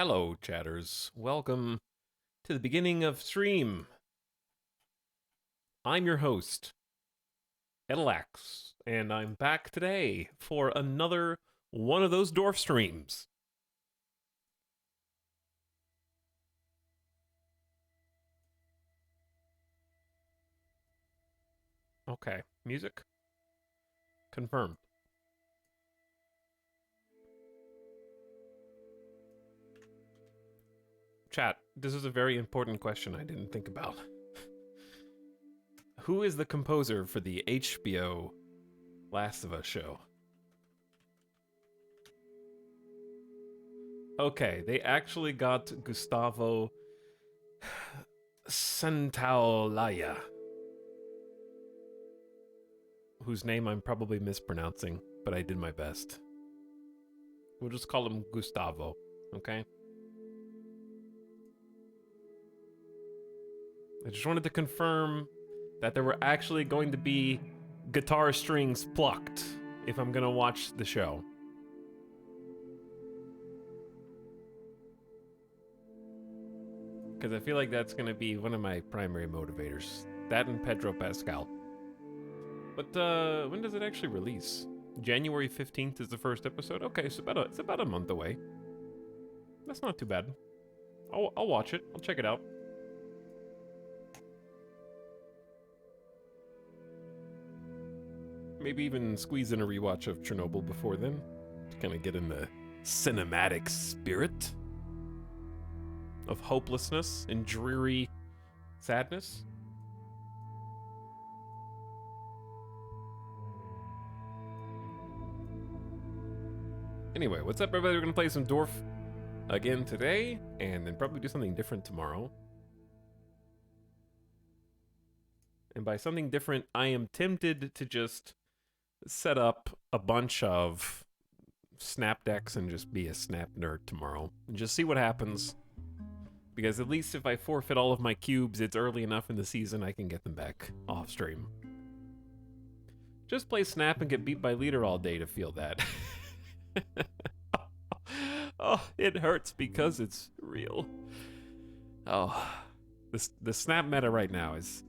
Hello, chatters. Welcome to the beginning of stream. I'm your host, Edilax, and I'm back today for another one of those dwarf streams. Okay, music confirmed. Chat, this is a very important question I didn't think about. Who is the composer for the HBO Last of Us show? Okay, they actually got Gustavo Santaolalla, whose name I'm probably mispronouncing, but I did my best. We'll just call him Gustavo, okay? I just wanted to confirm that there were actually going to be guitar strings plucked if I'm gonna watch the show. Because I feel like that's gonna be one of my primary motivators. That and Pedro Pascal. But when does it actually release? January 15th is the first episode? Okay, so it's about a month away. That's not too bad. I'll watch it. I'll check it out. Maybe even squeeze in a rewatch of Chernobyl before then to kind of get in the cinematic spirit of hopelessness and dreary sadness. Anyway, what's up, everybody? We're gonna play some Dwarf again today, and then probably do something different tomorrow. And by something different, I am tempted to just set up a bunch of snap decks and just be a snap nerd tomorrow and just see what happens. Because at least if I forfeit all of my cubes, it's early enough in the season I can get them back off stream. Just play snap and get beat by leader all day to feel that. Oh, it hurts because it's real. Oh, the snap meta right now is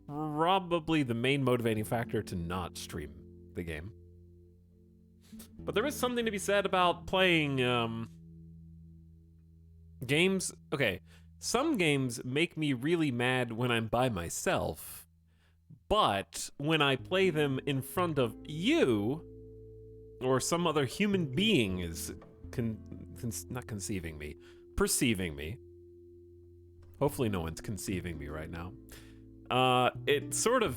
probably the main motivating factor to not stream the game. But there is something to be said about playing games. Okay, some games make me really mad when I'm by myself, but when I play them in front of you or some other human being is not conceiving me, perceiving me. Hopefully no one's conceiving me right now. It sort of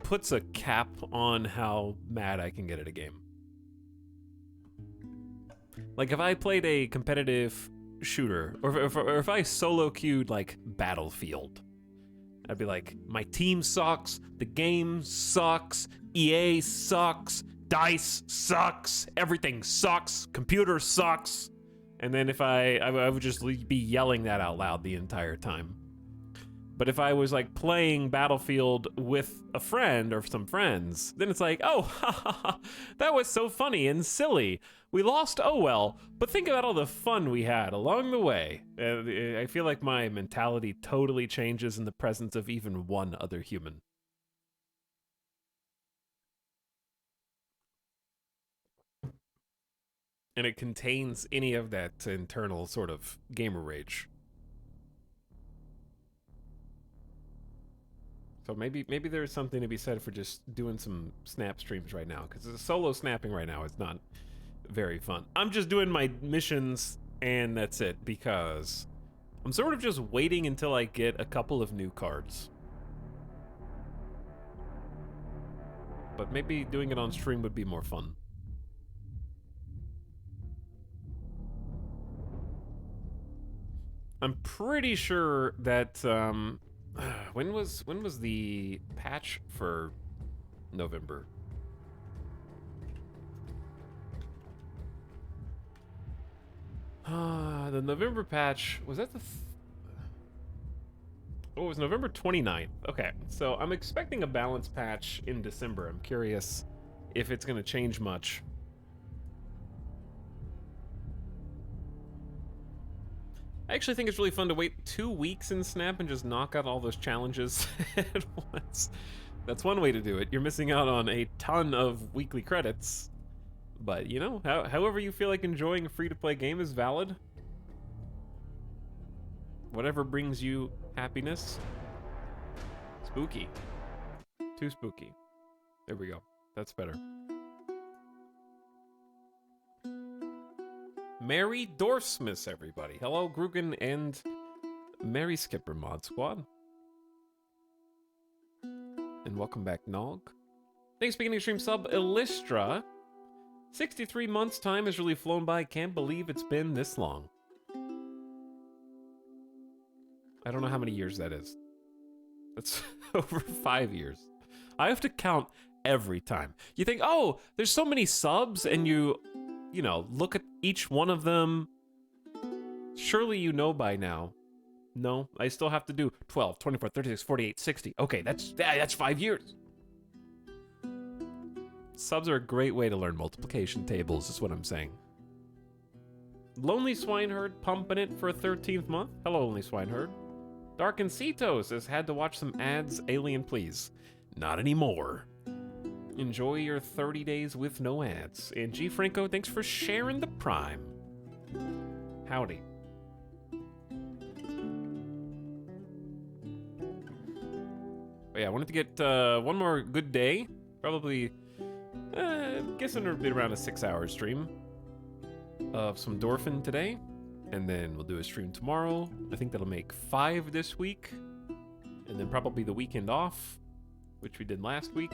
puts a cap on how mad I can get at a game. Like if I played a competitive shooter, or if I solo queued like Battlefield, I'd be like, my team sucks, the game sucks, EA sucks, DICE sucks, everything sucks, computer sucks. And then if I would just be yelling that out loud the entire time. But if I was like playing Battlefield with a friend or some friends, then it's like, oh, ha, ha, ha, that was so funny and silly. We lost, oh well, but think about all the fun we had along the way. I feel like my mentality totally changes in the presence of even one other human. And it contains any of that internal sort of gamer rage. So maybe there's something to be said for just doing some snap streams right now, because solo snapping right now is not very fun. I'm just doing my missions and that's it, because I'm sort of just waiting until I get a couple of new cards. But maybe doing it on stream would be more fun. I'm pretty sure that when was the patch for November? The November patch, was that the oh, it was November 29th. Okay, so I'm expecting a balance patch in December. I'm curious if it's gonna change much. I actually think it's really fun to wait 2 weeks in Snap and just knock out all those challenges at once. That's one way to do it. You're missing out on a ton of weekly credits. But, you know, however you feel like enjoying a free-to-play game is valid. Whatever brings you happiness. Spooky. Too spooky. There we go. That's better. Merry Dwarfsmiths, everybody. Hello, Grugan and Merry Skipper Mod Squad. And welcome back, Nog. Thanks for beginning stream sub, Illustra. 63 months time has really flown by. Can't believe it's been this long. I don't know how many years that is. That's over 5 years. I have to count every time. You think, oh, there's so many subs, and you know, look at each one of them. Surely you know by now. No, I still have to do 12, 24, 36, 48, 60. Okay, that's 5 years. Subs are a great way to learn multiplication tables, is what I'm saying. Lonely Swineherd pumping it for a 13th month. Hello, Lonely Swineherd. Dark and Cetos has had to watch some ads. Alien, please. Not anymore. Enjoy your 30 days with no ads. And G Franco, thanks for sharing the Prime. Howdy. But yeah, I wanted to get one more good day. Probably, guessing it'll be around a 6-hour stream of some Dorfin today. And then we'll do a stream tomorrow. I think that'll make 5 this week. And then probably the weekend off, which we did last week.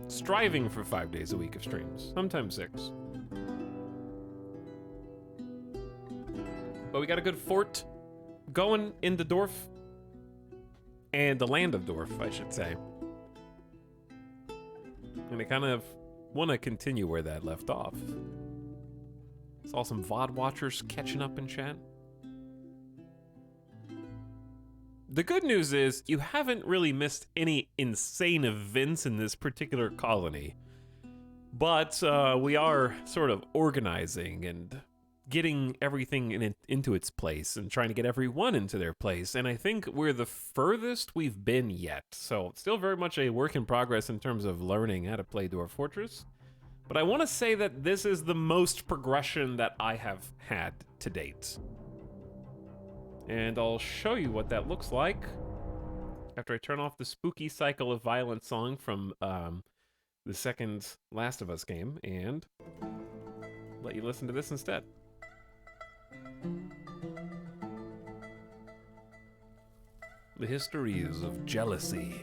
Striving for 5 days a week of streams, sometimes 6. But we got a good fort going in the Dwarf, and the land of Dwarf, I should say. And I kind of want to continue where that left off. Saw some VOD watchers catching up in chat. The good news is you haven't really missed any insane events in this particular colony. But we are sort of organizing and getting everything into its place and trying to get everyone into their place. And I think we're the furthest we've been yet. So it's still very much a work in progress in terms of learning how to play Dwarf Fortress. But I want to say that this is the most progression that I have had to date. And I'll show you what that looks like after I turn off the spooky cycle of violence song from the second Last of Us game and let you listen to this instead. The histories of jealousy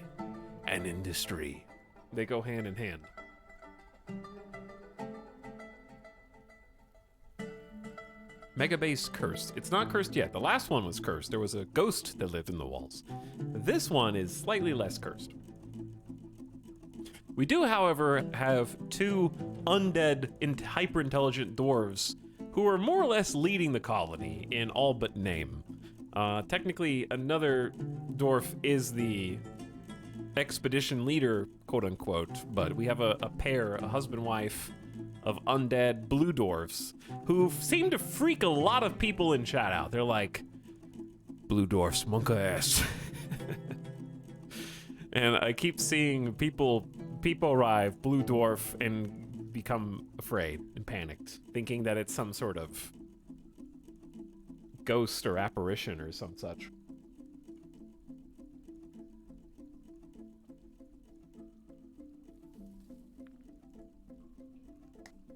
and industry. They go hand in hand. Megabase cursed. It's not cursed yet. The last one was cursed. There was a ghost that lived in the walls. This one is slightly less cursed. We do, however, have 2 undead, hyper-intelligent dwarves who are more or less leading the colony in all but name. Technically, another dwarf is the expedition leader, quote-unquote, but we have a pair, a husband-wife, of undead blue dwarfs who seem to freak a lot of people in chat out. They're like, blue dwarfs, monka ass. And I keep seeing people arrive, blue dwarf, and become afraid and panicked, thinking that it's some sort of ghost or apparition or some such.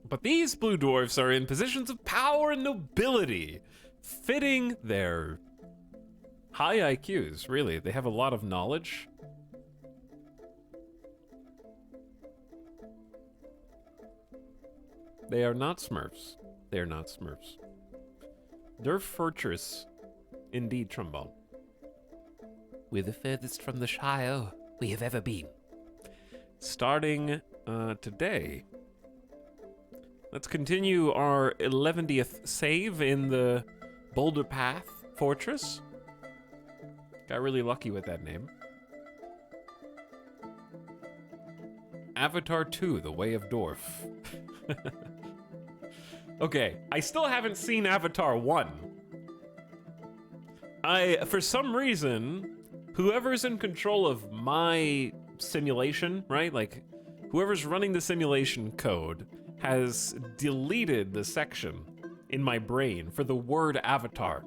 But these blue dwarfs are in positions of power and nobility, fitting their high IQs, really. They have a lot of knowledge. They are not Smurfs. They are not Smurfs. Dwarf Fortress, indeed, Trombone. We're the furthest from the Shire we have ever been. Starting today, let's continue our 11th save in the Boulder Path Fortress. Got really lucky with that name. Avatar 2, The Way of Dwarf. Okay, I still haven't seen Avatar 1. For some reason, whoever's in control of my simulation, right? Like, whoever's running the simulation code has deleted the section in my brain for the word Avatar.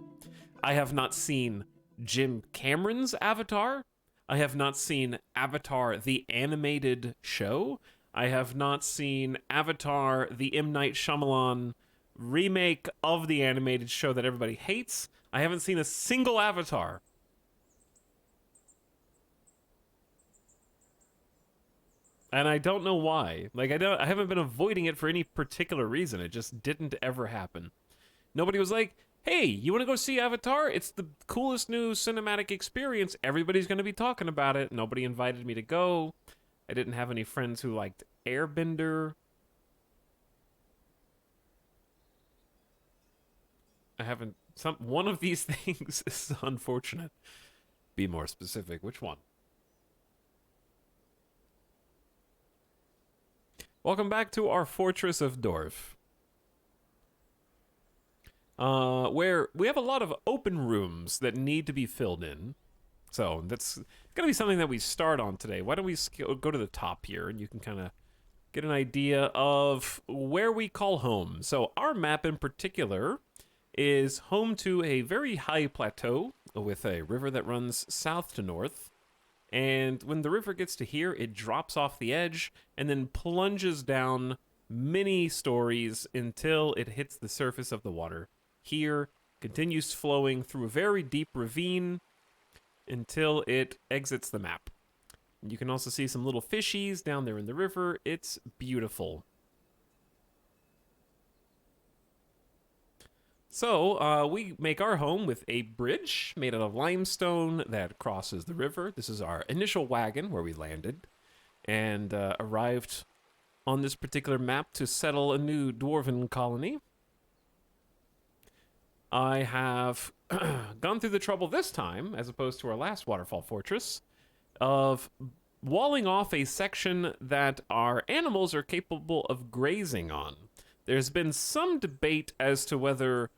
I have not seen Jim Cameron's Avatar. I have not seen Avatar, the animated show. I have not seen Avatar, the M. Night Shyamalan remake of the animated show that everybody hates. I haven't seen a single Avatar. And I don't know why. Like, I haven't been avoiding it for any particular reason. It just didn't ever happen. Nobody was like, hey, you want to go see Avatar? It's the coolest new cinematic experience. Everybody's going to be talking about it. Nobody invited me to go. I didn't have any friends who liked Airbender. I haven't... One of these things is unfortunate. Be more specific. Which one? Welcome back to our Fortress of Dwarf. Where we have a lot of open rooms that need to be filled in. So that's going to be something that we start on today. Why don't we go to the top here and you can kind of get an idea of where we call home. So our map in particular is home to a very high plateau with a river that runs south to north. And when the river gets to here, it drops off the edge and then plunges down many stories until it hits the surface of the water. Here, continues flowing through a very deep ravine until it exits the map. You can also see some little fishies down there in the river. It's beautiful. So, we make our home with a bridge made out of limestone that crosses the river. This is our initial wagon where we landed and arrived on this particular map to settle a new dwarven colony. I have gone through the trouble this time, as opposed to our last waterfall fortress, of walling off a section that our animals are capable of grazing on. There's been some debate as to whether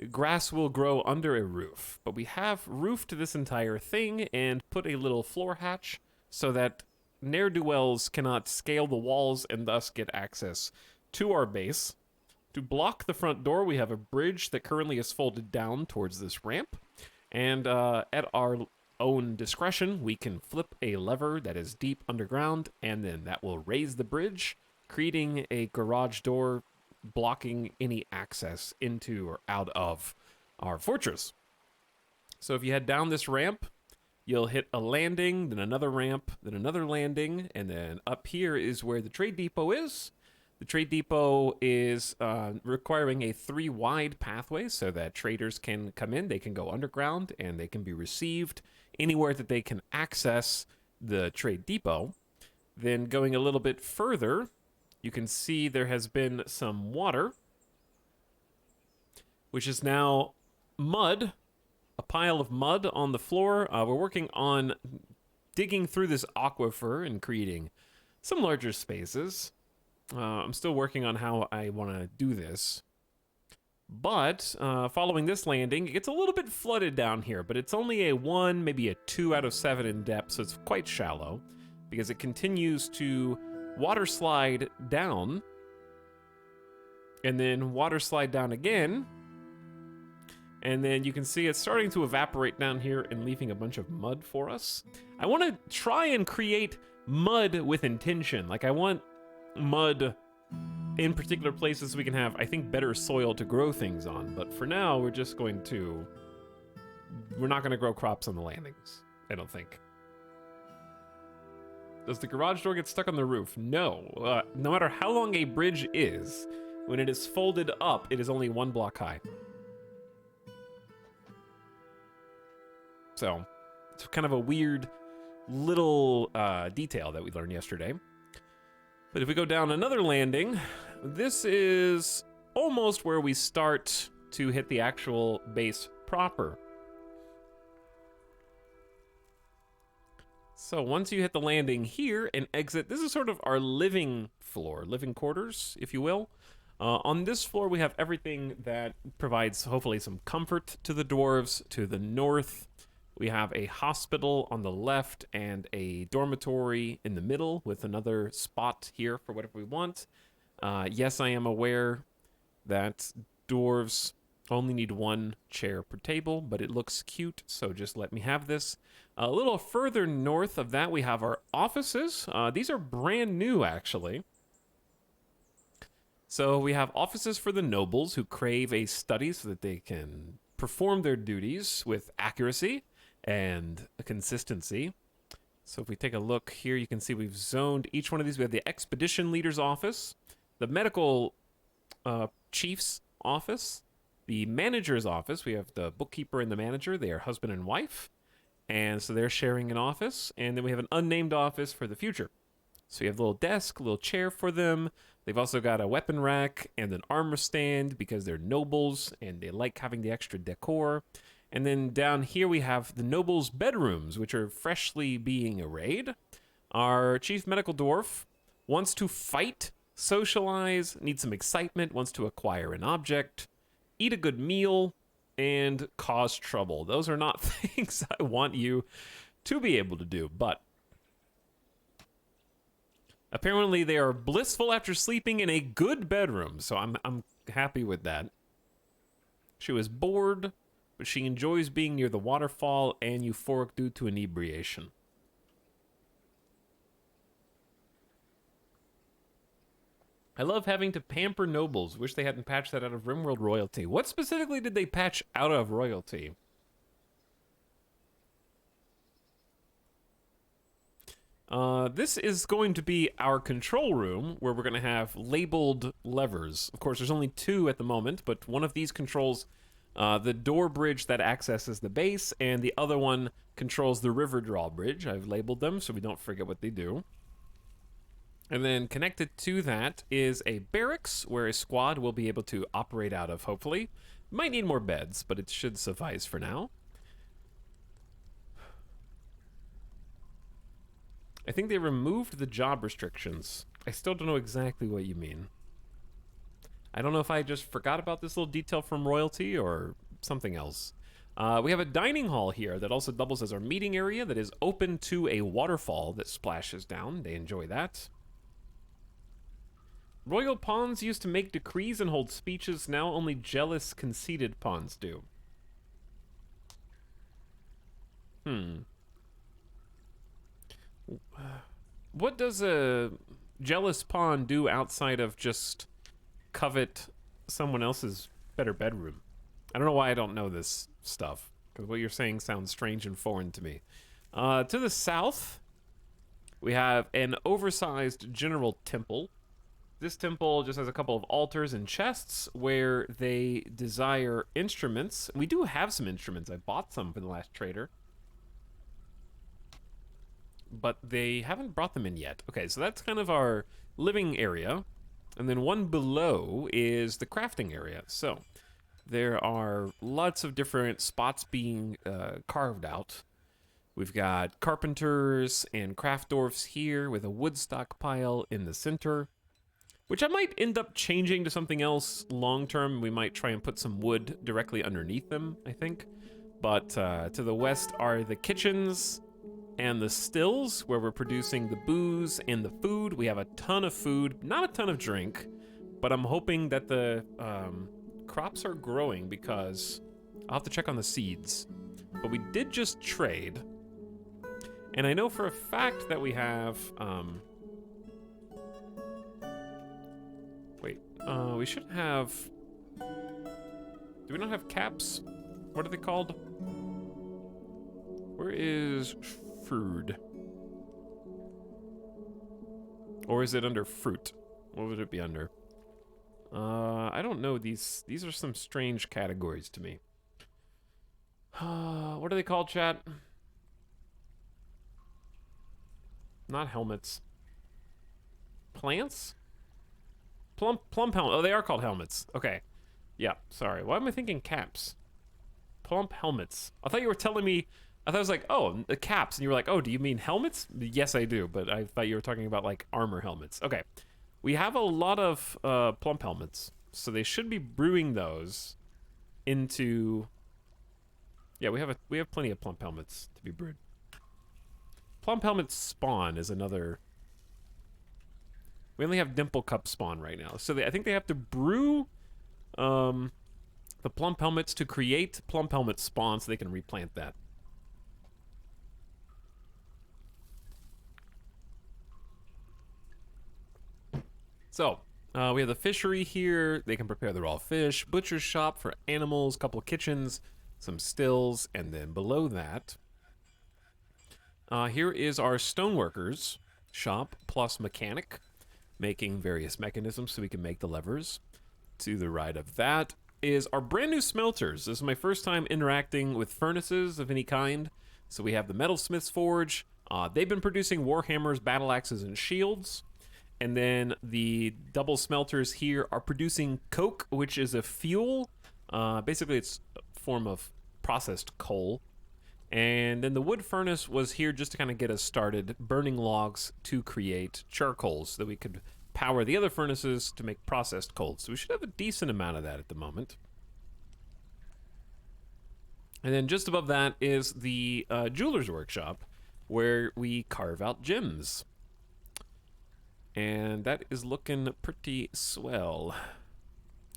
grass will grow under a roof, but we have roofed this entire thing and put a little floor hatch so that ne'er-do-wells cannot scale the walls and thus get access to our base. To block the front door, we have a bridge that currently is folded down towards this ramp, and at our own discretion, we can flip a lever that is deep underground, and then that will raise the bridge, creating a garage door blocking any access into or out of our fortress. So if you head down this ramp, you'll hit a landing, then another ramp, then another landing, and then up here is where the trade depot is. The trade depot is requiring a 3-wide pathway so that traders can come in, they can go underground, and they can be received anywhere that they can access the trade depot. Then going a little bit further, you can see there has been some water, which is now mud, a pile of mud on the floor. We're working on digging through this aquifer and creating some larger spaces. I'm still working on how I want to do this. But following this landing, it gets a little bit flooded down here, but it's only a 1, maybe a 2 out of 7 in depth, so it's quite shallow because it continues to water slide down and then water slide down again. And then you can see it's starting to evaporate down here and leaving a bunch of mud for us. I want to try and create mud with intention. Like, I want mud in particular places we can have, I think, better soil to grow things on. But for now, we're not going to grow crops on the landings, I don't think. Does the garage door get stuck on the roof? No. No matter how long a bridge is, when it is folded up, it is only 1 block high. So, it's kind of a weird little detail that we learned yesterday. But if we go down another landing, this is almost where we start to hit the actual base proper. So once you hit the landing here and exit, this is sort of our living floor, living quarters, if you will. On this floor, we have everything that provides hopefully some comfort to the dwarves. To the north, we have a hospital on the left and a dormitory in the middle with another spot here for whatever we want. Yes, I am aware that dwarves only need one chair per table, but it looks cute, so just let me have this. A little further north of that, we have our offices. These are brand new, actually. So we have offices for the nobles who crave a study so that they can perform their duties with accuracy and consistency. So if we take a look here, you can see we've zoned each one of these. We have the expedition leader's office, the medical chief's office, the manager's office. We have the bookkeeper and the manager. They are husband and wife, and so they're sharing an office. And then we have an unnamed office for the future. So you have a little desk, a little chair for them. They've also got a weapon rack and an armor stand because they're nobles and they like having the extra decor. And then down here we have the nobles' bedrooms, which are freshly being arrayed. Our chief medical dwarf wants to fight, socialize, needs some excitement, wants to acquire an object, eat a good meal, and cause trouble. Those are not things I want you to be able to do, but apparently they are blissful after sleeping in a good bedroom, so I'm happy with that. She was bored, but she enjoys being near the waterfall and euphoric due to inebriation. I love having to pamper nobles. Wish they hadn't patched that out of RimWorld royalty. What specifically did they patch out of royalty? This is going to be our control room, where we're going to have labeled levers. Of course, there's only two at the moment, but one of these controls the door bridge that accesses the base, and the other one controls the river drawbridge. I've labeled them so we don't forget what they do. And then connected to that is a barracks, where a squad will be able to operate out of, hopefully. Might need more beds, but it should suffice for now. I think they removed the job restrictions. I still don't know exactly what you mean. I don't know if I just forgot about this little detail from royalty or something else. We have a dining hall here that also doubles as our meeting area that is open to a waterfall that splashes down. They enjoy that. Royal pawns used to make decrees and hold speeches. Now only jealous, conceited pawns do. What does a jealous pawn do outside of just covet someone else's better bedroom? I don't know why I don't know this stuff, because what you're saying sounds strange and foreign to me. To the south, we have an oversized general temple. This temple just has a couple of altars and chests where they desire instruments. We do have some instruments. I bought some for the last trader, but they haven't brought them in yet. Okay, so that's kind of our living area. And then one below is the crafting area. So there are lots of different spots being carved out. We've got carpenters and craft dwarfs here with a wood stockpile in the center, which I might end up changing to something else long term. We might try and put some wood directly underneath them, I think. But to the west are the kitchens and the stills, where we're producing the booze and the food. We have a ton of food, not a ton of drink, but I'm hoping that the crops are growing, because I'll have to check on the seeds. But we did just trade, and I know for a fact that we have we should have, do we not have caps? What are they called? Where is food? Or is it under fruit? What would it be under? I don't know. These are some strange categories to me. What are they called, chat? Not helmets. Plants? Plump helmet. Oh, they are called helmets. Okay. Yeah, sorry. Why am I thinking caps? Plump helmets. I thought you were telling me, I thought it was like, oh, the caps. And you were like, oh, do you mean helmets? Yes, I do. But I thought you were talking about like armor helmets. Okay. We have a lot of plump helmets, so they should be brewing those into. Yeah, we have plenty of plump helmets to be brewed. Plump helmet spawn is another. We only have dimple cup spawn right now, so I think they have to brew the plump helmets to create plump helmet spawn, so they can replant that. So, we have the fishery here. They can prepare the raw fish. Butcher's shop for animals. Couple kitchens. Some stills. And then below that, here is our stoneworkers shop plus mechanic. Making various mechanisms so we can make the levers. To the right of that is our brand new smelters. This is my first time interacting with furnaces of any kind. So we have the Metalsmith's Forge. They've been producing warhammers, battle axes, and shields. And then the double smelters here are producing coke, which is a fuel. Basically, it's a form of processed coal. And then the wood furnace was here just to kind of get us started, burning logs to create charcoal so that we could power the other furnaces to make processed coal. So we should have a decent amount of that at the moment. And then just above that is the jeweler's workshop, where we carve out gems. And that is looking pretty swell.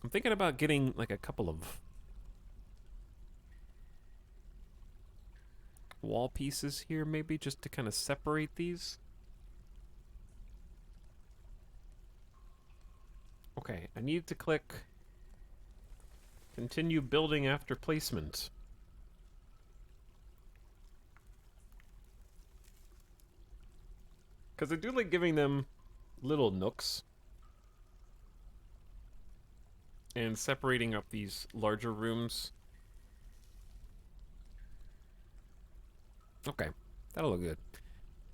I'm thinking about getting like a couple of wall pieces here, maybe, just to kind of separate these. Okay, I need to click continue building after placement. Because I do like giving them little nooks and separating up these larger rooms. Okay, that'll look good.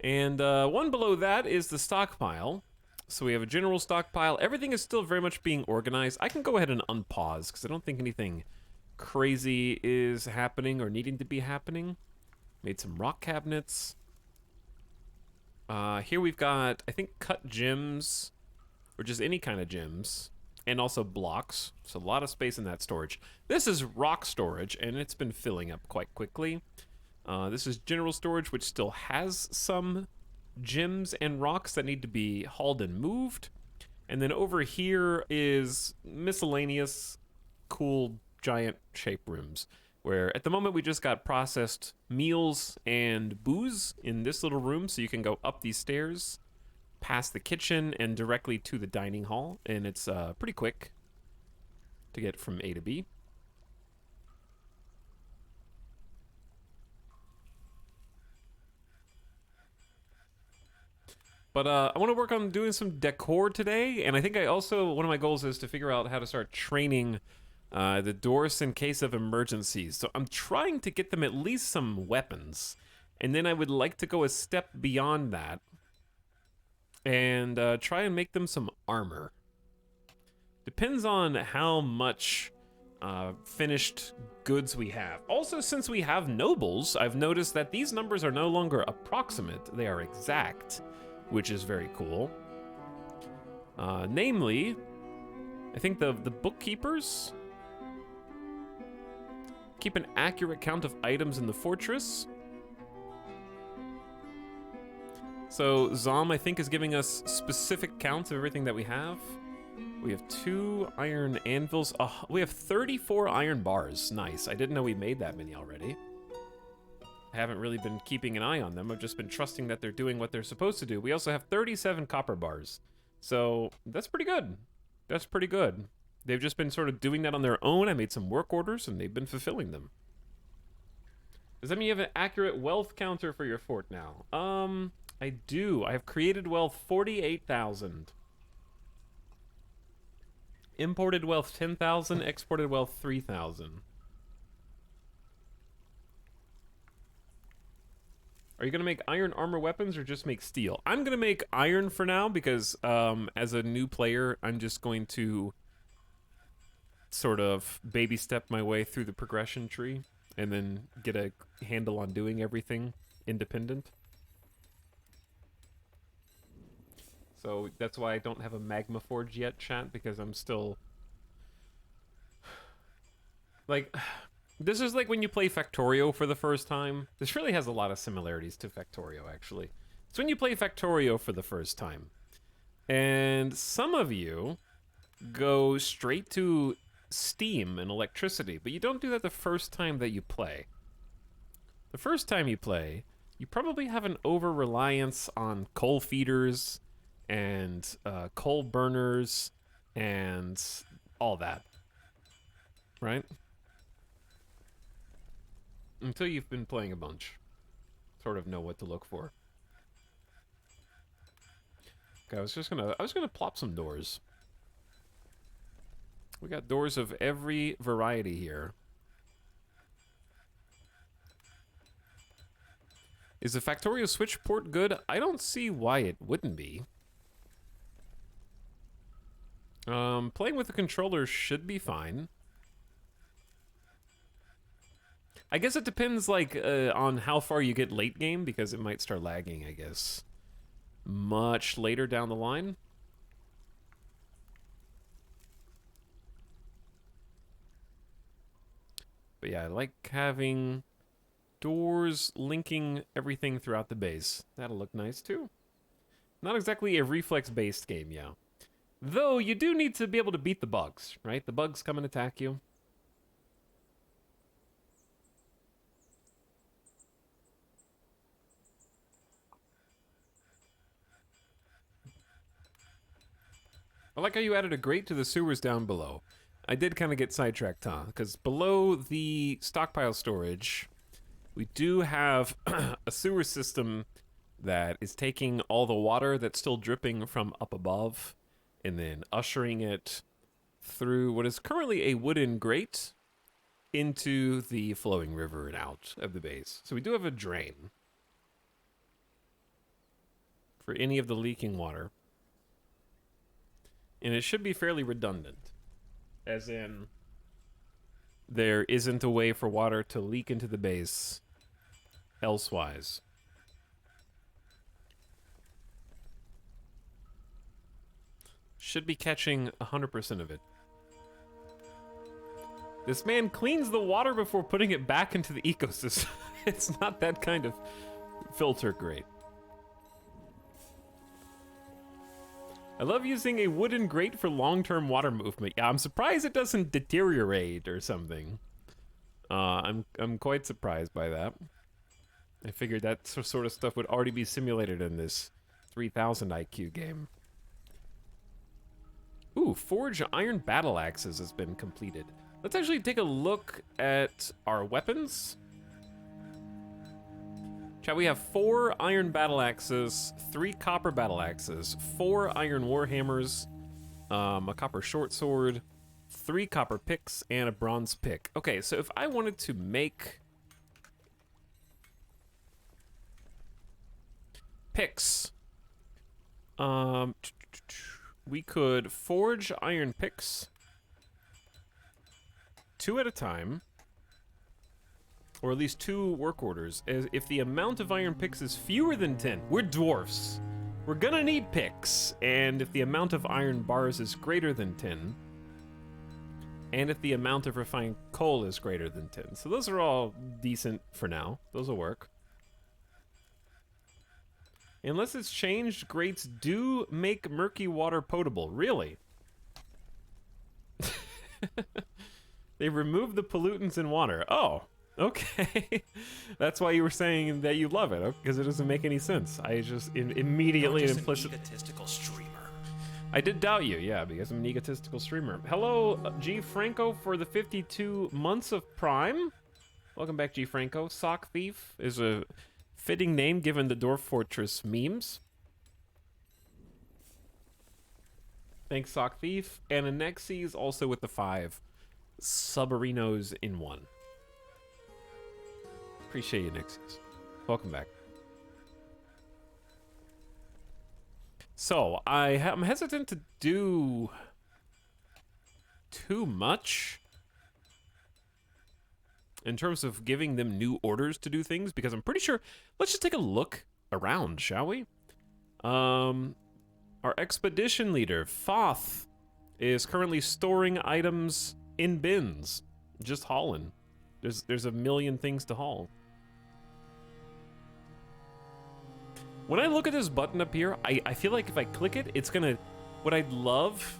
And one below that is the stockpile. So we have a general stockpile. Everything is still very much being organized. I can go ahead and unpause because I don't think anything crazy is happening or needing to be happening. Made some rock cabinets. Here we've got, I think, cut gems, or just any kind of gems, and also blocks. So a lot of space in that storage. This is rock storage, and it's been filling up quite quickly. This is general storage, which still has some gems and rocks that need to be hauled and moved. And then over here is miscellaneous cool giant shape rooms, where at the moment we just got processed meals and booze in this little room, so you can go up these stairs, past the kitchen, and directly to the dining hall, and it's pretty quick to get from A to B. But I want to work on doing some decor today, and I think one of my goals is to figure out how to start training the dwarfs in case of emergencies. So I'm trying to get them at least some weapons, and then I would like to go a step beyond that and try and make them some armor. Depends on how much finished goods we have. Also, since we have nobles, I've noticed that these numbers are no longer approximate, they are exact, which is very cool. Namely, I think the bookkeepers keep an accurate count of items in the fortress. So Zom, I think, is giving us specific counts of everything that we have. We have 2 iron anvils. We have 34 iron bars. Nice. I didn't know we made that many already. I haven't really been keeping an eye on them. I've just been trusting that they're doing what they're supposed to do. We also have 37 copper bars. So that's pretty good. That's pretty good. They've just been sort of doing that on their own. I made some work orders, and they've been fulfilling them. Does that mean you have an accurate wealth counter for your fort now? I do. I have created wealth 48,000. Imported wealth 10,000. Exported wealth 3,000. Are you going to make iron armor weapons or just make steel? I'm going to make iron for now because as a new player, I'm just going to sort of baby step my way through the progression tree and then get a handle on doing everything independent. So that's why I don't have a magma forge yet, chat, because I'm still like this is like when you play Factorio for the first time. This really has a lot of similarities to Factorio, actually. It's when you play Factorio for the first time. And some of you go straight to steam and electricity, but you don't do that the first time that you play. The first time you play, you probably have an over-reliance on coal feeders and coal burners and all that, right? Until you've been playing a bunch. Sort of know what to look for. Okay, I was gonna plop some doors. We got doors of every variety here. Is the Factorio Switch port good? I don't see why it wouldn't be. Playing with the controller should be fine. I guess it depends, like, on how far you get late game, because it might start lagging, I guess, much later down the line. But yeah, I like having doors linking everything throughout the base. That'll look nice, too. Not exactly a reflex-based game, yeah. Though, you do need to be able to beat the bugs, right? The bugs come and attack you. I like how you added a grate to the sewers down below. I did kind of get sidetracked, huh? Because below the stockpile storage, we do have a sewer system that is taking all the water that's still dripping from up above and then ushering it through what is currently a wooden grate into the flowing river and out of the base. So we do have a drain for any of the leaking water. And it should be fairly redundant. As in, there isn't a way for water to leak into the base elsewise. Should be catching 100% of it. This man cleans the water before putting it back into the ecosystem. It's not that kind of filter grate. I love using a wooden grate for long-term water movement. Yeah, I'm surprised it doesn't deteriorate or something. I'm quite surprised by that. I figured that sort of stuff would already be simulated in this 3000 IQ game. Ooh, Forge Iron Battle Axes has been completed. Let's actually take a look at our weapons. Shall we have 4 iron battle axes, 3 copper battle axes, 4 iron warhammers, a copper short sword, 3 copper picks, and a bronze pick. Okay, so if I wanted to make picks, we could forge iron picks 2 at a time. Or at least 2 work orders. If the amount of iron picks is fewer than 10, we're dwarfs. We're gonna need picks. And if the amount of iron bars is greater than 10, and if the amount of refined coal is greater than 10. So those are all decent for now. Those will work. Unless it's changed, grates do make murky water potable. Really? They remove the pollutants in water. Oh. Okay, that's why you were saying that you love it, because it doesn't make any sense. I just immediately You're just implicit. an egotistical streamer. I did doubt you, yeah, because I'm an egotistical streamer. Hello, G Franco, for the 52 months of Prime. Welcome back, G Franco. Sock Thief is a fitting name given the Dwarf Fortress memes. Thanks, Sock Thief, and Anexes also with the 5 Subarinos in 1. Appreciate you, Nixies. Welcome back. So, I'm hesitant to do too much in terms of giving them new orders to do things, because I'm pretty sure... Let's just take a look around, shall we? Our expedition leader, Foth, is currently storing items in bins. Just hauling. There's a million things to haul. When I look at this button up here, I feel like if I click it, it's gonna... What I'd love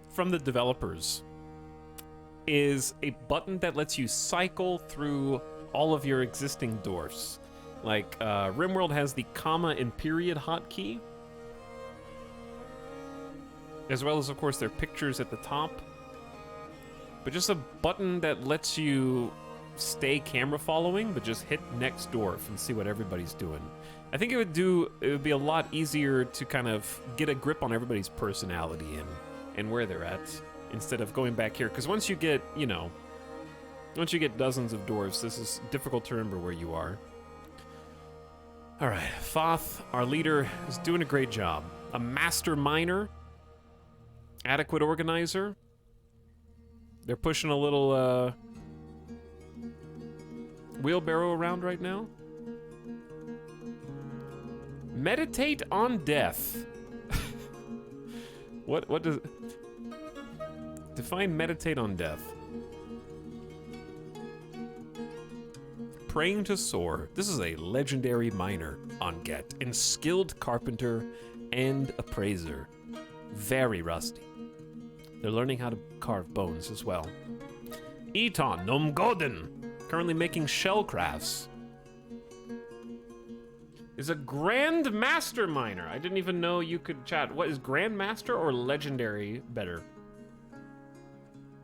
from the developers is a button that lets you cycle through all of your existing dwarfs. Like, RimWorld has the comma and period hotkey, as well as, of course, their pictures at the top. But just a button that lets you stay camera following, but just hit next dwarf and see what everybody's doing. I think it would be a lot easier to kind of get a grip on everybody's personality and where they're at, instead of going back here. Because once you get, you know, once you get dozens of dwarves, this is difficult to remember where you are. All right, Foth, our leader, is doing a great job. A master miner, adequate organizer. They're pushing a little wheelbarrow around right now. Meditate on death. What does... Define meditate on death. Praying to soar. This is a legendary miner on Get, and skilled carpenter and appraiser. Very rusty. They're learning how to carve bones as well. Eton Nomgoden, currently making shell crafts. Is a Grand Master miner. I didn't even know you could chat. What is Grand Master or Legendary better?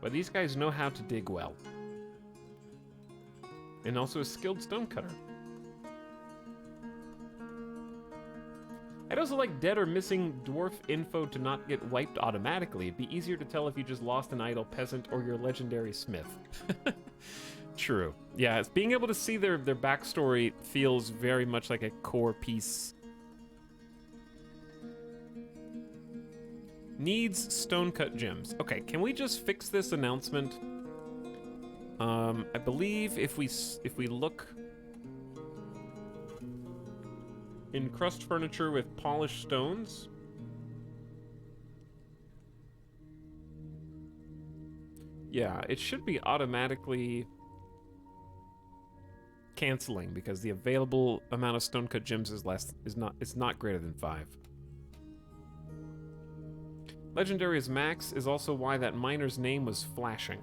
But these guys know how to dig well. And also a skilled stonecutter. I'd also like dead or missing dwarf info to not get wiped automatically. It'd be easier to tell if you just lost an idle peasant or your legendary smith. True. Yeah, it's being able to see their backstory feels very much like a core piece. Needs stone-cut gems. Okay, can we just fix this announcement? I believe if we look in crust furniture with polished stones, yeah, it should be automatically canceling because the available amount of stone-cut gems is not greater than 5. Legendary as max is also why that miner's name was flashing.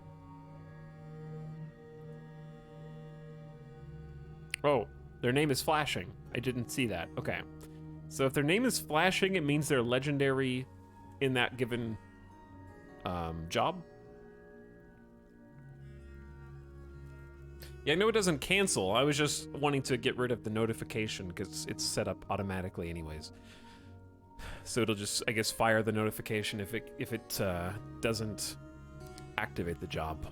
Oh, their name is flashing. I didn't see that. Okay. So if their name is flashing, it means they're legendary in that given job. Yeah, I know it doesn't cancel. I was just wanting to get rid of the notification because it's set up automatically anyways. So it'll just, I guess, fire the notification if it doesn't activate the job.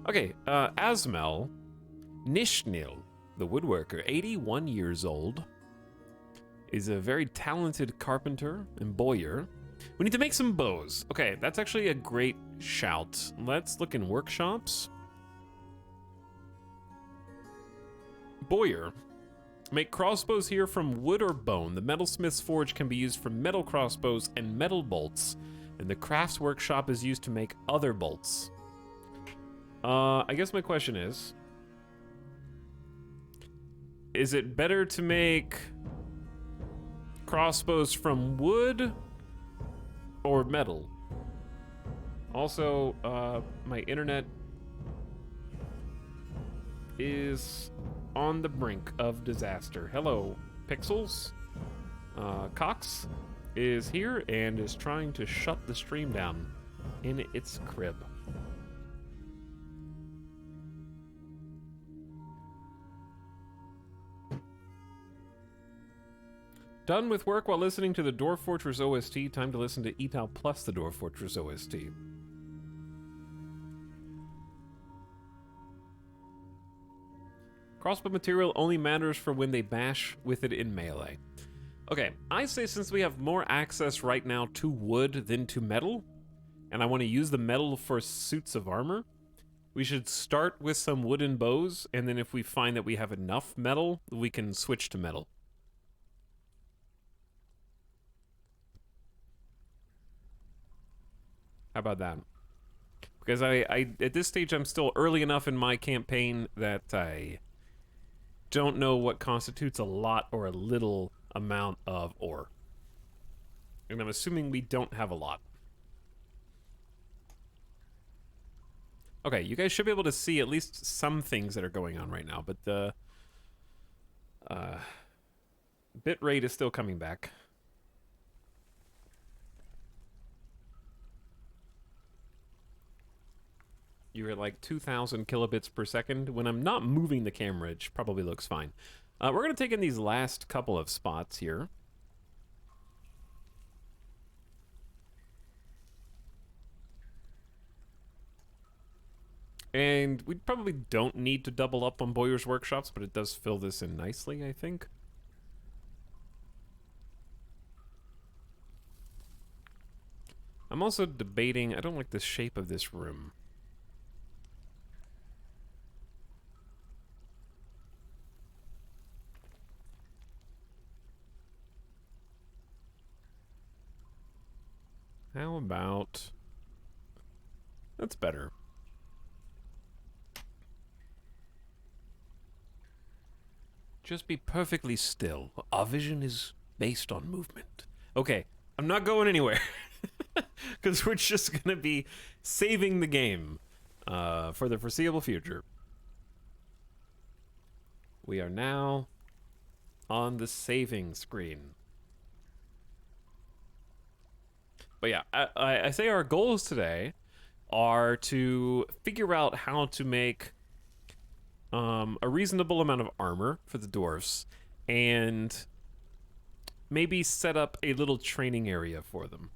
Okay, Asmel Nishnil, the woodworker, 81 years old, is a very talented carpenter and bowyer. We need to make some bows. Okay, that's actually a great shout. Let's look in workshops. Bowyer. Make crossbows here from wood or bone. The metalsmith's forge can be used for metal crossbows and metal bolts, and the crafts workshop is used to make other bolts. I guess my question is it better to make crossbows from wood or metal? Also, my internet is on the brink of disaster. Hello, Pixels. Cox is here and is trying to shut the stream down in its crib. Done with work while listening to the Dwarf Fortress OST. Time to listen to Etal plus the Dwarf Fortress OST. Crossbow material only matters for when they bash with it in melee. Okay, I say since we have more access right now to wood than to metal, and I want to use the metal for suits of armor, we should start with some wooden bows, and then if we find that we have enough metal, we can switch to metal. How about that? Because I at this stage, I'm still early enough in my campaign that I don't know what constitutes a lot or a little amount of ore. And I'm assuming we don't have a lot. Okay, you guys should be able to see at least some things that are going on right now, but the bit rate is still coming back. You're at like 2,000 kilobits per second. When I'm not moving the camera, it probably looks fine. We're going to take in these last couple of spots here. And we probably don't need to double up on Boyer's workshops, but it does fill this in nicely, I think. I'm also debating, I don't like the shape of this room. How about... That's better. Just be perfectly still. Our vision is based on movement. Okay, I'm not going anywhere. Because we're just going to be saving the game for the foreseeable future. We are now on the saving screen. But yeah, I say our goals today are to figure out how to make a reasonable amount of armor for the dwarfs, and maybe set up a little training area for them.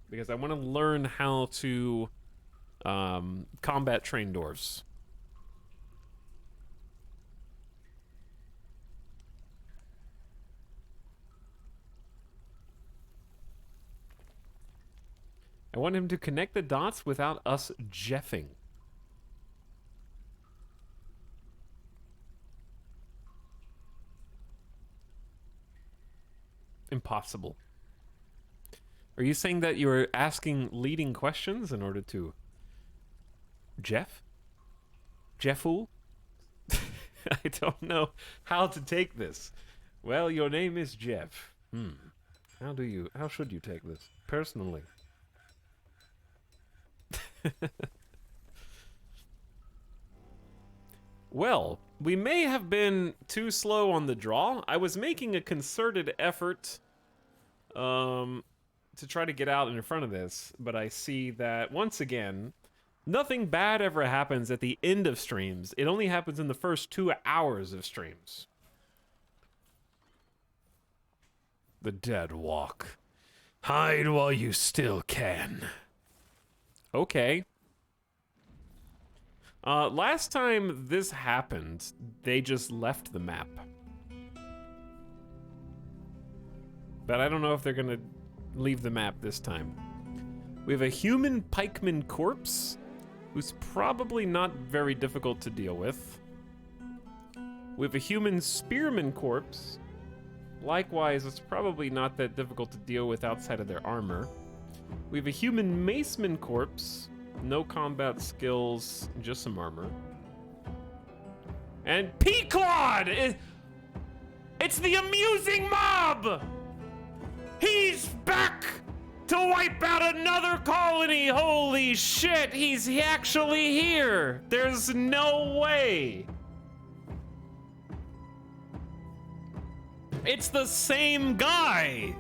Because I want to learn how to combat train dwarfs. I want him to connect the dots without us jeffing. Impossible. Are you saying that you're asking leading questions in order to... Jeff? Jeffool? I don't know how to take this. Well, your name is Jeff. How should you take this? Personally. Well, we may have been too slow on the draw. I was making a concerted effort to try to get out in front of this, but I see that, once again, nothing bad ever happens at the end of streams. It only happens in the first 2 hours of streams. The dead walk. Hide while you still can. Okay. Last time this happened, they just left the map. But I don't know if they're gonna leave the map this time. We have a human pikeman corpse, who's probably not very difficult to deal with. We have a human spearman corpse. Likewise, it's probably not that difficult to deal with outside of their armor. We have a human maceman corpse. No combat skills, just some armor. And Pequod! It's the amusing mob! He's back to wipe out another colony! Holy shit, he's actually here! There's no way! It's the same guy!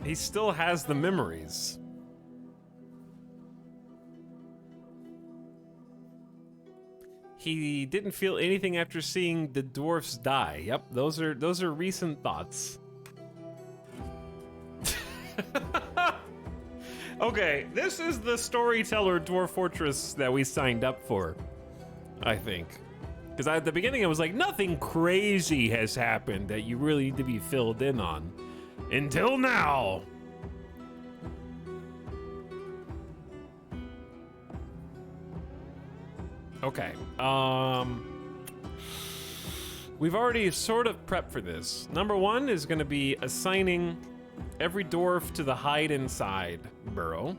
He still has the memories. He didn't feel anything after seeing the dwarfs die. Yep, those are recent thoughts. Okay, this is the storyteller Dwarf Fortress that we signed up for, I think. Because at the beginning I was like, nothing crazy has happened that you really need to be filled in on. Until now. Okay, we've already sort of prepped for this. Number one is gonna be assigning every dwarf to the hide inside burrow.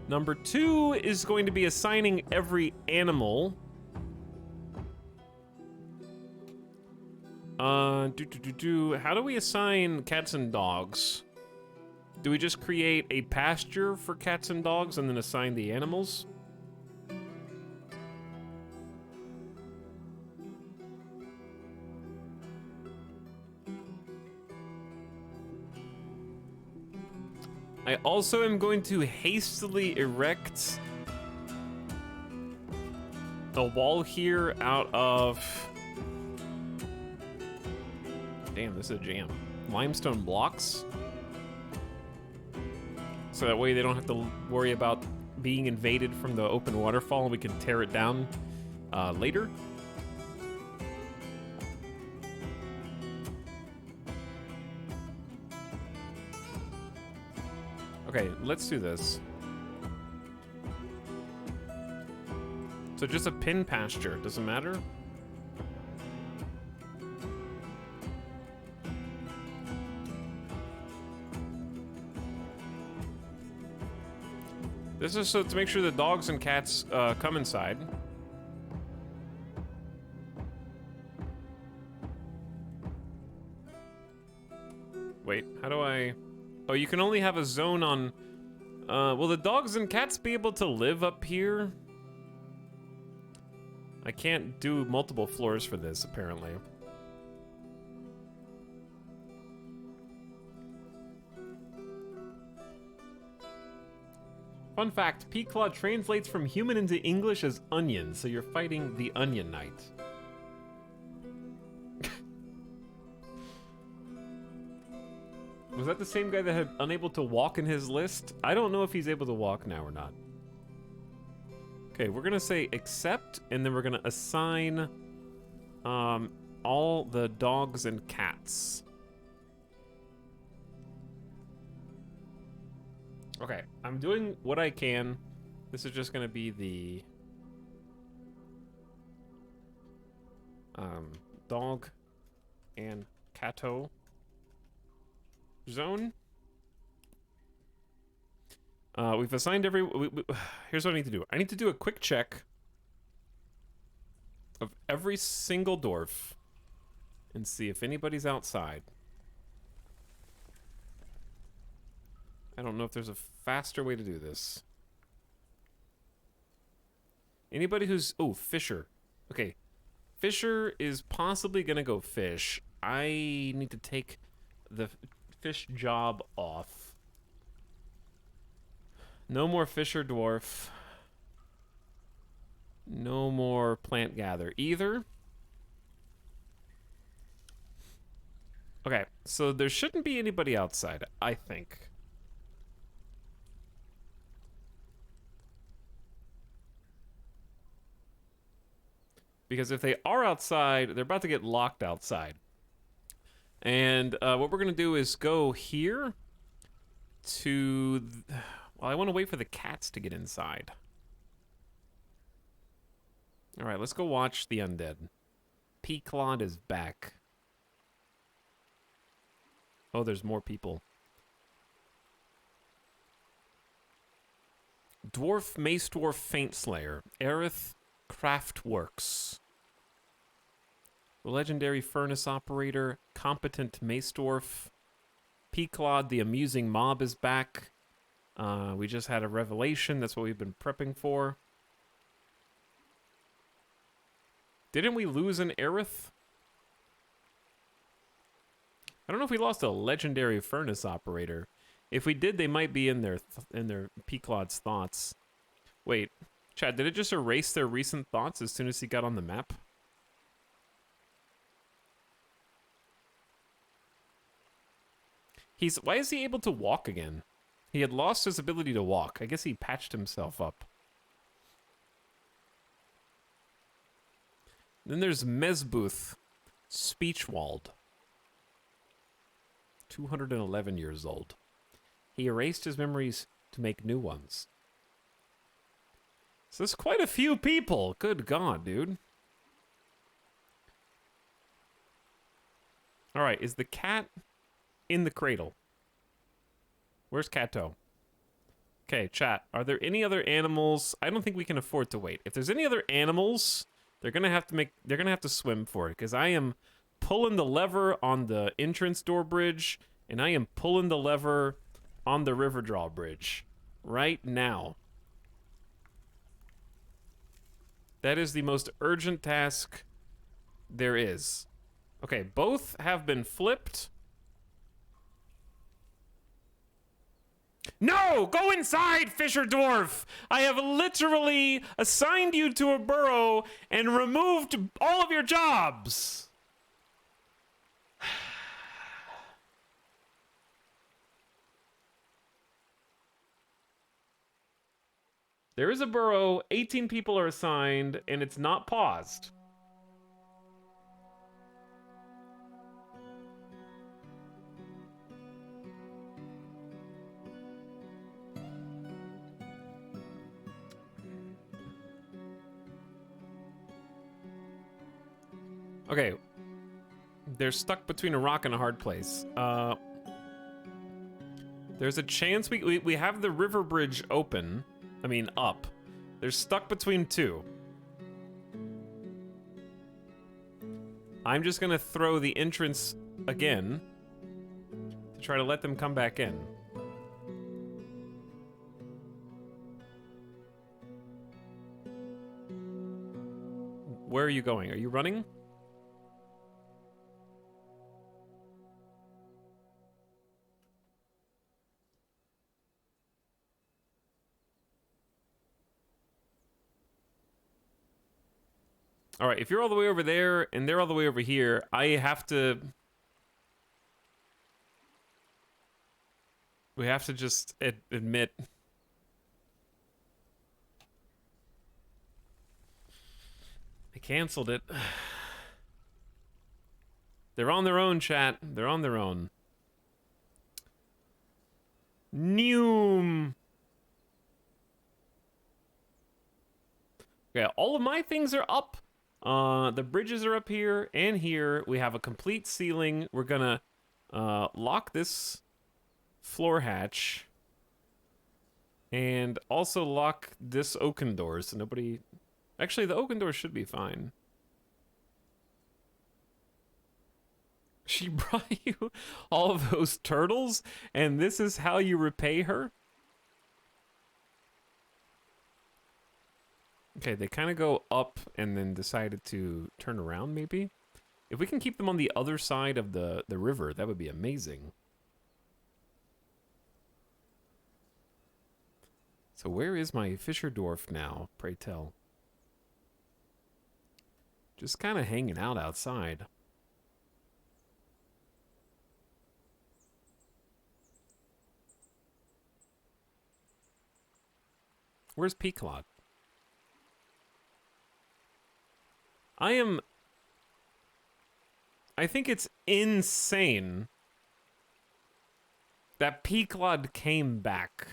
Number two is going to be assigning every animal. How do we assign cats and dogs? Do we just create a pasture for cats and dogs and then assign the animals? I also am going to hastily erect a wall here out of... Damn, this is a jam. Limestone blocks. So that way they don't have to worry about being invaded from the open waterfall and we can tear it down later. Okay, let's do this. So just a pin pasture, doesn't matter? This is so to make sure the dogs and cats come inside. Wait, how do I... Oh, you can only have a zone on... will the dogs and cats be able to live up here? I can't do multiple floors for this, apparently. Fun fact, P-Claw translates from human into English as onion, so you're fighting the Onion Knight. Was that the same guy that had unable to walk in his list? I don't know if he's able to walk now or not. Okay, we're gonna say accept, and then we're gonna assign all the dogs and cats. Okay, I'm doing what I can. This is just gonna be the dog and catto zone. We've assigned every... here's what I need to do. I need to do a quick check of every single dwarf and see if anybody's outside. I don't know if there's a faster way to do this. Anybody who's... Oh, Fisher. Okay. Fisher is possibly gonna go fish. I need to take the fish job off. No more Fisher dwarf. No more plant gather either. Okay, so there shouldn't be anybody outside, I think. Because if they are outside, they're about to get locked outside. And what we're going to do is go here to... Well, I want to wait for the cats to get inside. All right, let's go watch the undead. P-Claude is back. Oh, there's more people. Dwarf Mace Dwarf Faint Slayer. Aerith Craftworks. The legendary furnace operator. Competent Mace Dwarf. P-Claude the amusing mob is back. We just had a revelation. That's what we've been prepping for. Didn't we lose an Aerith? I don't know if we lost a legendary furnace operator. If we did, they might be in their P-Claude's thoughts. Wait, Chad, did it just erase their recent thoughts as soon as he got on the map? Why is he able to walk again? He had lost his ability to walk. I guess he patched himself up. Then there's Mezbuth, Speechwald. 211 years old. He erased his memories to make new ones. So there's quite a few people. Good God, dude. All right, is the cat in the cradle? Where's Cato? Okay, chat. Are there any other animals? I don't think we can afford to wait. If there's any other animals, they're gonna have to swim for it, because I am pulling the lever on the entrance door bridge, and I am pulling the lever on the river drawbridge right now. That is the most urgent task there is. Okay, both have been flipped. No! Go inside, Fisher Dwarf! I have literally assigned you to a burrow and removed all of your jobs! There is a burrow, 18 people are assigned, and it's not paused. Okay. They're stuck between a rock and a hard place. There's a chance we have the river bridge open. I mean, up. They're stuck between two. I'm just gonna throw the entrance again to try to let them come back in. Where are you going? Are you running? All right, if you're all the way over there and they're all the way over here, I have to... We have to just admit... I canceled it. They're on their own, chat. They're on their own. Noom. Okay, all of my things are up. The bridges are up here and here. We have a complete ceiling. We're gonna lock this floor hatch and also lock this oaken door so nobody... Actually, the oaken door should be fine. She brought you all of those turtles, and this is how you repay her? Okay, they kind of go up and then decided to turn around, maybe? If we can keep them on the other side of the river, that would be amazing. So where is my Fisher Dwarf now, pray tell? Just kind of hanging out outside. Where's Peaklot? I think it's insane that Peaklot came back.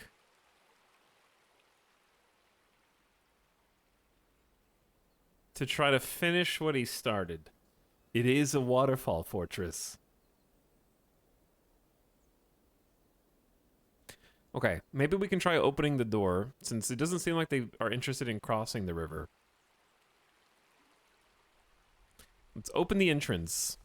To try to finish what he started. It is a waterfall fortress. Okay, maybe we can try opening the door, since it doesn't seem like they are interested in crossing the river. Let's open the entrance.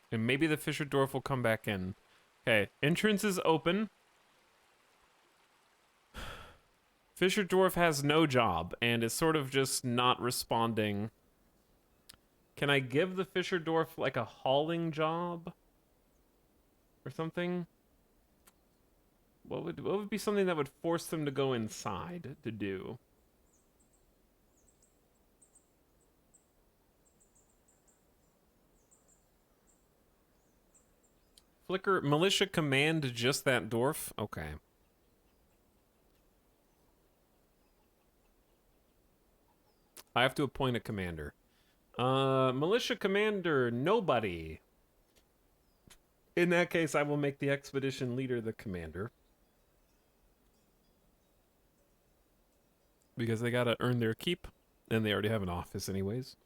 And maybe the Fisher Dwarf will come back in. Okay, entrance is open. Fisher Dwarf has no job and is sort of just not responding. Can I give the Fisher Dwarf like a hauling job? Or something? What would be something that would force them to go inside to do? Flicker, militia command just that dwarf? Okay. I have to appoint a commander. Militia commander, nobody. In that case, I will make the expedition leader the commander. Because they gotta earn their keep, and they already have an office anyways.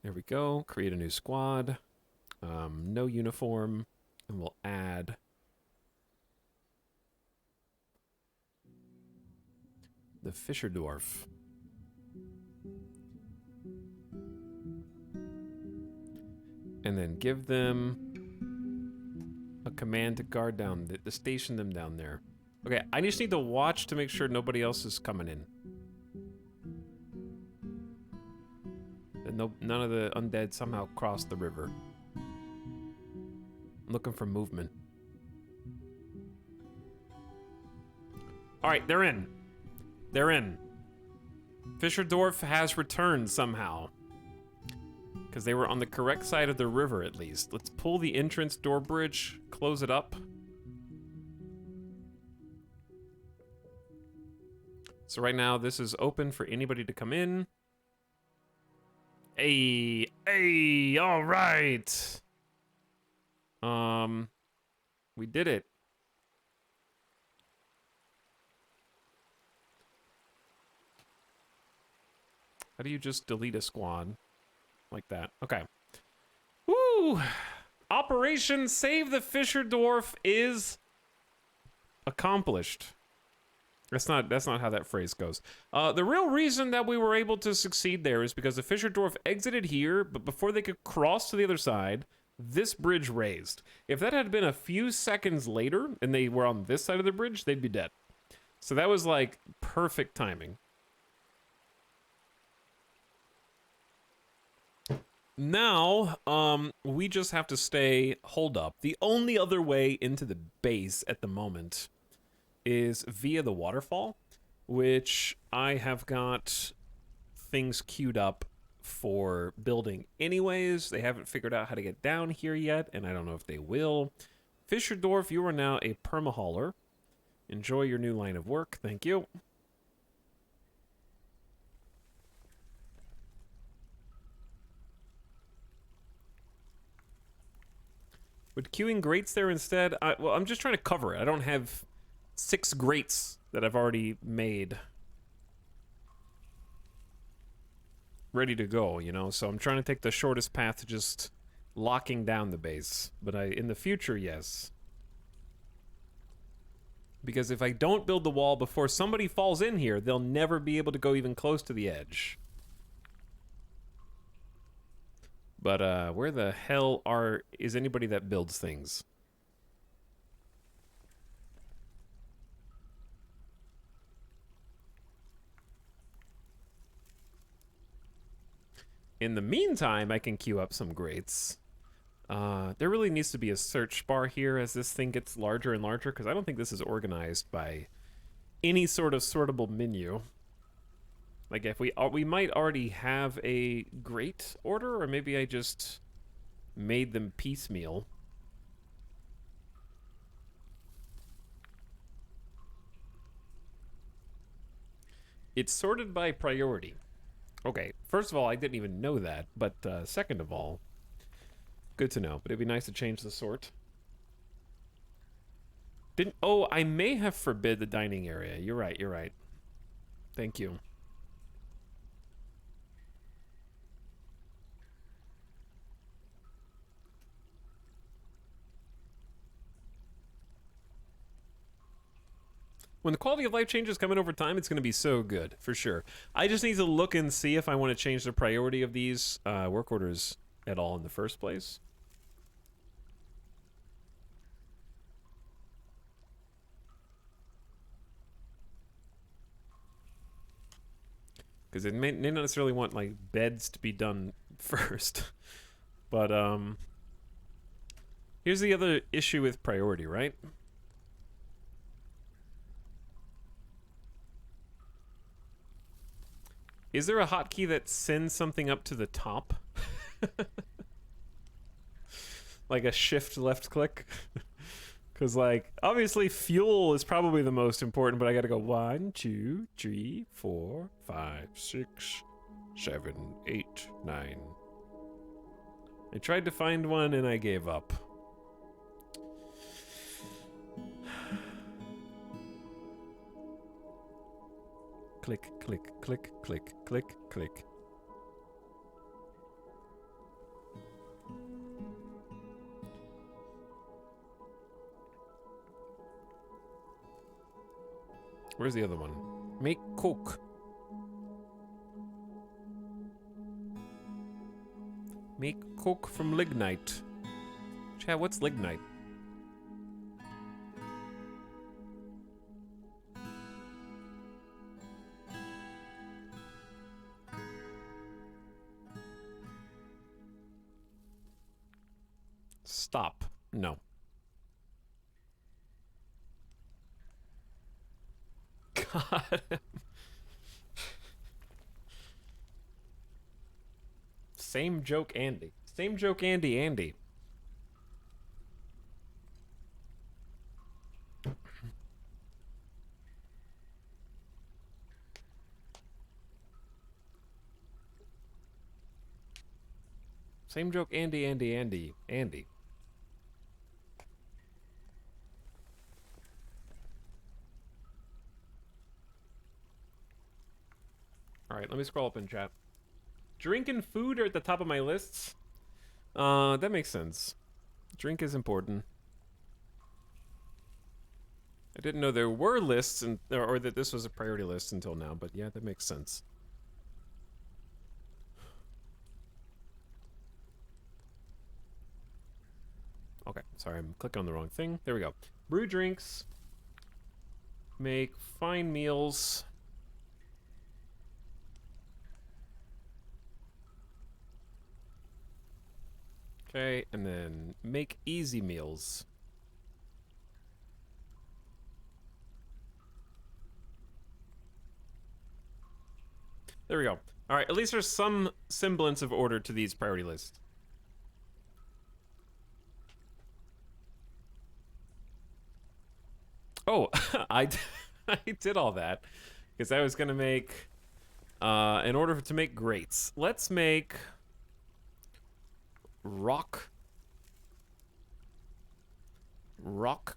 There we go. Create a new squad. No uniform, and we'll add the Fisher Dwarf. And then give them a command to guard down, to station them down there. Okay, I just need to watch to make sure nobody else is coming in. That none of the undead somehow crossed the river. I'm looking for movement. All right, they're in. They're in. Fisher Dwarf has returned somehow. Because they were on the correct side of the river, at least. Let's pull the entrance door bridge, close it up. So right now, this is open for anybody to come in. Hey, hey, all right. We did it. How do you just delete a squad? Like that. Okay. Woo! Operation Save the Fisher Dwarf is accomplished. That's not how that phrase goes. The real reason that we were able to succeed there is because the Fisher Dwarf exited here, but before they could cross to the other side, this bridge raised. If that had been a few seconds later and they were on this side of the bridge, they'd be dead. So that was like perfect timing. Now, we just have to stay holed up. The only other way into the base at the moment is via the waterfall, which I have got things queued up for building anyways. They haven't figured out how to get down here yet, and I don't know if they will. Fisher Dwarf, you are now a permahauler. Enjoy your new line of work. Thank you. Would queuing grates there instead? Well, I'm just trying to cover it. I don't have 6 grates that I've already made ready to go, you know? So I'm trying to take the shortest path to just locking down the base. But in the future, yes. Because if I don't build the wall before somebody falls in here, they'll never be able to go even close to the edge. But where the hell is anybody that builds things? In the meantime, I can queue up some grates. There really needs to be a search bar here as this thing gets larger and larger, because I don't think this is organized by any sort of sortable menu. Like, if we might already have a grate order, or maybe I just made them piecemeal. It's sorted by priority. Okay, first of all, I didn't even know that, but second of all, good to know, but it'd be nice to change the sort. Oh, I may have forbid the dining area. You're right, you're right. Thank you. When the quality of life changes coming over time, it's going to be so good, for sure. I just need to look and see if I want to change the priority of these work orders at all in the first place. Because it may not necessarily want, like, beds to be done first. But, here's the other issue with priority, right? Is there a hotkey that sends something up to the top? like a shift left click. Because, like, obviously fuel is probably the most important, but I gotta go 1, 2, 3, 4, 5, 6, 7, 8, 9. I tried to find one and I gave up. Click, click, click, click, click, click. Where's the other one? Make coke. Make coke from lignite. Chat, what's lignite? Stop. No. God. Same joke, Andy. Same joke, Andy, Andy. Same joke, Andy, Andy, Andy, Andy. All right, let me scroll up in chat. Drink and food are at the top of my lists. That makes sense. Drink is important. I didn't know there were lists, or that this was a priority list until now, but yeah, that makes sense. Okay, sorry, I'm clicking on the wrong thing. There we go. Brew drinks. Make fine meals. Okay, and then make easy meals. There we go. All right, at least there's some semblance of order to these priority lists. Oh, I did all that because I was gonna make, in order to make grates, let's make rock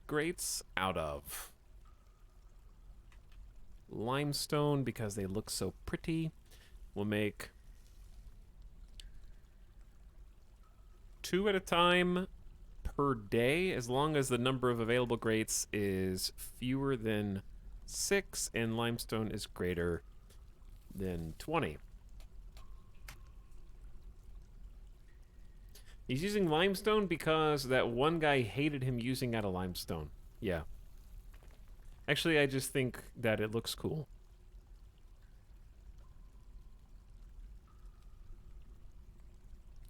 grates out of limestone because they look so pretty. We'll make 2 at a time per day, as long as the number of available grates is fewer than 6 and limestone is greater than 20. He's using limestone because that one guy hated him using out of limestone. Yeah. Actually, I just think that it looks cool.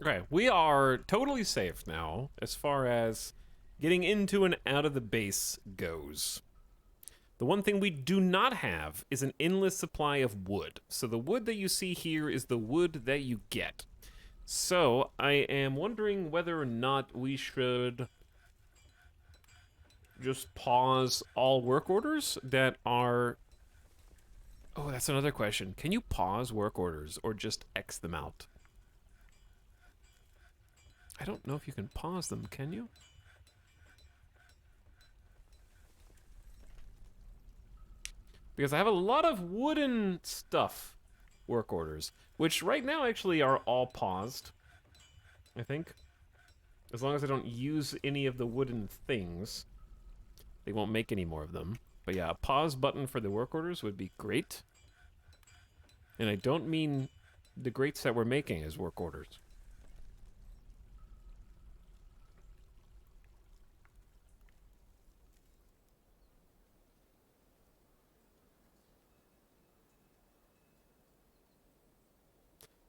Okay, we are totally safe now as far as getting into and out of the base goes. The one thing we do not have is an endless supply of wood. So the wood that you see here is the wood that you get. So I am wondering whether or not we should just pause all work orders that are... Oh, that's another question. Can you pause work orders or just X them out? I don't know if you can pause them, can you? Because I have a lot of wooden stuff work orders, which right now actually are all paused, I think. As long as I don't use any of the wooden things, they won't make any more of them. But yeah, a pause button for the work orders would be great. And I don't mean the grates that we're making as work orders.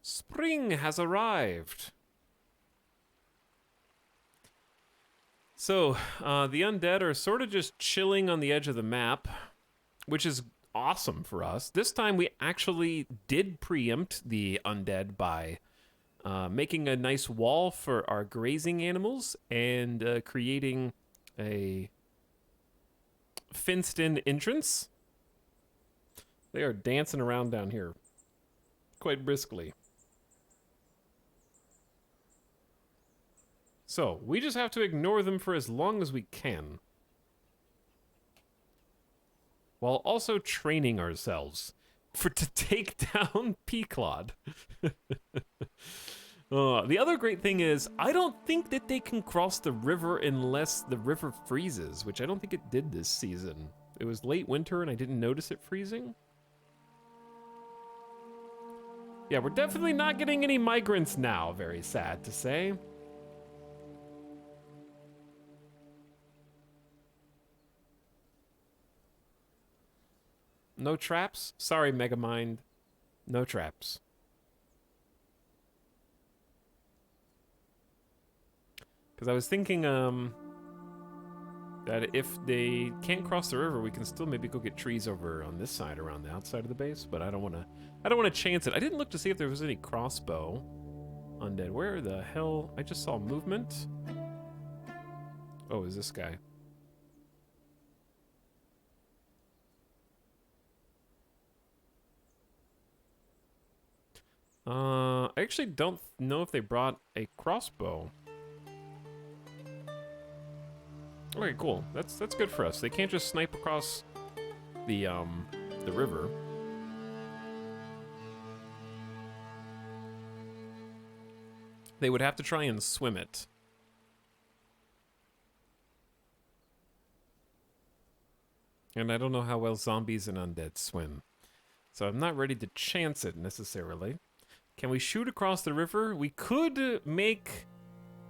Spring has arrived. So, the undead are sort of just chilling on the edge of the map, which is awesome for us. This time we actually did preempt the undead by making a nice wall for our grazing animals, and creating a fenced-in entrance. They are dancing around down here quite briskly. So, we just have to ignore them for as long as we can, while also training ourselves to take down Peaclod. The other great thing is, I don't think that they can cross the river unless the river freezes, which I don't think it did this season. It was late winter and I didn't notice it freezing. Yeah, we're definitely not getting any migrants now, very sad to say. No traps? Sorry, Megamind. No traps. Because I was thinking, that if they can't cross the river, we can still maybe go get trees over on this side, around the outside of the base. But I don't want to chance it. I didn't look to see if there was any crossbow undead. Where the hell? I just saw movement. Oh, is this guy? I actually don't know if they brought a crossbow. Okay, cool. That's good for us. They can't just snipe across the river. They would have to try and swim it. And I don't know how well zombies and undead swim. So I'm not ready to chance it necessarily. Can we shoot across the river? We could make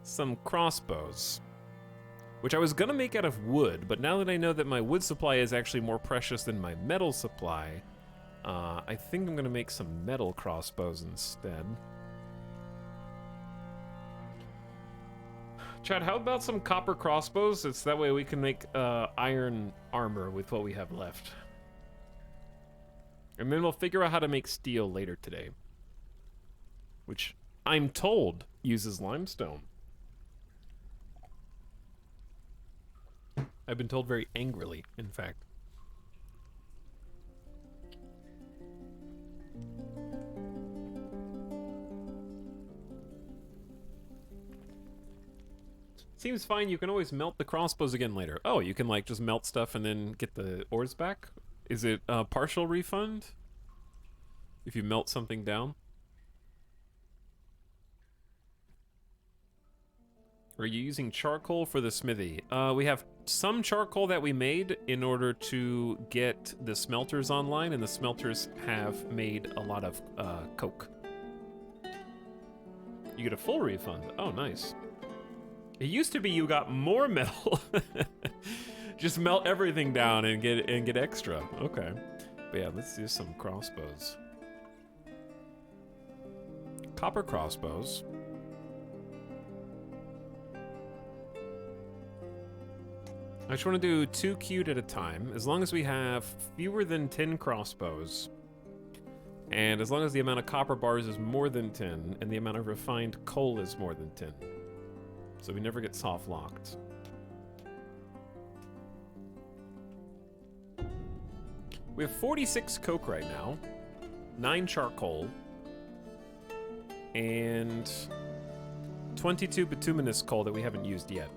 some crossbows, which I was gonna make out of wood, but now that I know that my wood supply is actually more precious than my metal supply, I think I'm gonna make some metal crossbows instead. Chad, how about some copper crossbows? It's that way we can make iron armor with what we have left. And then we'll figure out how to make steel later today, which I'm told uses limestone. I've been told very angrily, in fact. Seems fine. You can always melt the crossbows again later. Oh, you can like just melt stuff and then get the ores back? Is it a partial refund if you melt something down? Are you using charcoal for the smithy? We have some charcoal that we made in order to get the smelters online, and the smelters have made a lot of coke. You get a full refund. Oh, nice. It used to be you got more metal. Just melt everything down and get extra. Okay. But yeah, let's do some crossbows. Copper crossbows. I just want to do 2 cubed at a time, as long as we have fewer than 10 crossbows, and as long as the amount of copper bars is more than 10, and the amount of refined coal is more than 10. So we never get soft locked. We have 46 coke right now, 9 charcoal, and 22 bituminous coal that we haven't used yet.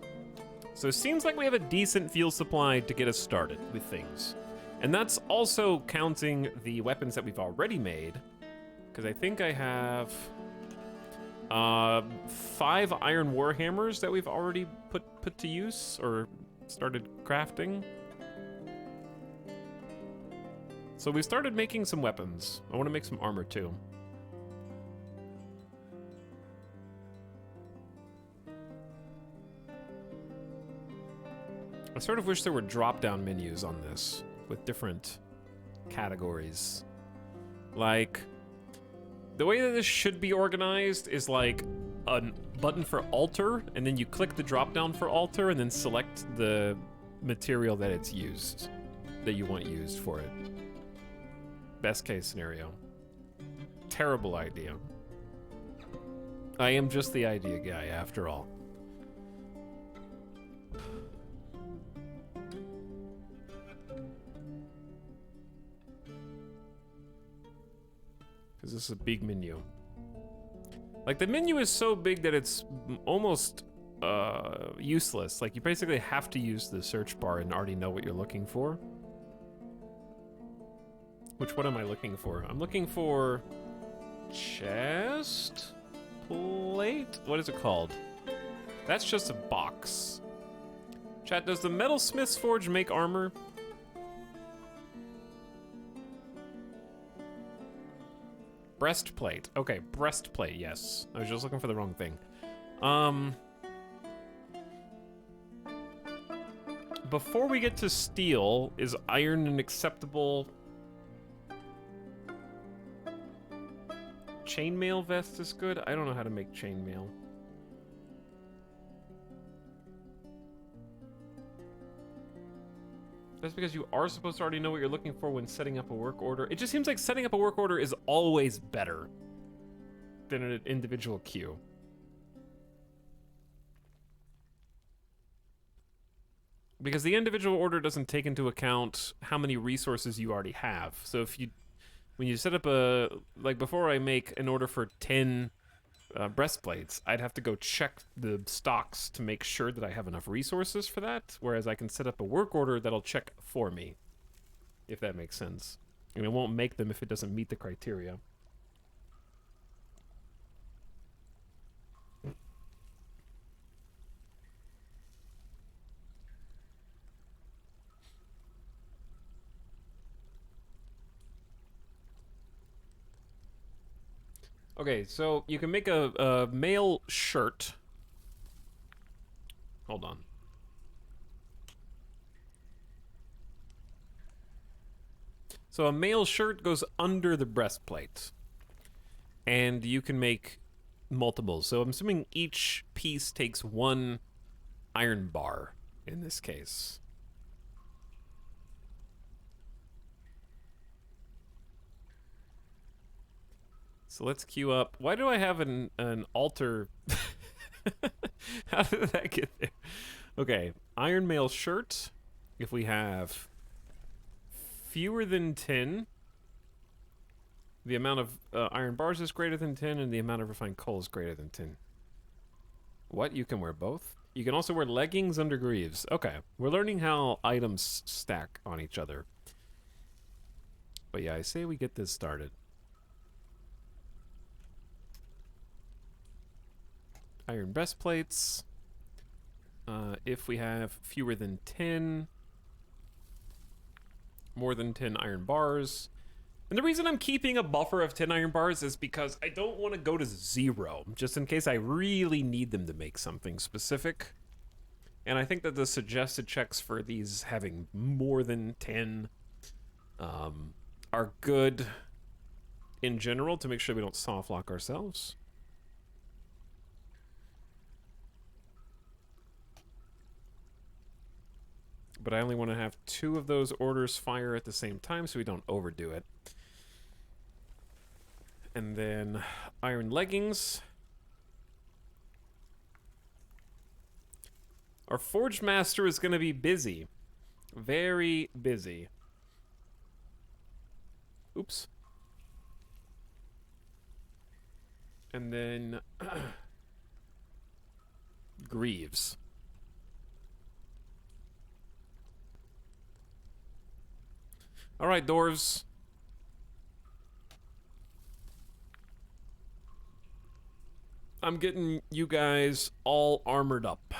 So it seems like we have a decent fuel supply to get us started with things. And that's also counting the weapons that we've already made, because I think I have 5 iron warhammers that we've already put to use or started crafting. So we started making some weapons. I want to make some armor too. I sort of wish there were drop-down menus on this with different categories. Like, the way that this should be organized is like a button for altar, and then you click the drop-down for altar, and then select the material that it's used, that you want used for it. Best case scenario. Terrible idea. I am just the idea guy, after all. Because this is a big menu. Like, the menu is so big that it's almost useless. Like, you basically have to use the search bar and already know what you're looking for. What am I looking for? I'm looking for... chest? Plate? What is it called? That's just a box. Chat, does the metalsmith's forge make armor? Breastplate. Okay, breastplate, yes. I was just looking for the wrong thing. Before we get to steel, is iron an acceptable... Chainmail vest is good? I don't know how to make chainmail. That's because you are supposed to already know what you're looking for when setting up a work order. It just seems like setting up a work order is always better than an individual queue. Because the individual order doesn't take into account how many resources you already have. So if you, when you set up a, like before I make an order for 10 breastplates, I'd have to go check the stocks to make sure that I have enough resources for that, whereas I can set up a work order that'll check for me, if that makes sense. And it won't make them if it doesn't meet the criteria. Okay, so you can make a male shirt. Hold on. So a male shirt goes under the breastplate. And you can make multiples. So I'm assuming each piece takes 1 iron bar in this case. So let's queue up. Why do I have an altar? How did that get there? Okay, iron mail shirt. If we have fewer than 10, the amount of iron bars is greater than 10, and the amount of refined coal is greater than 10. What? You can wear both? You can also wear leggings under greaves. Okay, we're learning how items stack on each other. But yeah, I say we get this started. Iron breastplates. If we have fewer than 10, more than 10 iron bars. And the reason I'm keeping a buffer of 10 iron bars is because I don't want to go to 0, just in case I really need them to make something specific. And I think that the suggested checks for these having more than 10 are good in general to make sure we don't soft lock ourselves. But I only want to have 2 of those orders fire at the same time so we don't overdo it. And then iron leggings. Our Forge Master is going to be busy. Very busy. Oops. And then Greaves. All right, dwarves. I'm getting you guys all armored up.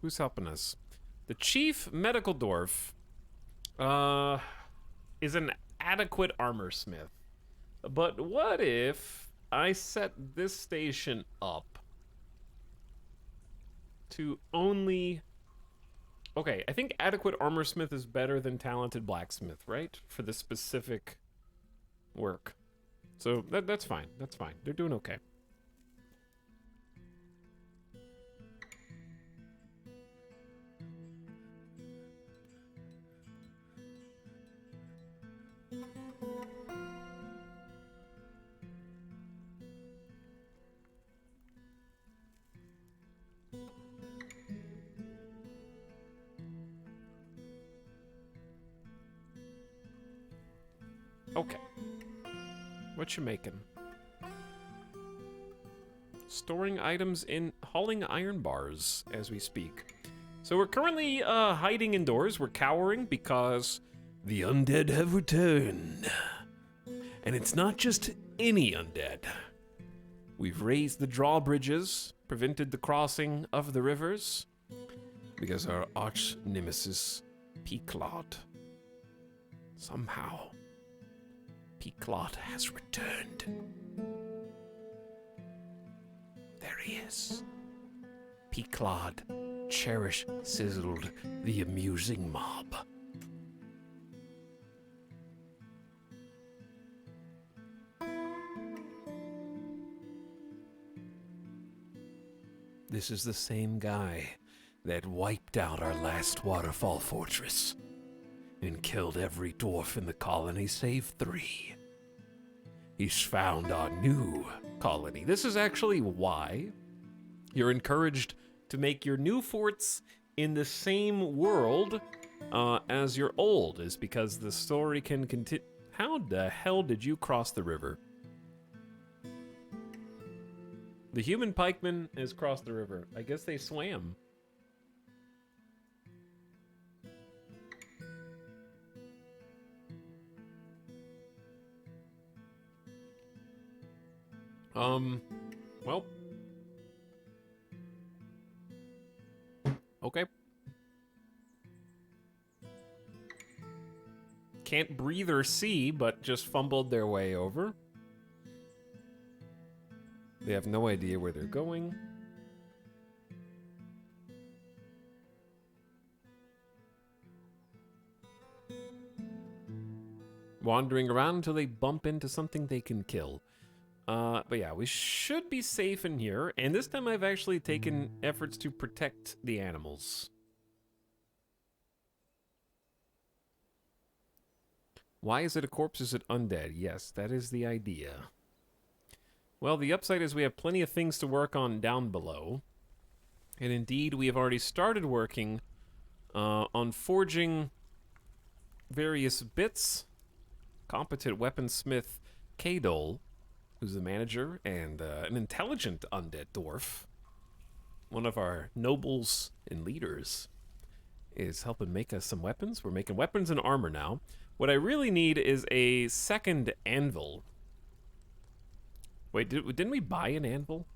Who's helping us? The chief medical dwarf is an adequate armor smith. But what if I set this station up to only... Okay, I think adequate armor smith is better than talented blacksmith, right? For the specific work. So that's fine. That's fine. They're doing okay. Okay. What you making? Storing items in hauling iron bars as we speak. So we're currently hiding indoors. We're cowering because the undead have returned. And it's not just any undead. We've raised the drawbridges, prevented the crossing of the rivers, because our arch nemesis, Peaklot, somehow, Peaklot has returned. There he is. Peaklot, cherish sizzled the amusing mob. This is the same guy that wiped out our last waterfall fortress and killed every dwarf in the colony save 3. He's found our new colony. This is actually why you're encouraged to make your new forts in the same world as your old, is because the story can continue. How the hell did you cross the river? The human pikeman has crossed the river. I guess they swam. Well. Okay. Can't breathe or see, but just fumbled their way over. They have no idea where they're going. Wandering around until they bump into something they can kill. But yeah, we should be safe in here. And this time I've actually taken efforts to protect the animals. Why is it a corpse? Is it undead? Yes, that is the idea. Well, the upside is we have plenty of things to work on down below. And indeed, we have already started working on forging various bits. Competent weaponsmith Kadol, who's the manager and an intelligent undead dwarf, one of our nobles and leaders, is helping make us some weapons. We're making weapons and armor now. What I really need is a second anvil. Wait, didn't we buy an anvil?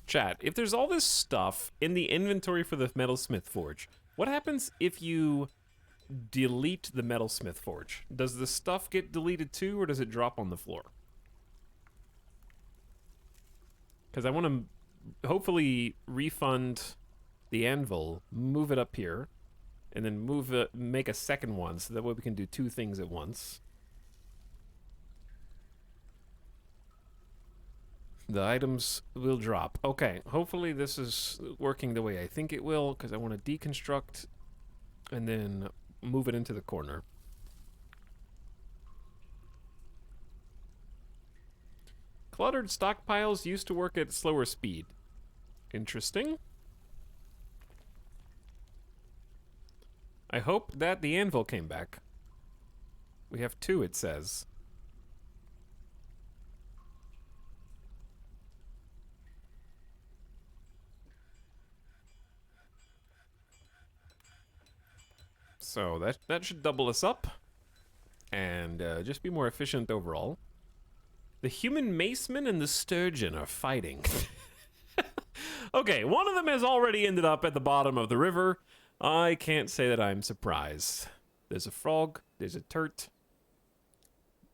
Chat, if there's all this stuff in the inventory for the metalsmith forge, what happens if you delete the metalsmith forge? Does the stuff get deleted too, or does it drop on the floor? Because I want to hopefully refund the anvil, move it up here, and then make a second one, so that way we can do 2 things at once. The items will drop. Okay, hopefully this is working the way I think it will, because I want to deconstruct and then move it into the corner. Cluttered stockpiles used to work at slower speed. Interesting. I hope that the anvil came back. We have 2, it says. So that should double us up, and just be more efficient overall. The human maceman and the sturgeon are fighting. Okay, one of them has already ended up at the bottom of the river. I can't say that I'm surprised. There's a frog, there's a turt,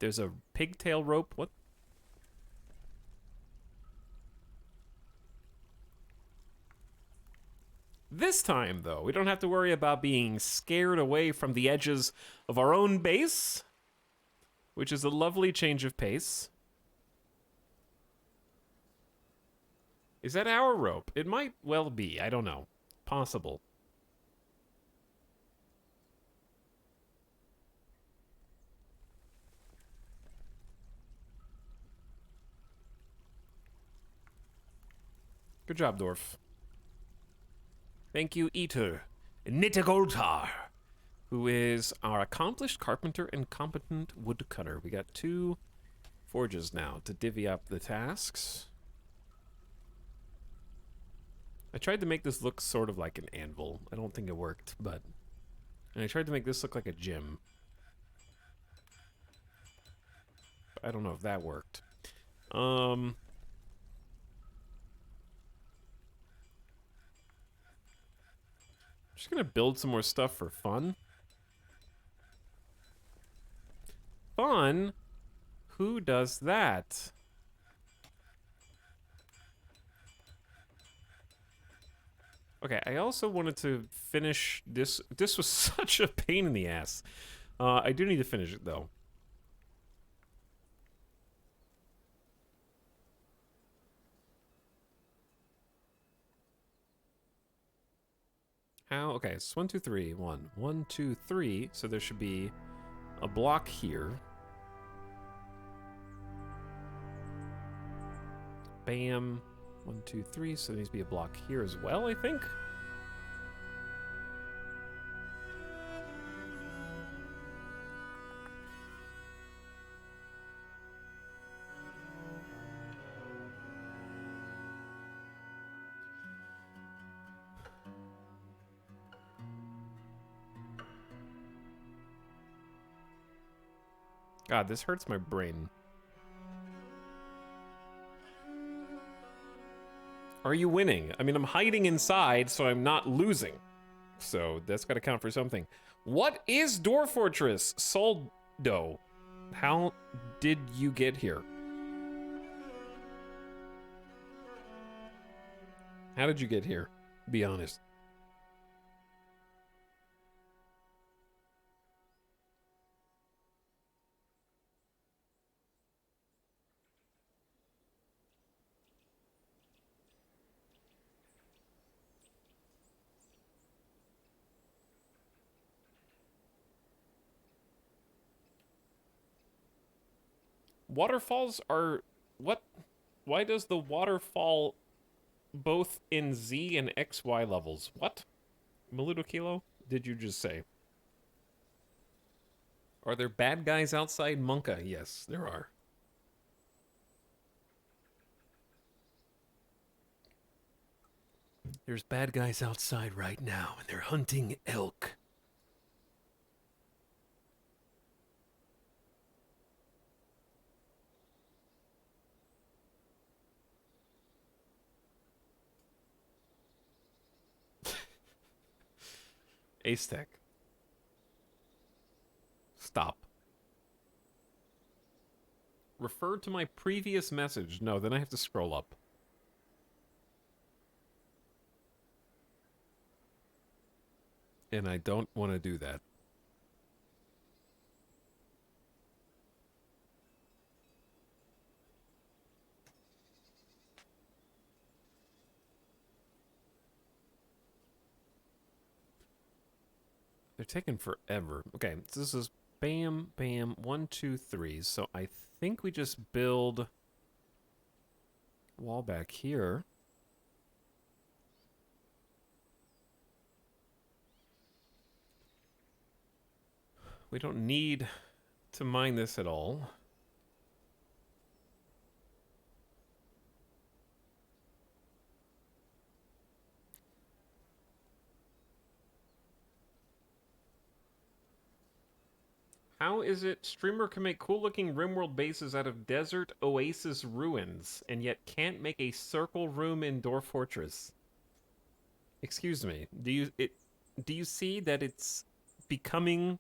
there's a pigtail rope. What? This time, though, we don't have to worry about being scared away from the edges of our own base, which is a lovely change of pace. Is that our rope? It might well be. I don't know. Possible. Good job, Dwarf. Thank you, Eater. Nitagoltar. who is our accomplished carpenter and competent woodcutter. We got 2 forges now to divvy up the tasks. I tried to make this look sort of like an anvil. I don't think it worked, but... And I tried to make this look like a gym. I don't know if that worked. Just gonna build some more stuff for fun. Fun? Who does that? Okay, I also wanted to finish this. This was such a pain in the ass. I do need to finish it, though. How? Okay, it's 1, 2, 3. 1, 1, 2, 3. So there should be a block here. Bam. 1, 2, 3. So there needs to be a block here as well, I think. God, this hurts my brain. Are you winning? I mean, I'm hiding inside, so I'm not losing. So that's got to count for something. What is Dwarf Fortress? Soldo. How did you get here? How did you get here? Be honest. Waterfalls are... What? Why does the waterfall both in Z and XY levels? What? Maludo Kilo? Did you just say? Are there bad guys outside Monka? Yes, there are. There's bad guys outside right now, and they're hunting elk. Ace Tech. Stop. Refer to my previous message. No, then I have to scroll up. And I don't want to do that. They're taking forever. Okay, so this is bam, bam, 1, 2, 3. So I think we just build wall back here. We don't need to mine this at all. How is it streamer can make cool looking RimWorld bases out of desert oasis ruins and yet can't make a circle room in Dwarf Fortress? Excuse me. Do you see that it's becoming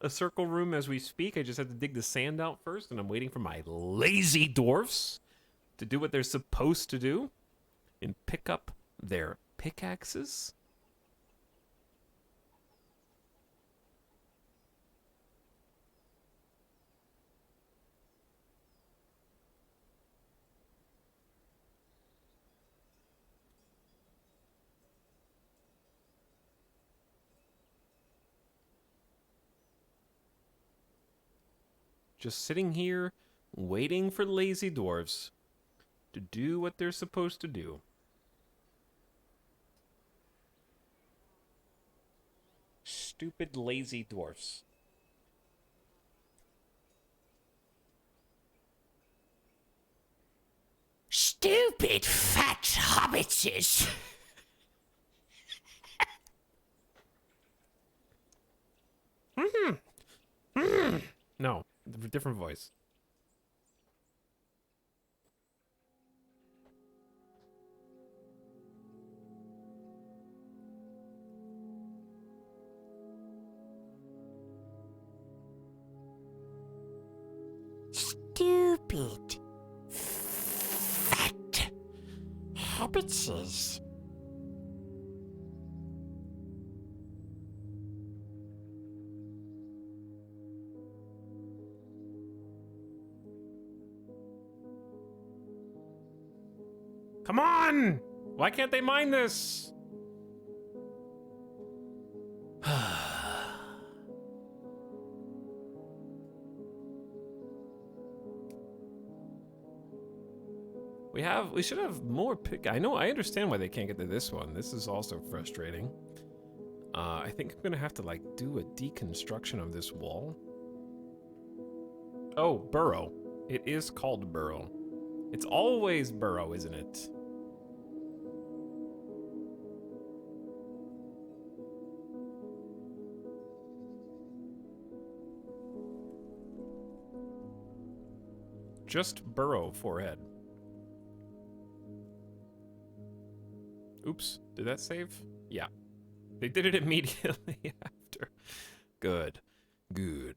a circle room as we speak? I just had to dig the sand out first, and I'm waiting for my lazy dwarfs to do what they're supposed to do and pick up their pickaxes. Just sitting here, waiting for lazy dwarves to do what they're supposed to do. Stupid, lazy dwarfs. Stupid fat hobbitses. No, different voice. Stupid fat hobbitses. Come on! Why can't they mine this? We should have more pick. I understand why they can't get to this one. This is also frustrating. I think I'm gonna have to like do a deconstruction of this wall. Oh, burrow. It is called burrow. It's always burrow, isn't it? Just burrow forehead. Oops, did that save? Yeah. They did it immediately after. Good. Good.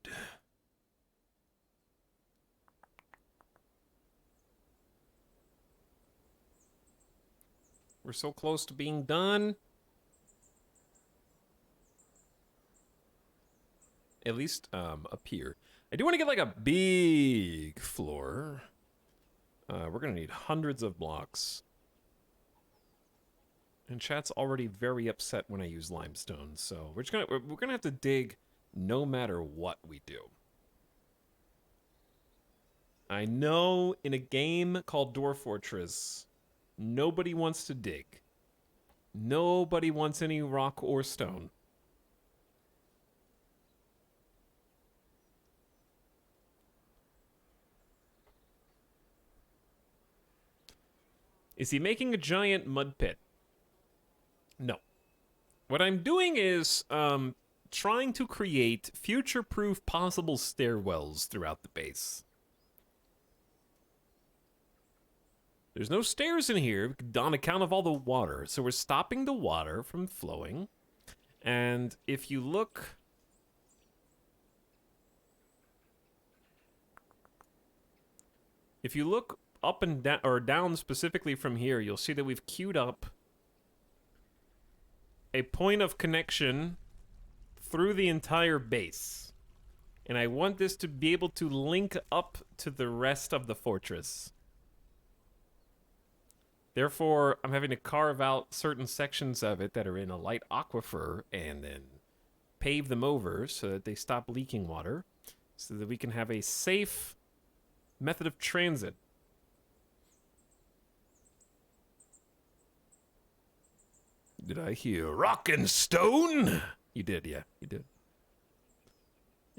We're so close to being done. At least up here. I do want to get like a big floor. We're gonna need hundreds of blocks. And chat's already very upset when I use limestone, so we're gonna have to dig no matter what we do. I know in a game called Dwarf Fortress, nobody wants to dig. Nobody wants any rock or stone. Is he making a giant mud pit? No. What I'm doing is trying to create future-proof possible stairwells throughout the base. There's no stairs in here on account of all the water, so we're stopping the water from flowing. And if you look... If you look up and down, or down specifically from here, you'll see that we've queued up a point of connection through the entire base. And I want this to be able to link up to the rest of the fortress. Therefore, I'm having to carve out certain sections of it that are in a light aquifer and then pave them over so that they stop leaking water, so that we can have a safe method of transit. Did I hear rock and stone? You did, yeah, you did.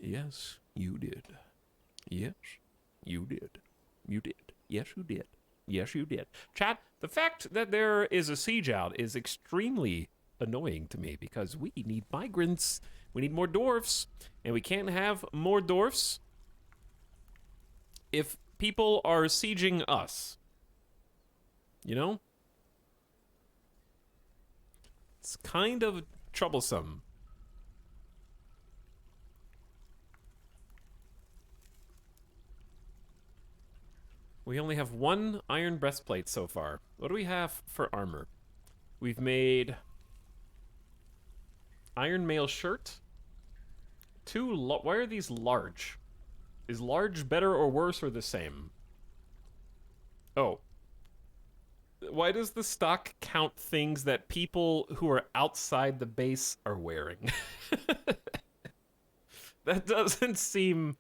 Yes, you did. Yes, you did. You did. Yes, you did. Yes, you did. Chat, the fact that there is a siege out is extremely annoying to me because we need migrants. We need more dwarfs, and we can't have more dwarfs if people are sieging us. You know? It's kind of troublesome. We only have one iron breastplate so far. What do we have for armor? We've made iron mail shirt. Why are these large? Is large better or worse or the same? Oh. Why does the stock count things that people who are outside the base are wearing? That doesn't seem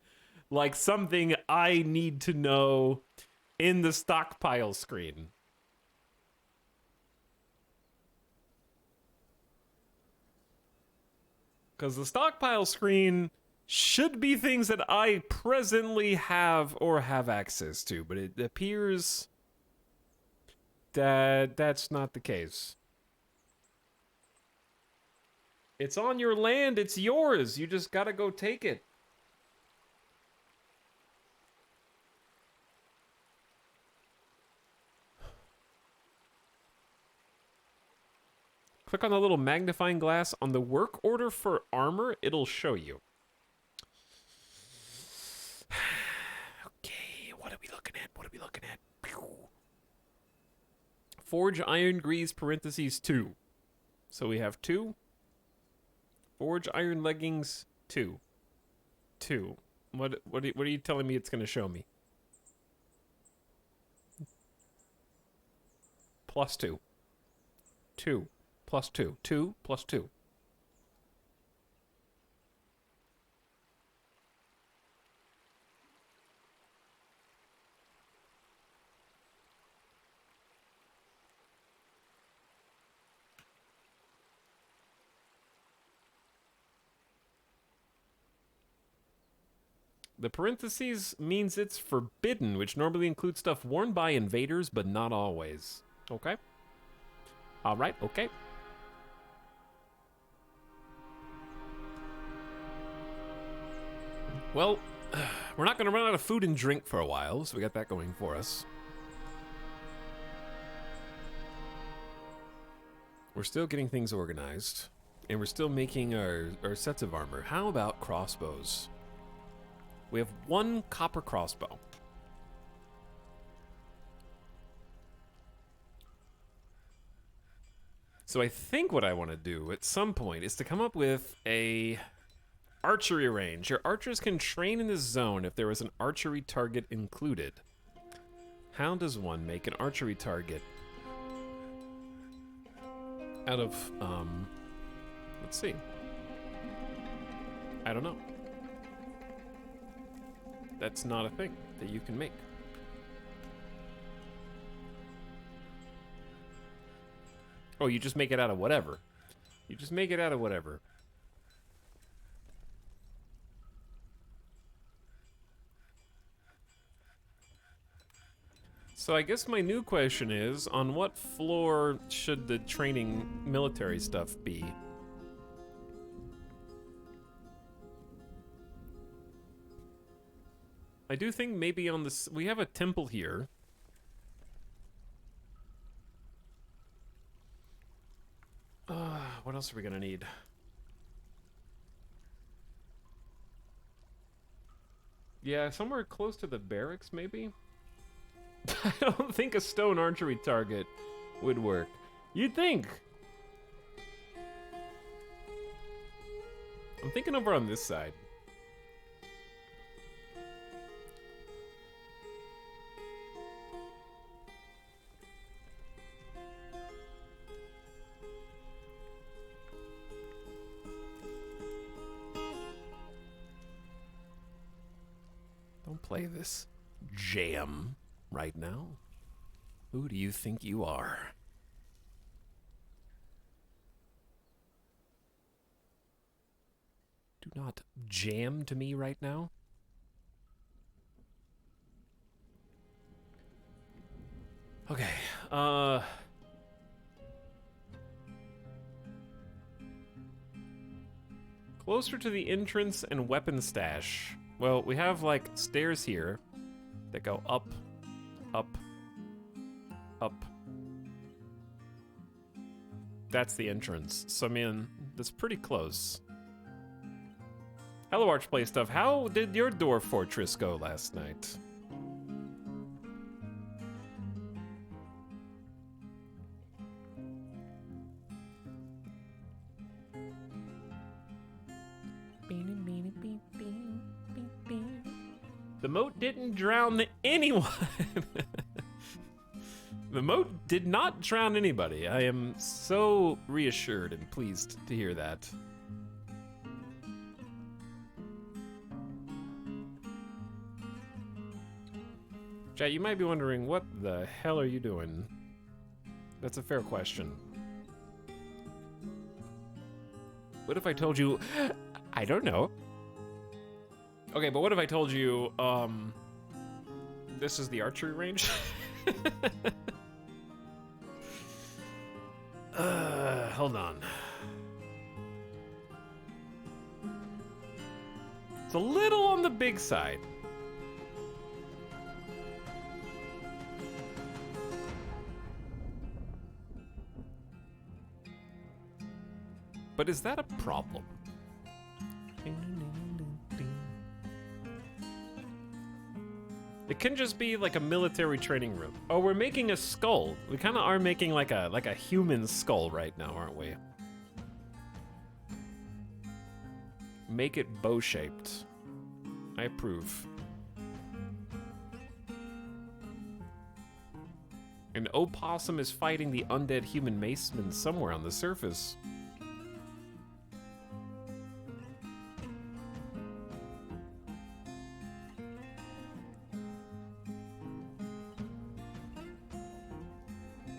like something I need to know in the stockpile screen. Because the stockpile screen should be things that I presently have or have access to, but it appears that that's not the case. It's on your land, it's yours. You just gotta go take it. Click on the little magnifying glass on the work order for armor. It'll show you. Okay, what are we looking at? What are we looking at? Pew. Forge iron grease parentheses 2. So we have 2. Forge iron leggings 2. 2. What are you telling me it's going to show me? Plus 2. 2. Plus 2. 2 plus 2. The parentheses means it's forbidden, which normally includes stuff worn by invaders, but not always. Okay? Alright, okay. Well, we're not going to run out of food and drink for a while, so we got that going for us. We're still getting things organized, and we're still making our sets of armor. How about crossbows? We have 1 copper crossbow. So I think what I want to do at some point is to come up with a archery range. Your archers can train in this zone if there is an archery target included. How does one make an archery target out of, let's see. I don't know. That's not a thing that you can make. Oh, you just make it out of whatever. You just make it out of whatever. So I guess my new question is, on what floor should the training military stuff be? I do think maybe on this, we have a temple here. What else are we gonna need? Yeah, somewhere close to the barracks, maybe? I don't think a stone archery target would work. You'd think. I'm thinking over on this side. Don't play this jam right now. Who do you think you are? Do not jam to me right now. Okay, closer to the entrance and weapon stash. Well, we have, like, stairs here that go up, up, up. That's the entrance. So, I mean, that's pretty close. Hello, Archplay stuff. How did your Dwarf Fortress go last night? The moat didn't drown anyone. The moat did not drown anybody. I am so reassured and pleased to hear that. Chat, you might be wondering, what the hell are you doing? That's a fair question. What if I told you... I don't know. Okay, but what if I told you, this is the archery range? Hold on. It's a little on the big side. But is that a problem? It can just be like a military training room. Oh, we're making a skull. We kind of are making like a human skull right now, aren't we? Make it bow-shaped. I approve. An opossum is fighting the undead human maceman somewhere on the surface.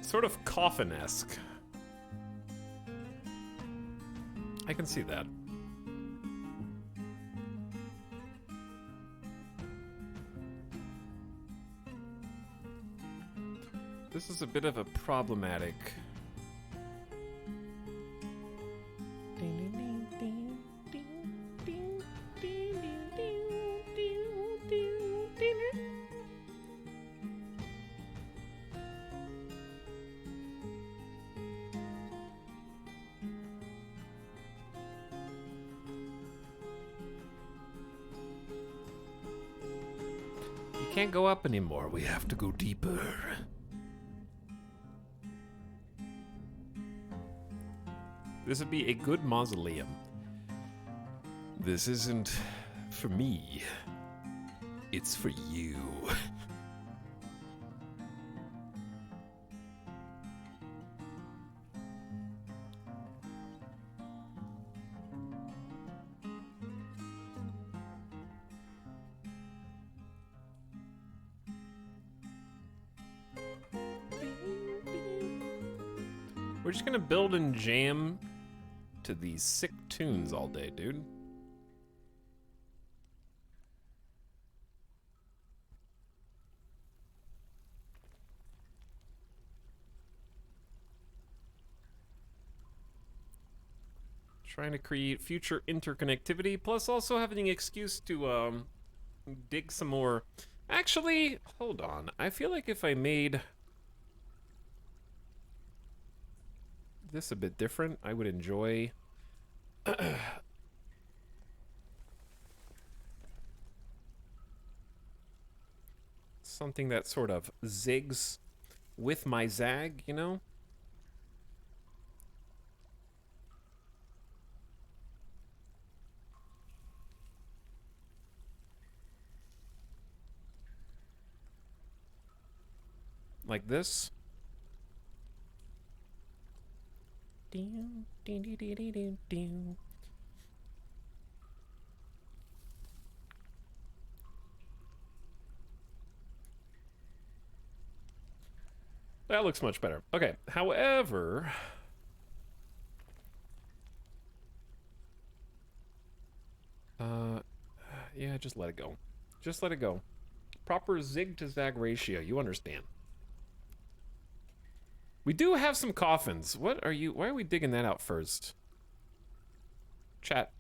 Sort of coffin-esque. I can see that. This is a bit of a problematic... Can't go up anymore. We have to go deeper. This would be a good mausoleum. This isn't for me. It's for you. We're just gonna build and jam to these sick tunes all day, dude. Trying to create future interconnectivity, plus also having an excuse to dig some more. Actually, hold on. I feel like if I made this a bit different, I would enjoy something that sort of zigs with my zag, you know? Like this. That looks much better. Okay, however... yeah, just let it go. Just let it go. Proper zig to zag ratio, you understand. We do have some coffins. What are you... Why are we digging that out first? Chat.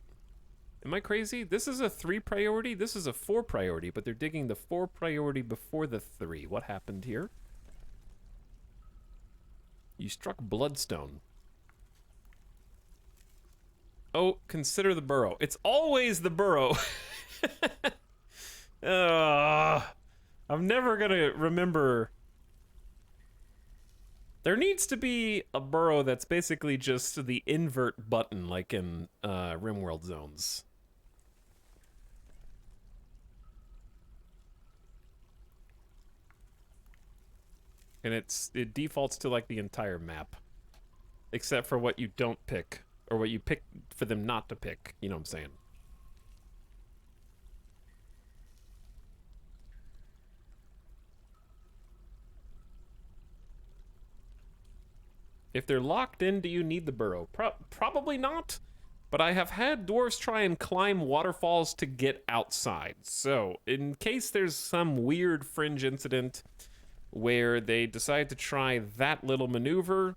Am I crazy? This is a 3 priority. This is a 4 priority, but they're digging the 4 priority before the 3. What happened here? You struck bloodstone. Oh, consider the burrow. It's always the burrow. I'm never gonna remember... There needs to be a burrow that's basically just the invert button, like in RimWorld zones. And it defaults to like the entire map, except for what you don't pick, or what you pick for them not to pick. You know what I'm saying? If they're locked in, do you need the burrow? Probably not, but I have had dwarves try and climb waterfalls to get outside. So, in case there's some weird fringe incident where they decide to try that little maneuver,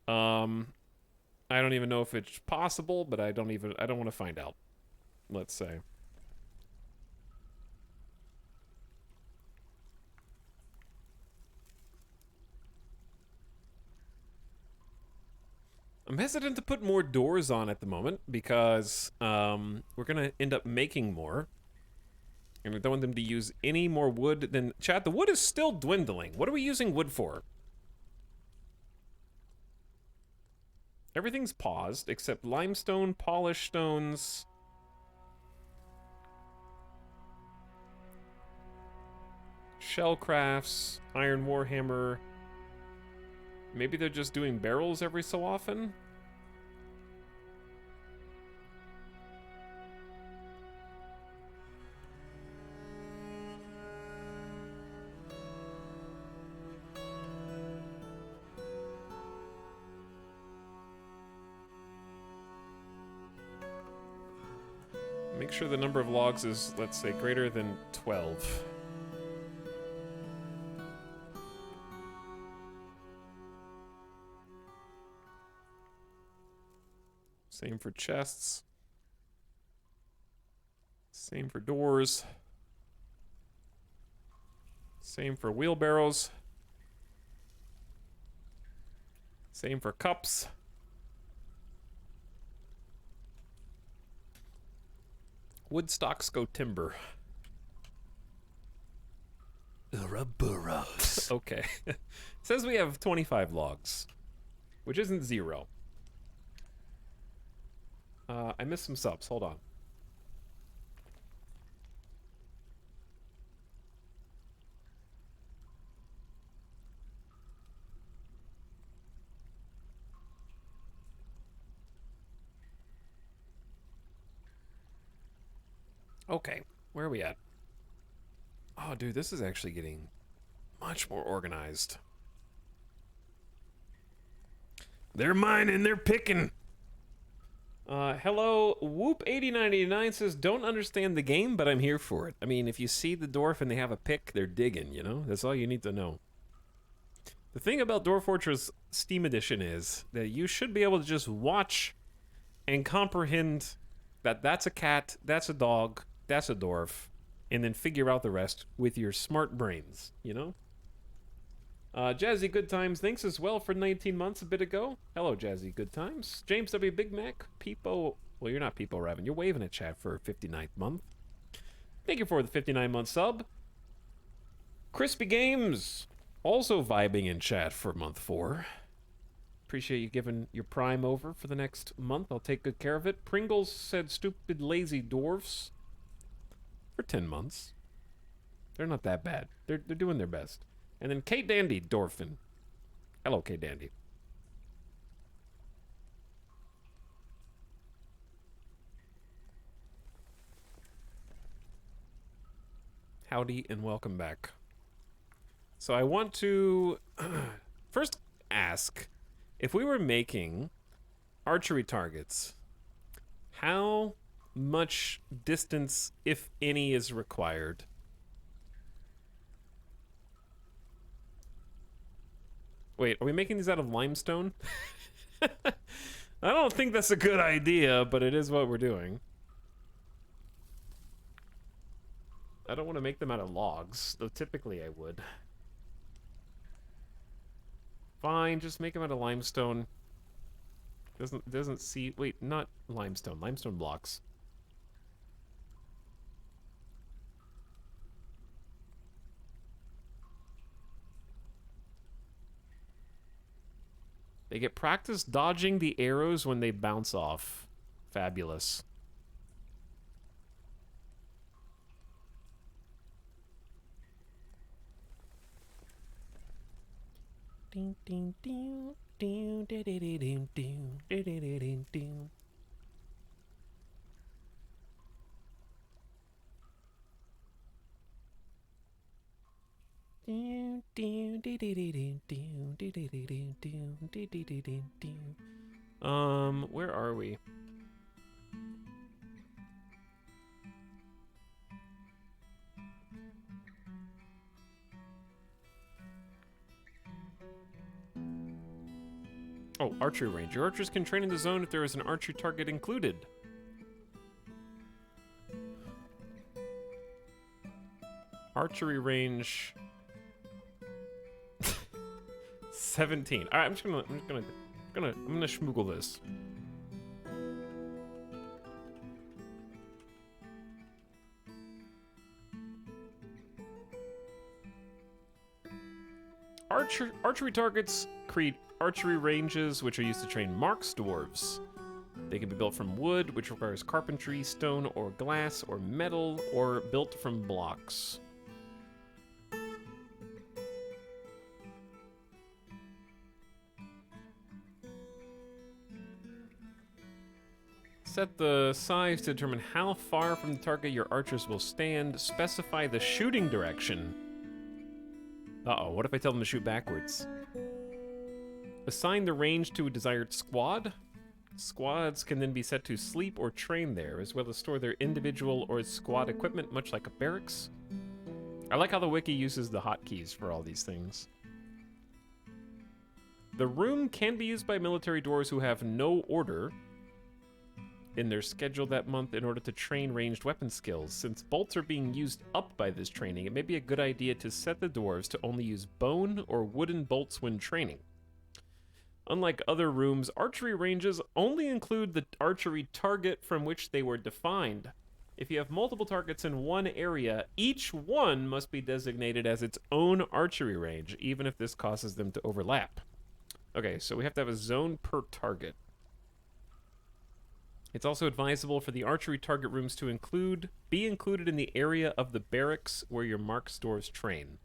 I don't even know if it's possible, but I don't want to find out. Let's say. I'm hesitant to put more doors on at the moment because we're gonna end up making more. And we don't want them to use any more wood than... Chat, the wood is still dwindling. What are we using wood for? Everything's paused except limestone, polished stones. Shell crafts, iron warhammer. Maybe they're just doing barrels every so often? Make sure the number of logs is, let's say, greater than 12. Same for chests. Same for doors. Same for wheelbarrows. Same for cups. Wood stocks go timber. Ouroboros. Okay. It says we have 25 logs, which isn't 0. I missed some subs. Hold on. Okay, where are we at? Oh, dude, this is actually getting much more organized. They're mining, they're picking. Hello, Whoop8099 says, don't understand the game, but I'm here for it. I mean, if you see the dwarf and they have a pick, they're digging, you know? That's all you need to know. The thing about Dwarf Fortress Steam Edition is that you should be able to just watch and comprehend that that's a cat, that's a dog, that's a dwarf, and then figure out the rest with your smart brains, you know? Jazzy Good Times, thanks as well for 19 months a bit ago. Hello, Jazzy Good Times. James W. Big Mac, Peepo. Well, you're not Peepo Raven. You're waving at chat for 59th month. Thank you for the 59-month sub. Crispy Games, also vibing in chat for month 4. Appreciate you giving your prime over for the next month. I'll take good care of it. Pringles said stupid lazy dwarfs for 10 months. They're not that bad. They're doing their best. And then Kate Dandy Dorfin. Hello, Kate Dandy. Howdy and welcome back. So I want to first ask, if we were making archery targets, how much distance, if any, is required? Wait, are we making these out of limestone? I don't think that's a good idea, but it is what we're doing. I don't want to make them out of logs, though typically I would. Fine, just make them out of limestone. Doesn't see... Wait, not limestone. Limestone blocks. They get practice dodging the arrows when they bounce off. Fabulous. Ding ding ding ding ding ding ding ding ding ding. Where are we? Oh, archery range. Your archers can train in the zone if there is an archery target included. Archery range 17. All right, I'm gonna schmoogle this. Archery targets create archery ranges, which are used to train marks dwarves. They can be built from wood, which requires carpentry, stone, or glass, or metal, or built from blocks. Set the size to determine how far from the target your archers will stand. Specify the shooting direction. Uh-oh, what if I tell them to shoot backwards? Assign the range to a desired squad. Squads can then be set to sleep or train there, as well as store their individual or squad equipment, much like a barracks. I like how the wiki uses the hotkeys for all these things. The room can be used by military dwarves who have no order in their schedule that month in order to train ranged weapon skills. Since bolts are being used up by this training, it may be a good idea to set the dwarves to only use bone or wooden bolts when training. Unlike other rooms, archery ranges only include the archery target from which they were defined. If you have multiple targets in one area, each one must be designated as its own archery range, even if this causes them to overlap. Okay, so we have to have a zone per target. It's also advisable for the archery target rooms to be included in the area of the barracks where your mark stores train.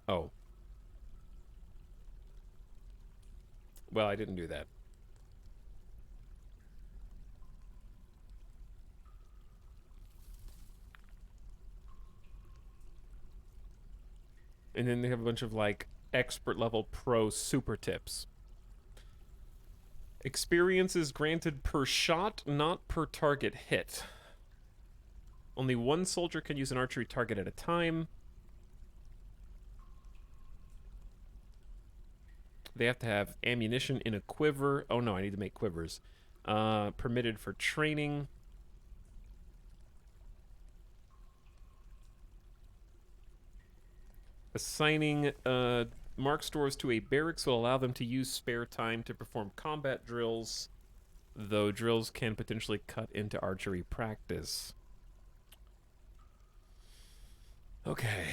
Oh. Well, I didn't do that. And then they have a bunch of, like, expert level pro super tips. Experience is granted per shot, not per target hit. Only one soldier can use an archery target at a time. They have to have ammunition in a quiver. Oh no, I need to make quivers. Permitted for training. Assigning mark stores to a barracks will allow them to use spare time to perform combat drills, though drills can potentially cut into archery practice. Okay.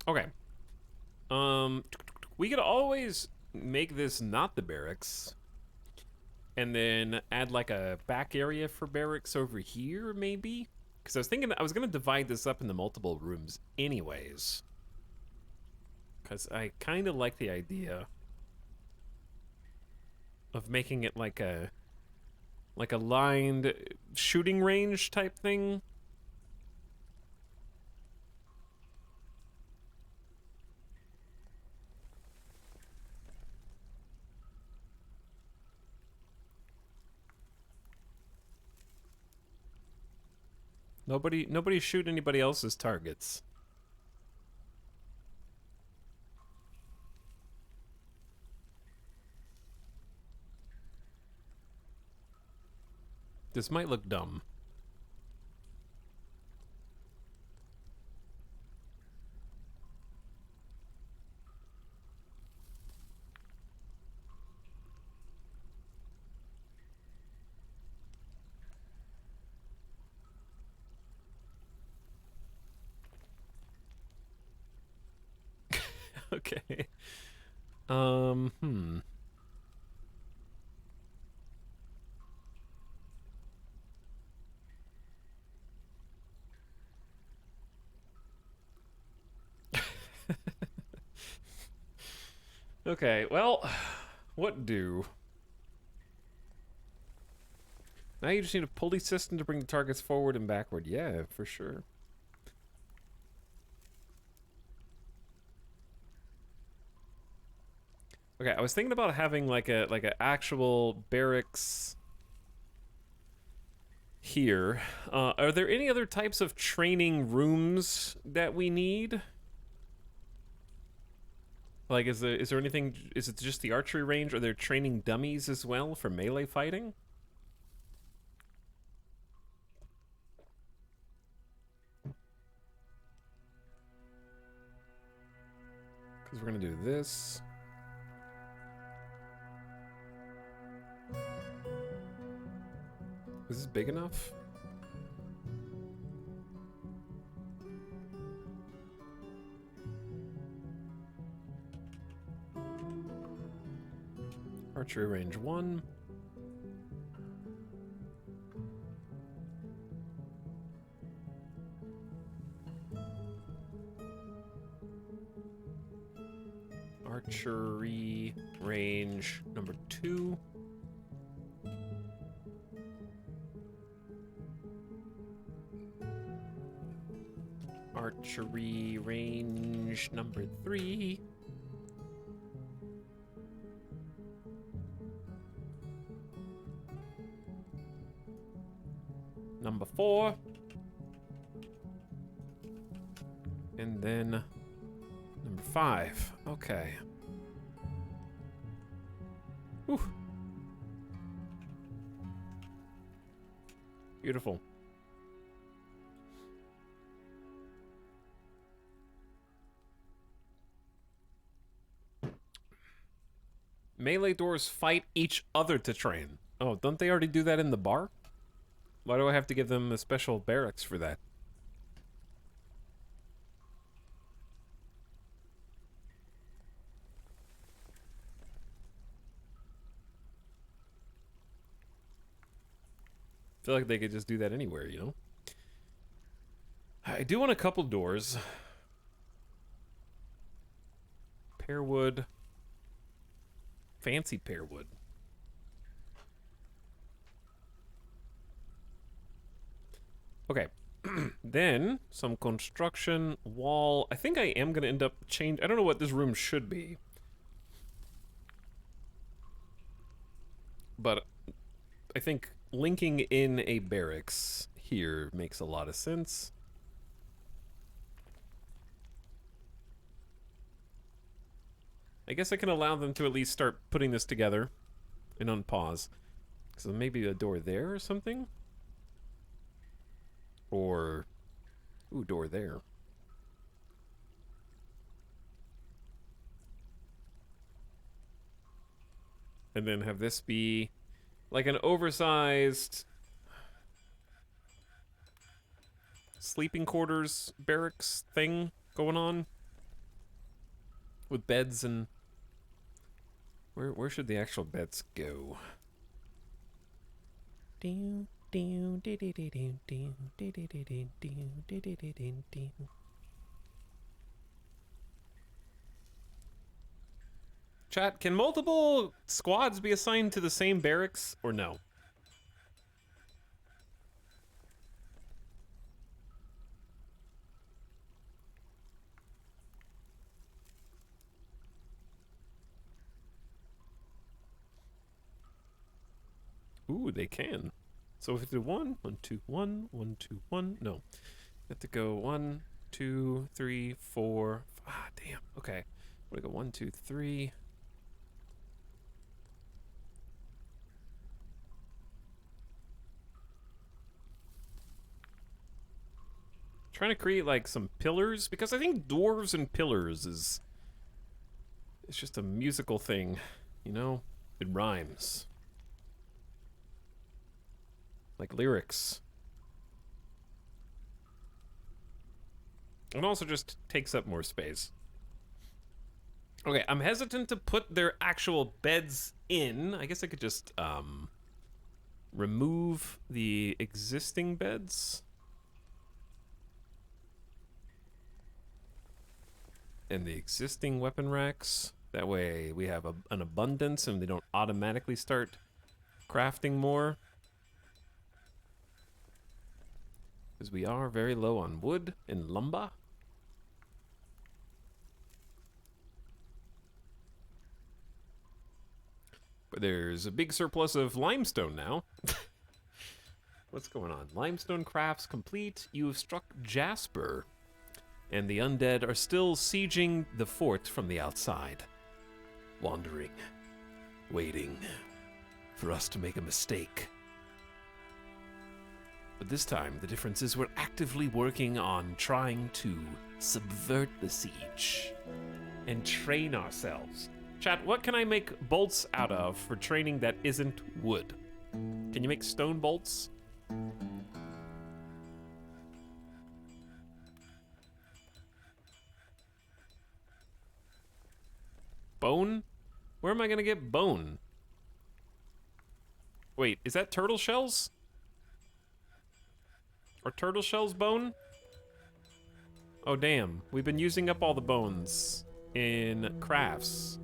Okay. We could always make this not the barracks, and then add like a back area for barracks over here, maybe? Because I was thinking I was gonna divide this up into multiple rooms anyways. Because I kind of like the idea of making it like a lined shooting range type thing. Nobody shoot anybody else's targets. This might look dumb. Okay. Hmm. Okay, well, what do? Now you just need a pulley system to bring the targets forward and backward. Yeah, for sure. Okay, I was thinking about having like a actual barracks here. Are there any other types of training rooms that we need? Like, is there anything? Is it just the archery range? Are there training dummies as well for melee fighting? Because we're gonna do this. Is this big enough? Archery range 1. Archery range number 2. Archery range number 3. Number 4. And then number 5. Okay. Whew. Beautiful. Melee dwarves fight each other to train. Oh, don't they already do that in the bar? Why do I have to give them a special barracks for that? I feel like they could just do that anywhere, you know? I do want a couple doors. Pearwood. Fancy pearwood. Okay. Then, some construction, wall. I think I am going to end up change. I don't know what this room should be. But I think linking in a barracks here makes a lot of sense. I guess I can allow them to at least start putting this together and unpause. So maybe a door there or something? Or, ooh, door there. And then have this be like an oversized sleeping quarters barracks thing going on with beds and where should the actual beds go? Chat, can multiple squads be assigned to the same barracks or no? Ooh, they can. So if we do 1, 1, 2, 1, 1, 2, 1, no. You have to go 1, 2, 3, 4. Ah, damn. Okay. We go 1, 2, 3. Trying to create like some pillars because I think dwarves and pillars is it's just a musical thing, you know? It rhymes. Like lyrics. And also just takes up more space. Okay, I'm hesitant to put their actual beds in. I guess I could just remove the existing beds. And the existing weapon racks. That way we have an abundance and they don't automatically start crafting more. Because we are very low on wood and lumber. But there's a big surplus of limestone now. What's going on? Limestone crafts complete. You've struck Jasper. And the undead are still sieging the fort from the outside. Wandering. Waiting. For us to make a mistake. But this time, the difference is we're actively working on trying to subvert the siege. And train ourselves. Chat, what can I make bolts out of for training that isn't wood? Can you make stone bolts? Bone? Where am I gonna get bone? Wait, is that turtle shells? Are turtle shells bone? Oh damn, we've been using up all the bones in crafts.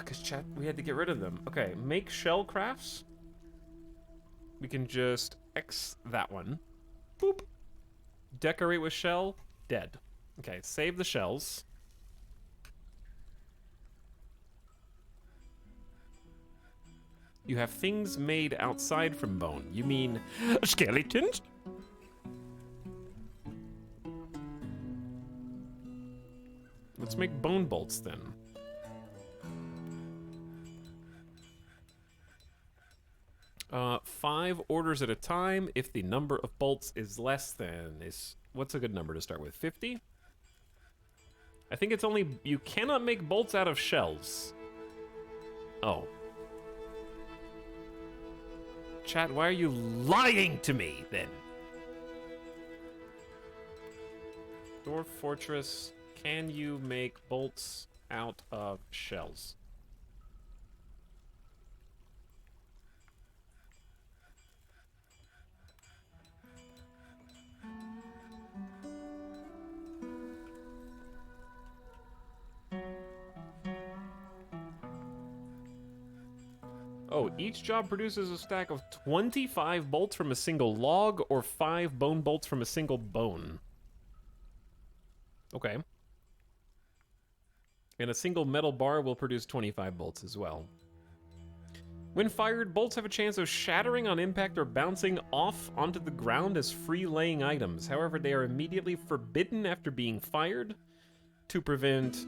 Cause chat, we had to get rid of them. Okay, make shell crafts. We can just X that one. Boop. Decorate with shell, dead. Okay, save the shells. You have things made outside from bone. You mean skeletons? Let's make bone bolts then. Five orders at a time if the number of bolts is less than what's a good number to start with? 50? I think it's only, you cannot make bolts out of shells. Oh. Chat, why are you lying to me then? Dwarf Fortress, can you make bolts out of shells? Oh, each job produces a stack of 25 bolts from a single log or 5 bone bolts from a single bone. Okay. And a single metal bar will produce 25 bolts as well. When fired, bolts have a chance of shattering on impact or bouncing off onto the ground as free-laying items. However, they are immediately forbidden after being fired to prevent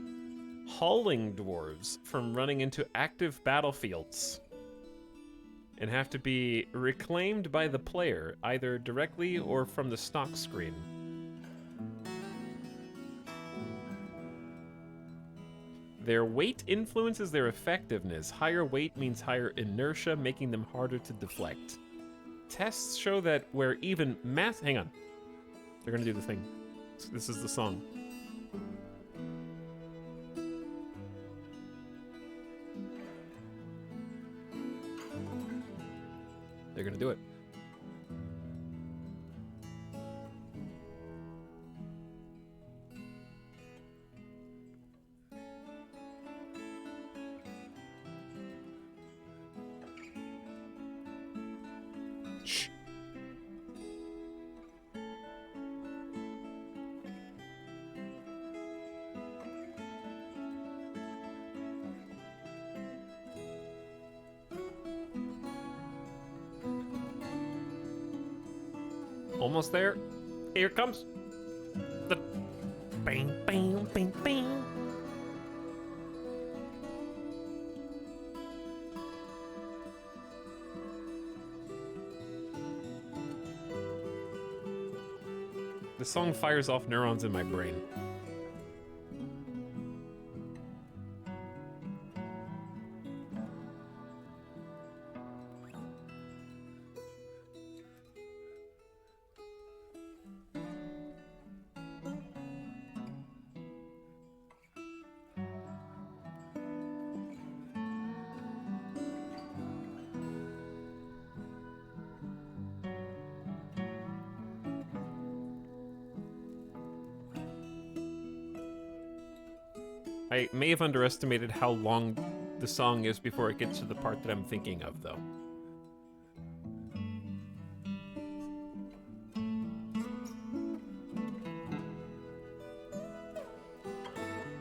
hauling dwarves from running into active battlefields and have to be reclaimed by the player, either directly or from the stock screen. Their weight influences their effectiveness. Higher weight means higher inertia, making them harder to deflect. Tests show that where even mass... Hang on. They're gonna do the thing. This is the song. They're gonna do it. Shh. Almost there. Here it comes. The bang, bang, bang, bang. The song fires off neurons in my brain. I may have underestimated how long the song is before it gets to the part that I'm thinking of, though.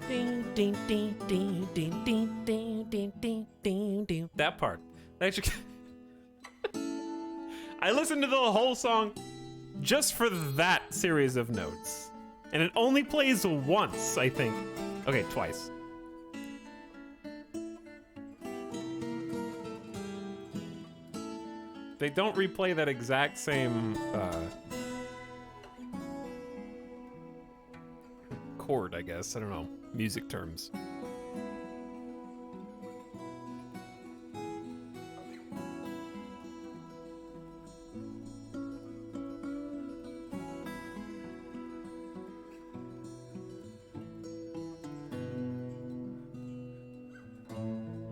Ding, That part. Actually, I listened to the whole song just for that series of notes. And it only plays once, I think. Okay, twice. They don't replay that exact same chord, I guess. I don't know. Music terms.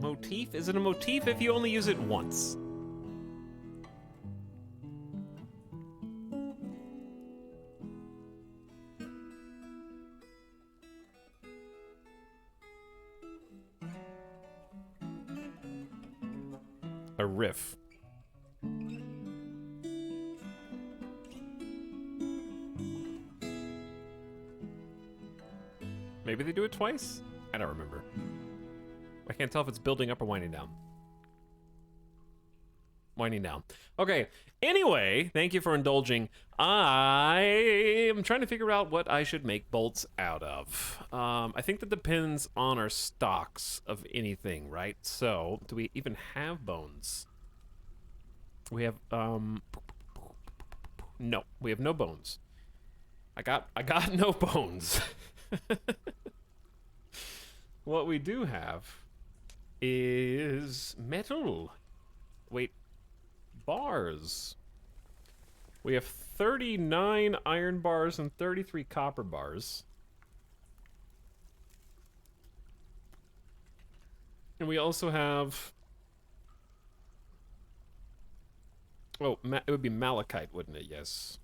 Motif? Is it a motif if you only use it once? A riff. Maybe they do it twice? I don't remember. I can't tell if it's building up or winding down. Winding down. Okay, anyway, thank you for indulging. I am trying to figure out what I should make bolts out of. I think that depends on our stocks of anything, right? So, do we even have bones? We have, no, we have no bones. I got no bones. What we do have is metal. Wait, bars. We have 39 iron bars and 33 copper bars. And we also have... Oh, it would be malachite, wouldn't it? Yes.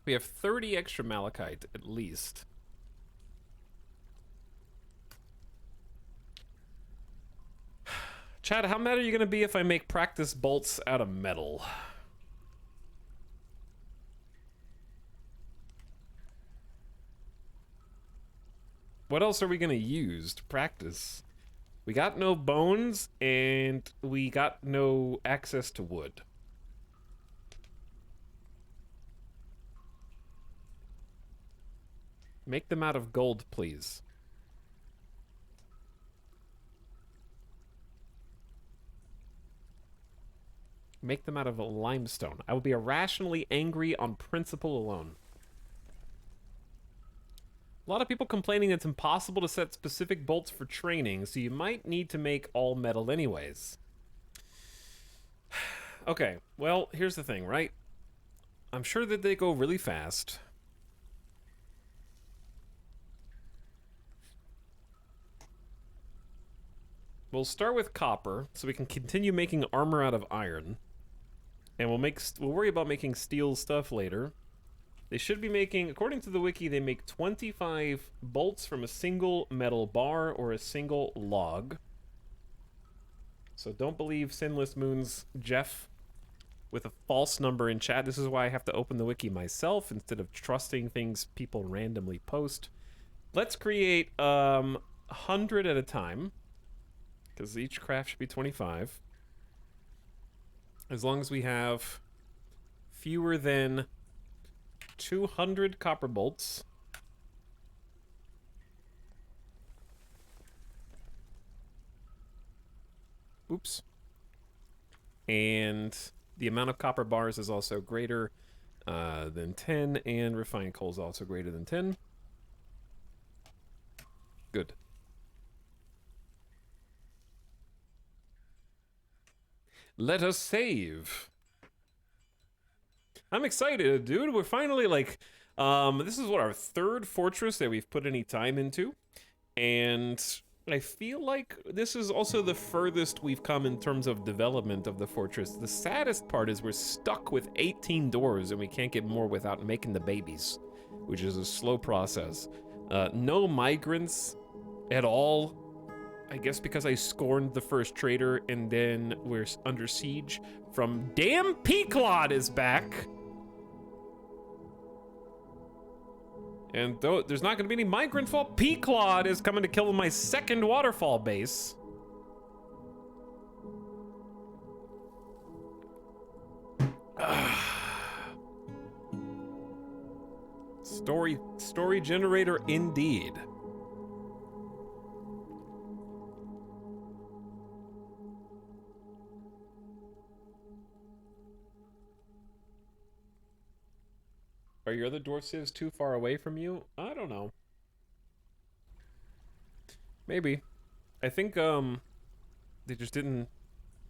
We have 30 extra malachite, at least. Chad, how mad are you going to be if I make practice bolts out of metal? What else are we going to use to practice? We got no bones, and we got no access to wood. Make them out of gold, please. Make them out of limestone. I will be irrationally angry on principle alone. A lot of people complaining it's impossible to set specific bolts for training, so you might need to make all metal anyways. Okay, well, here's the thing, right? I'm sure that they go really fast. We'll start with copper, so we can continue making armor out of iron. And we'll worry about making steel stuff later. They should be making, according to the wiki, they make 25 bolts from a single metal bar or a single log. So don't believe Sinless Moon's Jeff with a false number in chat. This is why I have to open the wiki myself instead of trusting things people randomly post. Let's create 100 at a time, because each craft should be 25. As long as we have fewer than 200 copper bolts. Oops. And the amount of copper bars is also greater than 10, and refined coal is also greater than 10. Good. Let us save. I'm excited, dude. We're finally like, this is what, our third fortress that we've put any time into. And I feel like this is also the furthest we've come in terms of development of the fortress. The saddest part is we're stuck with 18 doors and we can't get more without making the babies, which is a slow process. No migrants at all. I guess because I scorned the first trader, and then we're under siege from damn Peaklod is back. And though there's not gonna be any migrant fall, P-Claude is coming to kill my second waterfall base. Story generator indeed. Are your other dwarf civs too far away from you? I don't know. Maybe. I think they just didn't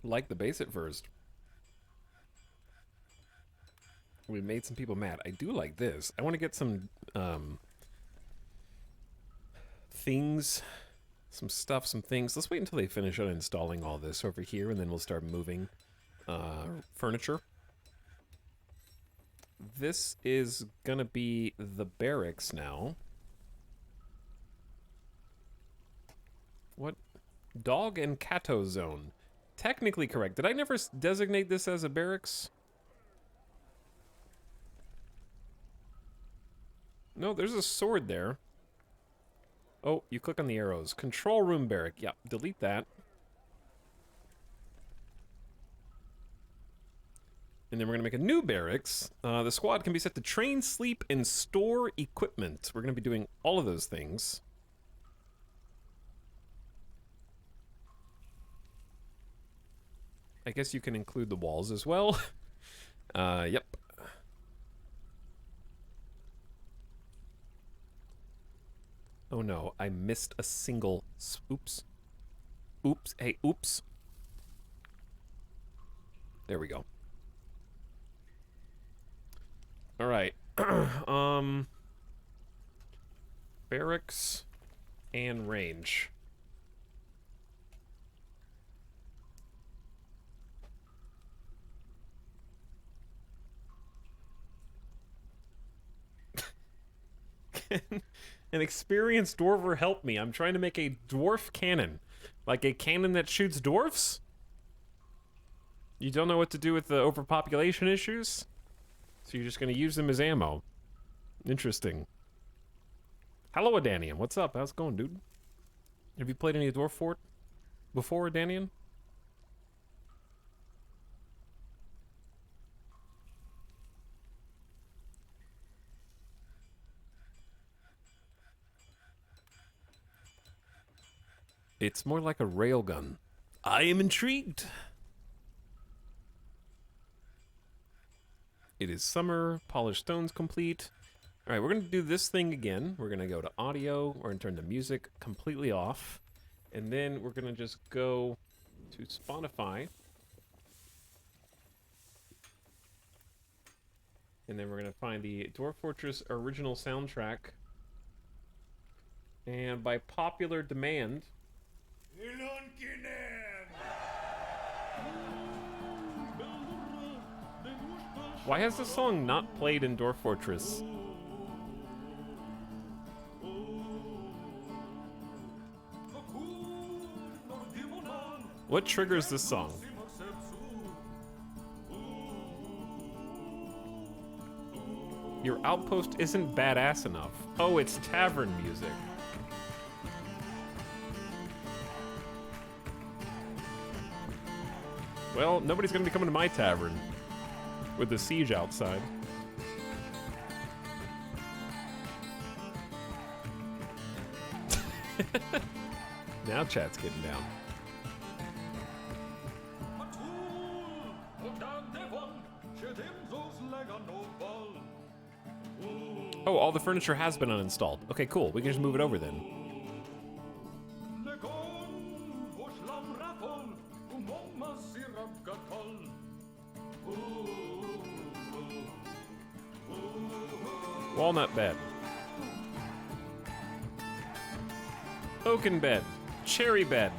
like the base at first. We made some people mad. I do like this. I want to get some things, some stuff, some things. Let's wait until they finish uninstalling all this over here, and then we'll start moving furniture. This is gonna be the barracks now. What? Dog and Cato zone. Technically correct. Did I never designate this as a barracks? No, there's a sword there. Oh, you click on the arrows. Control room barrack. Yeah, delete that. And then we're going to make a new barracks. The squad can be set to train, sleep, and store equipment. We're going to be doing all of those things. I guess you can include the walls as well. Yep. Oh no, I missed a single... Oops. Oops. Hey, oops. There we go. Alright. Barracks and range. An experienced dwarver help me. I'm trying to make a dwarf cannon. Like a cannon that shoots dwarfs? You don't know what to do with the overpopulation issues? So you're just gonna use them as ammo. Interesting. Hello, Adanian. What's up? How's it going, dude? Have you played any Dwarf Fort before, Adanian? It's more like a railgun. I am intrigued. It is summer. Polished stones complete. All right, we're going to do this thing again. We're going to go to audio. We're going to turn the music completely off. And then we're going to just go to Spotify. And then we're going to find the Dwarf Fortress original soundtrack. And by popular demand... Why has this song not played in Dwarf Fortress? What triggers this song? Your outpost isn't badass enough. Oh, it's tavern music. Well, nobody's gonna be coming to my tavern with the siege outside. Now chat's getting down. Oh, all the furniture has been uninstalled. Okay, cool. We can just move it over then. Walnut bed. Oaken bed. Cherry bed.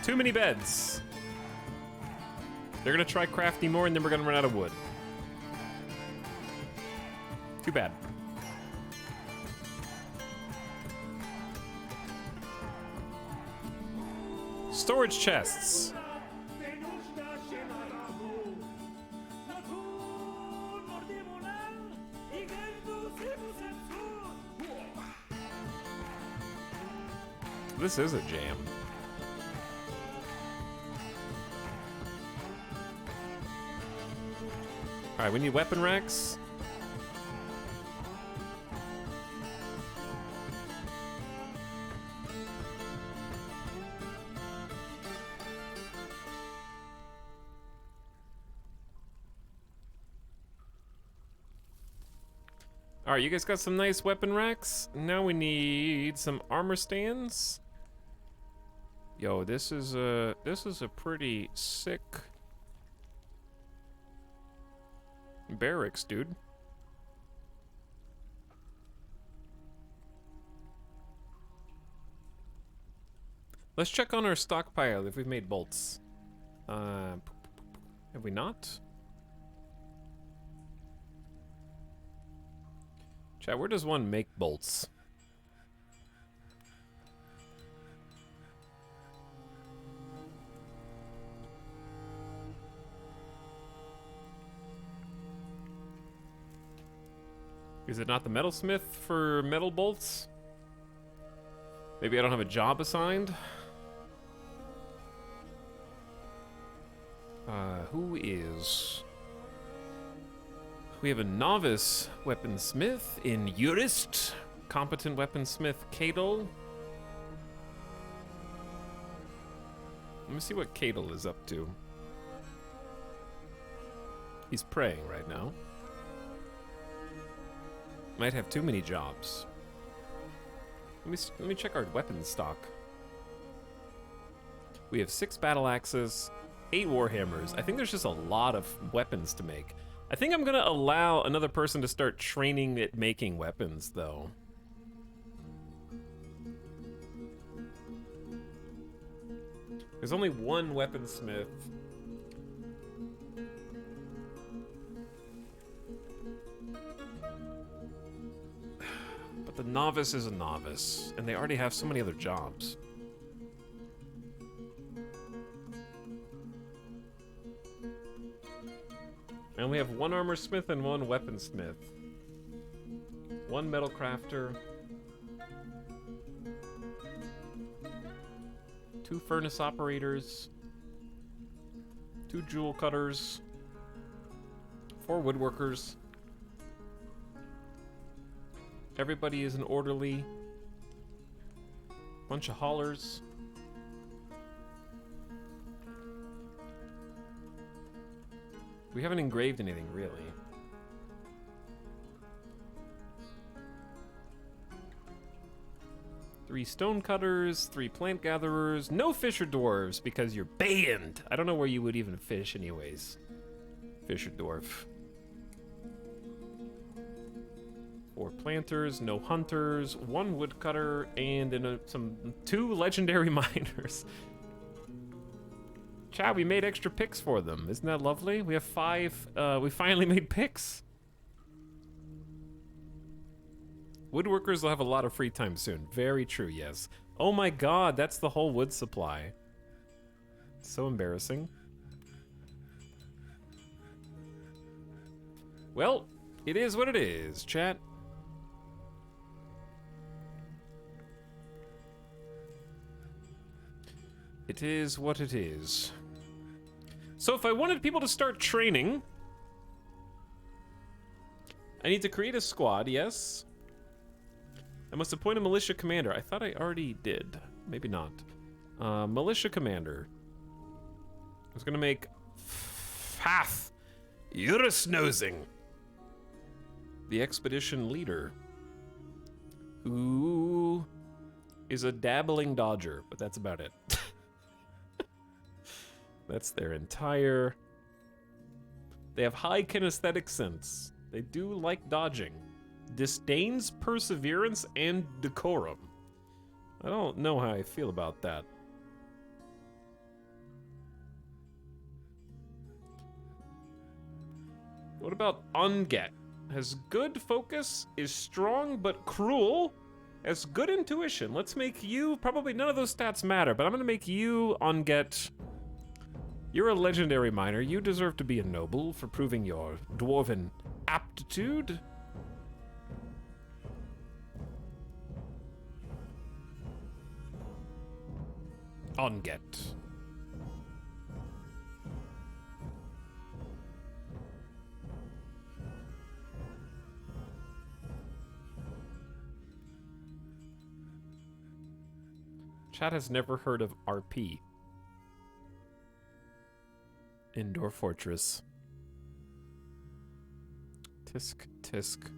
Too many beds. They're gonna try crafting more and then we're gonna run out of wood. Too bad. Storage chests. This is a jam. Alright, we need weapon racks. Alright, you guys got some nice weapon racks. Now we need some armor stands. Yo, this is a pretty sick barracks, dude. Let's check on our stockpile if we've made bolts. Have we not? Chat, where does one make bolts? Is it not the metalsmith for metal bolts? Maybe I don't have a job assigned? Who is... We have a novice weaponsmith in Urist. Competent weaponsmith Cadel. Let me see what Cadel is up to. He's praying right now. Might have too many jobs. Let me check our weapons stock. We have 6 battle axes, 8 warhammers. I think there's just a lot of weapons to make. I think I'm gonna allow another person to start training at making weapons, though. There's only one weaponsmith. But the novice is a novice, and they already have so many other jobs. And we have 1 armor smith and 1 weaponsmith. 1 metal crafter. 2 furnace operators. 2 jewel cutters. 4 woodworkers. Everybody is an orderly. Bunch of haulers. We haven't engraved anything, really. Three stone cutters, 3 plant gatherers, no fisher dwarves because you're banned. I don't know where you would even fish anyways. Fisher dwarf. 4 planters, no hunters, 1 woodcutter, and then 2 legendary miners. Chat, we made extra picks for them. Isn't that lovely? We have 5, we finally made picks. Woodworkers will have a lot of free time soon. Very true, yes. Oh my god, that's the whole wood supply. So embarrassing. Well, it is what it is, chat. It is what it is. So if I wanted people to start training, I need to create a squad, yes. I must appoint a militia commander. I thought I already did. Maybe not. Militia commander. I was gonna make Fath Urisnosing the expedition leader, who is a dabbling dodger, but that's about it. That's their entire... They have high kinesthetic sense. They do like dodging. Disdains perseverance and decorum. I don't know how I feel about that. What about Unget? Has good focus, is strong but cruel, has good intuition. Let's make you... Probably none of those stats matter, but I'm gonna make you Unget... You're a legendary miner. You deserve to be a noble for proving your dwarven aptitude. On get. Chat has never heard of RP. In Dwarf Fortress. Tisk, tisk.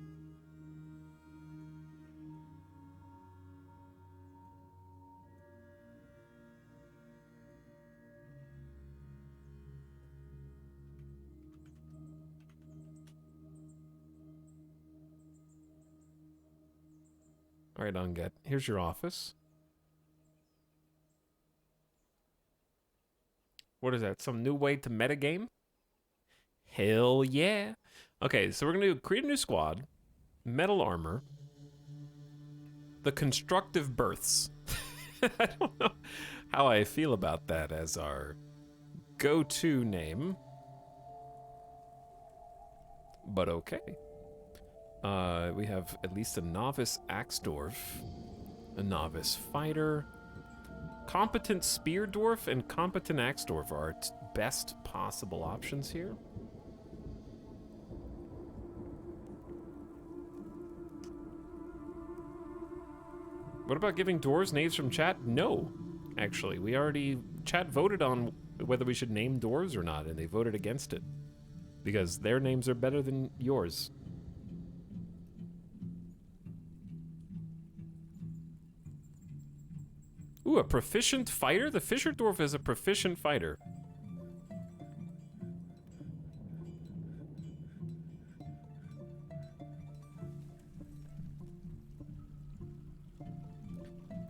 All right, on get. Here's your office. What is that? Some new way to metagame? Hell yeah. Okay, so we're going to create a new squad. Metal armor. The constructive births. I don't know how I feel about that as our go-to name. But okay. We have at least a novice axe dwarf. A novice fighter. Competent spear dwarf and competent axe dwarf are our best possible options here. What about giving dwarves names from chat? No, actually. Chat voted on whether we should name dwarves or not, and they voted against it. Because their names are better than yours. Ooh, a proficient fighter? The Fisher Dwarf is a proficient fighter.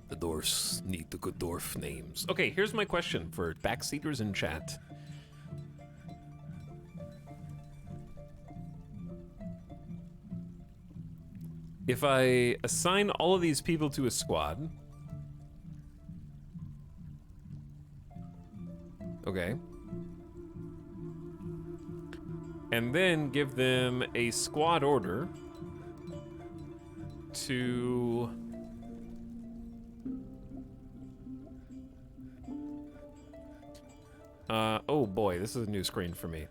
The dwarfs need the good dwarf names. Okay, here's my question for backseaters in chat. If I assign all of these people to a squad... Okay. And then give them a squad order to... oh boy, this is a new screen for me.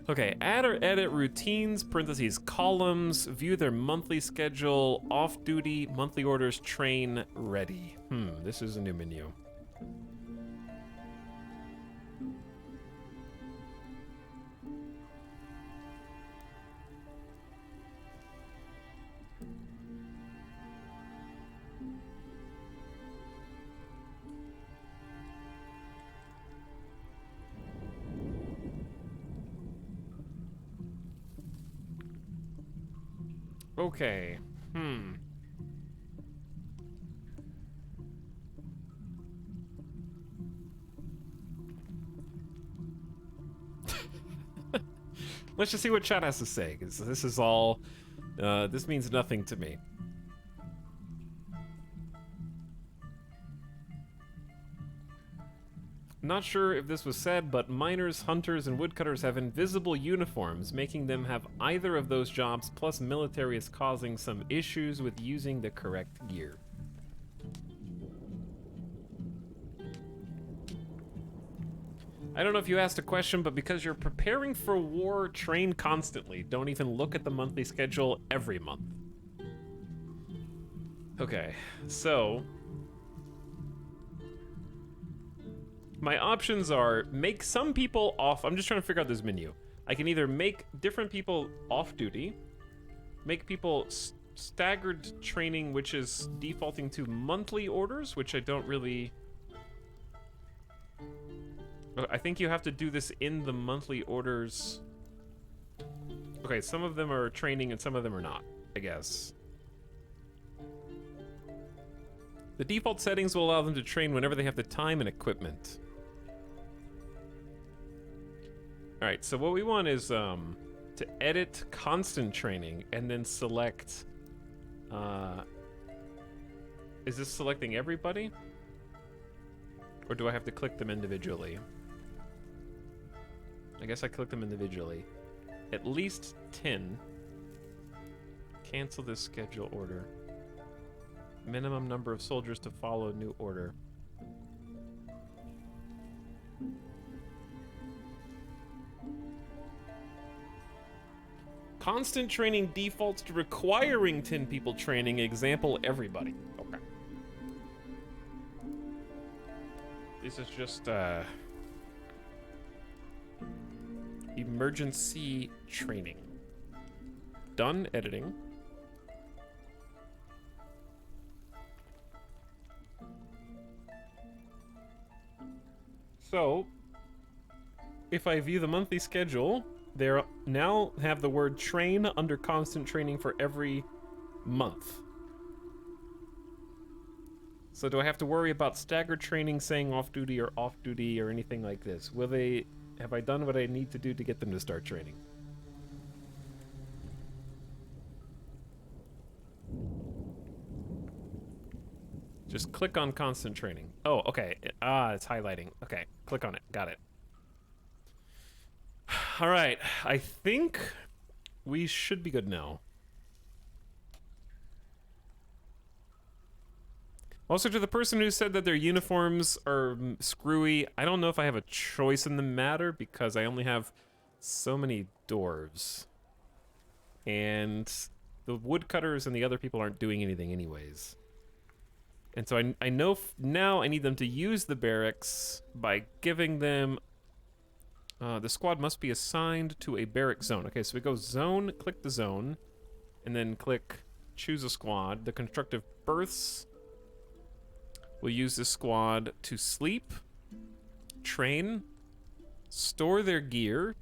Okay, add or edit routines, parentheses, columns, view their monthly schedule, off-duty, monthly orders, train, ready. This is a new menu. Okay, Let's just see what chat has to say, because this is all, this means nothing to me. Not sure if this was said, but miners, hunters, and woodcutters have invisible uniforms, making them have either of those jobs, plus military is causing some issues with using the correct gear. I don't know if you asked a question, but because you're preparing for war, train constantly. Don't even look at the monthly schedule every month. Okay, so... my options are make some people off. I'm just trying to figure out this menu. I can either make different people off duty, make people staggered training, which is defaulting to monthly orders, which I don't really... I think you have to do this in the monthly orders. Okay, some of them are training and some of them are not, I guess. The default settings will allow them to train whenever they have the time and equipment. All right, so what we want is to edit constant training and then select, is this selecting everybody? Or do I have to click them individually? I guess I click them individually. At least 10. Cancel this schedule order. Minimum number of soldiers to follow new order. Constant training defaults to requiring 10 people training. Example, everybody. Okay. This is just, emergency training. Done editing. So, if I view the monthly schedule, they now have the word train under constant training for every month. So do I have to worry about staggered training saying off duty or anything like this? Have I done what I need to do to get them to start training? Just click on constant training. Oh, okay. It's highlighting. Okay, click on it. Got it. All right, I think we should be good now. Also, to the person who said that their uniforms are screwy, I don't know if I have a choice in the matter because I only have so many dwarves. And the woodcutters and the other people aren't doing anything anyways. And so I know now I need them to use the barracks by giving them... the squad must be assigned to a barrack zone. Okay, so we go zone, click the zone, and then click choose a squad. The constructive berths will use this squad to sleep, train, store their gear,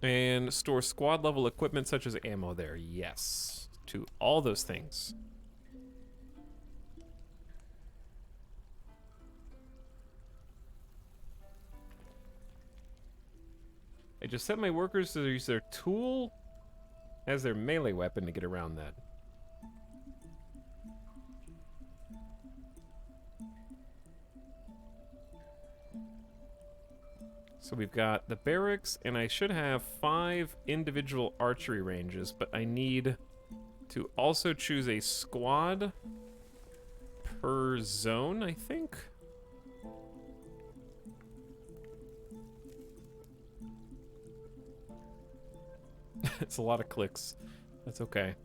and store squad level equipment such as ammo there. Yes, to all those things. I just set my workers to use their tool as their melee weapon to get around that. So we've got the barracks, and I should have 5 individual archery ranges, but I need to also choose a squad per zone, I think. It's a lot of clicks. That's okay.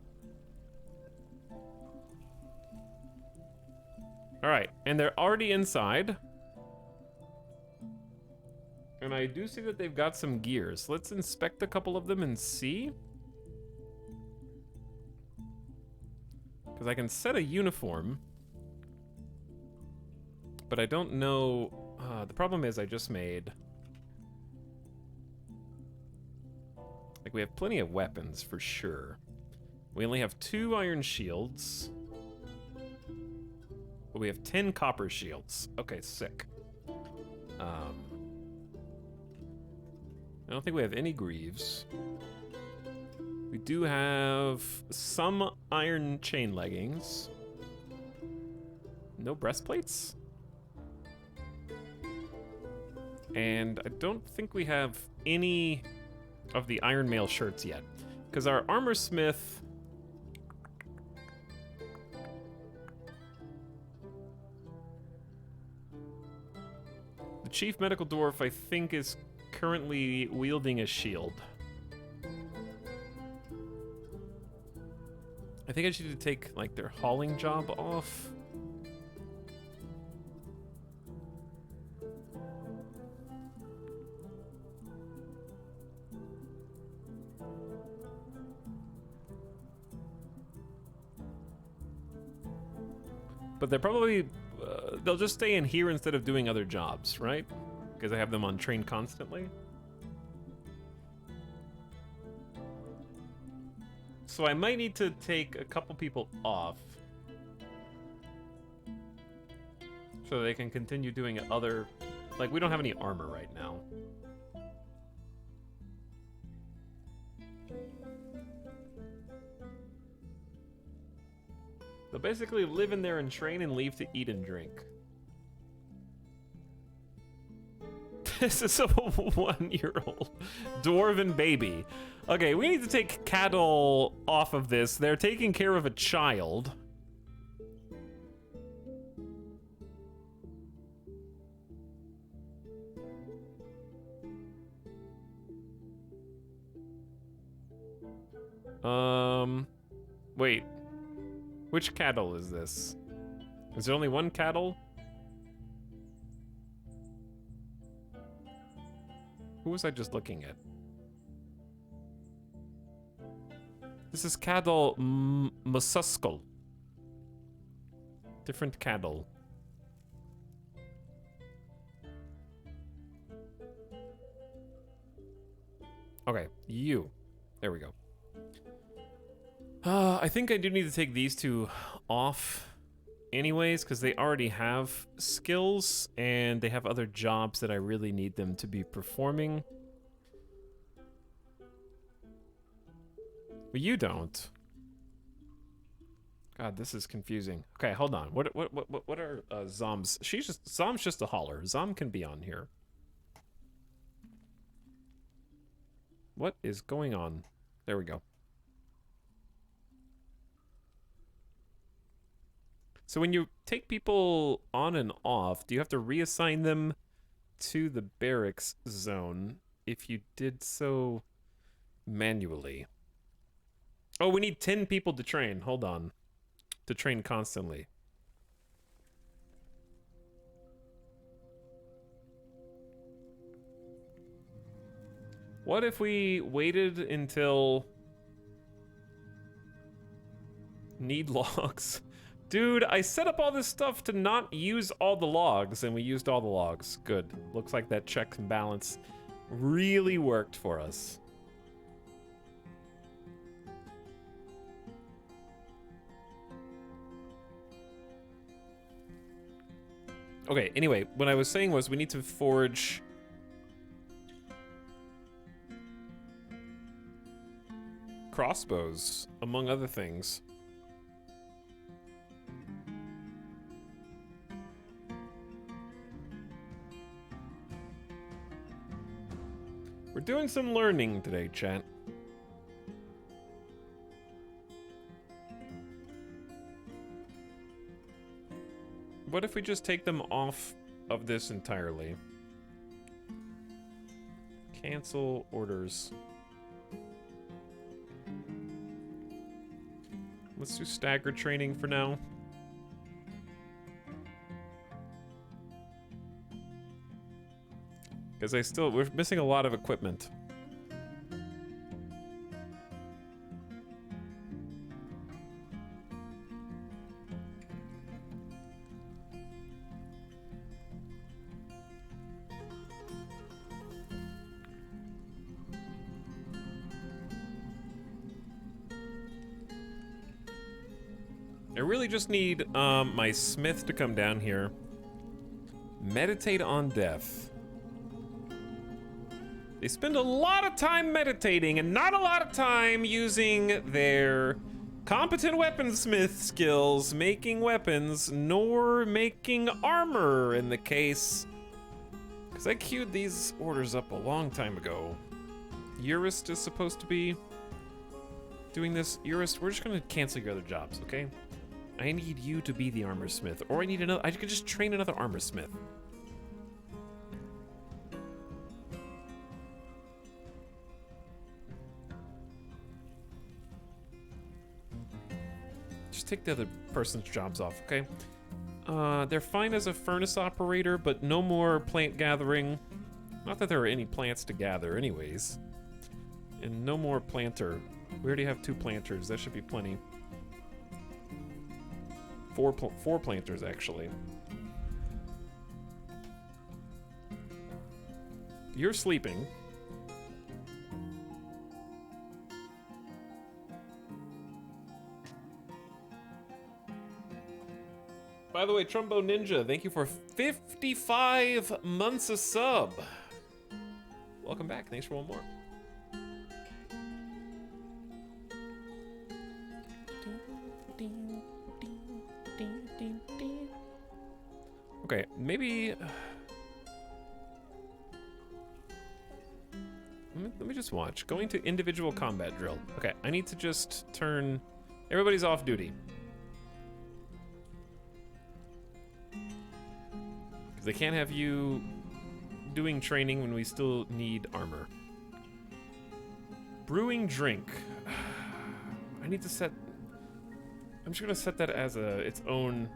Alright, and they're already inside. And I do see that they've got some gears. Let's inspect a couple of them and see. Because I can set a uniform. But I don't know... the problem is I just made... Like, we have plenty of weapons, for sure. We only have 2 iron shields. But we have 10 copper shields. Okay, sick. I don't think we have any greaves. We do have some iron chain leggings. No breastplates? And I don't think we have any of the iron mail shirts yet. Because our armor smith... The chief medical dwarf, I think, is currently wielding a shield. I think I should need to take, like, their hauling job off. But they're probably... they'll just stay in here instead of doing other jobs, right? Because I have them on train constantly. So I might need to take a couple people off. So they can continue doing other... Like, we don't have any armor right now. They'll basically live in there and train and leave to eat and drink. This is a 1-year-old dwarven baby. Okay, we need to take cattle off of this. They're taking care of a child. Wait. Which cattle is this? Is there only one cattle? Who was I just looking at? This is cattle Mususkel. Different cattle. Okay, you. There we go. I think I do need to take these two off anyways, because they already have skills and they have other jobs that I really need them to be performing. But you don't. God, this is confusing. Okay, hold on. What are Zom's? Zom's just a holler. Zom can be on here. What is going on? There we go. So when you take people on and off, do you have to reassign them to the barracks zone if you did so manually? Oh, we need 10 people to train. Hold on. To train constantly. What if we waited until... Need logs? Dude, I set up all this stuff to not use all the logs, and we used all the logs. Good. Looks like that check and balance really worked for us. Okay, anyway, what I was saying was we need to forge... crossbows, among other things. We're doing some learning today, chat. What if we just take them off of this entirely? Cancel orders. Let's do staggered training for now. Because we're missing a lot of equipment. I really just need my smith to come down here. Meditate on death. They spend a lot of time meditating and not a lot of time using their competent weaponsmith skills, making weapons, nor making armor in the case. Because I queued these orders up a long time ago. Urist is supposed to be doing this. Urist, we're just gonna cancel your other jobs, okay? I need you to be the armor smith, or I need another. I could just train another armor smith. Just take the other person's jobs off, okay? They're fine as a furnace operator, but no more plant gathering. Not that there are any plants to gather, anyways. And no more planter. We already have 2 planters. That should be plenty. 4 planters, actually. You're sleeping. By the way, Trumbo Ninja, thank you for 55 months of sub. Welcome back. Thanks for one more. Okay, maybe... Let me just watch. Going to individual combat drill. Okay, I need to just turn... Everybody's off duty. Because they can't have you doing training when we still need armor. Brewing drink. I need to set... I'm just gonna set that as its own...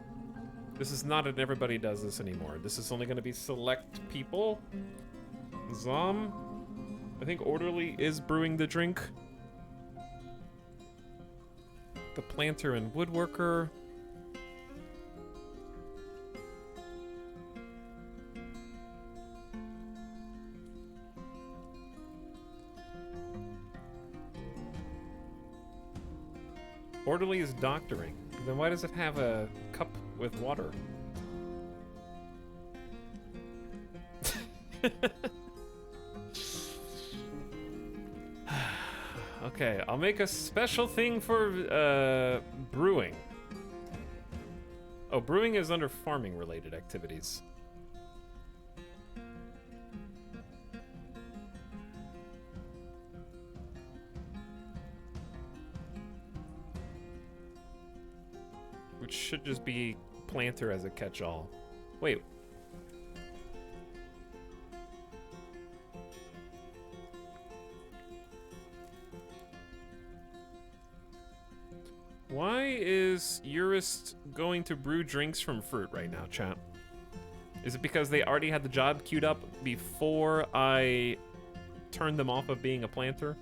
This is not an everybody does this anymore. This is only gonna be select people. Zom. I think Orderly is brewing the drink. The planter and woodworker. Orderly is doctoring. Then why does it have a cup with water? Okay, I'll make a special thing for brewing. Oh, brewing is under farming related activities. Which should just be planter as a catch-all. Wait. Why is Urist going to brew drinks from fruit right now, chat? Is it because they already had the job queued up before I turned them off of being a planter?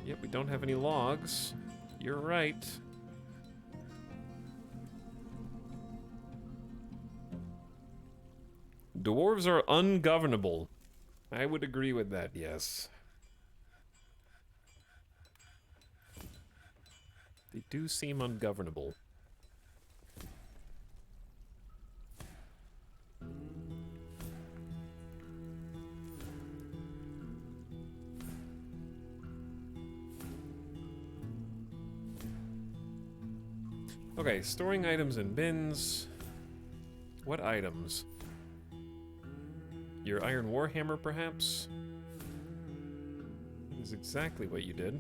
Yep, we don't have any logs. You're right. Dwarves are ungovernable. I would agree with that, yes. They do seem ungovernable. Okay, storing items in bins. What items? Your iron warhammer, perhaps? Is exactly what you did.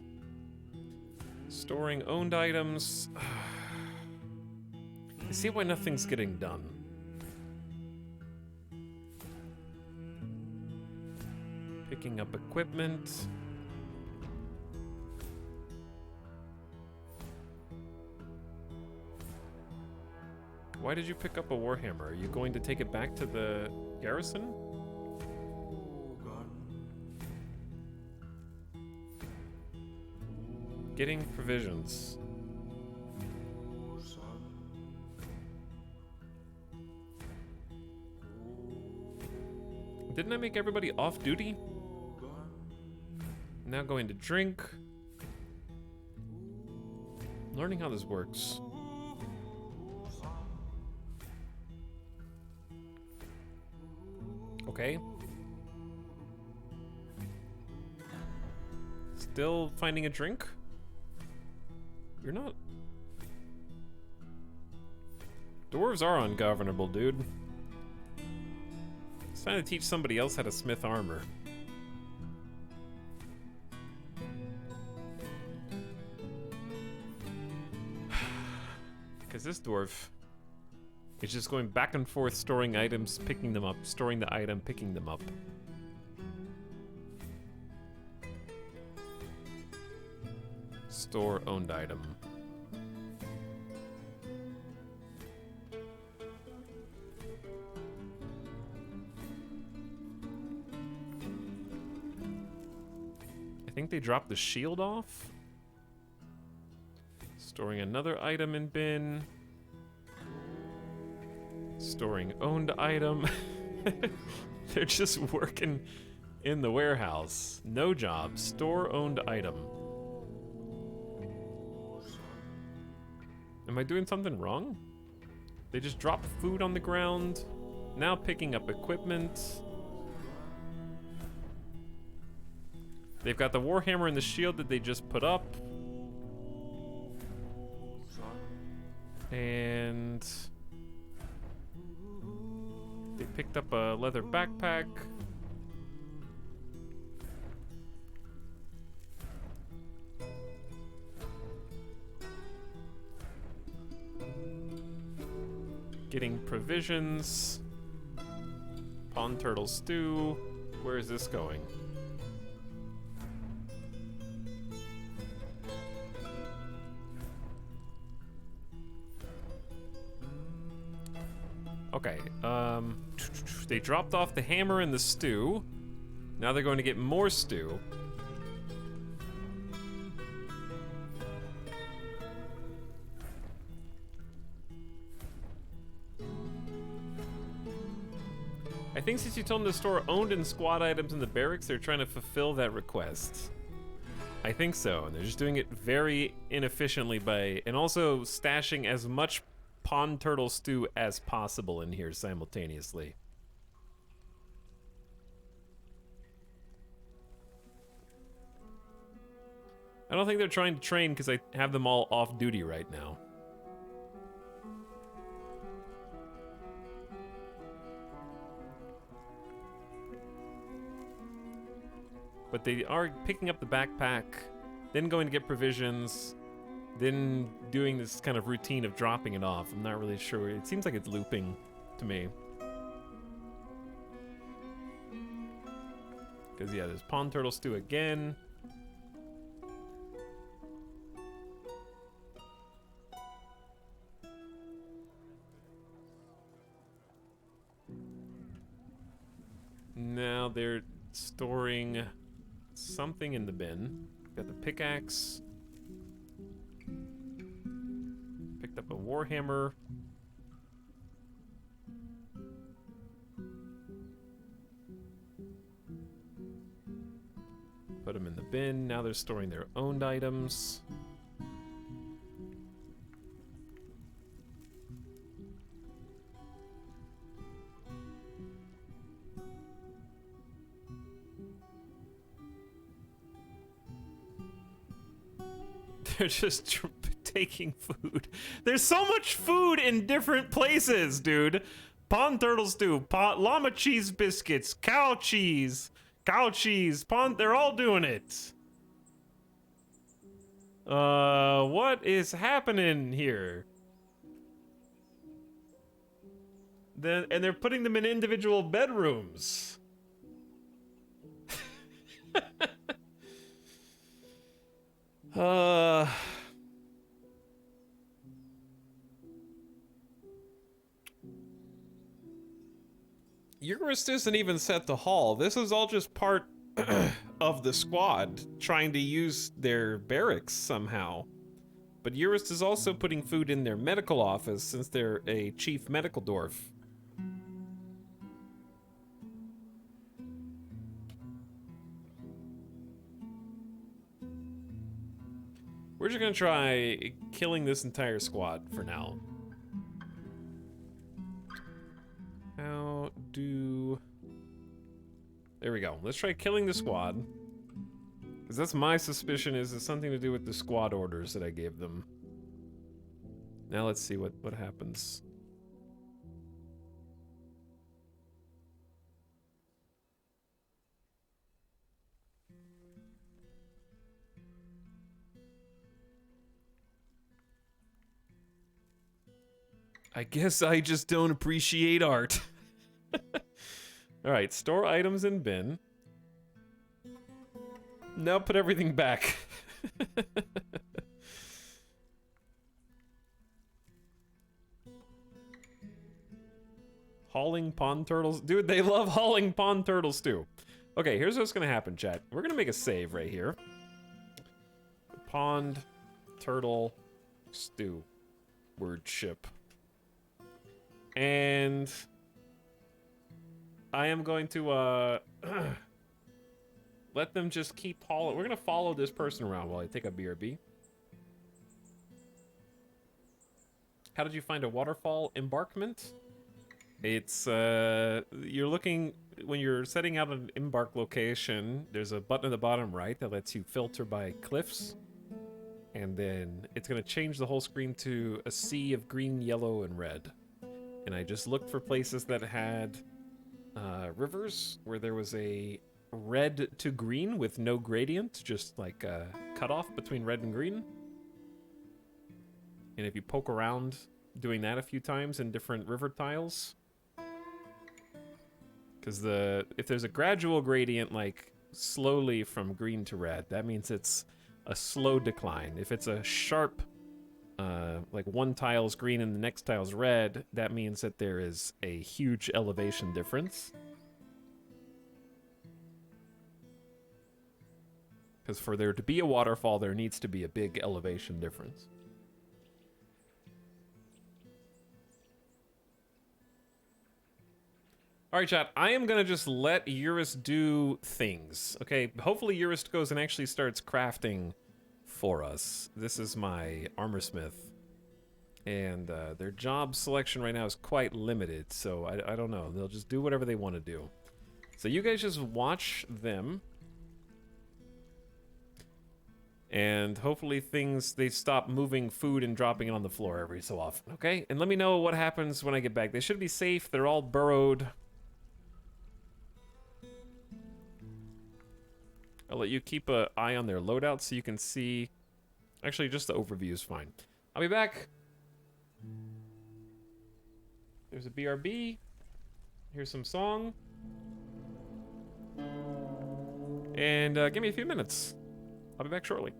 Storing owned items. I see why nothing's getting done. Picking up equipment. Why did you pick up a warhammer? Are you going to take it back to the garrison? Getting provisions. Didn't I make everybody off duty? Now going to drink. Learning how this works. Okay. Still finding a drink? You're not... Dwarves are ungovernable, dude. It's time to teach somebody else how to smith armor. Because this dwarf is just going back and forth, storing items, picking them up, storing the item, picking them up. Store owned item. I think they dropped the shield off. Storing another item in bin. Storing owned item. They're just working in the warehouse. No job. Store owned item. Am I doing something wrong? They just dropped food on the ground. Now picking up equipment. They've got the warhammer and the shield that they just put up. And they picked up a leather backpack. Getting provisions. Pond turtle stew. Where is this going? Okay, they dropped off the hammer and the stew. Now they're going to get more stew. I think since you told them to store owned and squad items in the barracks, they're trying to fulfill that request. I think so, and they're just doing it very inefficiently by, and also stashing as much pond turtle stew as possible in here simultaneously. I don't think they're trying to train because I have them all off duty right now. But they are picking up the backpack, then going to get provisions, then doing this kind of routine of dropping it off. I'm not really sure. It seems like it's looping to me. Because, yeah, there's pond turtle stew again. Now they're storing something in the bin. Got the pickaxe. Picked up a warhammer. Put them in the bin. Now they're storing their owned items. They're just taking food. There's so much food in different places, dude. Pond turtle stew, llama cheese biscuits, cow cheese, pond. They're all doing it. What is happening here? And they're putting them in individual bedrooms. Eurus isn't even set to haul. This is all just part of the squad trying to use their barracks somehow. But Eurus is also putting food in their medical office since they're a chief medical dwarf. We're just gonna try killing this entire squad for now. How do... There we go. Let's try killing the squad. Because that's my suspicion, is it's something to do with the squad orders that I gave them. Now let's see what happens. I guess I just don't appreciate art. Alright, store items in bin. Now put everything back. Hauling pond turtles. Dude, they love hauling pond turtles too. Okay, here's what's gonna happen, chat. We're gonna make a save right here. Pond turtle stew. Word ship. And I am going to let them just keep hauling. We're gonna follow this person around while I take a BRB. How did you find a waterfall embarkment? It's you're looking when you're setting out an embark location. There's a button at the bottom right that lets you filter by cliffs, and then it's gonna change the whole screen to a sea of green, yellow, and red. And I just looked for places that had rivers where there was a red to green with no gradient, just like a cutoff between red and green. And if you poke around doing that a few times in different river tiles. Because if there's a gradual gradient, like slowly from green to red, that means it's a slow decline. If it's a sharp, like one tile's green and the next tile's red, that means that there is a huge elevation difference. Because for there to be a waterfall, there needs to be a big elevation difference. All right, chat, I am going to just let Eurus do things, okay? Hopefully Eurus goes and actually starts crafting for us. This is my armorsmith, and their job selection right now is quite limited, so I don't know. They'll just do whatever they want to do. So you guys just watch them, and hopefully they stop moving food and dropping it on the floor every so often, okay? And let me know what happens when I get back. They should be safe. They're all burrowed. I'll let you keep an eye on their loadout so you can see. Actually, just the overview is fine. I'll be back. There's a BRB. Here's some song. And give me a few minutes. I'll be back shortly.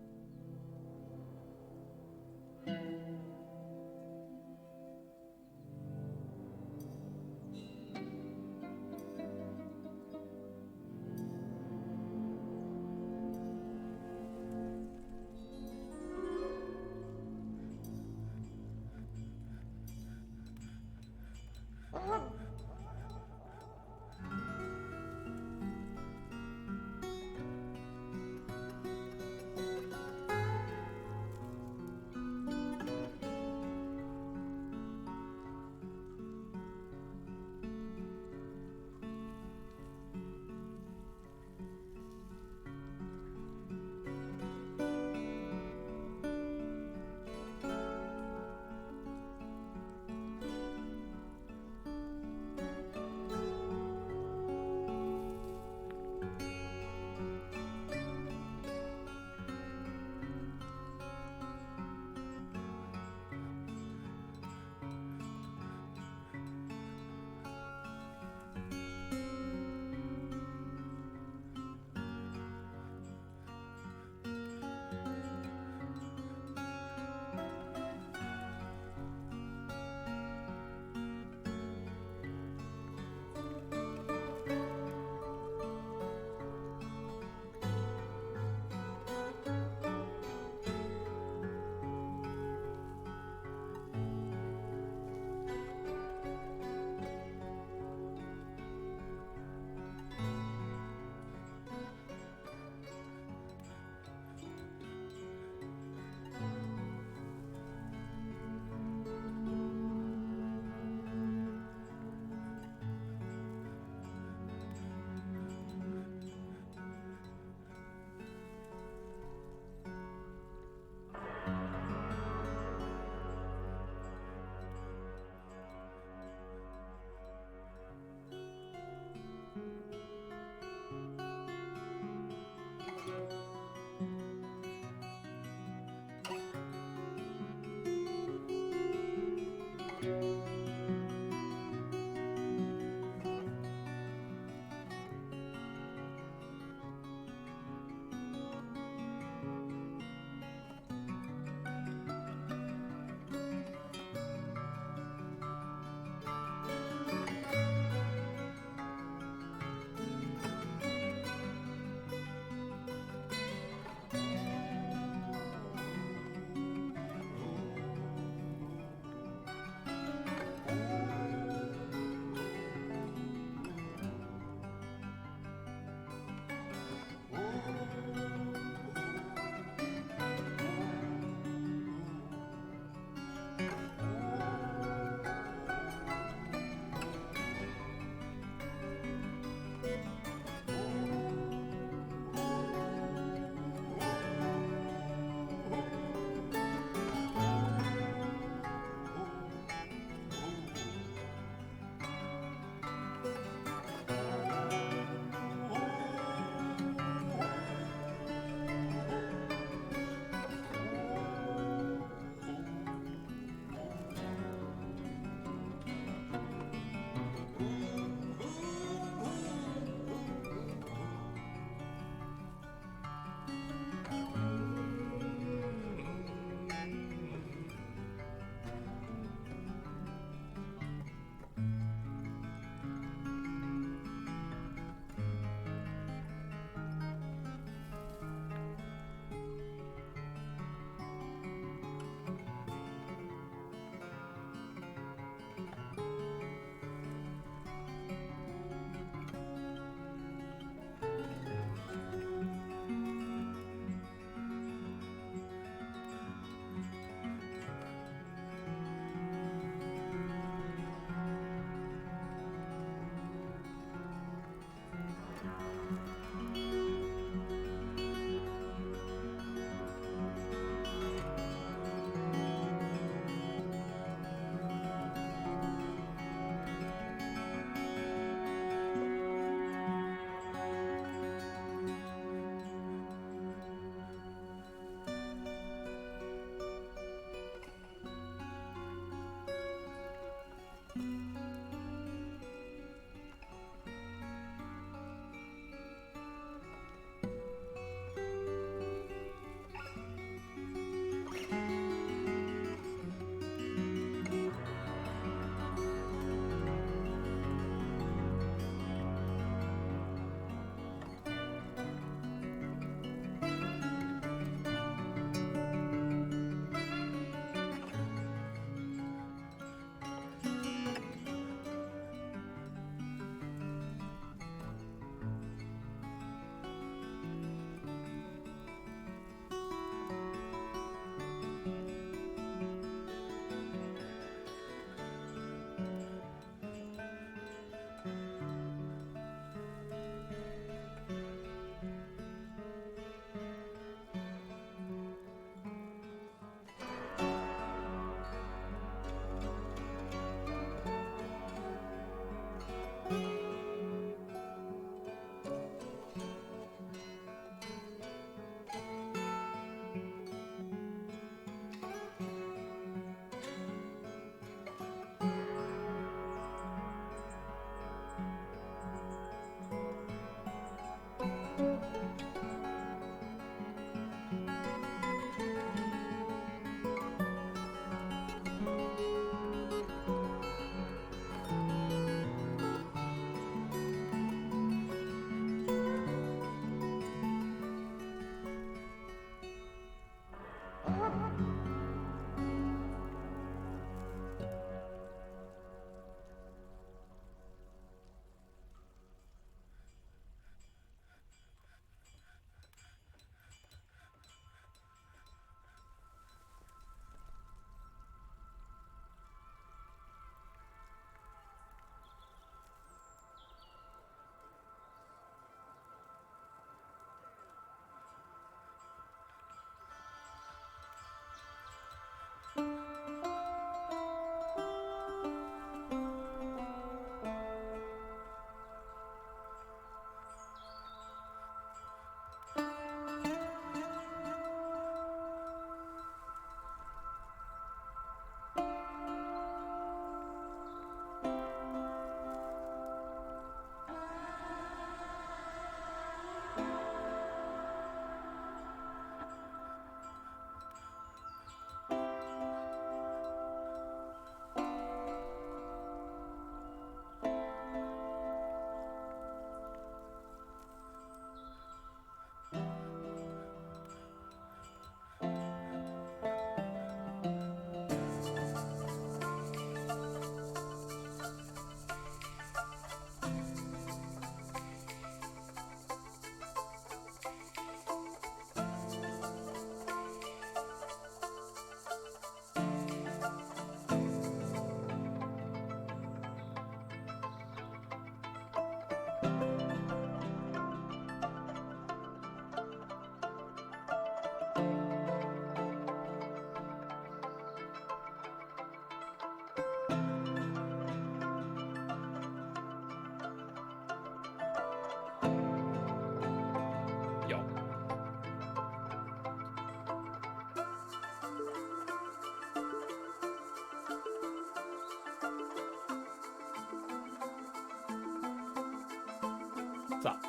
Stop.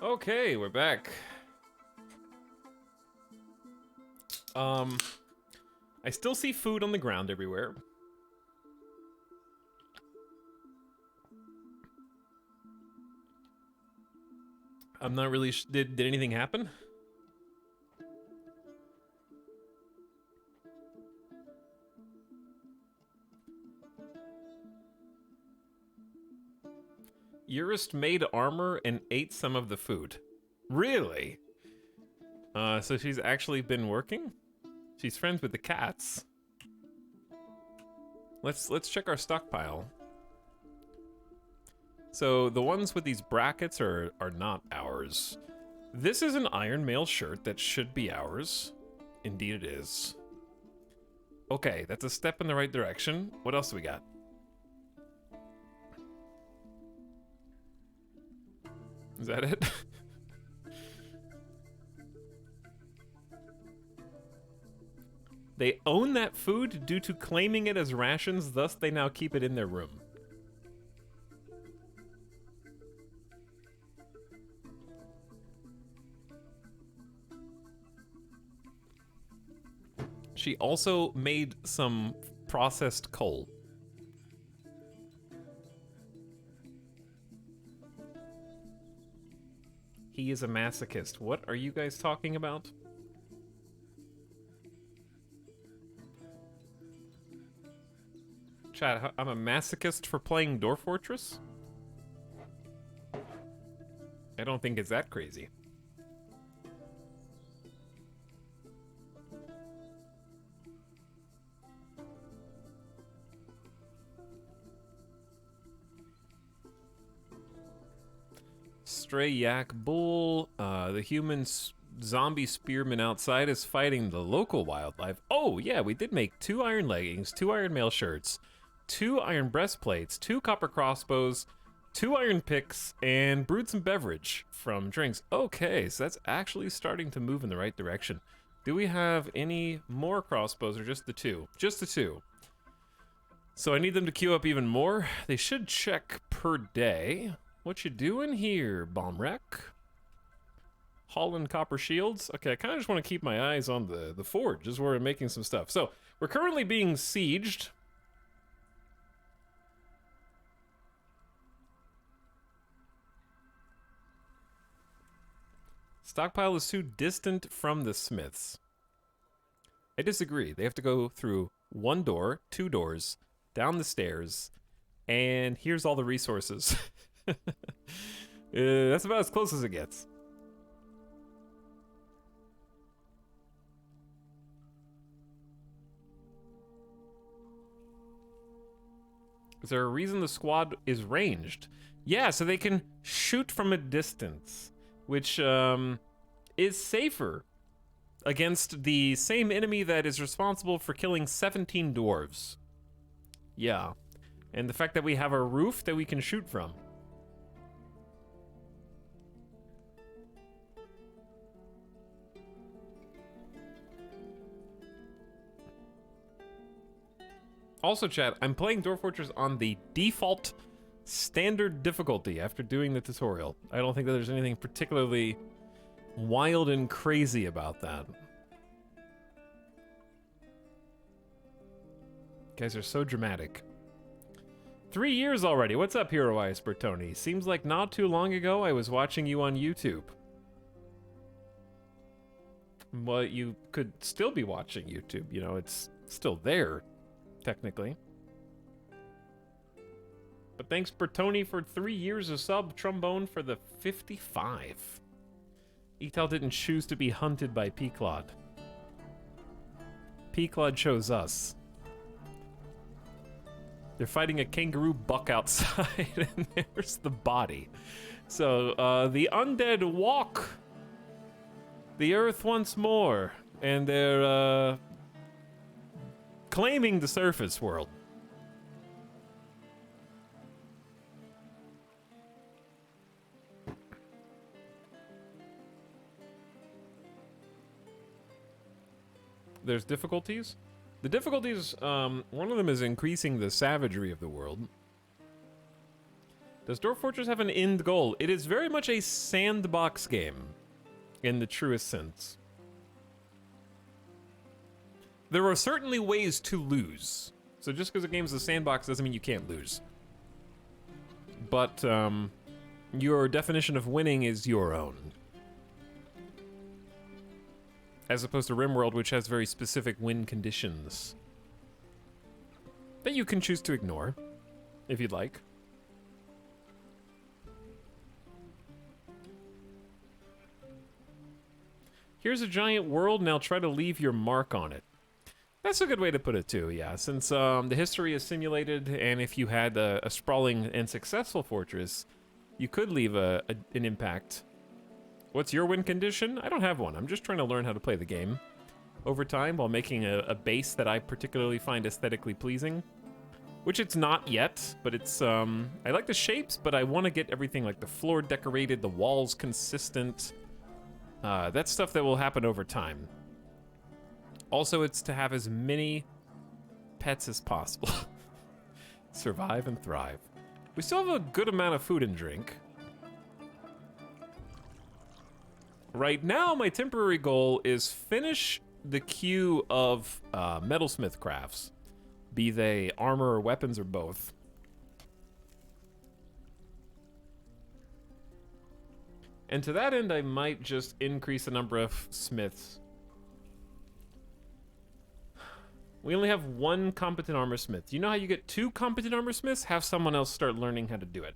Okay, we're back. I still see food on the ground everywhere. I'm not really did anything happen? Eurist made armor and ate some of the food. Really? So she's actually been working? She's friends with the cats. Let's check our stockpile. So the ones with these brackets are not ours. This is an iron mail shirt that should be ours. Indeed it is. Okay, that's a step in the right direction. What else do we got? Is that it? They own that food due to claiming it as rations, thus they now keep it in their room. She also made some processed coal. He is a masochist. What are you guys talking about? Chat, I'm a masochist for playing Dwarf Fortress? I don't think it's that crazy. Stray yak bull. The human zombie spearman outside is fighting the local wildlife. Oh, yeah, we did make 2 iron leggings, 2 iron mail shirts, 2 iron breastplates, 2 copper crossbows, 2 iron picks, and brewed some beverage from drinks. Okay, so that's actually starting to move in the right direction. Do we have any more crossbows or just the 2? Just the 2. So I need them to queue up even more. They should check per day. What you doing here, bomb wreck? Hauling copper shields? Okay, I kind of just want to keep my eyes on the forge, is where we're making some stuff. So, we're currently being sieged. Stockpile is too distant from the smiths. I disagree. They have to go through 1 door, 2 doors, down the stairs, and here's all the resources. That's about as close as it gets. Is there a reason the squad is ranged? Yeah, so they can shoot from a distance, which is safer against the same enemy that is responsible for killing 17 dwarves. Yeah, and the fact that we have a roof that we can shoot from. Also, chat, I'm playing Dwarf Fortress on the default standard difficulty after doing the tutorial. I don't think that there's anything particularly wild and crazy about that. You guys are so dramatic. 3 years already. What's up, Hero Eyes Bertoni? Seems like not too long ago I was watching you on YouTube. Well, you could still be watching YouTube. You know, it's still there. Technically. But thanks, Bertoni, for 3 years of sub. Trombone for the 55. Etal didn't choose to be hunted by Peaclod. Peaclod chose us. They're fighting a kangaroo buck outside, and there's the body. So, the undead walk the earth once more, and they're, claiming the surface world. There's difficulties? The difficulties, one of them is increasing the savagery of the world. Does Dwarf Fortress have an end goal? It is very much a sandbox game, in the truest sense. There are certainly ways to lose. So just because a game's a sandbox doesn't mean you can't lose. But, your definition of winning is your own. As opposed to RimWorld, which has very specific win conditions that you can choose to ignore, if you'd like. Here's a giant world, now try to leave your mark on it. That's a good way to put it too, yeah. Since the history is simulated, and if you had a sprawling and successful fortress, you could leave an impact. What's your win condition? I don't have one. I'm just trying to learn how to play the game over time while making a base that I particularly find aesthetically pleasing. Which it's not yet, but it's, I like the shapes, but I want to get everything like the floor decorated, the walls consistent. That's stuff that will happen over time. Also, it's to have as many pets as possible. Survive and thrive. We still have a good amount of food and drink. Right now, my temporary goal is finish the queue of metalsmith crafts, be they armor or weapons or both. And to that end, I might just increase the number of smiths. We only have one competent armor smith. You know how you get 2 competent armor smiths? Have someone else start learning how to do it.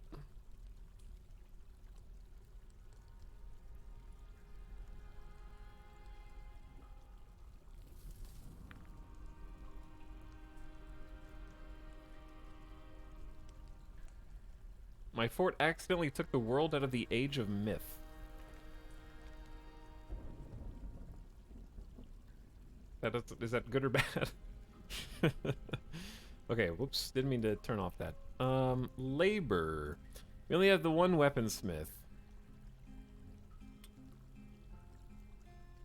My fort accidentally took the world out of the age of myth. Is that good or bad? Okay, whoops, didn't mean to turn off that. Labor. We only have the one weaponsmith.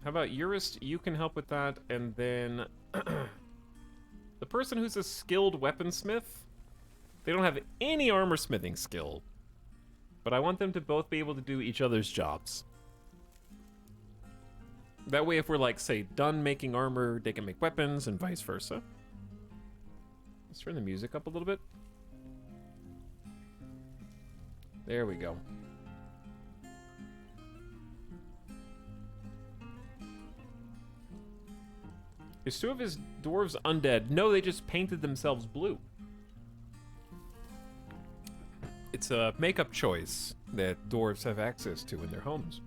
How about Urist? You can help with that, and then the person who's a skilled weaponsmith, they don't have any armor smithing skill, but I want them to both be able to do each other's jobs. That way, if we're like, say, done making armor, they can make weapons, and vice versa. Let's turn the music up a little bit. There we go. Is 2 of his dwarves undead? No, they just painted themselves blue. It's a makeup choice that dwarves have access to in their homes.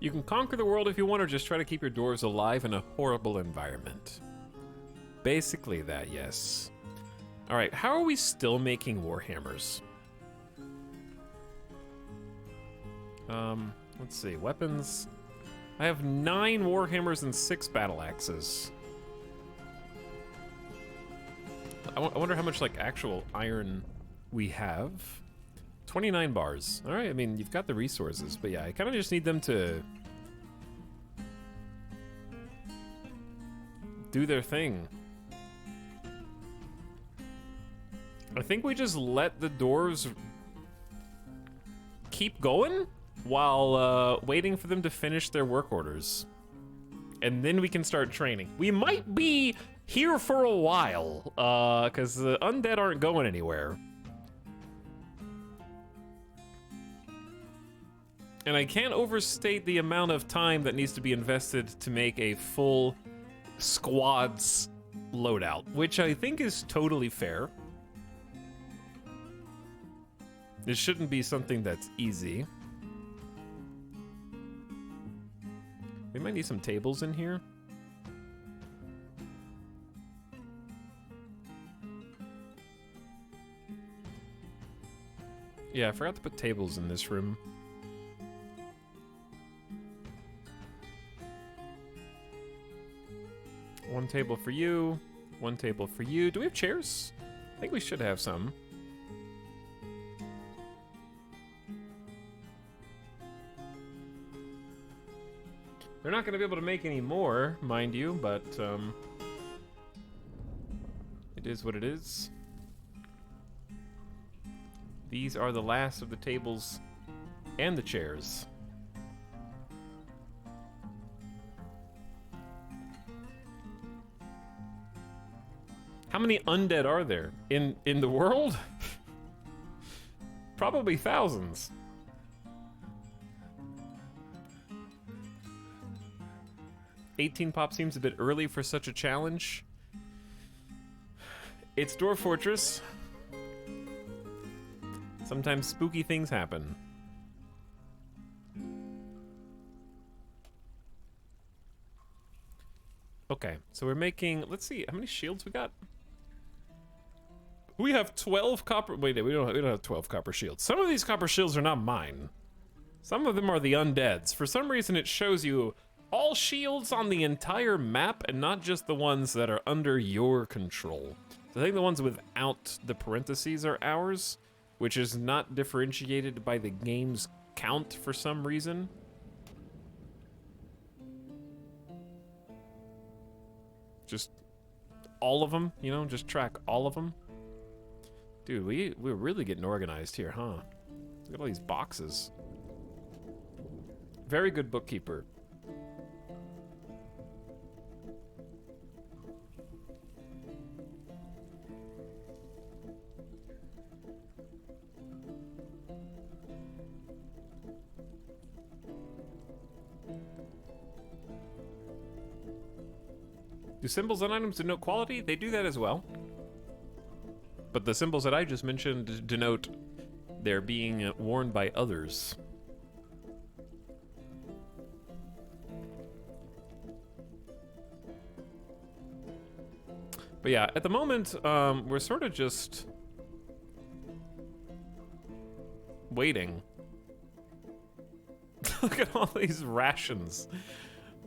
You can conquer the world if you want, or just try to keep your dwarves alive in a horrible environment. Basically that, yes. Alright, how are we still making warhammers? Let's see, weapons. I have 9 warhammers and 6 battle axes. I wonder how much, like, actual iron we have. 29 bars. Alright, I mean, you've got the resources, but yeah, I kind of just need them to do their thing. I think we just let the dwarves keep going while waiting for them to finish their work orders. And then we can start training. We might be here for a while, because the undead aren't going anywhere. And I can't overstate the amount of time that needs to be invested to make a full squad's loadout, which I think is totally fair. This shouldn't be something that's easy. We might need some tables in here. Yeah, I forgot to put tables in this room. One table for you, One table for you. Do we have chairs? I think we should have some. They're not going to be able to make any more, mind you, but it is what it is. These are the last of the tables and the chairs. How many undead are there in the world? Probably thousands. $18 pop seems a bit early for such a challenge. It's Dwarf Fortress. Sometimes spooky things happen. Okay, so we're making, let's see, how many shields we got? We have 12 copper, wait, we don't have 12 copper shields. Some of these copper shields are not mine. Some of them are the undead's. For some reason it shows you all shields on the entire map and not just the ones that are under your control. So I think the ones without the parentheses are ours, which is not differentiated by the game's count for some reason. Just all of them, you know, just track all of them. Dude, we're really getting organized here, huh? Look at all these boxes. Very good bookkeeper. Do symbols on items denote quality? They do that as well. But the symbols that I just mentioned denote they're being worn by others. But yeah, at the moment, we're sort of just waiting. Look at all these rations.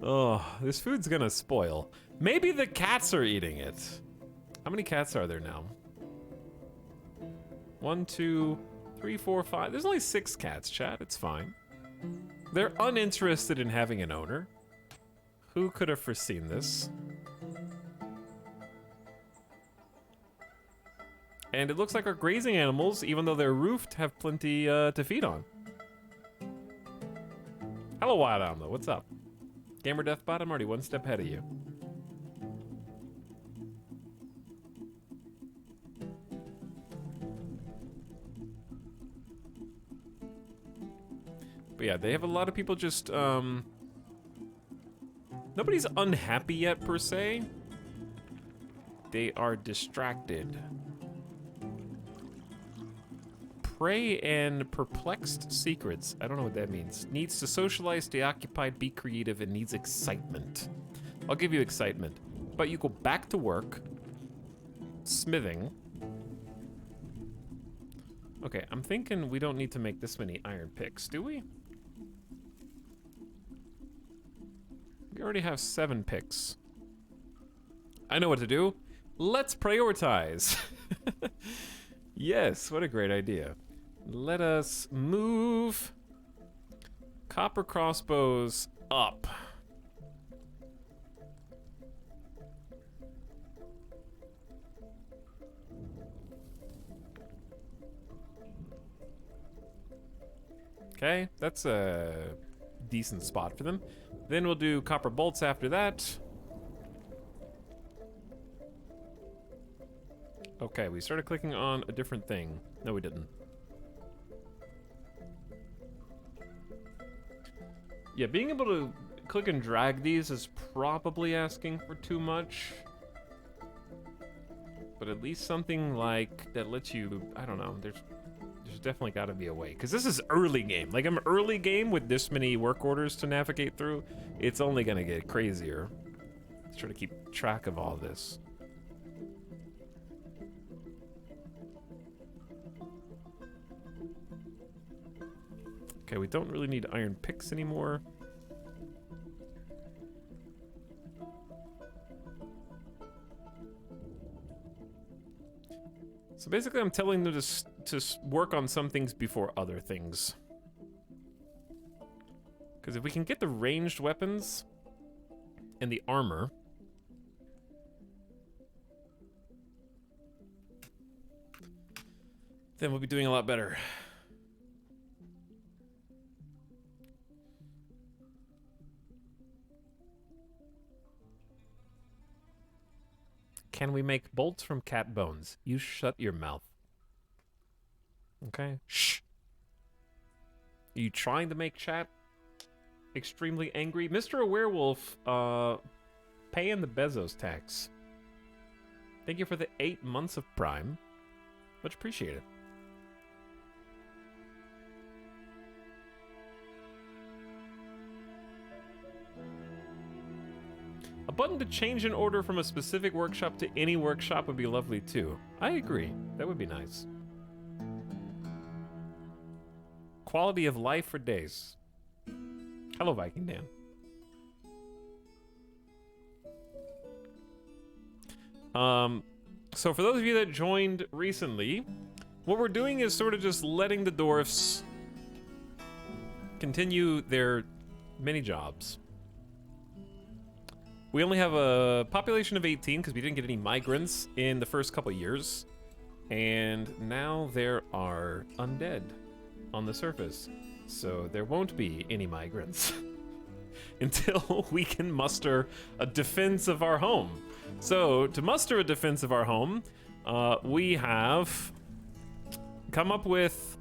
Oh, this food's gonna spoil. Maybe the cats are eating it. How many cats are there now? 1, 2, 3, 4, 5. There's only 6 cats, chat. It's fine. They're uninterested in having an owner. Who could have foreseen this? And it looks like our grazing animals, even though they're roofed, have plenty to feed on. Hello, Wild Alma. What's up? Gamer Deathbot, I'm already one step ahead of you. But yeah, they have a lot of people just, nobody's unhappy yet, per se. They are distracted. Prey and perplexed secrets. I don't know what that means. Needs to socialize, stay occupied, be creative, and needs excitement. I'll give you excitement. But you go back to work. Smithing. Okay, I'm thinking we don't need to make this many iron picks, do we? We already have 7 picks. I know what to do. Let's prioritize. Yes, what a great idea. Let us move copper crossbows up. Okay, that's a decent spot for them. Then we'll do copper bolts after that. Okay, we started clicking on a different thing. No, we didn't. Yeah, being able to click and drag these is probably asking for too much. But at least something like that lets you, I don't know, there's definitely got to be a way. Because this is early game. Like, I'm early game with this many work orders to navigate through. It's only going to get crazier. Let's try to keep track of all this. Okay, we don't really need iron picks anymore. So basically, I'm telling them to work on some things before other things. Because if we can get the ranged weapons and the armor, then we'll be doing a lot better. Can we make bolts from cat bones? You shut your mouth. Okay? Shh. Are you trying to make chat extremely angry? Mr. Werewolf, paying the Bezos tax. Thank you for the 8 months of Prime. Much appreciated. A button to change an order from a specific workshop to any workshop would be lovely too. I agree. That would be nice. Quality of life for days. Hello, Viking Dan. So for those of you that joined recently, what we're doing is sort of just letting the dwarfs continue their mini jobs. We only have a population of 18 because we didn't get any migrants in the first couple years. And now there are undead on the surface. So there won't be any migrants until we can muster a defense of our home. So to muster a defense of our home, we have come up with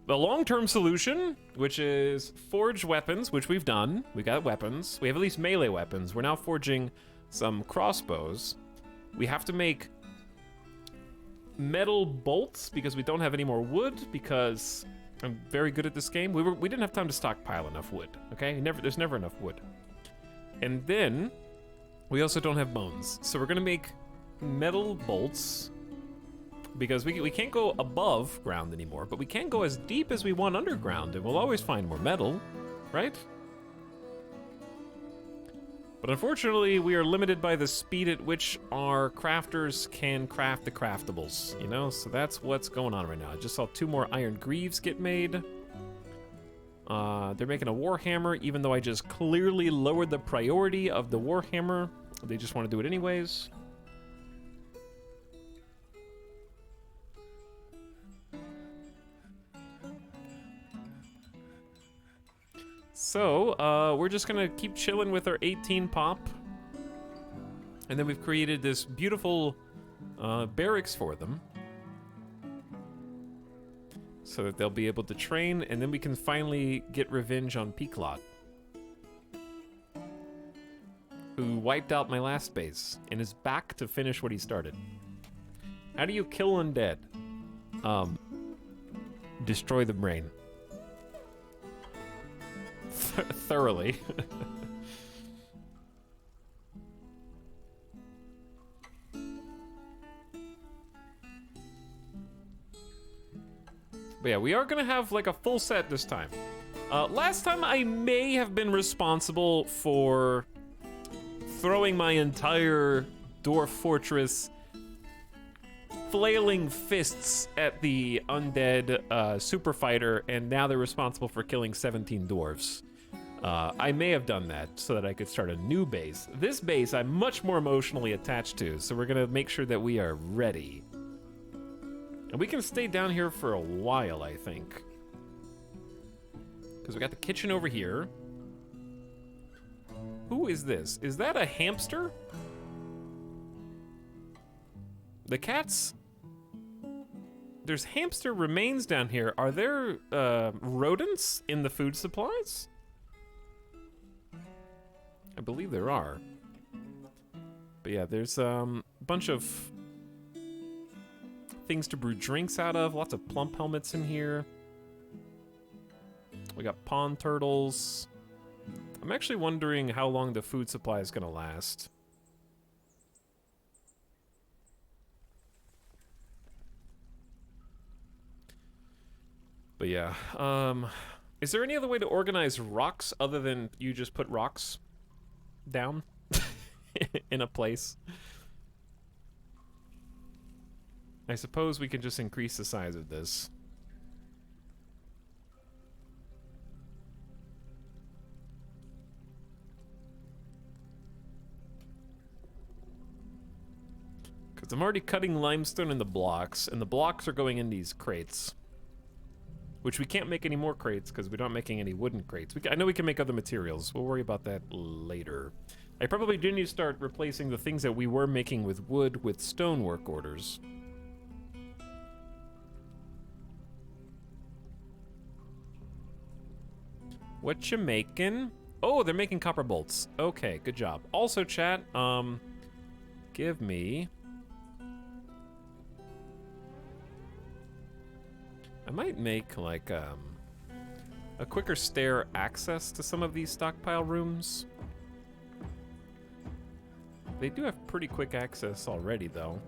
a long-term solution, which is forge weapons, which we've done. We got weapons. We have at least melee weapons. We're now forging some crossbows. We have to make metal bolts because we don't have any more wood, because I'm very good at this game. We didn't have time to stockpile enough wood, okay? There's never enough wood. And then we also don't have bones. So we're gonna make metal bolts because we can't go above ground anymore, but we can go as deep as we want underground, and we'll always find more metal, right? But unfortunately, we are limited by the speed at which our crafters can craft the craftables, you know? So that's what's going on right now. I just saw 2 more iron greaves get made. They're making a warhammer, even though I just clearly lowered the priority of the warhammer. They just want to do it anyways. So, we're just gonna keep chilling with our 18 pop. And then we've created this beautiful barracks for them, so that they'll be able to train, and then we can finally get revenge on Peaklot, who wiped out my last base and is back to finish what he started. How do you kill undead? Destroy the brain. Thoroughly. But yeah, we are gonna have like a full set this time. Last time I may have been responsible for throwing my entire Dwarf Fortress flailing fists at the undead super fighter, and now they're responsible for killing 17 dwarves. I may have done that so that I could start a new base. This base I'm much more emotionally attached to, so we're gonna make sure that we are ready. And we can stay down here for a while, I think. Because we got the kitchen over here. Who is this? Is that a hamster? The cats? There's hamster remains down here. Are there rodents in the food supplies? I believe there are. But yeah, there's a bunch of things to brew drinks out of. Lots of plump helmets in here. We got pond turtles. I'm actually wondering how long the food supply is gonna last. But yeah, is there any other way to organize rocks other than you just put rocks down in a place? I suppose we can just increase the size of this. Because I'm already cutting limestone in the blocks, and the blocks are going in these crates. Which we can't make any more crates because we're not making any wooden crates. I know we can make other materials. We'll worry about that later. I probably do need to start replacing the things that we were making with wood with stonework orders. What you making? Oh, they're making copper bolts. Okay, good job. Also, chat, give me... I might make, like, a quicker stair access to some of these stockpile rooms. They do have pretty quick access already, though.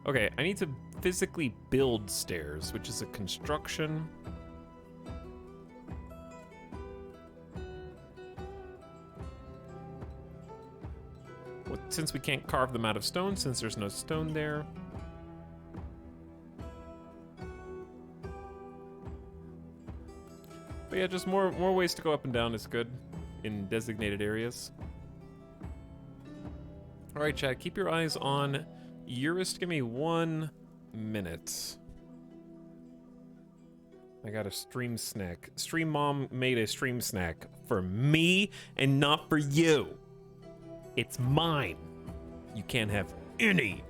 Okay, I need to physically build stairs, which is a construction. Well, since we can't carve them out of stone, since there's no stone there. But yeah, just more ways to go up and down is good in designated areas. All right, Chad, keep your eyes on Eurus. Give me 1 minute. I got a stream snack. Stream mom made a stream snack for me and not for you. It's mine. You can't have any.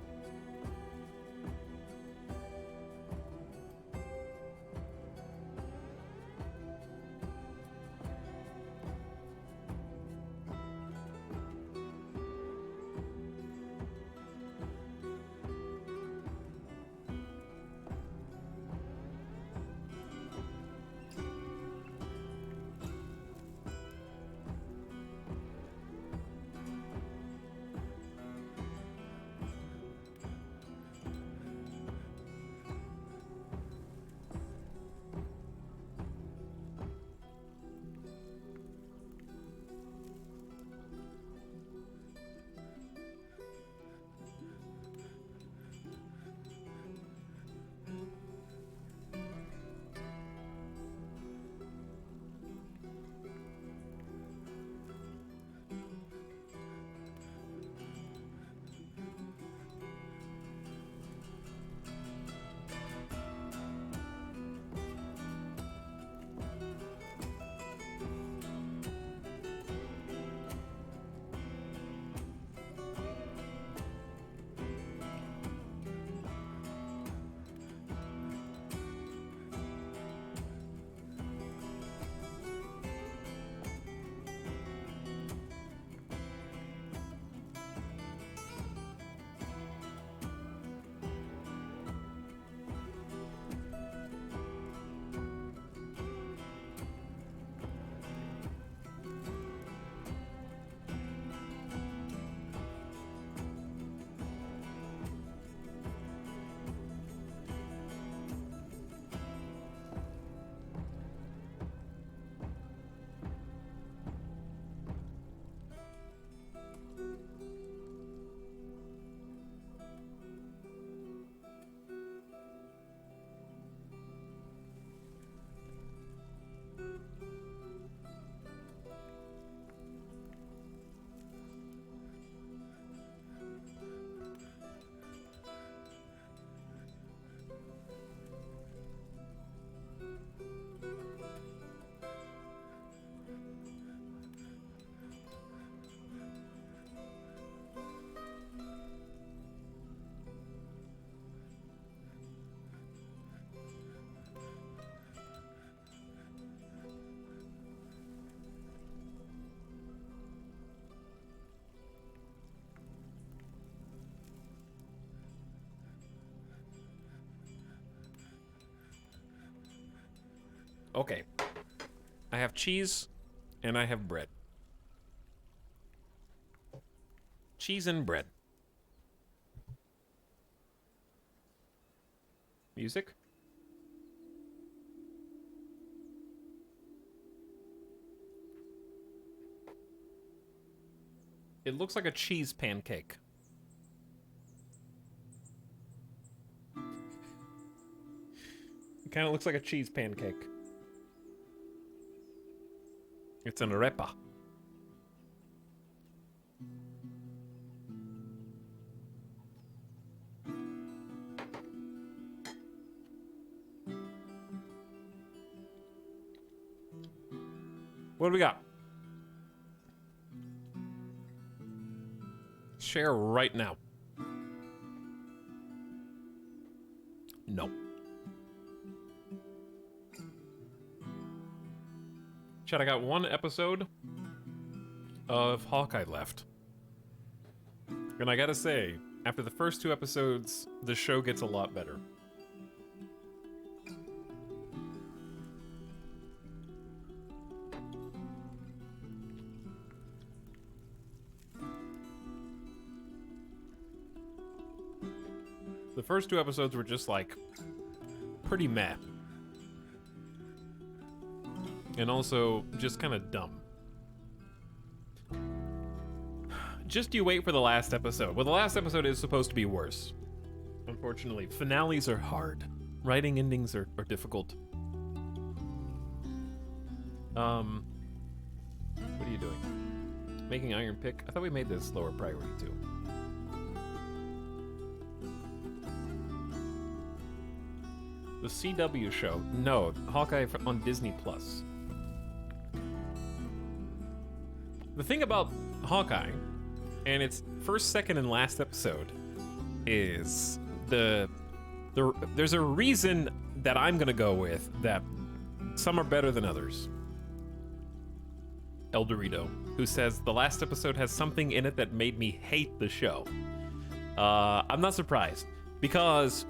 Okay. I have cheese and I have bread. Cheese and bread. Music? It looks like a cheese pancake. It kind of looks like a cheese pancake. It's an arepa. What do we got? Share right now. No. Chat, I got one episode of Hawkeye left. And I gotta say, after the first 2 episodes, the show gets a lot better. The first 2 episodes were just like pretty meh. And also just kind of dumb. Just you wait for the last episode. Well, the last episode is supposed to be worse. Unfortunately, finales are hard. Writing endings are difficult. What are you doing? Making iron pick? I thought we made this lower priority too. The CW show? No, Hawkeye on Disney Plus. The thing about Hawkeye, and its first, second, and last episode, is there's a reason that I'm gonna go with that some are better than others. El Dorito, who says the last episode has something in it that made me hate the show. I'm not surprised, because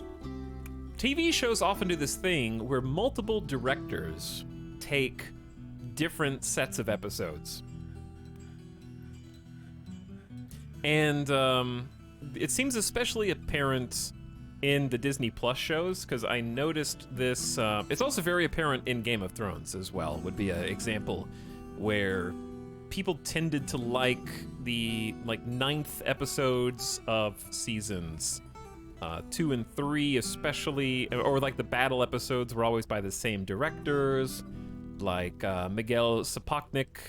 TV shows often do this thing where multiple directors take different sets of episodes. And it seems especially apparent in the Disney Plus shows, because I noticed this. It's also very apparent in Game of Thrones as well, would be an example where people tended to like the 9th episodes of seasons. 2 and 3 especially, or like the battle episodes were always by the same directors. Like Miguel Sapochnik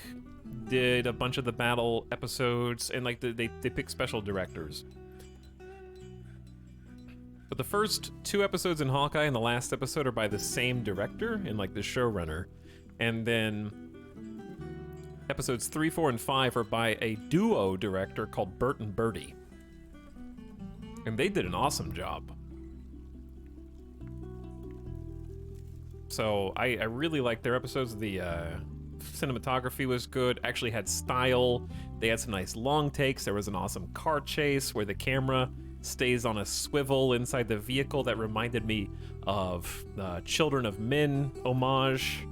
did a bunch of the battle episodes, and like they pick special directors. But the first 2 episodes in Hawkeye and the last episode are by the same director and like the showrunner. And then episodes 3, 4, and 5 are by a duo director called Bert and Bertie. And they did an awesome job. So I really liked their episodes. The cinematography was good, actually had style. They had some nice long takes. There was an awesome car chase where the camera stays on a swivel inside the vehicle that reminded me of Children of Men homage.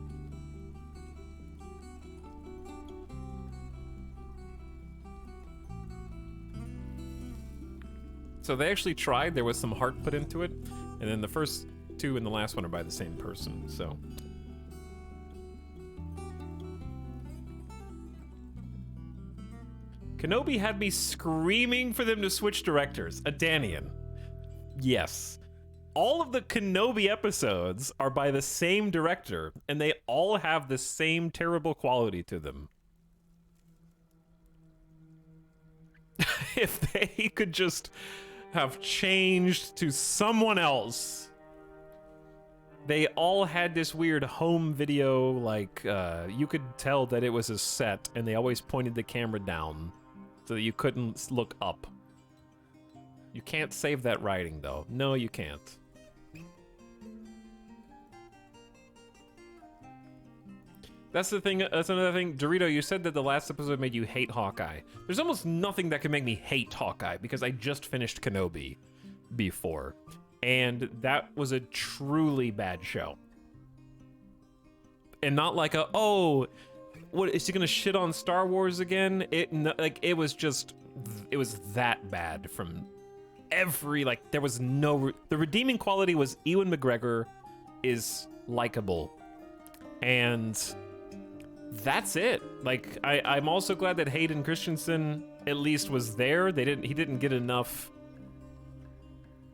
So they actually tried. There was some heart put into it. And then the first 2 and the last one are by the same person, so. Kenobi had me screaming for them to switch directors. A Danian. Yes. All of the Kenobi episodes are by the same director, and they all have the same terrible quality to them. If they could just have changed to someone else. They all had this weird home video, like, you could tell that it was a set, and they always pointed the camera down so that you couldn't look up. You can't save that writing, though. No, you can't. That's the thing. That's another thing. Dorito, you said that the last episode made you hate Hawkeye. There's almost nothing that can make me hate Hawkeye because I just finished Kenobi before. And that was a truly bad show. And not like a, oh, what, is he gonna shit on Star Wars again? It was that bad from there was no, the redeeming quality was Ewan McGregor is likable. And that's it. Like, I'm also glad that Hayden Christensen at least was there. He didn't get enough.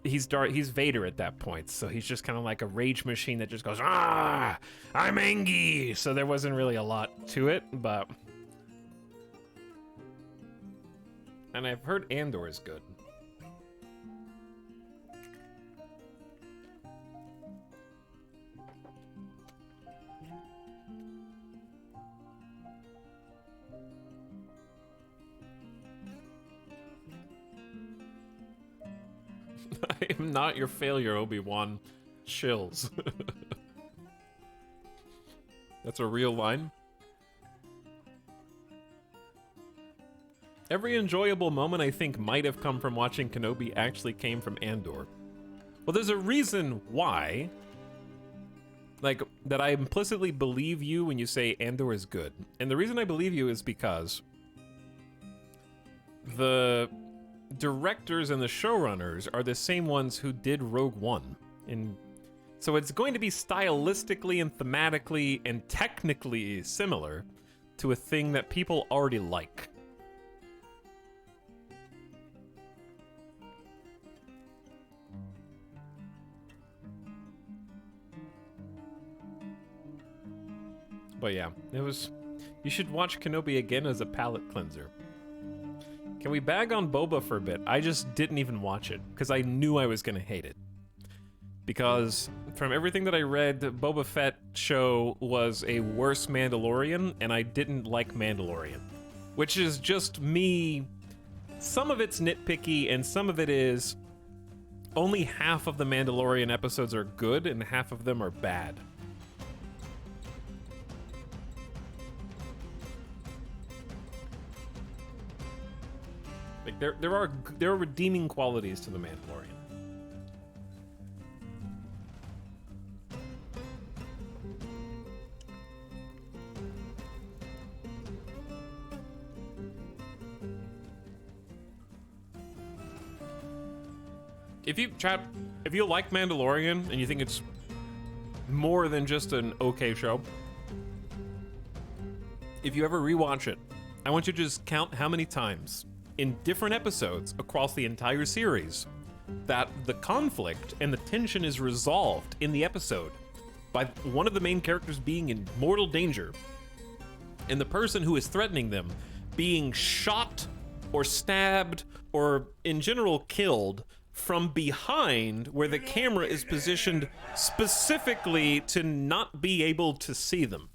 He's Vader at that point, so he's just kind of like a rage machine that just goes, ah, I'm angry. So there wasn't really a lot to it, but. And I've heard Andor is good. I am not your failure, Obi-Wan. Chills. That's a real line. Every enjoyable moment I think might have come from watching Kenobi actually came from Andor. Well, there's a reason why. Like, that I implicitly believe you when you say Andor is good. And the reason I believe you is because the directors and the showrunners are the same ones who did Rogue One. And so it's going to be stylistically and thematically and technically similar to a thing that people already like. But yeah, you should watch Kenobi again as a palate cleanser. Can we bag on Boba for a bit? I just didn't even watch it, because I knew I was going to hate it. Because from everything that I read, Boba Fett show was a worse Mandalorian, and I didn't like Mandalorian. Which is just me. Some of it's nitpicky, and some of it is only half of the Mandalorian episodes are good, and half of them are bad. Like there are redeeming qualities to the Mandalorian. If you like Mandalorian and you think it's more than just an okay show, if you ever rewatch it, I want you to just count how many times in different episodes across the entire series that the conflict and the tension is resolved in the episode by one of the main characters being in mortal danger and the person who is threatening them being shot or stabbed or in general killed from behind, where the camera is positioned specifically to not be able to see them.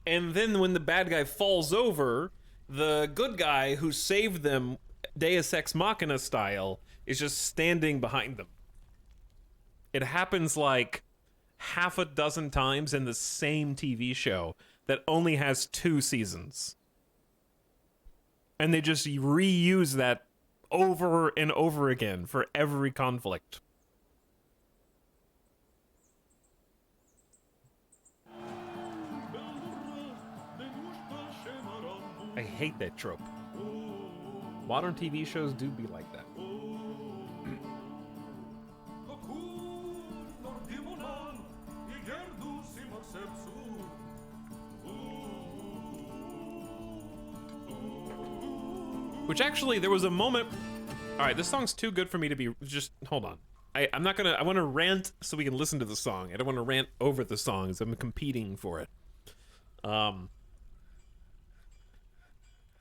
And then when the bad guy falls over, the good guy who saved them, Deus Ex Machina style, is just standing behind them. It happens like half a dozen times in the same TV show that only has 2 seasons. And they just reuse that over and over again for every conflict. I hate that trope. Modern TV shows do be like that. Which actually, there was a moment. All right, this song's too good for me to be. Just hold on. I'm not gonna. I want to rant so we can listen to the song. I don't want to rant over the songs. I'm competing for it.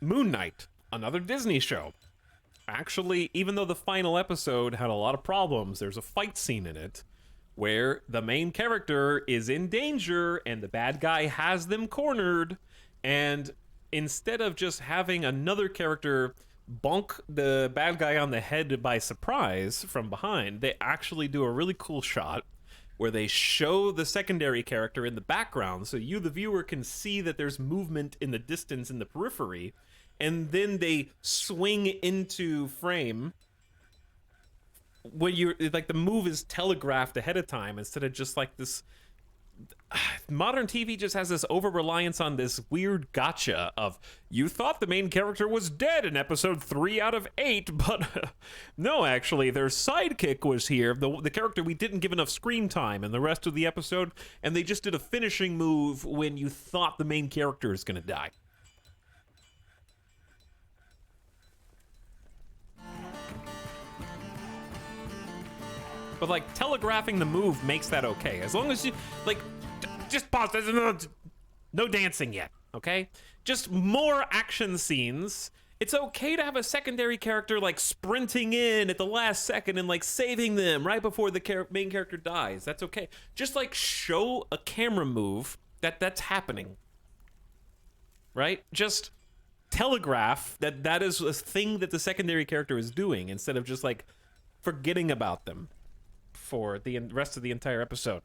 Moon Knight, another Disney show. Actually, even though the final episode had a lot of problems, there's a fight scene in it where the main character is in danger and the bad guy has them cornered, and instead of just having another character bonk the bad guy on the head by surprise from behind, they actually do a really cool shot where they show the secondary character in the background so you, the viewer, can see that there's movement in the distance in the periphery, and then they swing into frame when you're like, the move is telegraphed ahead of time instead of just like this modern TV just has this over-reliance on this weird gotcha of, you thought the main character was dead in episode 3 out of 8, but no, actually, their sidekick was here, the character we didn't give enough screen time in the rest of the episode, and they just did a finishing move when you thought the main character is gonna die. But, like, telegraphing the move makes that okay. As long as you, like, just pause. There's no dancing yet, okay? Just more action scenes. It's okay to have a secondary character, like, sprinting in at the last second and, like, saving them right before the main character dies. That's okay. Just, like, show a camera move that's happening, right? Just telegraph that is a thing that the secondary character is doing instead of just, like, forgetting about them for the rest of the entire episode.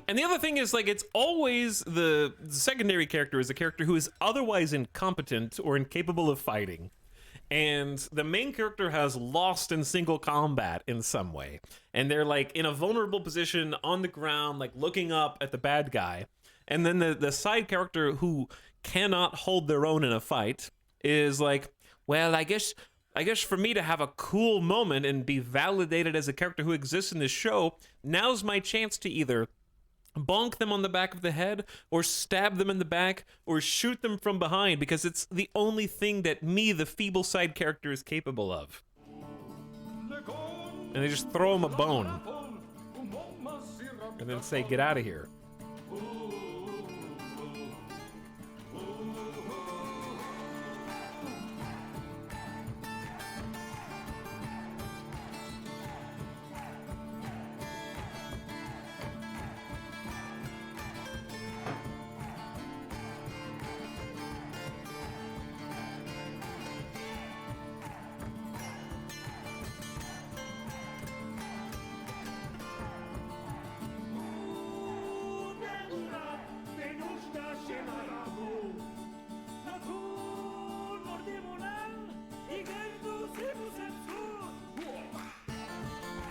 And the other thing is, like, it's always the secondary character is a character who is otherwise incompetent or incapable of fighting. And the main character has lost in single combat in some way. And they're, like, in a vulnerable position on the ground, like, looking up at the bad guy. And then the side character who cannot hold their own in a fight is like, well, I guess for me to have a cool moment and be validated as a character who exists in this show, now's my chance to either bonk them on the back of the head, or stab them in the back, or shoot them from behind, because it's the only thing that me, the feeble side character, is capable of. And they just throw him a bone. And then say, get out of here.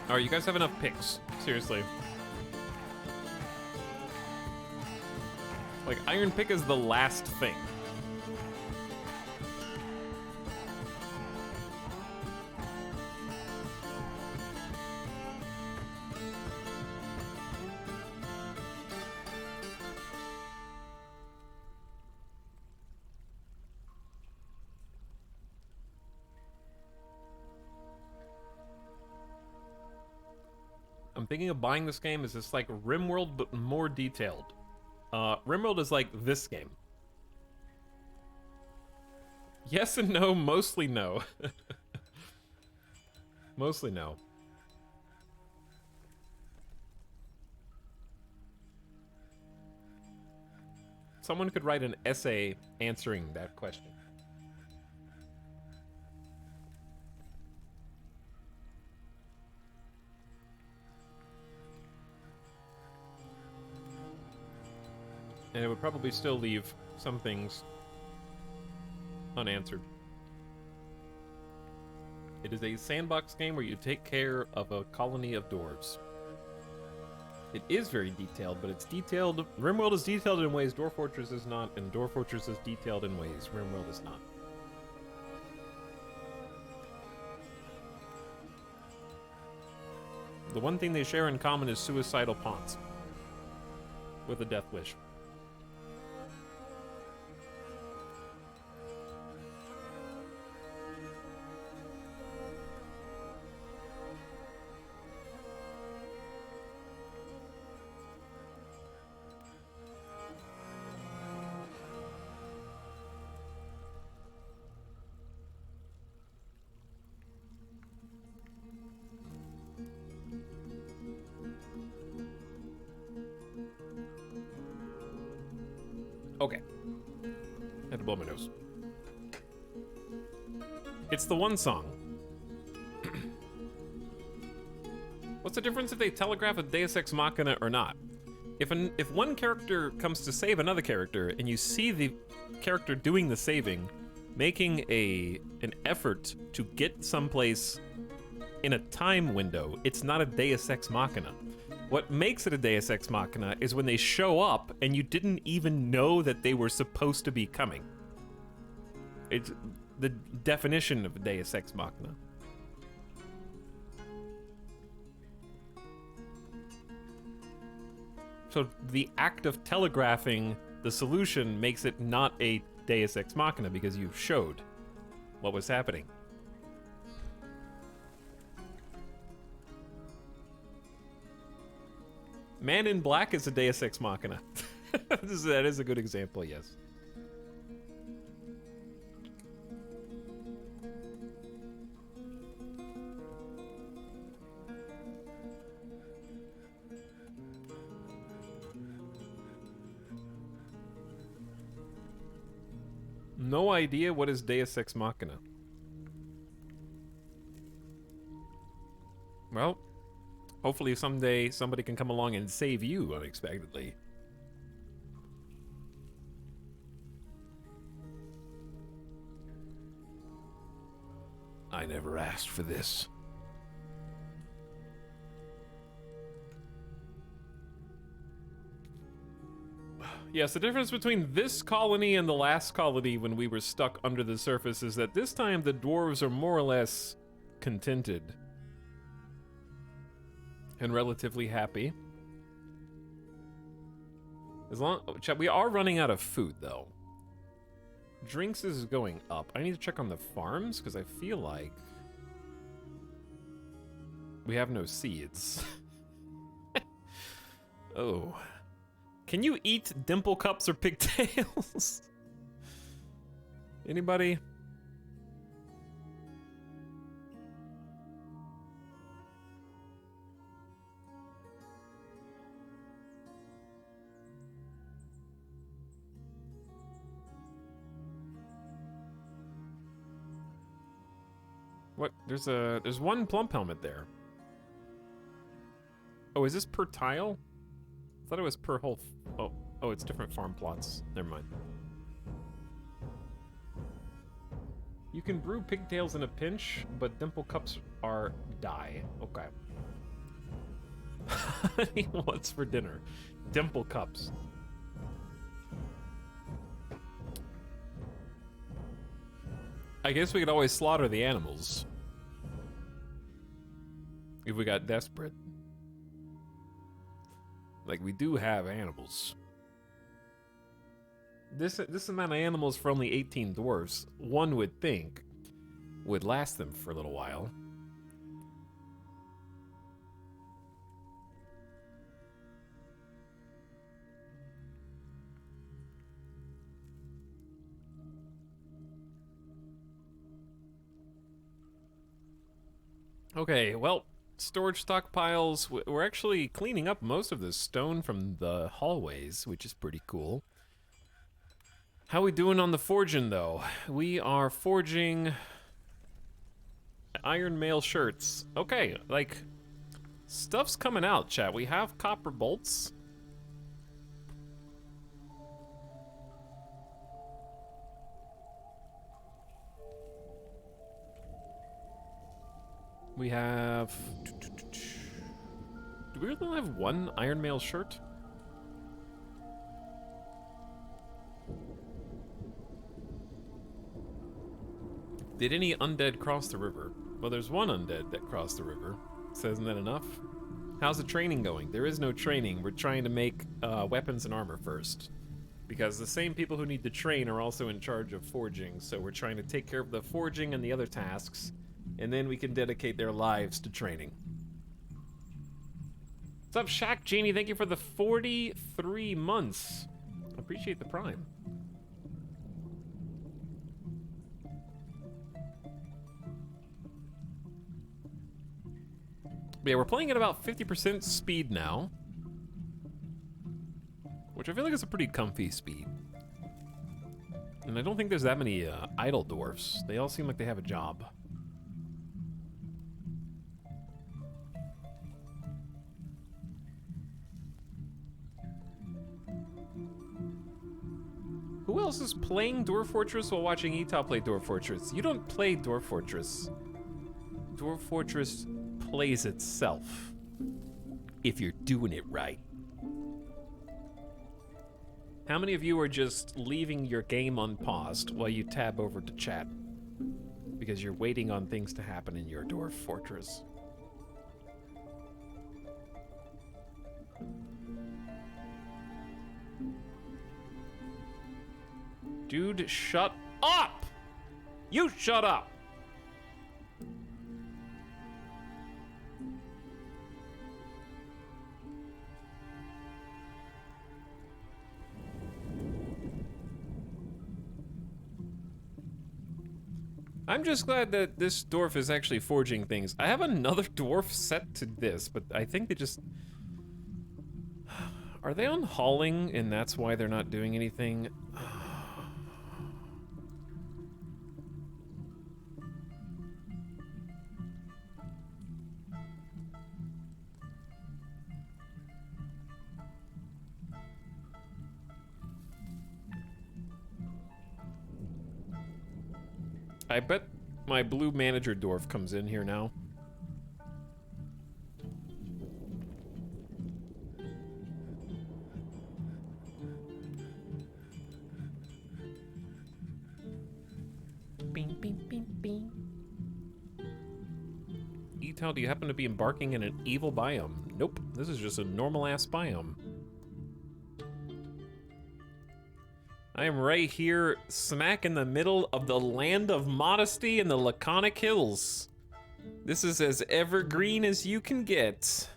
All right, you guys have enough picks. Seriously. Like, Iron Pick is the last thing. I'm thinking of buying this game. Is this like RimWorld but more detailed? RimWorld is like this game. Yes and no, mostly no. Mostly no. Someone could write an essay answering that question. And it would probably still leave some things unanswered. It is a sandbox game where you take care of a colony of dwarves. It is very detailed, but it's detailed. RimWorld is detailed in ways Dwarf Fortress is not, and Dwarf Fortress is detailed in ways RimWorld is not. The one thing they share in common is suicidal pawns with a death wish. Okay. Had to blow my nose. It's the one song. What's the difference if they telegraph a Deus Ex Machina or not? If one character comes to save another character and you see the character doing the saving, making an effort to get someplace in a time window, it's not a Deus Ex Machina. What makes it a Deus Ex Machina is when they show up and you didn't even know that they were supposed to be coming. It's the definition of a Deus Ex Machina. So the act of telegraphing the solution makes it not a Deus Ex Machina because you showed what was happening. Man in Black is a Deus Ex Machina. That is a good example, yes. No idea what is Deus Ex Machina. Well, hopefully someday somebody can come along and save you unexpectedly. I never asked for this. Yes, the difference between this colony and the last colony when we were stuck under the surface is that this time the dwarves are more or less contented and relatively happy. We are running out of food though. Drinks is going up. I need to check on the farms because I feel like we have no seeds. Oh. Can you eat dimple cups or pigtails? Anybody? What? There's one plump helmet there. Oh, is this per tile? I thought it was per whole. Oh, it's different farm plots. Never mind. You can brew pigtails in a pinch, but dimple cups are die. Okay. What's for dinner? Dimple cups. I guess we could always slaughter the animals if we got desperate. Like, we do have animals. This amount of animals for only 18 dwarfs, one would think, would last them for a little while. Okay, well, storage stockpiles. We're actually cleaning up most of the stone from the hallways, which is pretty cool. How we doing on the forging, though? We are forging iron mail shirts. Okay, like, stuff's coming out, chat. We have copper bolts. We have... Do we really only have one iron mail shirt? Did any undead cross the river? Well, there's one undead that crossed the river. So isn't that enough? How's the training going? There is no training. We're trying to make weapons and armor first. Because the same people who need to train are also in charge of forging. So we're trying to take care of the forging and the other tasks. And then we can dedicate their lives to training. What's up, Shaq Genie? Thank you for the 43 months. Appreciate the prime. But yeah, we're playing at about 50% speed now. Which I feel like is a pretty comfy speed. And I don't think there's that many idle dwarfs. They all seem like they have a job. Who else is playing Dwarf Fortress while watching Etop play Dwarf Fortress? You don't play Dwarf Fortress. Dwarf Fortress plays itself. If you're doing it right. How many of you are just leaving your game unpaused while you tab over to chat? Because you're waiting on things to happen in your Dwarf Fortress. Dude, shut up! You shut up! I'm just glad that this dwarf is actually forging things. I have another dwarf set to this, but I think they just... Are they on hauling and that's why they're not doing anything? I bet my blue manager dwarf comes in here now. Bing, bing, bing, bing. Etal, do you happen to be embarking in an evil biome? Nope, this is just a normal-ass biome. I am right here, smack in the middle of the land of modesty and the Laconic Hills. This is as evergreen as you can get.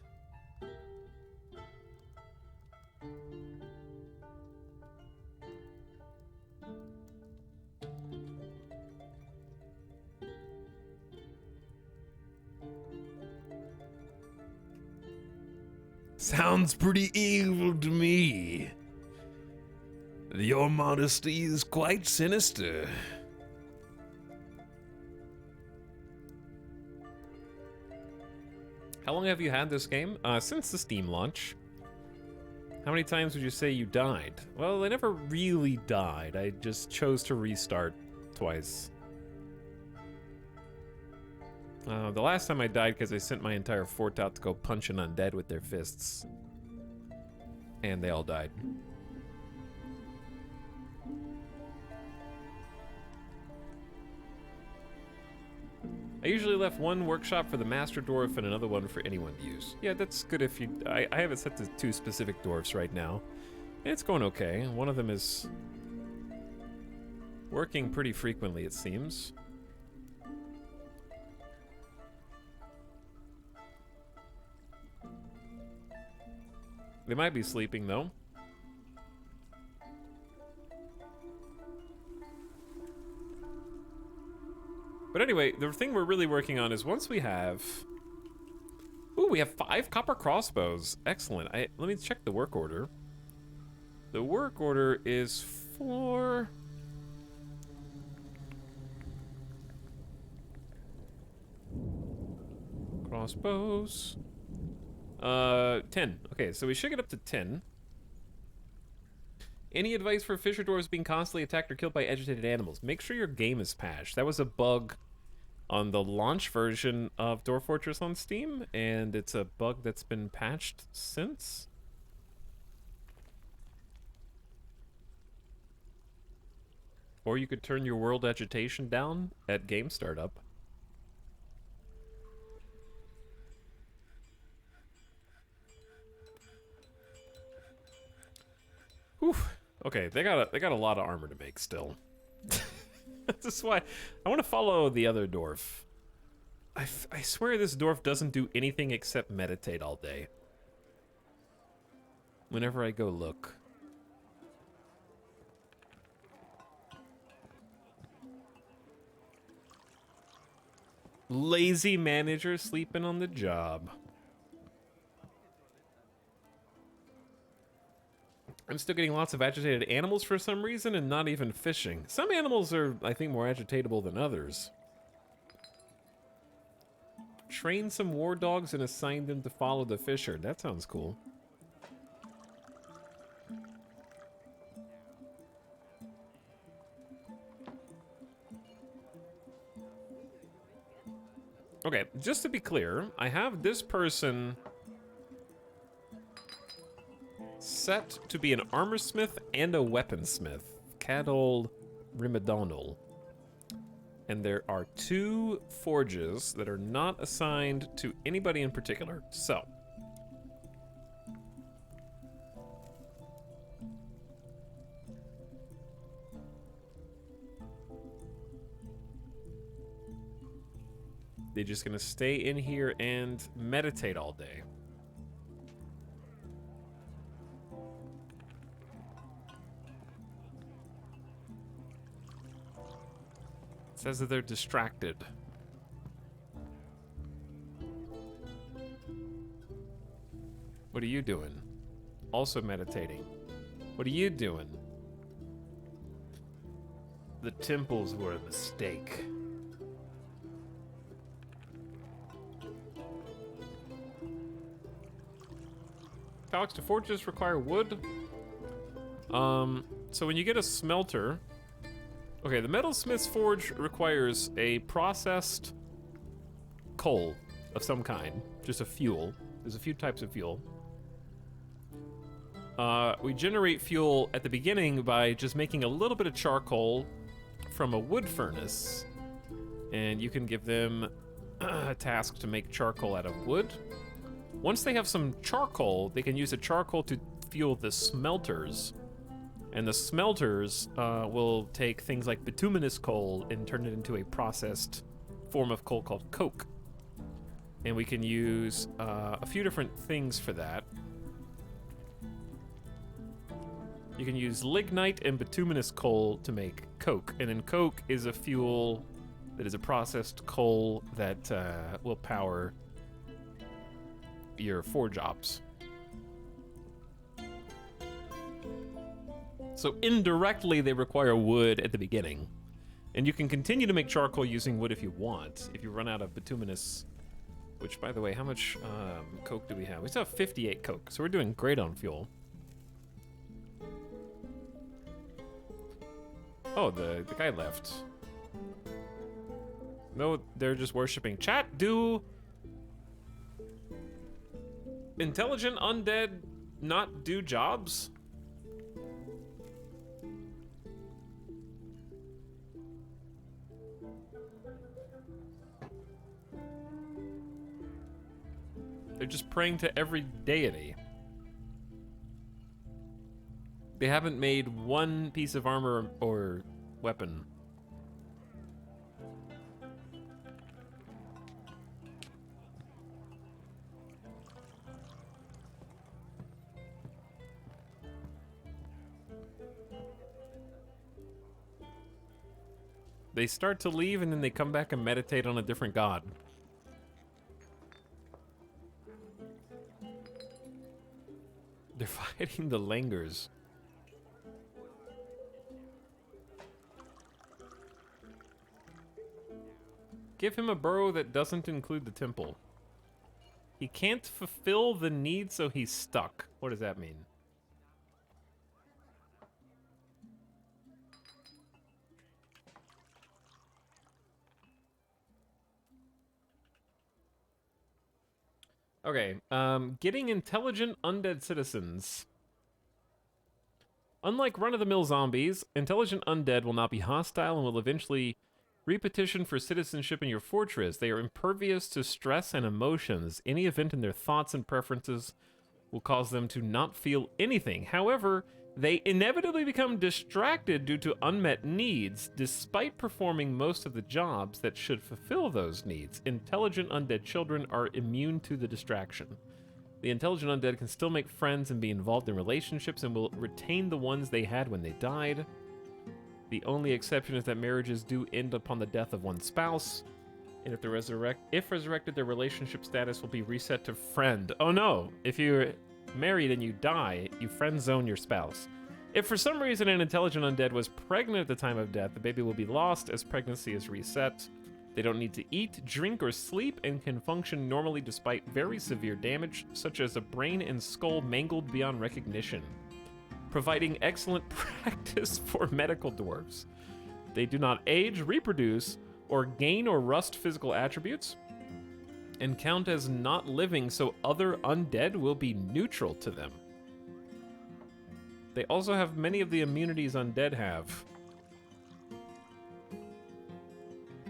Sounds pretty evil to me. Your modesty is quite sinister. How long have you had this game? Since the Steam launch. How many times would you say you died? Well, I never really died. I just chose to restart twice. The last time I died because I sent my entire fort out to go punch an undead with their fists. And they all died. I usually left one workshop for the Master Dwarf and another one for anyone to use. Yeah, that's good if you... I have it set to 2 specific dwarfs right now. And it's going okay. One of them is working pretty frequently, it seems. They might be sleeping, though. But anyway, the thing we're really working on is once we have... Ooh, we have 5 copper crossbows. Excellent. Let me check the work order. The work order is for... Crossbows. 10. Okay, so we should get up to 10. Any advice for fisher dwarves being constantly attacked or killed by agitated animals? Make sure your game is patched. That was a bug on the launch version of Dwarf Fortress on Steam, and it's a bug that's been patched since. Or you could turn your world agitation down at game startup. Whew. Okay, they got a lot of armor to make still. That's why I want to follow the other dwarf. I swear this dwarf doesn't do anything except meditate all day. Whenever I go look. Lazy manager sleeping on the job. I'm still getting lots of agitated animals for some reason and not even fishing. Some animals are, I think, more agitatable than others. Train some war dogs and assign them to follow the fisher. That sounds cool. Okay, just to be clear, I have this person set to be an armorsmith and a weaponsmith. Cadol Rimadonal. And there are 2 forges that are not assigned to anybody in particular. So. They're just gonna stay in here and meditate all day. It says that they're distracted. What are you doing? Also meditating. What are you doing? The temples were a mistake. Alex, do forges require wood? So when you get a smelter... Okay, the metalsmith's forge requires a processed coal of some kind. Just a fuel. There's a few types of fuel. We generate fuel at the beginning by just making a little bit of charcoal from a wood furnace. And you can give them a task to make charcoal out of wood. Once they have some charcoal, they can use the charcoal to fuel the smelters. And the smelters will take things like bituminous coal and turn it into a processed form of coal called coke. And we can use a few different things for that. You can use lignite and bituminous coal to make coke. And then coke is a fuel that is a processed coal that will power your forge ops. So indirectly, they require wood at the beginning. And you can continue to make charcoal using wood if you want. If you run out of bituminous, which, by the way, how much coke do we have? We still have 58 coke, so we're doing great on fuel. Oh, the guy left. No, they're just worshiping. Chat, do intelligent undead not do jobs? They're just praying to every deity. They haven't made one piece of armor or weapon. They start to leave and then they come back and meditate on a different god. They're fighting the Langers. Give him a burrow that doesn't include the temple. He can't fulfill the need, so he's stuck. What does that mean? Okay, getting intelligent undead citizens. Unlike run-of-the-mill zombies, intelligent undead will not be hostile and will eventually repetition for citizenship in your fortress. They are impervious to stress and emotions. Any event in their thoughts and preferences will cause them to not feel anything. However, they inevitably become distracted due to unmet needs, despite performing most of the jobs that should fulfill those needs. Intelligent undead children are immune to the distraction. The intelligent undead can still make friends and be involved in relationships and will retain the ones they had when they died. The only exception is that marriages do end upon the death of one spouse, and if resurrected, their relationship status will be reset to friend. Oh no! If you're married and you die, you friend zone your spouse. If for some reason an intelligent undead was pregnant at the time of death, the baby will be lost as pregnancy is reset. They don't need to eat, drink, or sleep and can function normally despite very severe damage, such as a brain and skull mangled beyond recognition, providing excellent practice for medical dwarves. They do not age, reproduce, or gain or rust physical attributes, and count as not living, so other undead will be neutral to them. They also have many of the immunities undead have.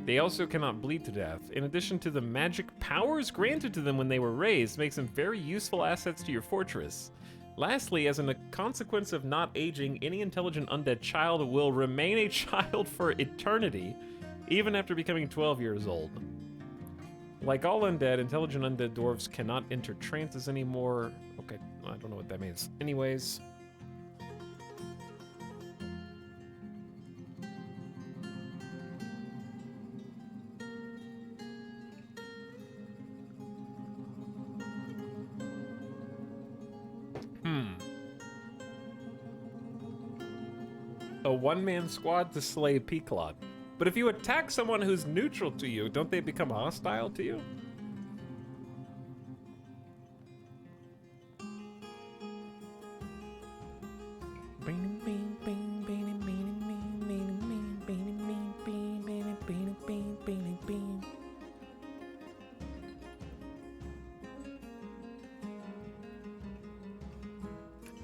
They also cannot bleed to death. In addition to the magic powers granted to them when they were raised, makes them very useful assets to your fortress. Lastly, as a consequence of not aging, any intelligent undead child will remain a child for eternity, even after becoming 12 years old. Like all undead, intelligent undead dwarves cannot enter trances anymore. Okay, I don't know what that means. Anyways. A one-man squad to slay Peaklot. But if you attack someone who's neutral to you, don't they become hostile to you?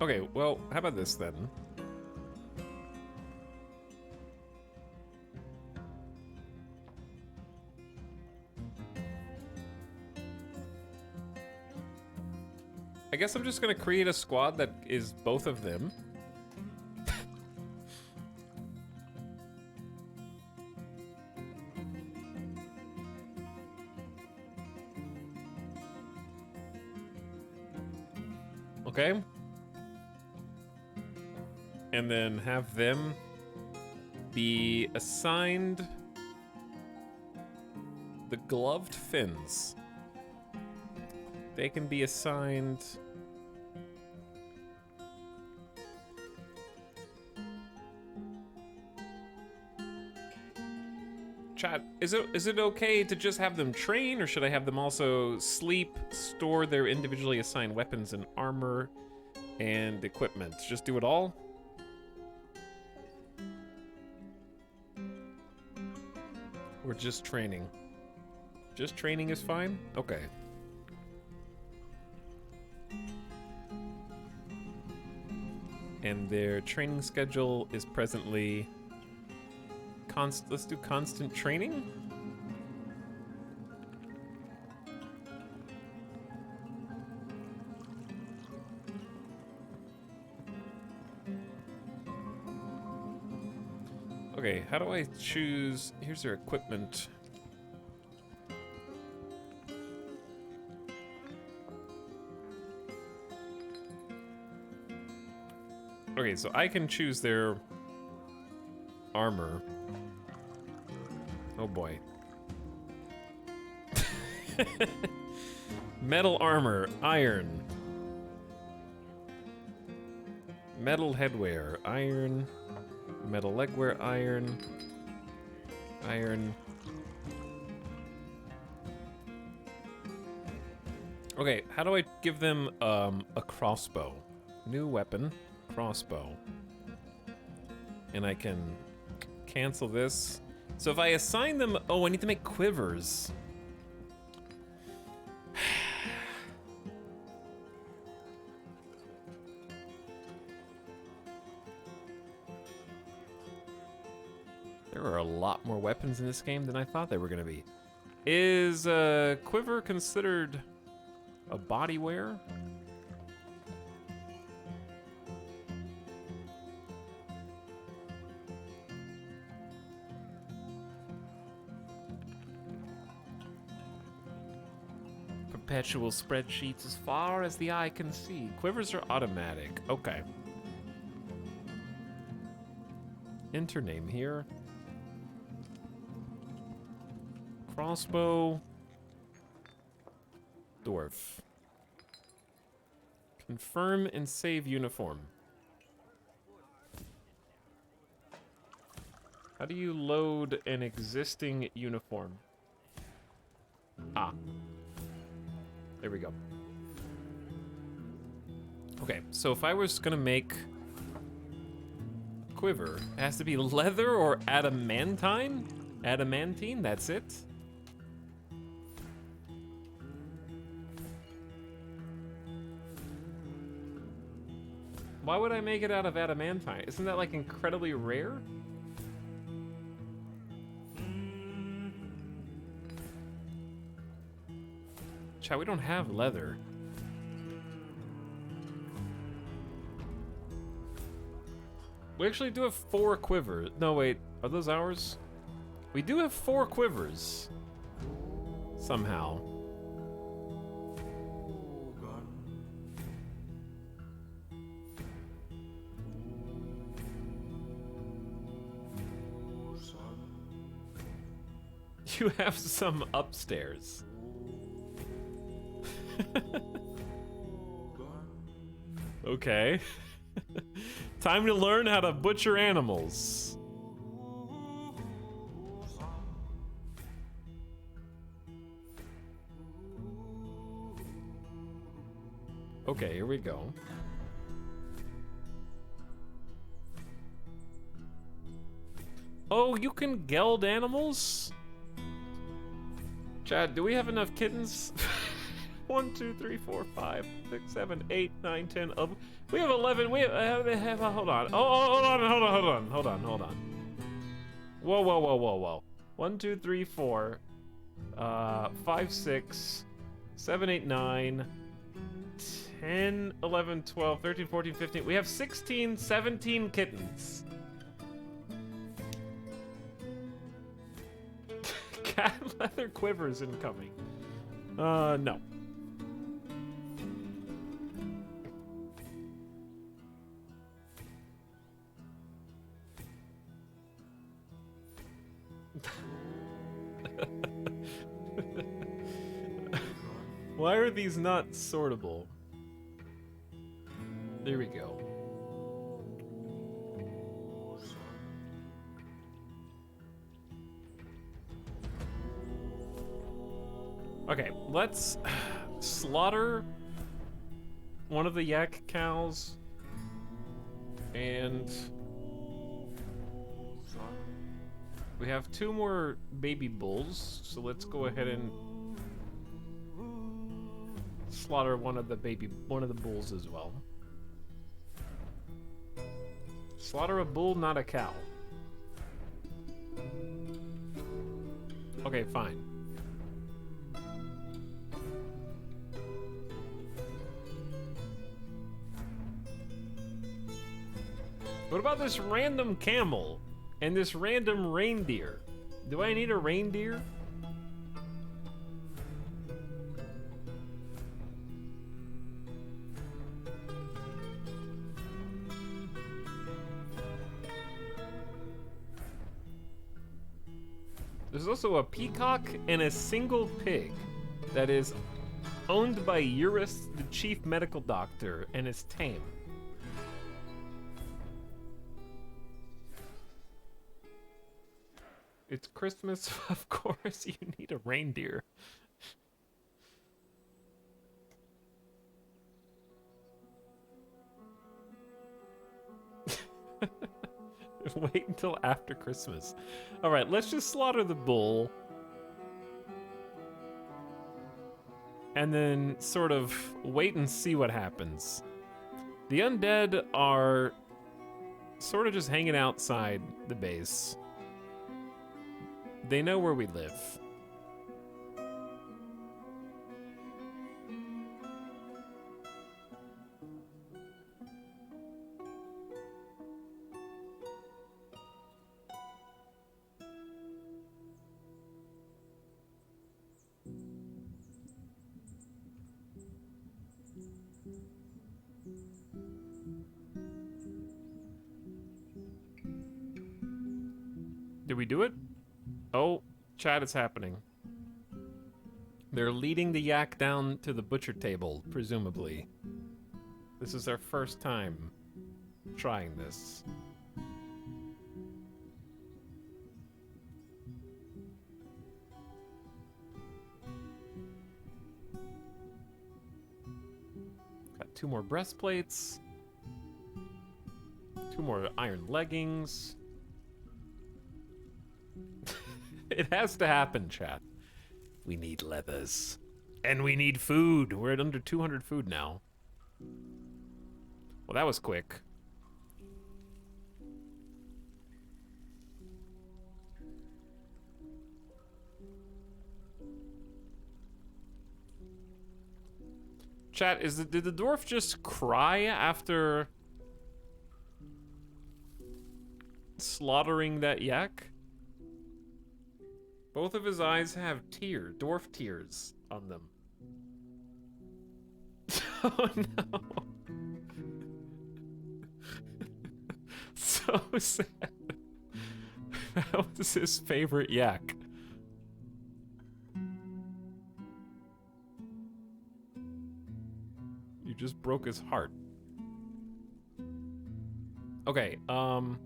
Okay, well, how about this then? I guess I'm just gonna create a squad that is both of them. Okay. And then have them be assigned the gloved fins. They can be assigned chat. Is it okay to just have them train, or should I have them also sleep, store their individually assigned weapons and armor and equipment? Just do it all? Or just training? Just training is fine? Okay. And their training schedule is presently let's do constant training. Okay, how do I choose? Here's their equipment. Okay, so I can choose their armor. Oh boy. Metal armor, iron. Metal headwear, iron. Metal legwear, iron. Iron. Okay, how do I give them a crossbow? New weapon, crossbow. And I can cancel this. So if I assign them, oh, I need to make quivers. There are a lot more weapons in this game than I thought there were gonna be. Is a quiver considered a body wear? Perpetual spreadsheets as far as the eye can see. Quivers are automatic. Okay. Enter name here. Crossbow. Dwarf. Confirm and save uniform. How do you load an existing uniform? Ah. There we go. Okay, so if I was gonna make a quiver, it has to be leather or adamantine? Adamantine, that's it? Why would I make it out of adamantine? Isn't that like incredibly rare? Chat, we don't have leather. We actually do have 4 quivers. No, wait, are those ours? We do have 4 quivers. Somehow. You have some upstairs. Okay. Time to learn how to butcher animals. Okay, here we go. Oh, you can geld animals? Chad, do we have enough kittens? 1, 2, 3, 4, 5, 6, 7, 8, 9, 10. We have 11. We have hold on. Oh, hold on. Whoa. 1, 2, 3, 4, 5, 6, 7, 8, 9, 10, 11, 12, 13, 14, 15. We have 16, 17 kittens. Cat leather quivers incoming. No. Why are these not sortable? There we go. Okay, let's slaughter one of the yak cows and we have 2 more baby bulls, so let's go ahead and slaughter one of the bulls as well. Slaughter a bull, not a cow. Okay, fine. What about this random camel and this random reindeer? Do I need a reindeer? There's also a peacock and a single pig that is owned by Eurus, the chief medical doctor, and is tame. It's Christmas, of course you need a reindeer. Wait until after Christmas. All right, let's just slaughter the bull. And then sort of wait and see what happens. The undead are sort of just hanging outside the base. They know where we live. Did we do it? Oh, chat, it's happening. They're leading the yak down to the butcher table, presumably. This is our first time trying this. Got 2 more breastplates. 2 more iron leggings. It has to happen, chat. We need leathers. And we need food. We're at under 200 food now. Well, that was quick. Chat, did the dwarf just cry after slaughtering that yak? Both of his eyes have dwarf tears on them. Oh no. So sad. That was his favorite yak. You just broke his heart. Okay, the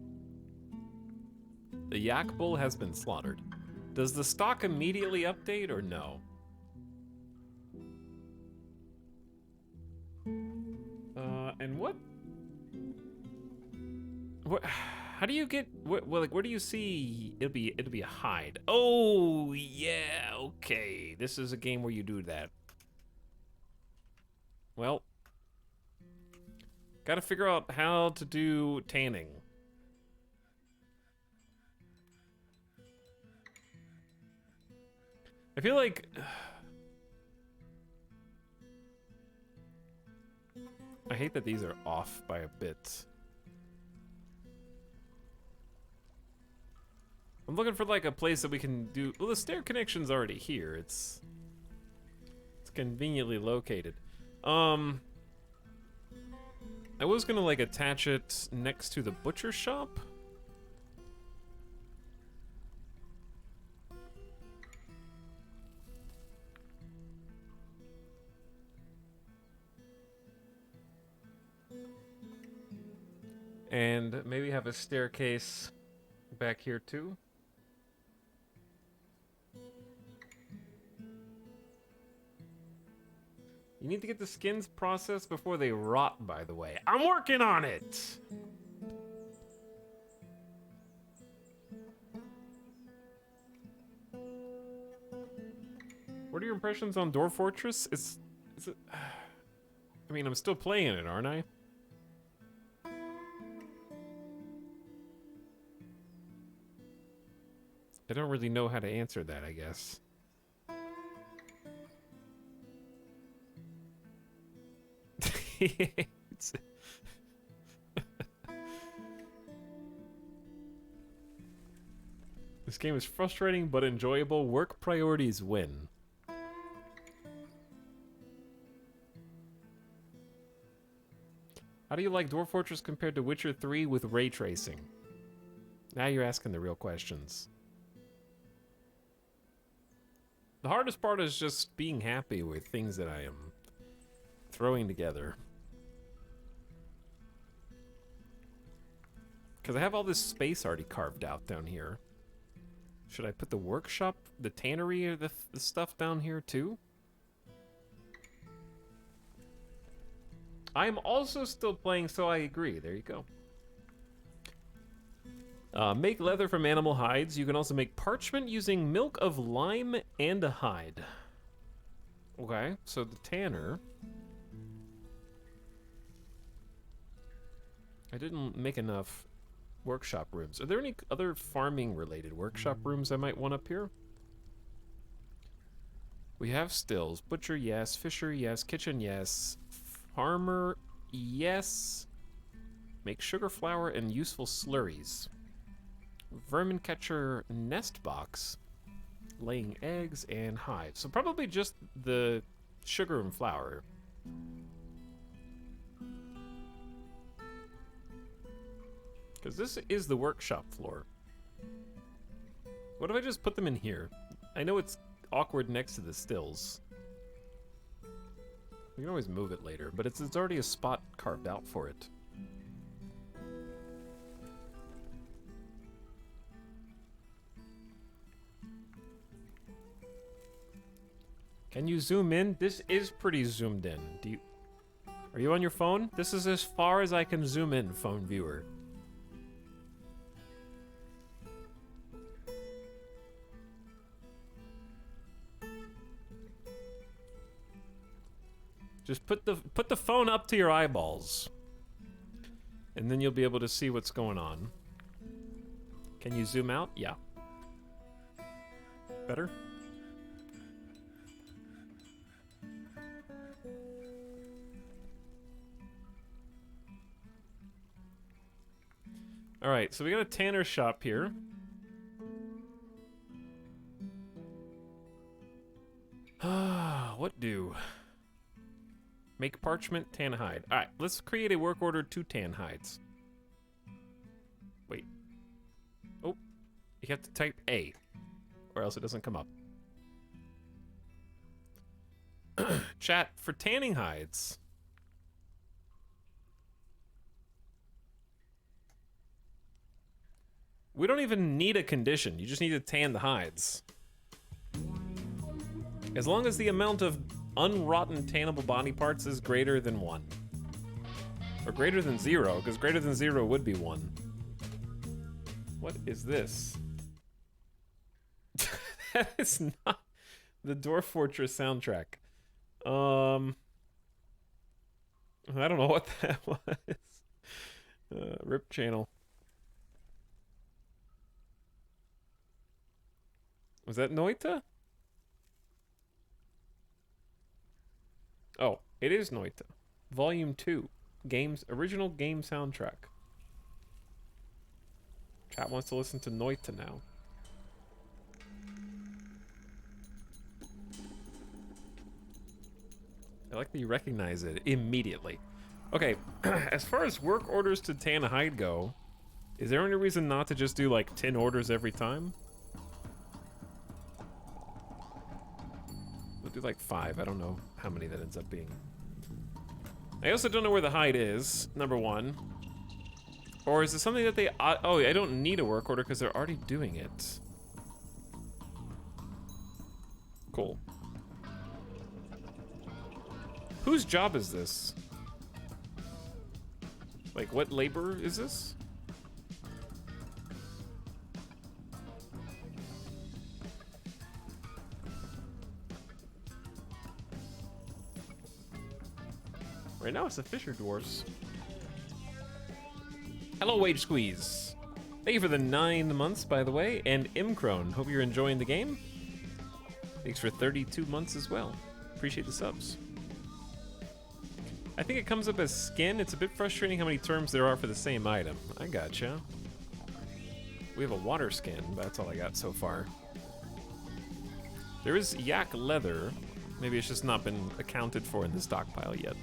yak bull has been slaughtered. Does the stock immediately update or no? And what? How do you get? Well, like, where do you see? It'll be a hide. Oh yeah, okay. This is a game where you do that. Well, gotta figure out how to do tanning. I feel like I hate that these are off by a bit. I'm looking for like a place that we can do. Well, the stair connection's already here. It's conveniently located. I was gonna like attach it next to the butcher shop. And maybe have a staircase back here too. You need to get the skins processed before they rot, by the way. I'm working on it! What are your impressions on Dwarf Fortress? Is it... I mean, I'm still playing it, aren't I? I don't really know how to answer that, I guess. This game is frustrating but enjoyable. Work priorities win. How do you like Dwarf Fortress compared to Witcher 3 with ray tracing? Now you're asking the real questions. The hardest part is just being happy with things that I am throwing together. Because I have all this space already carved out down here. Should I put the workshop, the tannery, or the stuff down here too? I am also still playing, so I agree. There you go. Make leather from animal hides. You can also make parchment using milk of lime and a hide. Okay, so the tanner. I didn't make enough workshop rooms. Are there any other farming related workshop rooms I might want up here? We have stills. Butcher, yes. Fisher, yes. Kitchen, yes. Farmer, yes. Make sugar flour and useful slurries. Vermin catcher nest box. Laying eggs and hive. So probably just the sugar and flour. Because this is the workshop floor. What if I just put them in here? I know it's awkward next to the stills. We can always move it later, but it's already a spot carved out for it. Can you zoom in? This is pretty zoomed in. Are you on your phone? This is as far as I can zoom in, phone viewer. Just put the phone up to your eyeballs. And then you'll be able to see what's going on. Can you zoom out? Yeah. Better? Alright, so we got a tanner shop here. What do? Make parchment, tan hide. Alright, let's create a work order to tan hides. Wait. Oh, you have to type A, or else it doesn't come up. Chat, for tanning hides. We don't even need a condition. You just need to tan the hides. As long as the amount of unrotten tannable body parts is greater than 1. Or greater than 0, because greater than 0 would be 1. What is this? That is not the Dwarf Fortress soundtrack. I don't know what that was. RIP channel. Was that Noita? Oh, it is Noita. Volume 2. Games, original game soundtrack. Chat wants to listen to Noita now. I like that you recognize it immediately. Okay, as far as work orders to tan a hide go, is there any reason not to just do like 10 orders every time? We'll do like 5. I don't know how many that ends up being. I also don't know where the hide is, number 1. Or is it something that they... oh, I don't need a work order because they're already doing it. Cool. Whose job is this? Like, what labor is this? Right now it's the Fisher Dwarfs. Hello, Wage Squeeze. Thank you for the 9 months, by the way, and Imcrone. Hope you're enjoying the game. Thanks for 32 months as well. Appreciate the subs. I think it comes up as skin. It's a bit frustrating how many terms there are for the same item. I gotcha. We have a water skin, but that's all I got so far. There is yak leather. Maybe it's just not been accounted for in the stockpile yet.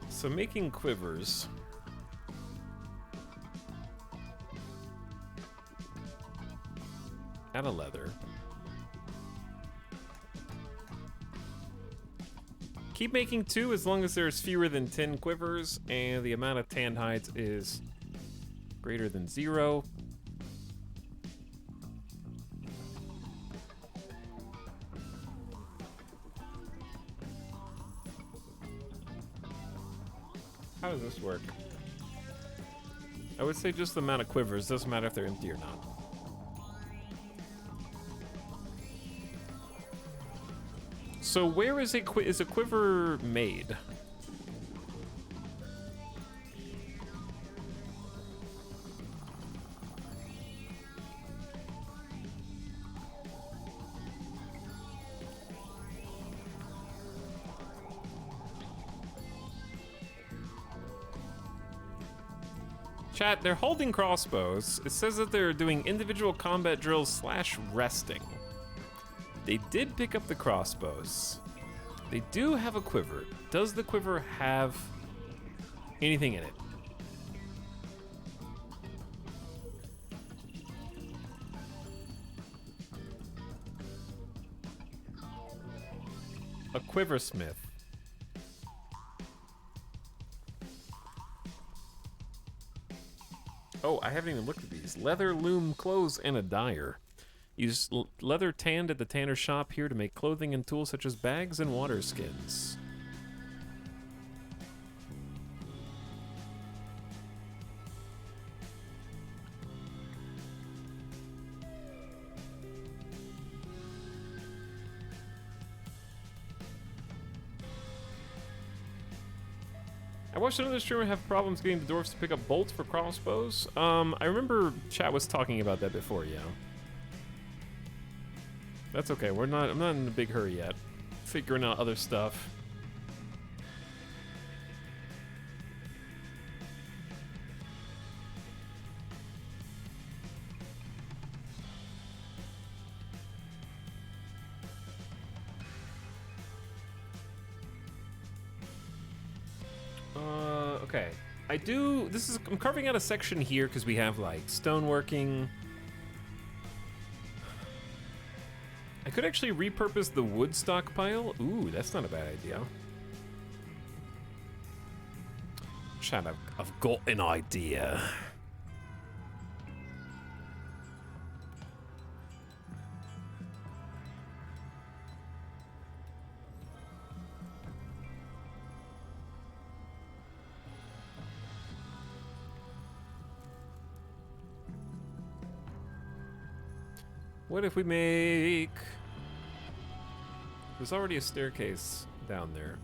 So making quivers. Out of leather. Keep making 2 as long as there's fewer than 10 quivers and the amount of tanned hides is greater than 0. How does this work? I would say just the amount of quivers. Doesn't matter if they're empty or not. So where is a quiver made? Chat, they're holding crossbows. It says that they're doing individual combat drills / resting. They did pick up the crossbows. They do have a quiver. Does the quiver have anything in it? A quiversmith. Oh, I haven't even looked at these. Leather, loom, clothes, and a dyer. Use leather tanned at the tanner's shop here to make clothing and tools such as bags and water skins. I watched another streamer have problems getting the dwarfs to pick up bolts for crossbows. I remember chat was talking about that before, yeah. That's okay, I'm not in a big hurry yet. Figuring out other stuff. Okay. I'm carving out a section here because we have like stoneworking. I could actually repurpose the wood stockpile. Ooh, that's not a bad idea. Chat, I've got an idea. What if we make... There's already a staircase down there.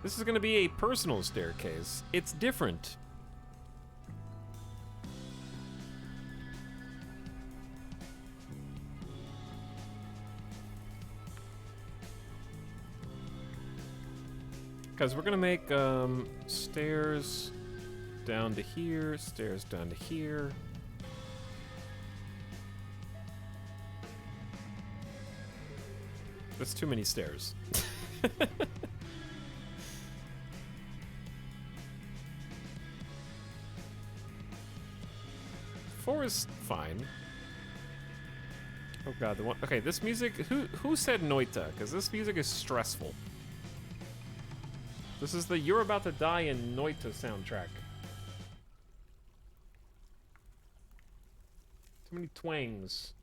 This is going to be a personal staircase. It's different. Because we're going to make stairs down to here, stairs down to here. That's too many stairs. 4 is fine. Oh god, the one. Okay, this music. Who said Noita? Because this music is stressful. This is the "You're About to Die" in Noita soundtrack. Too many twangs.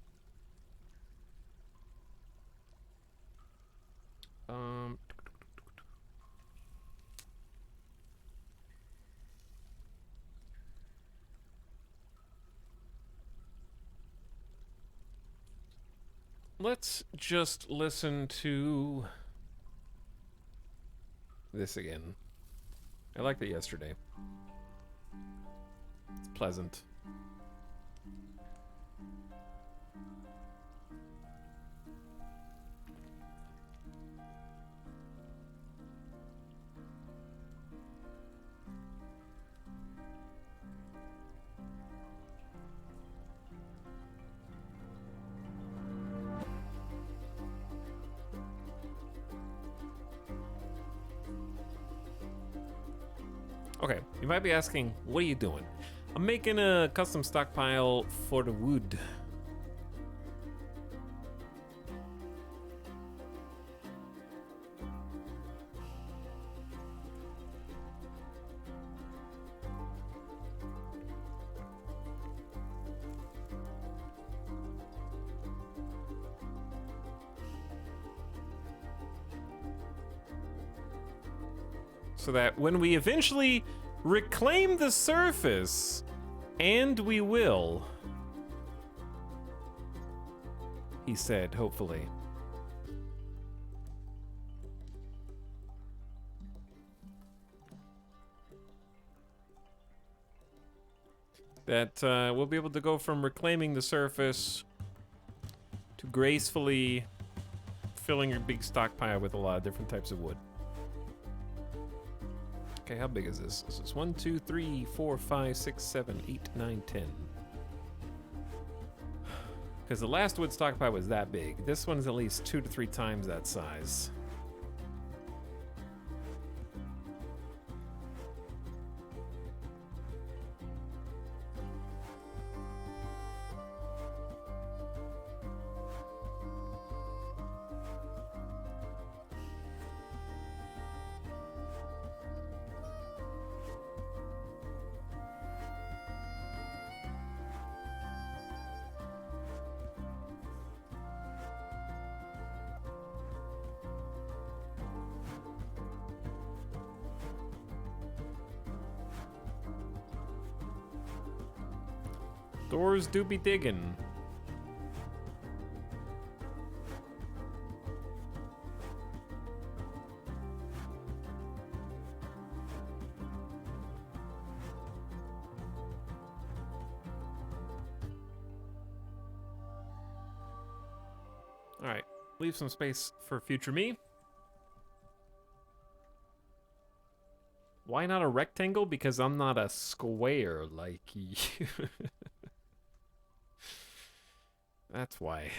Let's just listen to this again. I liked it yesterday. It's pleasant. Okay, you might be asking, what are you doing? I'm making a custom stockpile for the wood. So that when we eventually reclaim the surface, and we will, he said, hopefully. That we'll be able to go from reclaiming the surface to gracefully filling your big stockpile with a lot of different types of wood. Okay, how big is this? This is 1, 2, 3, 4, 5, 6, 7, 8, 9, 10. Because the last wood stockpile was that big. This one's at least 2 to 3 times that size. Doors do be digging. Alright, leave some space for future me. Why not a rectangle? Because I'm not a square like you. That's why.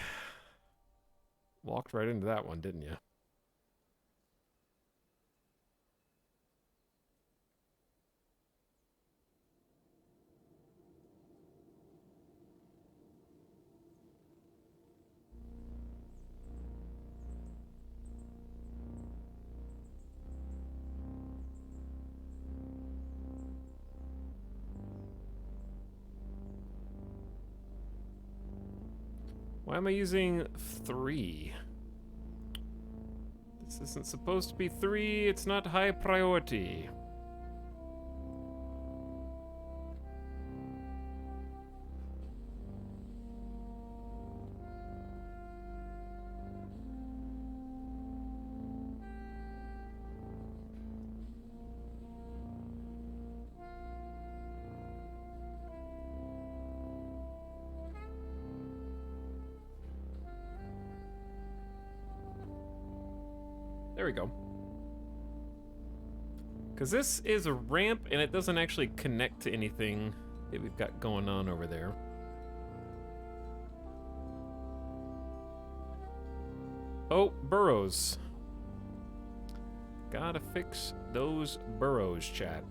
Walked right into that one, didn't you? Why am I using 3? This isn't supposed to be 3. It's not high priority. There we go. Because this is a ramp and it doesn't actually connect to anything that we've got going on over there. Oh, burrows. Gotta fix those burrows, chat.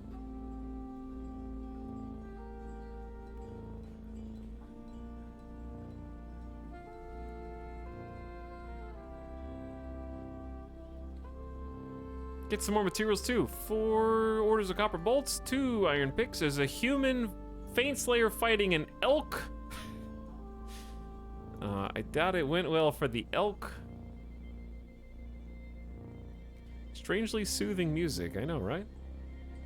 Get some more materials too. 4 orders of copper bolts, 2 iron picks. There's a human Faint Slayer fighting an elk. I doubt it went well for the elk. Strangely soothing music, I know, right?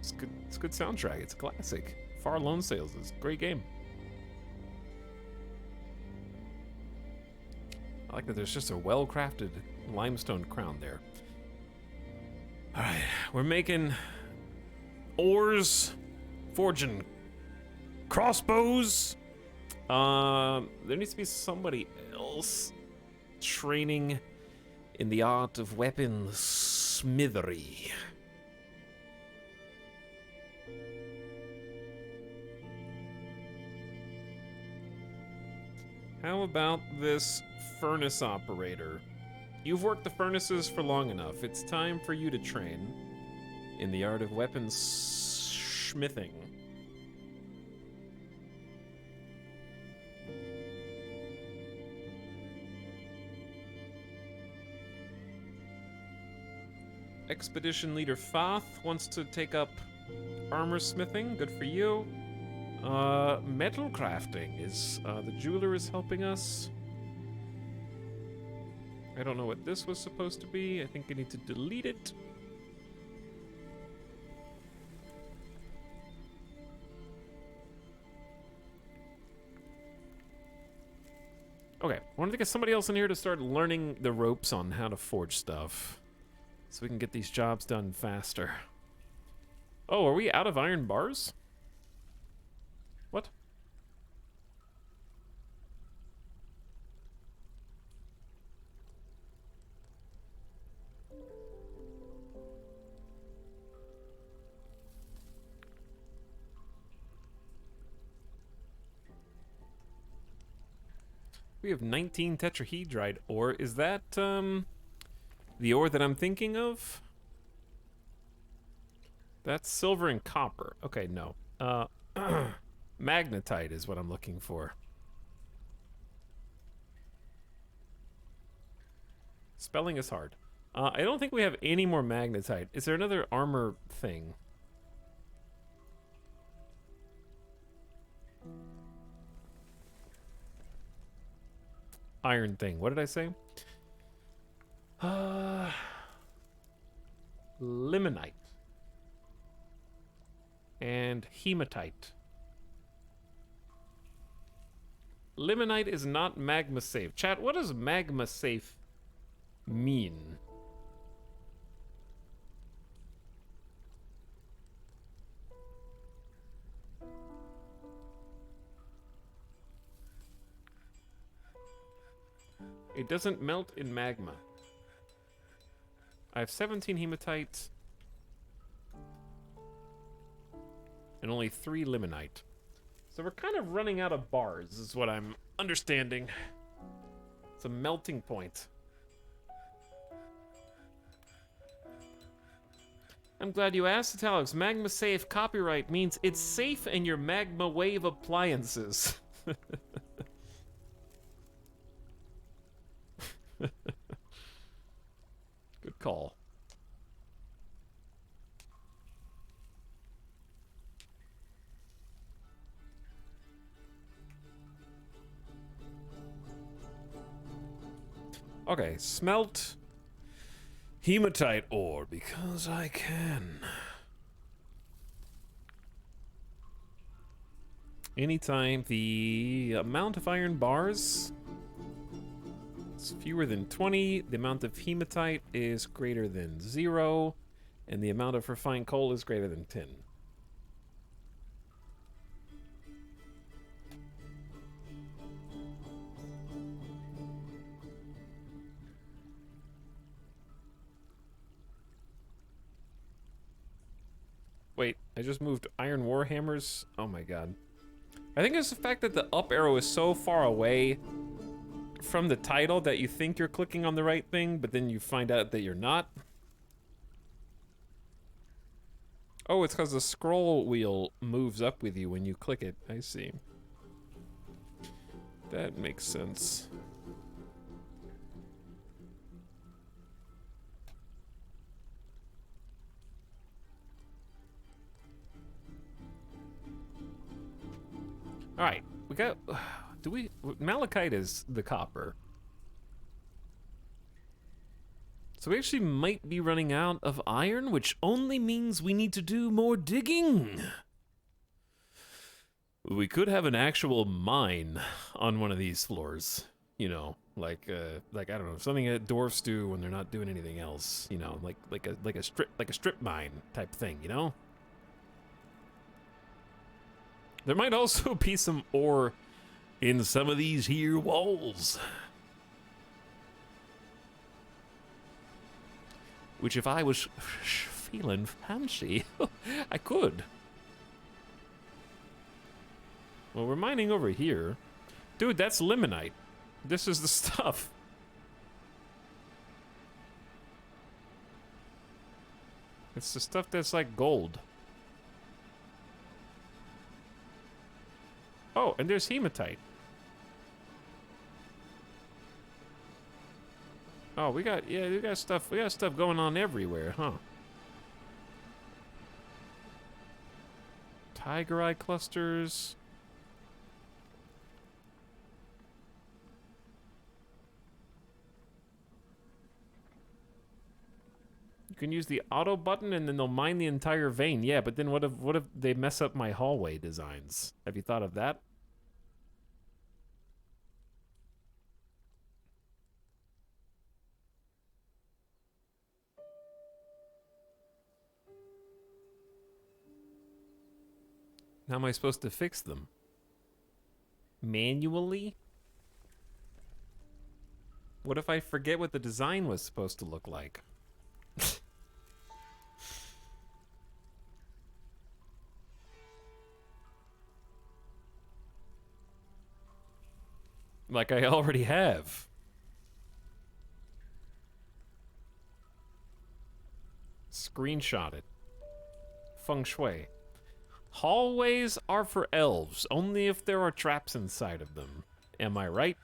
It's good. It's a good soundtrack. It's a classic. Far Lone Sales is a great game. I like that there's just a well-crafted limestone crown there. Alright, we're making ores, forging crossbows. There needs to be somebody else training in the art of weapons smithery. How about this furnace operator? You've worked the furnaces for long enough. It's time for you to train in the art of weapons smithing. Expedition leader Fath wants to take up armor smithing. Good for you. Metal crafting is the jeweler is helping us. I don't know what this was supposed to be. I think I need to delete it. Okay, I wanted to get somebody else in here to start learning the ropes on how to forge stuff, so we can get these jobs done faster. Oh, are we out of iron bars? What? We have 19 tetrahedrite ore. Is that, the ore that I'm thinking of? That's silver and copper. Okay, no. Magnetite is what I'm looking for. Spelling is hard. I don't think we have any more magnetite. Is there another armor thing? Iron thing. What did I say? Limonite. And hematite. Limonite is not magma safe. Chat, what does magma safe mean? It doesn't melt in magma. I have 17 hematite and only 3 limonite. So we're kind of running out of bars, is what I'm understanding. It's a melting point. I'm glad you asked, Italics. Magma safe copyright means it's safe in your magma wave appliances. Good call. Okay, smelt hematite ore because I can. Anytime the amount of iron bars is fewer than 20, the amount of hematite is greater than 0, and the amount of refined coal is greater than 10. Wait, I just moved iron warhammers? Oh my god. I think it's the fact that the up arrow is so far away from the title that you think you're clicking on the right thing, but then you find out that you're not. Oh, it's because the scroll wheel moves up with you when you click it. I see. That makes sense. All right, we got. Do we? Malachite is the copper. So we actually might be running out of iron, which only means we need to do more digging. We could have an actual mine on one of these floors. You know, like I don't know, something that dwarfs do when they're not doing anything else. You know, like a strip mine type thing. You know. There might also be some ore in some of these here walls. Which if I was feeling fancy, I could. Well, we're mining over here. Dude, that's limonite. This is the stuff. It's the stuff that's like gold. Oh, and there's hematite. Oh, we got stuff going on everywhere, huh? Tiger eye clusters. You can use the auto button and then they'll mine the entire vein. Yeah, but then what if they mess up my hallway designs? Have you thought of that? How am I supposed to fix them? Manually? What if I forget what the design was supposed to look like? Like I already have. Screenshot it. Feng Shui. Hallways are for elves, only if there are traps inside of them. Am I right?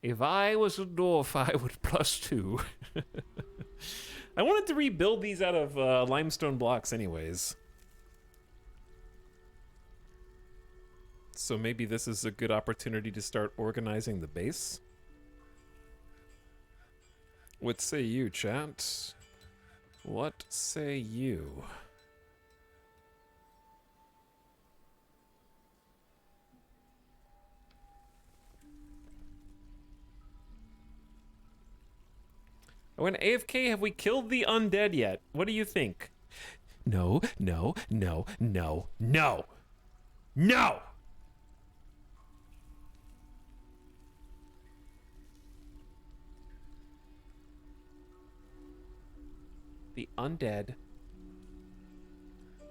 If I was a dwarf, I would +2. I wanted to rebuild these out of limestone blocks anyways. so maybe this is a good opportunity to start organizing the base. What say you, chat? What say you? I went AFK. Have we killed the undead yet? What do you think? No, no, no, no, no, no! The undead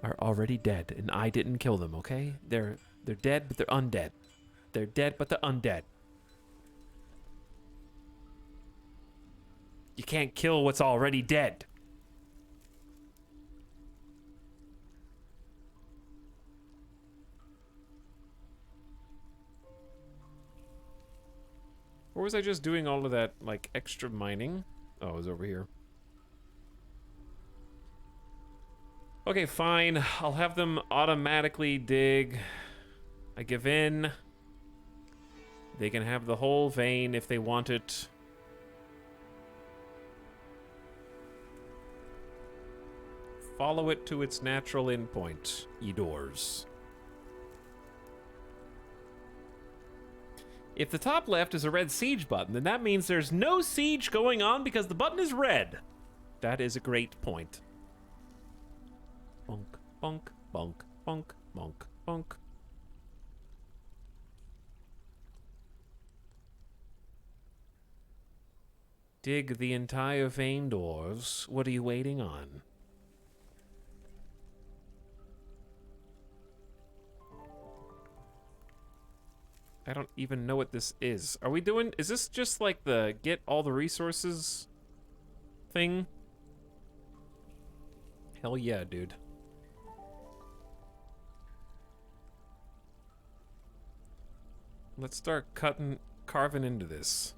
are already dead, and I didn't kill them, okay? They're dead, but they're undead. They're dead, but they're undead. You can't kill what's already dead. Or was I just doing all of that, like, extra mining? Oh, it was over here. Okay, fine. I'll have them automatically dig. I give in. They can have the whole vein if they want it. Follow it to its natural endpoint, ye doors. If the top left is a red siege button, then that means there's no siege going on because the button is red. That is a great point. Bonk, bonk, bonk, bonk, bonk, bonk. Dig the entire vein, dwarves. What are you waiting on? I don't even know what this is. Are we doing... Is this just like the get all the resources thing? Hell yeah, dude. Let's start carving into this.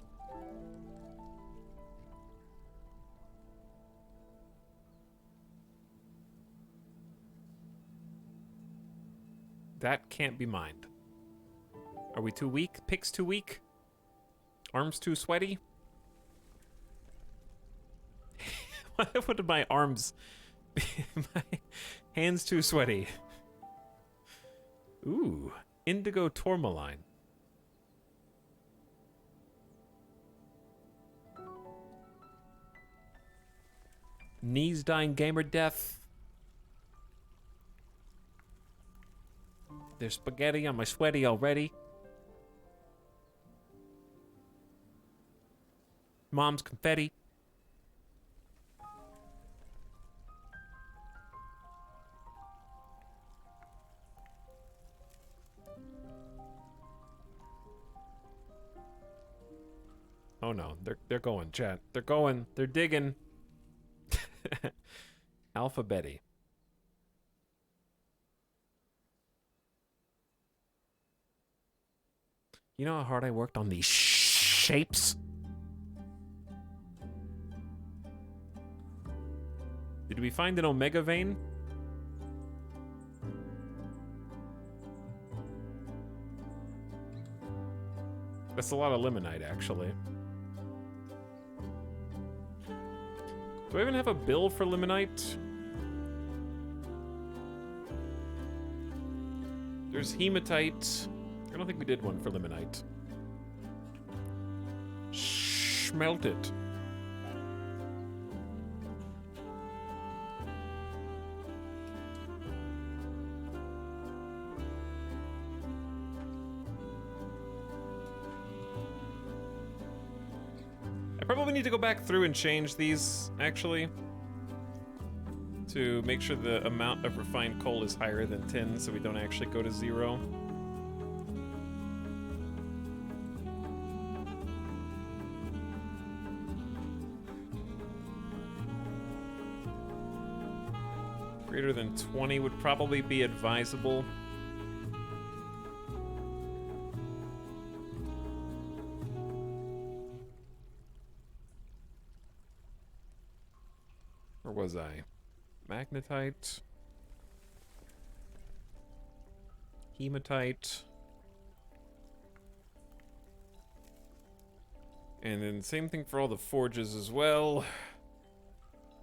That can't be mined. Are we too weak? Picks too weak? Arms too sweaty? What did my arms... my hands too sweaty. Ooh. Indigo tourmaline. Knees dying gamer death. There's spaghetti on my sweaty already. Mom's confetti. Oh no, they're going, chat. They're going. They're digging. Alphabetty. You know how hard I worked on these shapes? Did we find an omega vein? That's a lot of limonite, actually. Do I even have a bill for limonite? There's hematite. I don't think we did one for limonite. Smelt it. I probably need to go back through and change these, actually, to make sure the amount of refined coal is higher than 10 so we don't actually go to 0. Greater than 20 would probably be advisable. Where was I? Magnetite. Hematite. And then same thing for all the forges as well.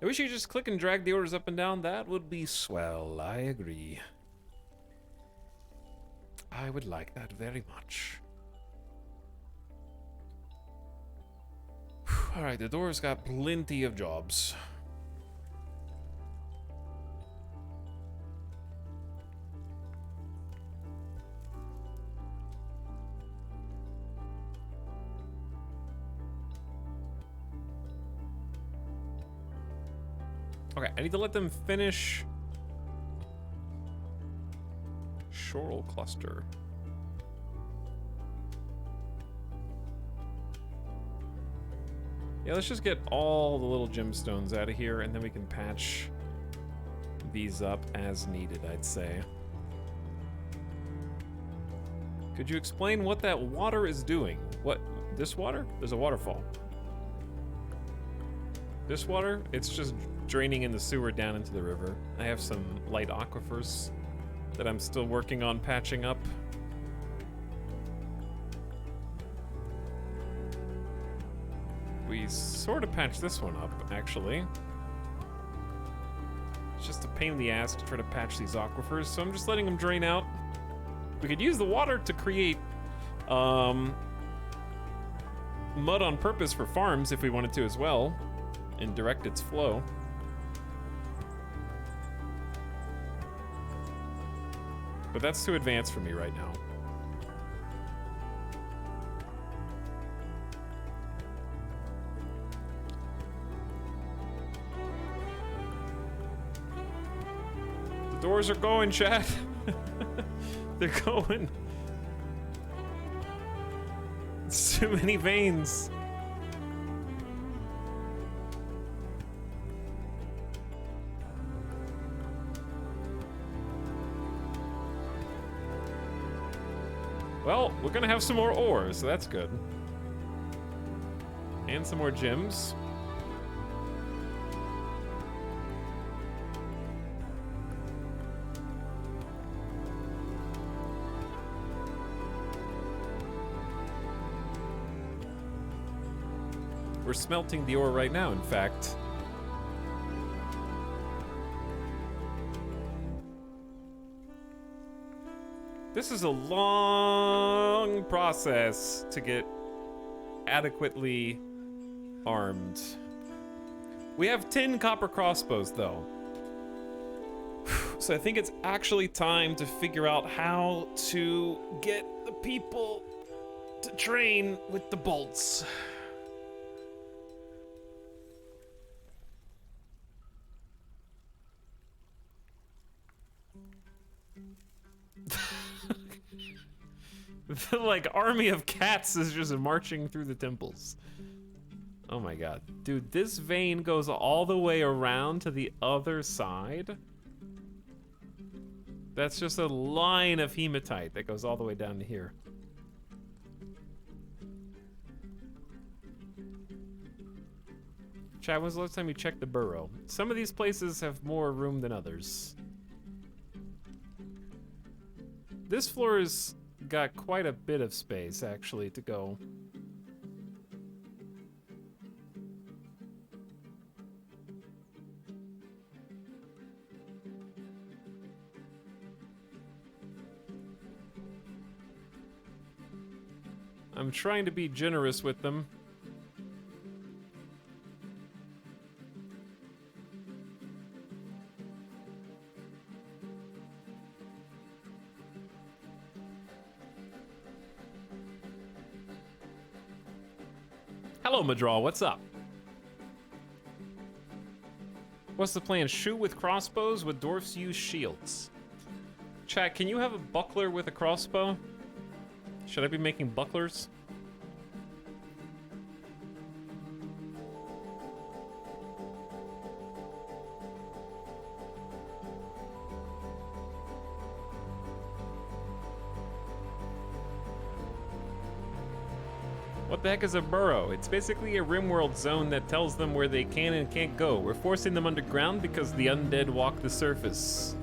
I wish you could just click and drag the orders up and down. That would be swell. I agree. I would like that very much. Alright, the door's got plenty of jobs. Okay, I need to let them finish Shoral Cluster. Yeah, let's just get all the little gemstones out of here, and then we can patch these up as needed, I'd say. Could you explain what that water is doing? What, this water? There's a waterfall. This water, it's just draining in the sewer down into the river. I have some light aquifers that I'm still working on patching up. We sort of patched this one up, actually. It's just a pain in the ass to try to patch these aquifers, so I'm just letting them drain out. We could use the water to create mud on purpose for farms if we wanted to as well, and direct its flow. But that's too advanced for me right now. The doors are going, chat. They're going. It's too many veins. Well, we're gonna have some more ore, so that's good. And some more gems. We're smelting the ore right now, in fact. This is a long process to get adequately armed. We have 10 copper crossbows, though. So I think it's actually time to figure out how to get the people to train with the bolts. The, like, army of cats is just marching through the temples. Oh my god. Dude, this vein goes all the way around to the other side. That's just a line of hematite that goes all the way down to here. Chad, when's the last time you checked the burrow? Some of these places have more room than others. This floor has got quite a bit of space, actually, to go. I'm trying to be generous with them. Hello, Madral, what's up? What's the plan? Shoot with crossbows? Would dwarfs use shields? Chat, can you have a buckler with a crossbow? Should I be making bucklers? What the heck is a burrow? It's basically a rimworld zone that tells them where they can and can't go. We're forcing them underground because the undead walk the surface.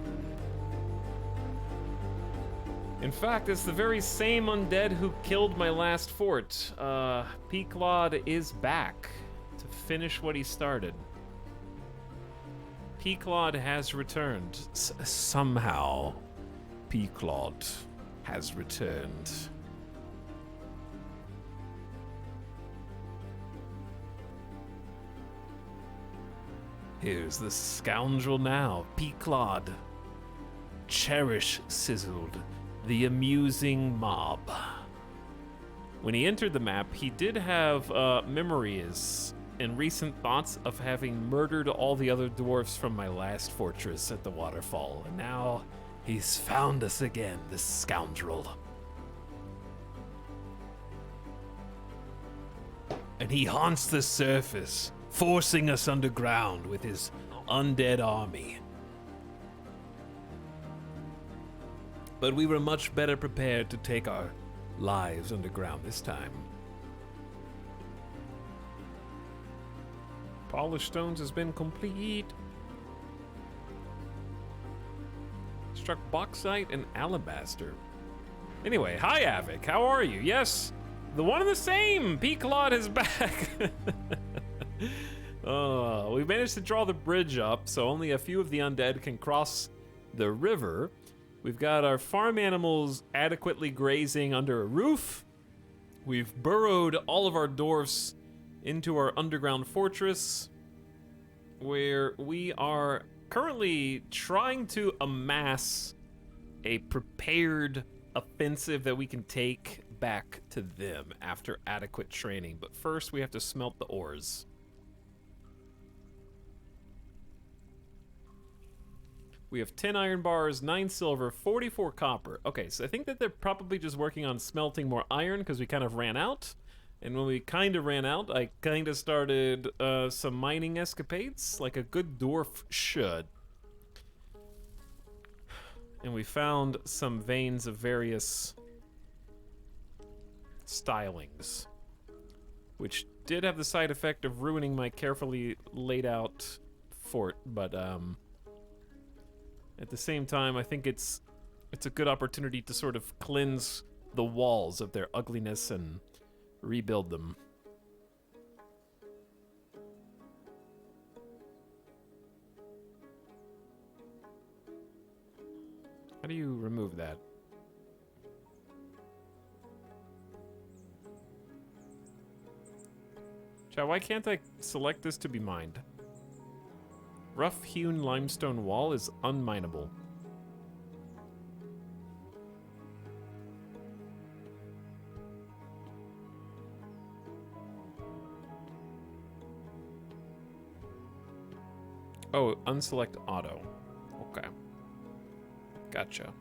In fact, it's the very same undead who killed my last fort. Peaklod is back to finish what he started. Peaklod has returned. Somehow, Peaklod has returned. Here's the scoundrel now, Peaklod. Cherish sizzled the amusing mob. When he entered the map, he did have memories and recent thoughts of having murdered all the other dwarfs from my last fortress at the waterfall. And now he's found us again, this scoundrel. And he haunts the surface, forcing us underground with his undead army. But we were much better prepared to take our lives underground this time. Polished stones has been complete. Struck bauxite and alabaster. Anyway, hi Avik, how are you? Yes, the one and the same, Peaklod is back. We managed to draw the bridge up, so only a few of the undead can cross the river. We've got our farm animals adequately grazing under a roof. We've burrowed all of our dwarfs into our underground fortress, where we are currently trying to amass a prepared offensive that we can take back to them after adequate training. But first, we have to smelt the ores. We have 10 iron bars, 9 silver, 44 copper. Okay, so I think that they're probably just working on smelting more iron because we kind of ran out. And when we kind of ran out, I kind of started some mining escapades, like a good dwarf should. And we found some veins of various stylings, which did have the side effect of ruining my carefully laid out fort, but at the same time, I think it's a good opportunity to sort of cleanse the walls of their ugliness and rebuild them. How do you remove that? Chat, why can't I select this to be mined? Rough-hewn limestone wall is unmineable. Oh, unselect auto. Okay. Gotcha.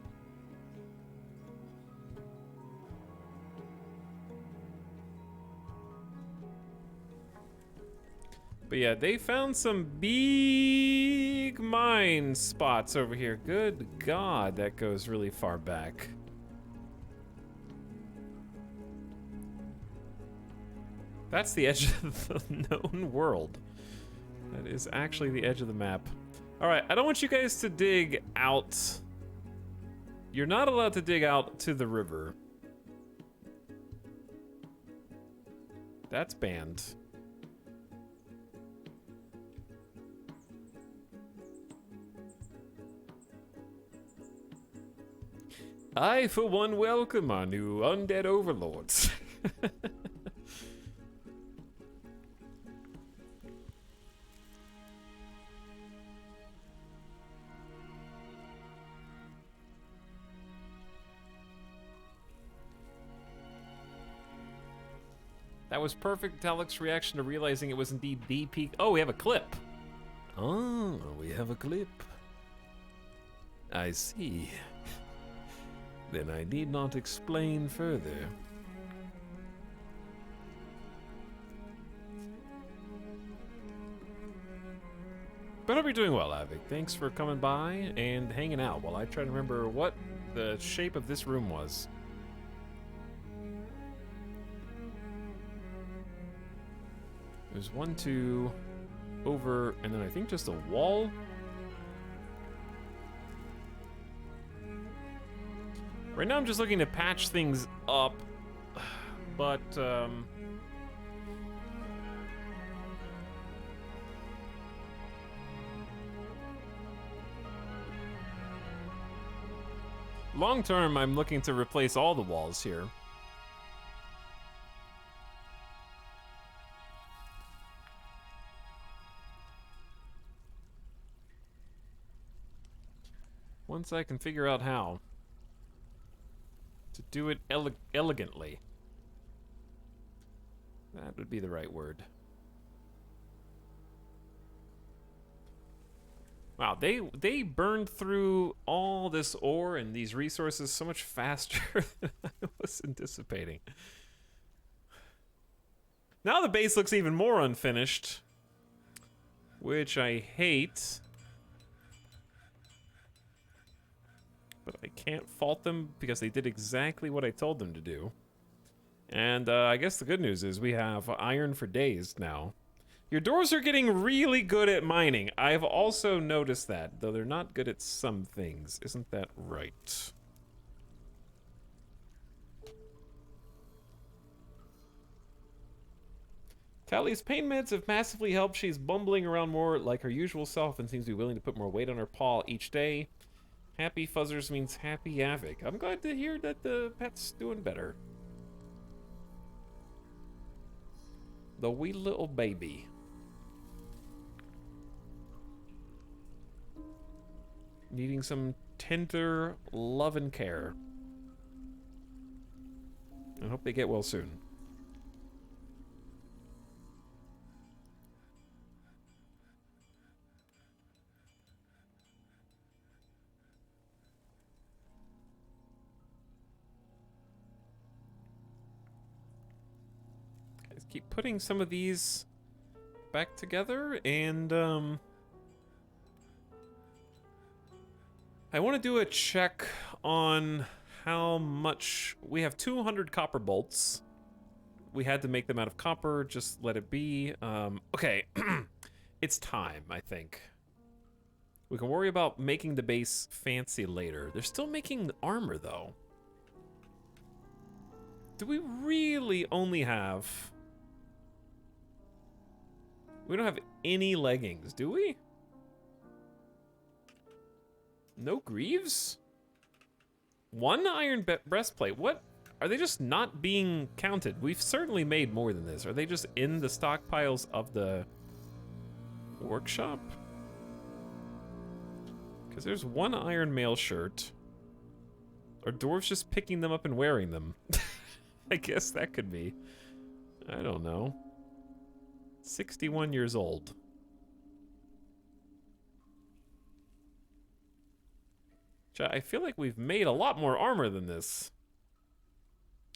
But yeah, they found some big mine spots over here. Good God, that goes really far back. That's the edge of the known world. That is actually the edge of the map. All right, I don't want you guys to dig out. You're not allowed to dig out to the river. That's banned. I, for one, welcome our new undead overlords. That was perfect. Talik's reaction to realizing it was indeed the peak. Oh, we have a clip. Oh, we have a clip. I see. Then I need not explain further. But I hope you're doing well, Avik. Thanks for coming by and hanging out while I try to remember what the shape of this room was. There's 1, 2, over, and then I think just a wall. Right now I'm just looking to patch things up, but long term I'm looking to replace all the walls here. Once I can figure out how to do it elegantly. That would be the right word. Wow, they burned through all this ore and these resources so much faster than I was anticipating. Now the base looks even more unfinished, which I hate. But I can't fault them because they did exactly what I told them to do. And I guess the good news is we have iron for days now. Your dwarves are getting really good at mining. I've also noticed that, though they're not good at some things. Isn't that right? Tally's pain meds have massively helped. She's bumbling around more like her usual self and seems to be willing to put more weight on her paw each day. Happy Fuzzers means happy Havoc. I'm glad to hear that the pet's doing better. The wee little baby. Needing some tender love and care. I hope they get well soon. Guys, keep putting some of these back together, and I want to do a check on how much we have. 200 copper bolts. We had to make them out of copper. Just let it be. Okay, it's time. I think we can worry about making the base fancy later. They're still making armor though. Do we really only have? We don't have any leggings, do we? No greaves? One iron breastplate. What? Are they just not being counted? We've certainly made more than this. Are they just in the stockpiles of the workshop? Because there's one iron mail shirt. Are dwarves just picking them up and wearing them? I guess that could be. I don't know. 61 years old. I feel like we've made a lot more armor than this.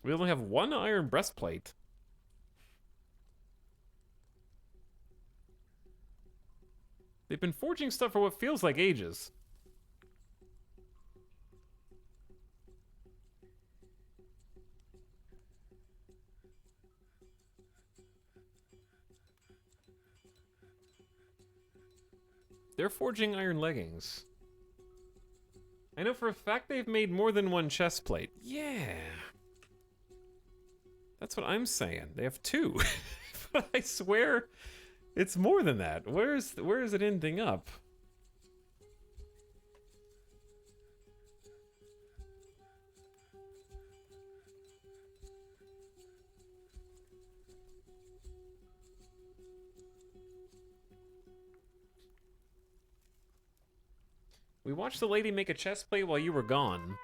We only have one iron breastplate. They've been forging stuff for what feels like ages. They're forging iron leggings. I know for a fact they've made more than one chest plate. Yeah. That's what I'm saying. They have two. But I swear it's more than that. Where is it ending up? We watched the lady make a chest plate while you were gone.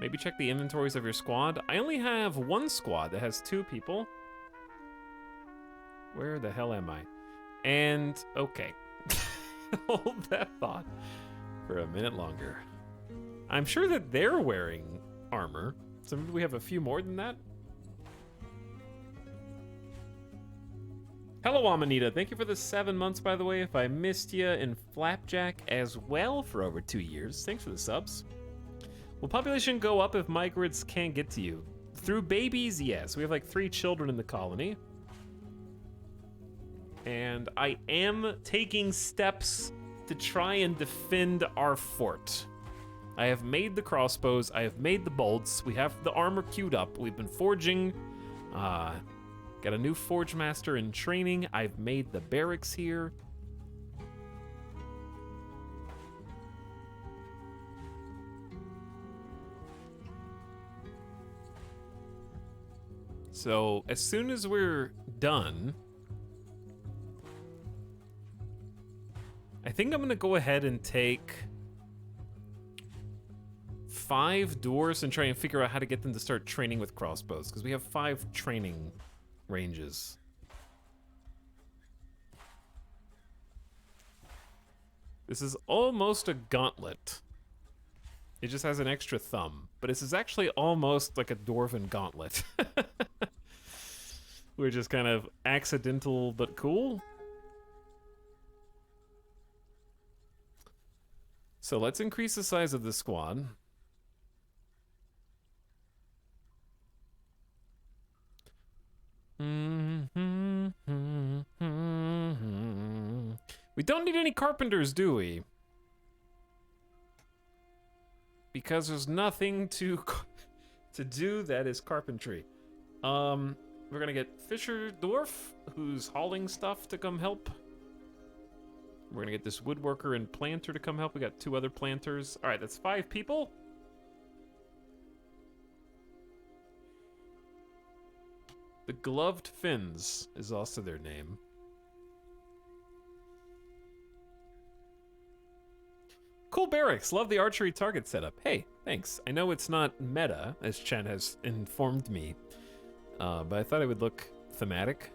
Maybe check the inventories of your squad. I only have one squad that has 2 people. Where the hell am I? And, okay. Hold that thought for a minute longer. I'm sure that they're wearing armor. So maybe we have a few more than that? Hello, Amanita. Thank you for the 7 months, by the way. If I missed you, and Flapjack as well for over 2 years. Thanks for the subs. Will population go up if microgrids can't get to you? through babies, yes. We have like 3 children in the colony. And I am taking steps to try and defend our fort. I have made the crossbows, I have made the bolts, we have the armor queued up, we've been forging, got a new forge master in training, I've made the barracks here. So as soon as we're done, I think I'm gonna go ahead and take 5 dwarves and try and figure out how to get them to start training with crossbows, because we have 5 training ranges. This is almost a gauntlet. It just has an extra thumb, but this is actually almost like a dwarven gauntlet. We're just kind of accidental but cool. So let's increase the size of the squad. We don't need any carpenters, do we? Because there's nothing to do that is carpentry. We're gonna get Fisher Dwarf, who's hauling stuff, to come help. We're gonna get this woodworker and planter to come help. We got 2 other planters. All right, that's 5 people. The Gloved Finns is also their name. Cool barracks. Love the archery target setup. Hey, thanks. I know it's not meta, as Chen has informed me, but I thought it would look thematic.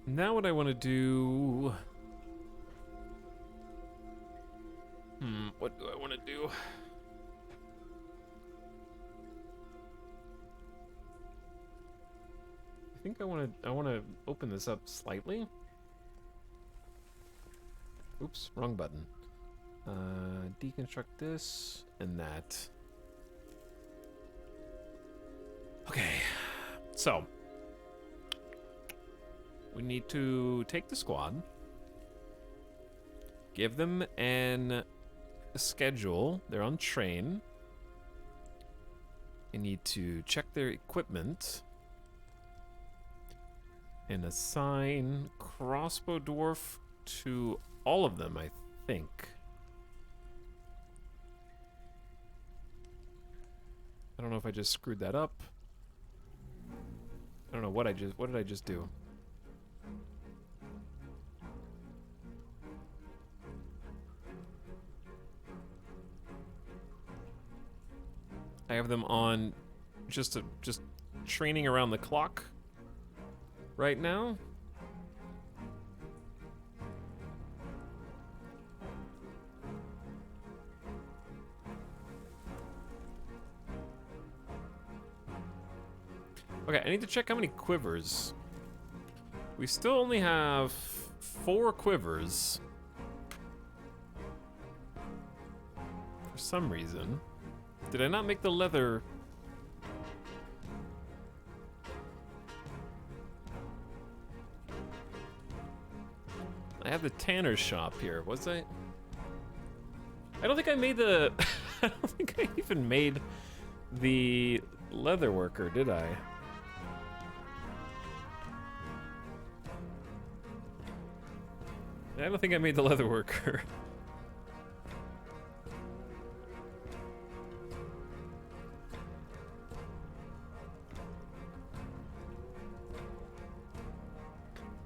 Now what I want to do... what do I want to do? I think I want to open this up slightly. Oops, wrong button. Deconstruct this and that. Okay, so we need to take the squad, give them a schedule. They're on train. I need to check their equipment and assign crossbow dwarf to all of them, I think. I don't know if I just screwed that up. I don't know what did I just do? I have them on just training around the clock right now. Okay, I need to check how many quivers. We still only have 4 quivers. For some reason. Did I not make the leather? I have the tanner's shop here. Was I? I don't think I made the... I don't think I even made the leather worker, did I? I don't think I made the leather worker.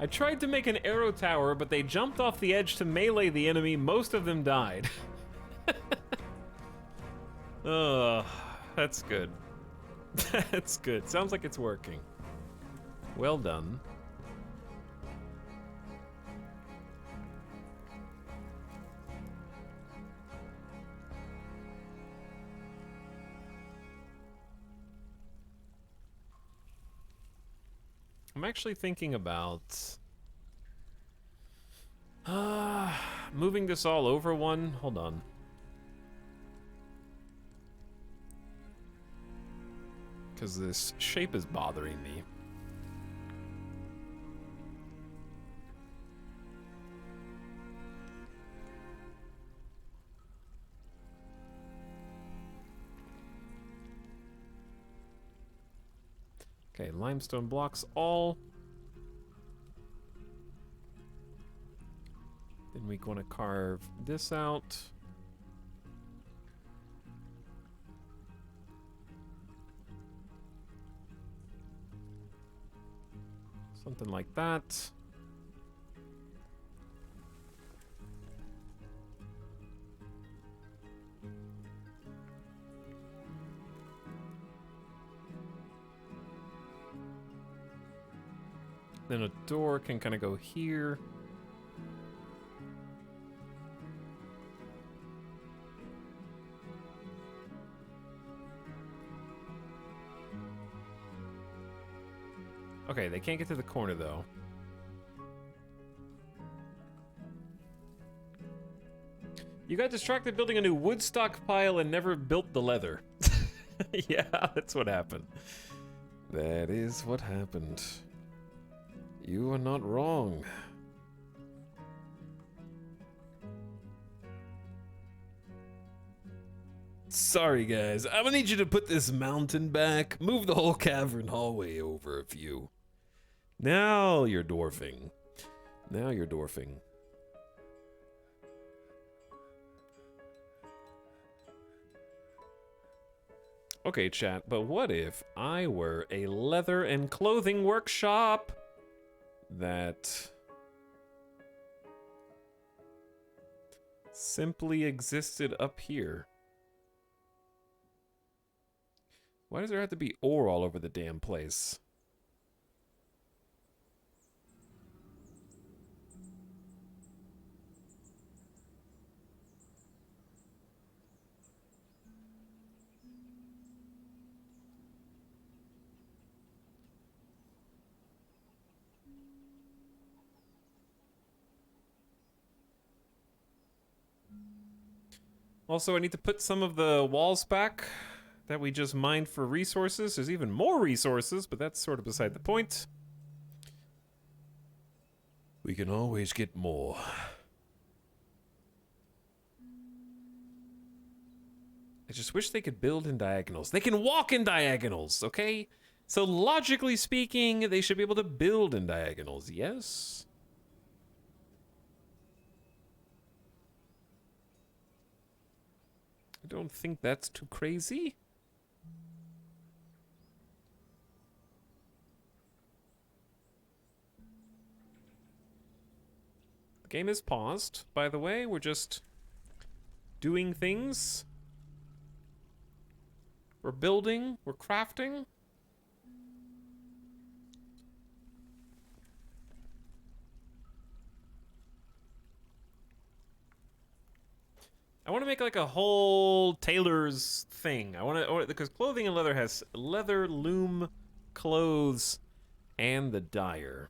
I tried to make an arrow tower, but they jumped off the edge to melee the enemy. Most of them died. Oh, that's good. That's good. Sounds like it's working. Well done. I'm actually thinking about moving this all over one. Hold on. Because this shape is bothering me. Okay, limestone blocks all. Then we want to carve this out. Something like that. Then a door can kind of go here. Okay, they can't get to the corner though. You got distracted building a new wood stockpile and never built the leather. Yeah, that's what happened. That is what happened. You are not wrong. Sorry, guys. I'm gonna need you to put this mountain back. Move the whole cavern hallway over a few. Now you're dwarfing. Now you're dwarfing. Okay, chat, but what if I were a leather and clothing workshop that simply existed up here? Why does there have to be ore all over the damn place? Also, I need to put some of the walls back that we just mined for resources. There's even more resources, but that's sort of beside the point. We can always get more. I just wish they could build in diagonals. They can walk in diagonals, okay? So logically speaking, they should be able to build in diagonals, yes? I don't think that's too crazy. The game is paused, by the way. We're just doing things. We're building. We're crafting. I want to make like a whole tailor's thing. I want to, because clothing and leather has leather, loom, clothes, and the dyer.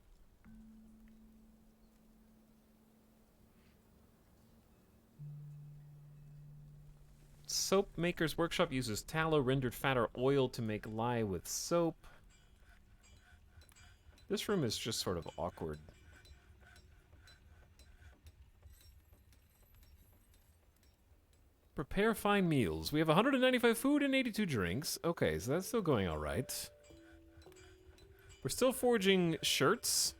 Soap maker's workshop uses tallow, rendered fat, or oil to make lye with soap. This room is just sort of awkward. Prepare fine meals. We have 195 food and 82 drinks. Okay, so that's still going all right. We're still forging shirts.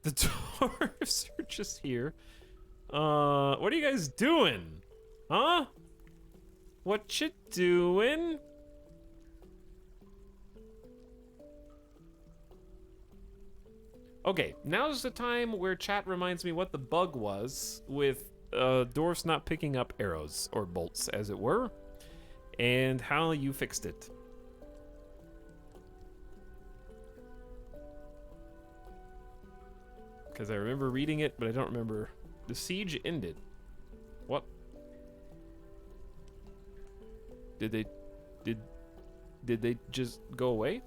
The dwarves are just here. What are you guys doing? Huh? What you doing? Okay, now's the time where chat reminds me what the bug was with dwarfs not picking up arrows, or bolts as it were, and how you fixed it. Because I remember reading it, but I don't remember. The siege ended. What? Did they just go away?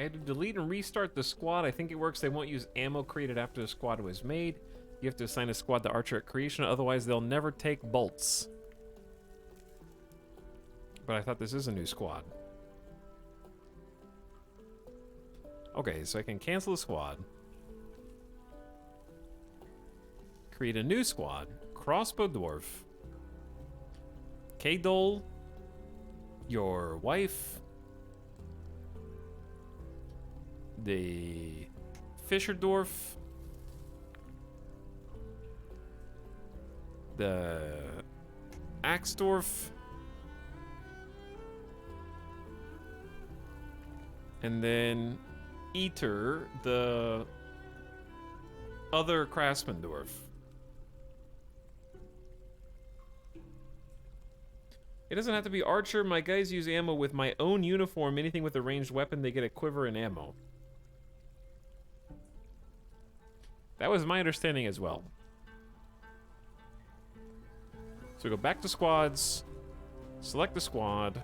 had to delete and restart the squad. I think it works. They won't use ammo created after the squad was made. You have to assign a squad to archer at creation, otherwise they'll never take bolts. But I thought this is a new squad. Okay, so I can cancel the squad. Create a new squad. Crossbow dwarf. K-Dole. Your wife. The Fisher dwarf. The Axe dwarf. And then Eater, the other craftsman dwarf. It doesn't have to be archer. My guys use ammo with my own uniform. Anything with a ranged weapon, they get a quiver and ammo. That was my understanding as well. So go back to squads. Select the squad.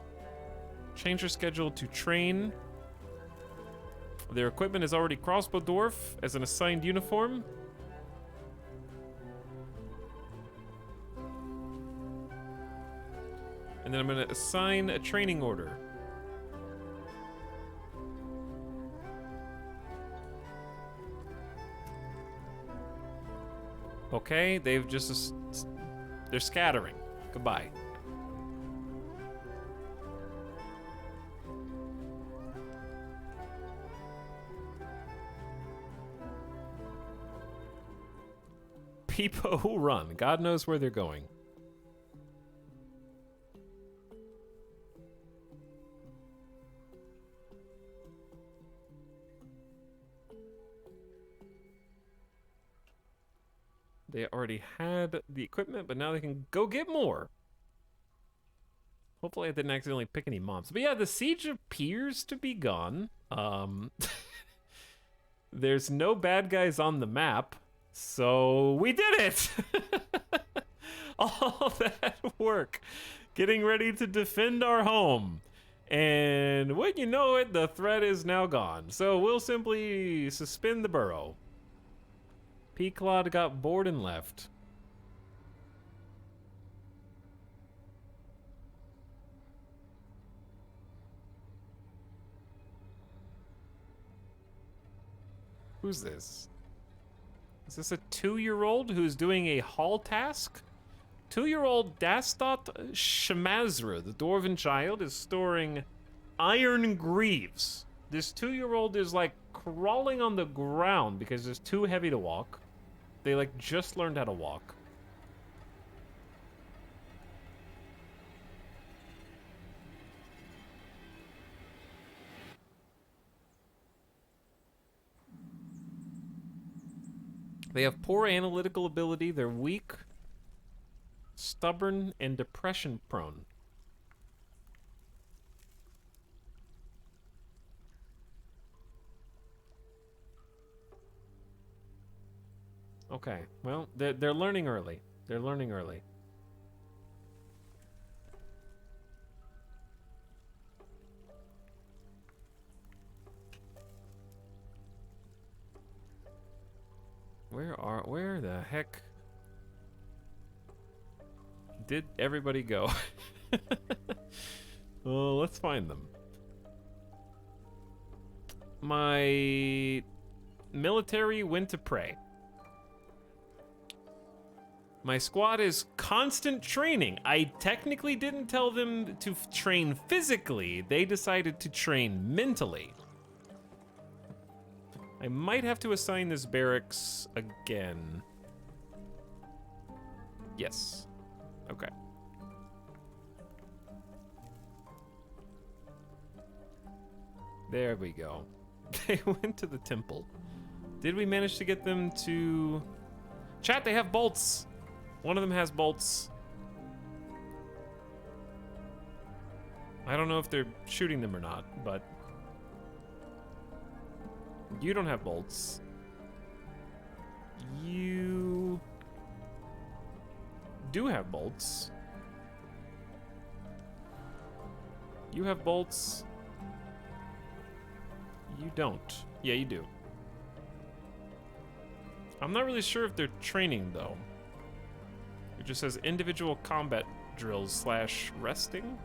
Change your schedule to train. Their equipment is already crossbow dwarf as an assigned uniform. And then I'm going to assign a training order. Okay, they've just... they're scattering. Goodbye. People who run. God knows where they're going. They already had the equipment, but now they can go get more. Hopefully I didn't accidentally pick any mobs. But yeah, the siege appears to be gone. There's no bad guys on the map, so we did it! All that work, getting ready to defend our home. And when you know it, the threat is now gone. So we'll simply suspend the burrow. Peaclod got bored and left. Who's this? Is this a 2-year-old who's doing a hall task? 2-year-old Dastot Shamazra, the dwarven child, is storing iron greaves. This 2-year-old is like crawling on the ground because it's too heavy to walk. They like just learned how to walk. They have poor analytical ability. They're weak, stubborn, and depression prone. Okay, well, they're learning early. They're learning early. Where the heck did everybody go? Well, let's find them. My military went to pray. My squad is constant training. I technically didn't tell them to train physically. They decided to train mentally. I might have to assign this barracks again. Yes. Okay. There we go. They went to the temple. Did we manage to get them to... Chat, they have bolts. One of them has bolts. I don't know if they're shooting them or not, but... You don't have bolts. You... do have bolts. You have bolts. You don't. Yeah, you do. I'm not really sure if they're training, though. It just says individual combat drills / resting.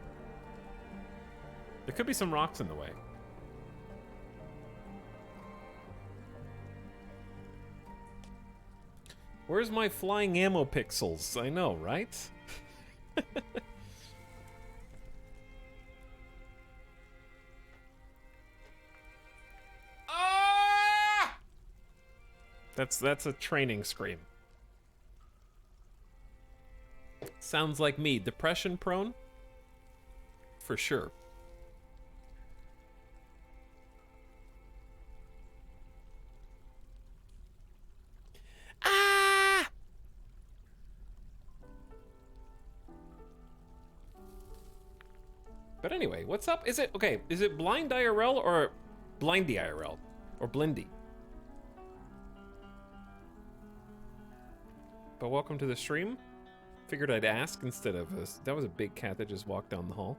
There could be some rocks in the way. Where's my flying ammo pixels? I know, right? Ah! That's a training scream. Sounds like me. Depression prone? For sure. Ah! But anyway, what's up? Is it okay? Is it blind IRL or blindy IRL or blindy? But welcome to the stream. Figured I'd ask instead of us. That was a big cat that just walked down the hall.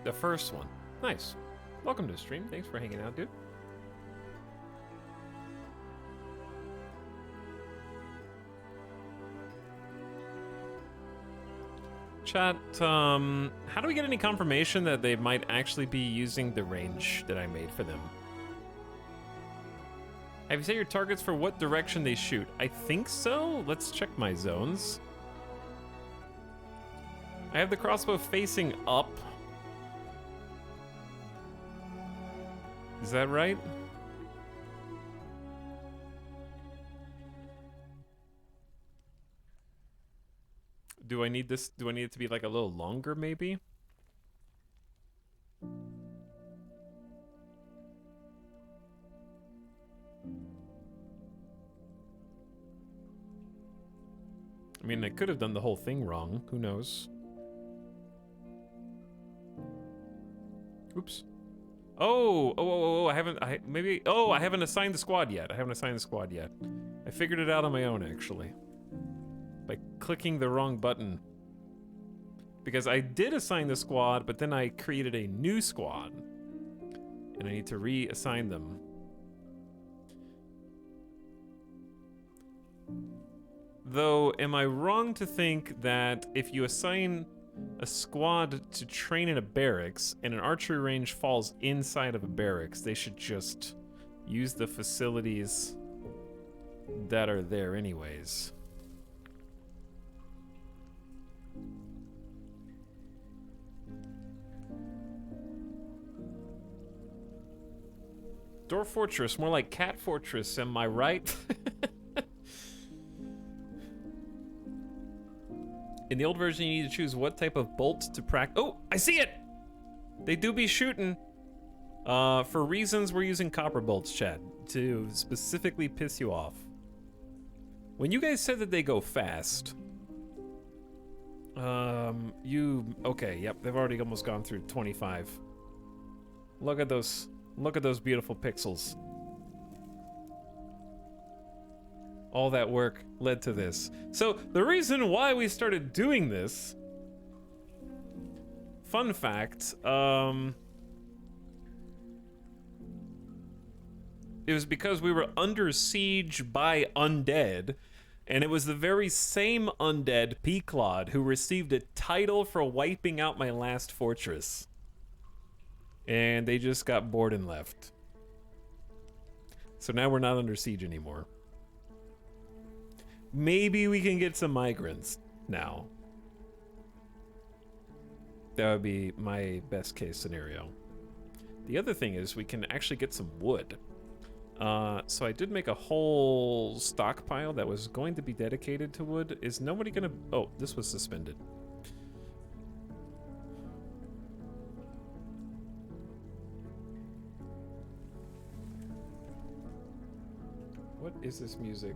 The first one. Nice. Welcome to the stream. Thanks for hanging out, dude. Chat, how do we get any confirmation that they might actually be using the range that I made for them? Have you set your targets for what direction they shoot? I think so. Let's check my zones. I have the crossbow facing up. Is that right? Do I need this? Do I need it to be like a little longer, maybe? I mean, I could have done the whole thing wrong. Who knows? Oops. Oh, I haven't assigned the squad yet. I haven't assigned the squad yet. I figured it out on my own, actually. By clicking the wrong button. Because I did assign the squad, but then I created a new squad. And I need to reassign them. Though, am I wrong to think that if you assign a squad to train in a barracks and an archery range falls inside of a barracks, they should just use the facilities that are there anyways? Dwarf Fortress, more like Cat Fortress, am I right? In the old version, you need to choose what type of bolt to practice. Oh, I see it! They do be shooting. For reasons, we're using copper bolts, chat, to specifically piss you off. When you guys said that they go fast, okay, yep, they've already almost gone through 25. Look at those beautiful pixels. All that work led to this. So the reason why we started doing this, fun fact, it was because we were under siege by undead, and it was the very same undead, Peaclod, who received a title for wiping out my last fortress. And they just got bored and left. So now we're not under siege anymore. Maybe we can get some migrants now. That would be my best case scenario. The other thing is we can actually get some wood. So I did make a whole stockpile that was going to be dedicated to wood. Is nobody gonna... Oh, this was suspended. What is this music?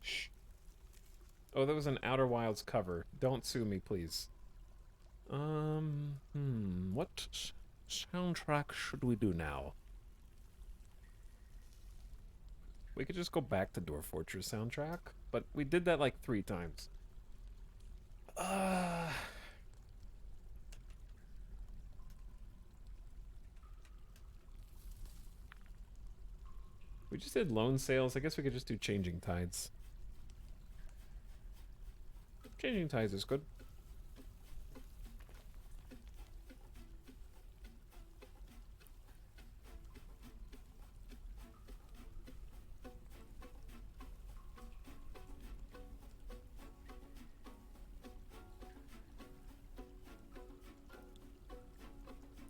Shh. Oh, that was an Outer Wilds cover. Don't sue me, please. What soundtrack should we do now? We could just go back to Dwarf Fortress soundtrack, but we did that like 3 times. We just did loan sales. I guess we could just do Changing Tides. Changing Tides is good.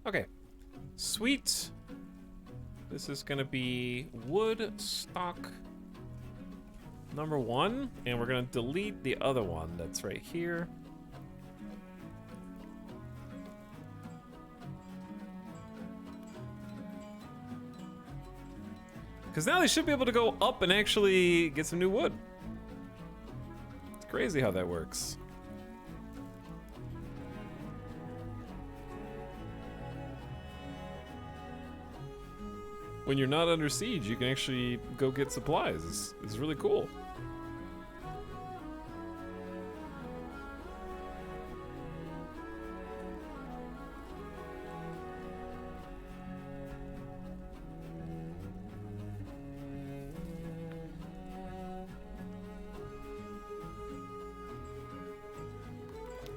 Okay. Sweet. This is gonna be wood stock number 1, and we're gonna delete the other one that's right here. Because now they should be able to go up and actually get some new wood. It's crazy how that works. When you're not under siege, you can actually go get supplies. It's really cool.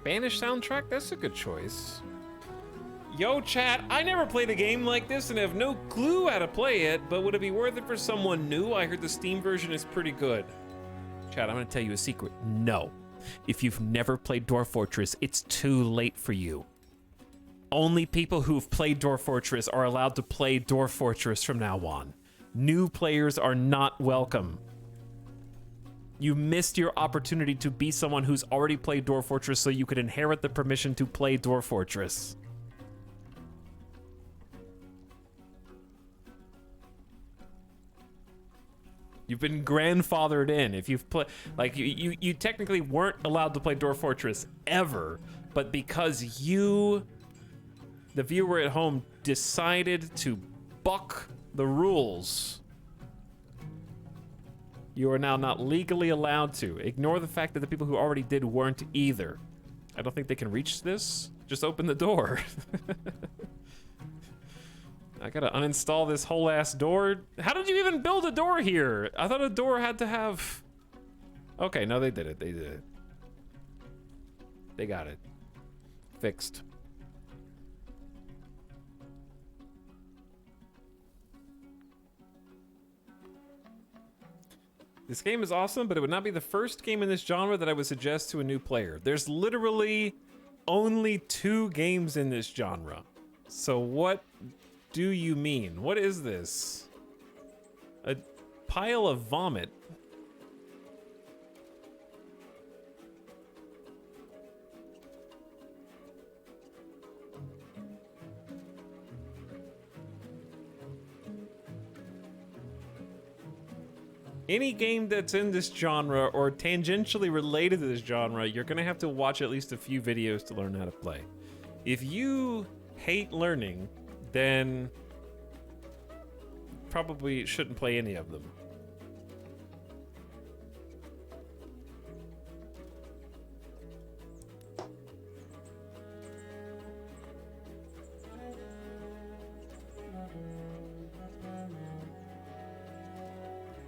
Spanish soundtrack? That's a good choice. Yo, chat, I never played a game like this and have no clue how to play it, but would it be worth it for someone new? I heard the Steam version is pretty good. Chat, I'm gonna tell you a secret. No. If you've never played Dwarf Fortress, it's too late for you. Only people who've played Dwarf Fortress are allowed to play Dwarf Fortress from now on. New players are not welcome. You missed your opportunity to be someone who's already played Dwarf Fortress so you could inherit the permission to play Dwarf Fortress. You've been grandfathered in. If you've played, like, you technically weren't allowed to play Dwarf Fortress ever, but because you, the viewer at home, decided to buck the rules, you are now not legally allowed to. Ignore the fact that the people who already did weren't either. I don't think they can reach this. Just open the door. I gotta uninstall this whole ass door. How did you even build a door here? I thought a door had to have... Okay, no, they did it. They did it. They got it. Fixed. This game is awesome, but it would not be the first game in this genre that I would suggest to a new player. There's literally only 2 games in this genre. So what do you mean? What is this? A pile of vomit. Any game that's in this genre or tangentially related to this genre, you're gonna have to watch at least a few videos to learn how to play. If you hate learning, then probably shouldn't play any of them.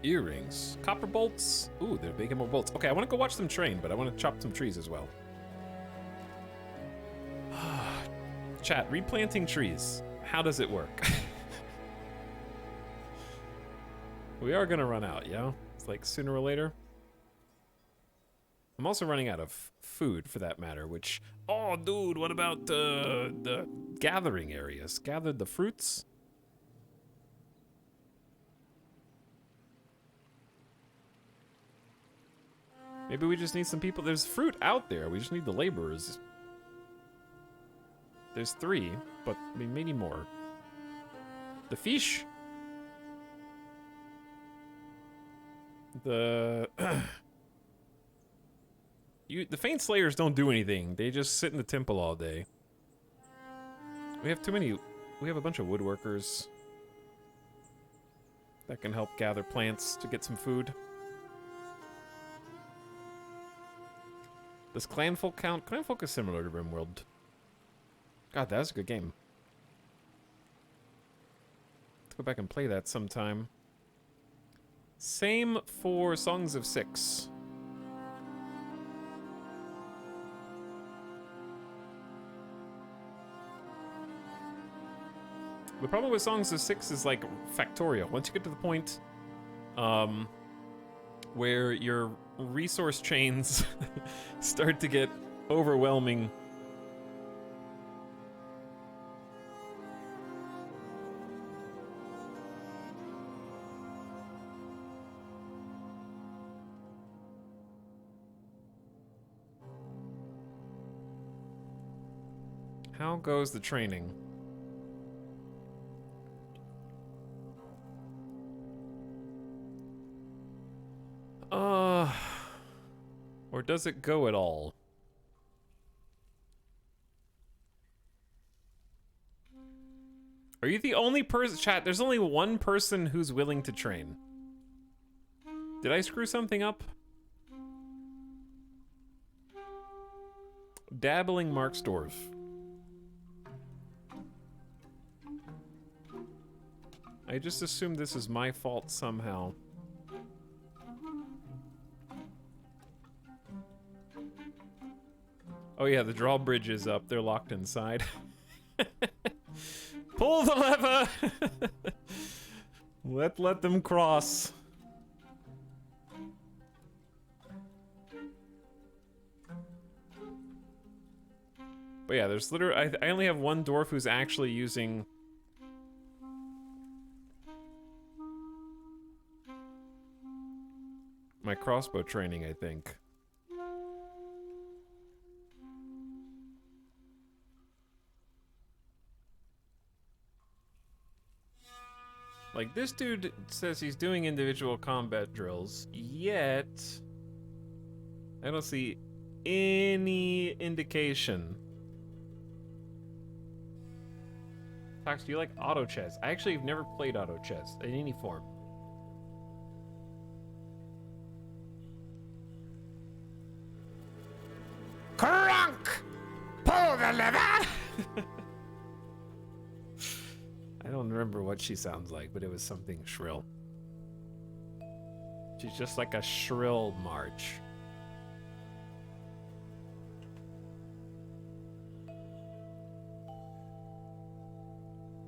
Earrings. Copper bolts. Ooh, they're making more bolts. Okay, I want to go watch them train, but I want to chop some trees as well. Chat, replanting trees. How does it work? We are gonna run out, yeah? It's like sooner or later. I'm also running out of food, for that matter, which... Oh, dude, what about the gathering areas? Gathered the fruits? Maybe we just need some people. There's fruit out there. We just need the laborers. There's 3, but I mean, maybe more. The fish. The the Faint Slayers don't do anything. They just sit in the temple all day. We have too many. We have a bunch of woodworkers. That can help gather plants to get some food. Does Clanfolk count? Clanfolk is similar to RimWorld. God, that was a good game. Let's go back and play that sometime. Same for Songs of Six. The problem with Songs of Six is like Factorio. Once you get to the point where your resource chains start to get overwhelming. How goes the training? Or does it go at all? Are you the only person? Chat, there's only one person who's willing to train. Did I screw something up? Dabbling Marksdorf. I just assumed this is my fault somehow. Oh yeah, the drawbridge is up. They're locked inside. Pull the lever! Let them cross. But yeah, there's literally... I only have one dwarf who's actually using... my crossbow training, I think. Like, this dude says he's doing individual combat drills, yet I don't see any indication. Tox, do you like auto chess? I actually have never played auto chess in any form. Crunk! Pull the lever! I don't remember what she sounds like, but it was something shrill. She's just like a shrill march.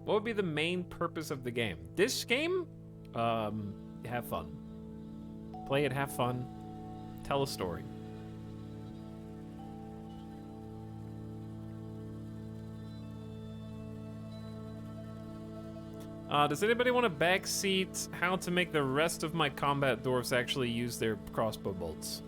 What would be the main purpose of the game? This game? Have fun. Play it, have fun. Tell a story. Does anybody want to backseat how to make the rest of my combat dwarfs actually use their crossbow bolts?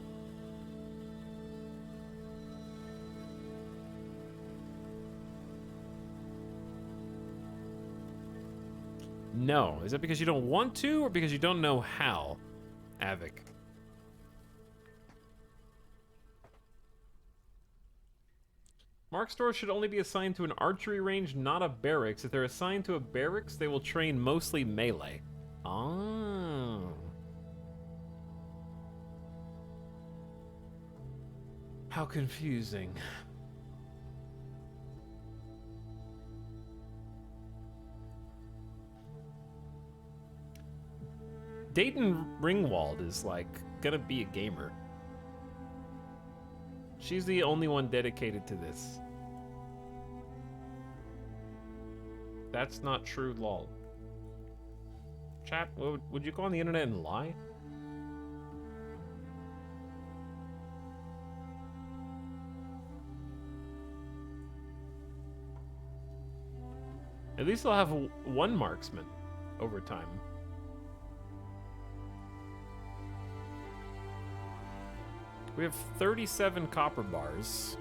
No. Is it because you don't want to, or because you don't know how? Avik. Mark stores should only be assigned to an archery range, not a barracks. If they're assigned to a barracks, they will train mostly melee. Oh. How confusing. Dayton Ringwald is like gonna be a gamer. She's the only one dedicated to this. That's not true, lol. Chat, would you go on the internet and lie? At least they'll have one marksman over time. We have 37 copper bars.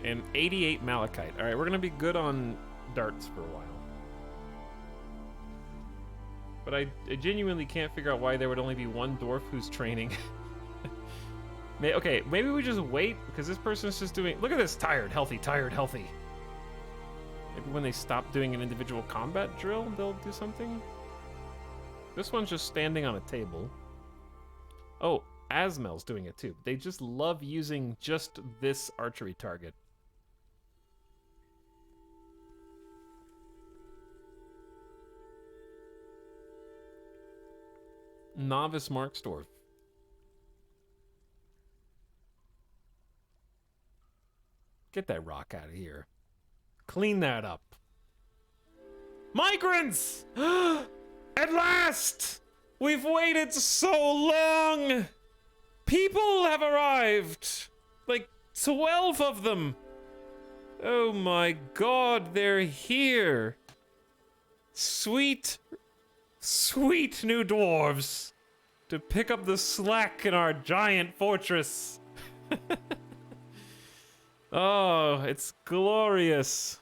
And 88 malachite. Alright, we're gonna be good on darts for a while. But I genuinely can't figure out why there would only be one dwarf who's training. Okay, maybe we just wait, because this person's just doing... Look at this, tired, healthy, tired, healthy. Maybe when they stop doing an individual combat drill, they'll do something? This one's just standing on a table. Oh, Asmel's doing it too. They just love using just this archery target. Novice Marksdorf. Get that rock out of here. Clean that up. Migrants! At last! We've waited so long! People have arrived! Like 12 of them! Oh my god, they're here! Sweet, sweet new dwarves! To pick up the slack in our giant fortress! Oh, it's glorious.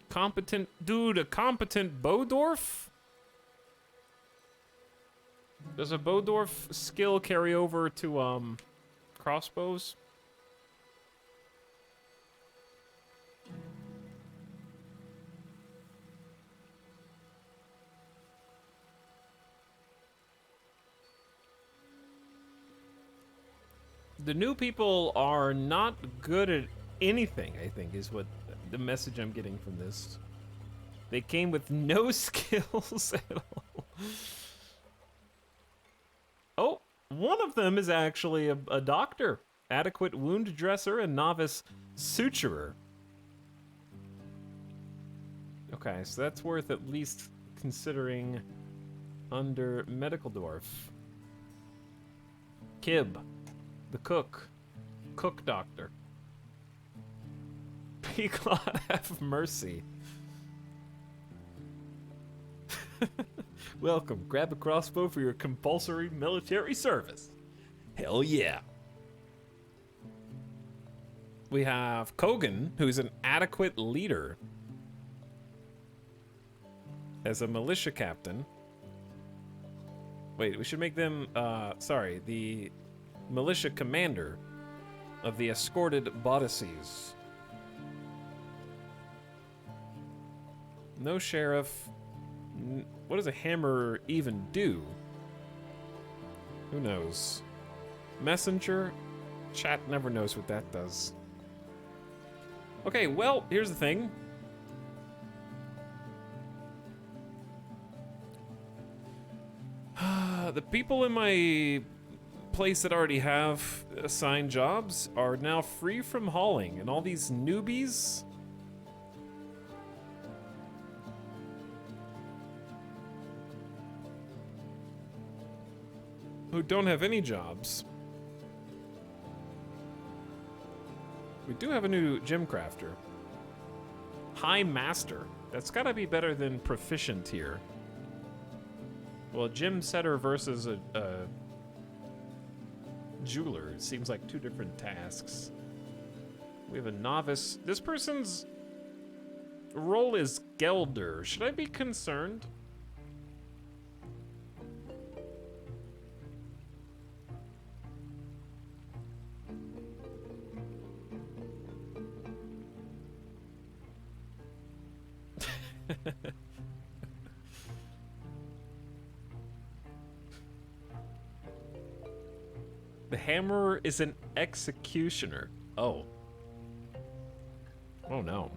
Competent dude, a competent Bowdorf? Does a Bowdorf skill carry over to crossbows? The new people are not good at anything, I think, is what the message I'm getting from this. They came with no skills at all. Oh, one of them is actually a doctor. Adequate wound dresser and novice suturer. Okay, so that's worth at least considering under medical dwarf. Kib. The cook doctor. Be God have mercy. Welcome, grab a crossbow for your compulsory military service. Hell yeah. We have Kogan, who's an adequate leader as a militia captain. Wait, we should make them, the militia commander of the escorted bodices. No sheriff. What does a hammer even do? Who knows? Messenger? Chat never knows what that does. Okay, well, here's the thing. The people in my place that already have assigned jobs are now free from hauling, and all these newbies who don't have any jobs. We do have a new gem crafter. High Master. That's gotta be better than proficient here. Well, gem setter versus a jeweler. It seems like two different tasks. We have a novice. This person's role is Gelder. Should I be concerned? The hammerer is an executioner. Oh. Oh no.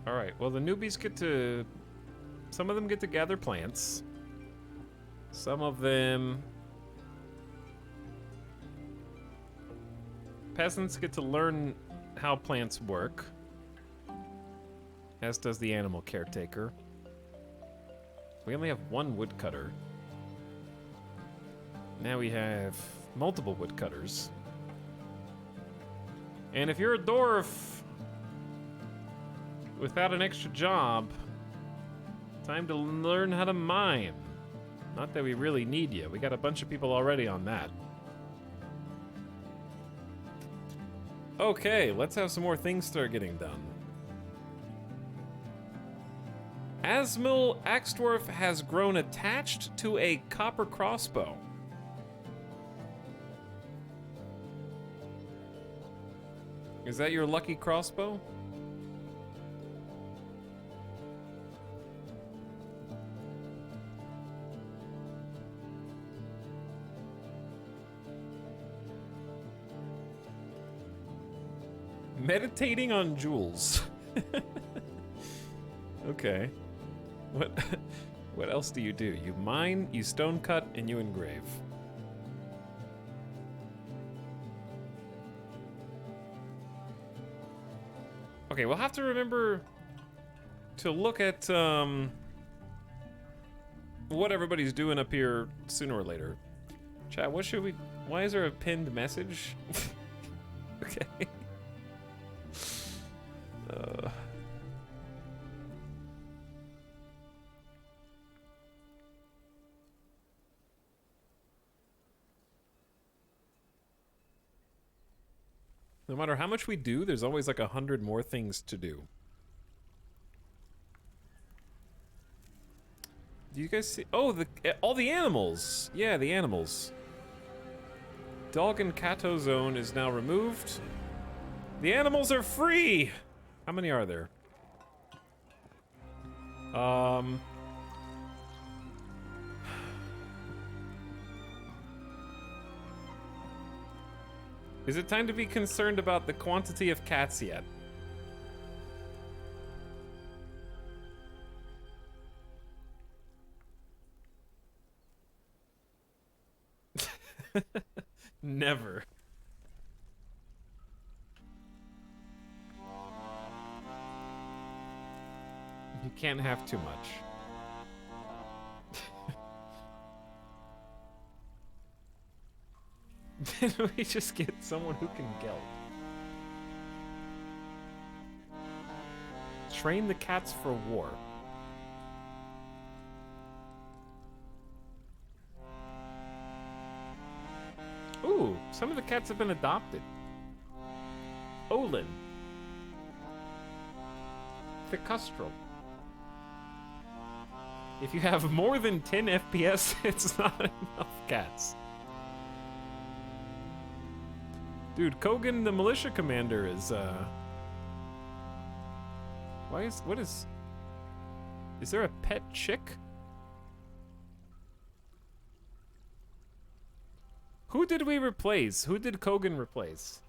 Alright, well the newbies get to... Some of them get to gather plants. Some of them... Peasants get to learn how plants work, as does the animal caretaker. We only have one woodcutter. Now we have multiple woodcutters. And if you're a dwarf without an extra job, time to learn how to mine. Not that we really need you. We got a bunch of people already on that. Okay, let's have some more things start getting done. Asmil Axdwarf has grown attached to a copper crossbow. Is that your lucky crossbow? Meditating on jewels. Okay. What else do? You mine, you stone cut, and you engrave. Okay, we'll have to remember to look at what everybody's doing up here sooner or later. Chat, what should we... Why is there a pinned message? Okay. No matter how much we do, there's always like 100 more things to do. Do you guys see? Oh, all the animals. Yeah, the animals. Dog and Kato zone is now removed. The animals are free. How many are there? Is it time to be concerned about the quantity of cats yet? Never. You can't have too much. Then we just get someone who can gelt. Train the cats for war. Ooh, some of the cats have been adopted. Olin. Ficustral. If you have more than 10 FPS, it's not enough cats. Dude, Kogan the militia commander is, is there a pet chick? Who did we replace? Who did Kogan replace?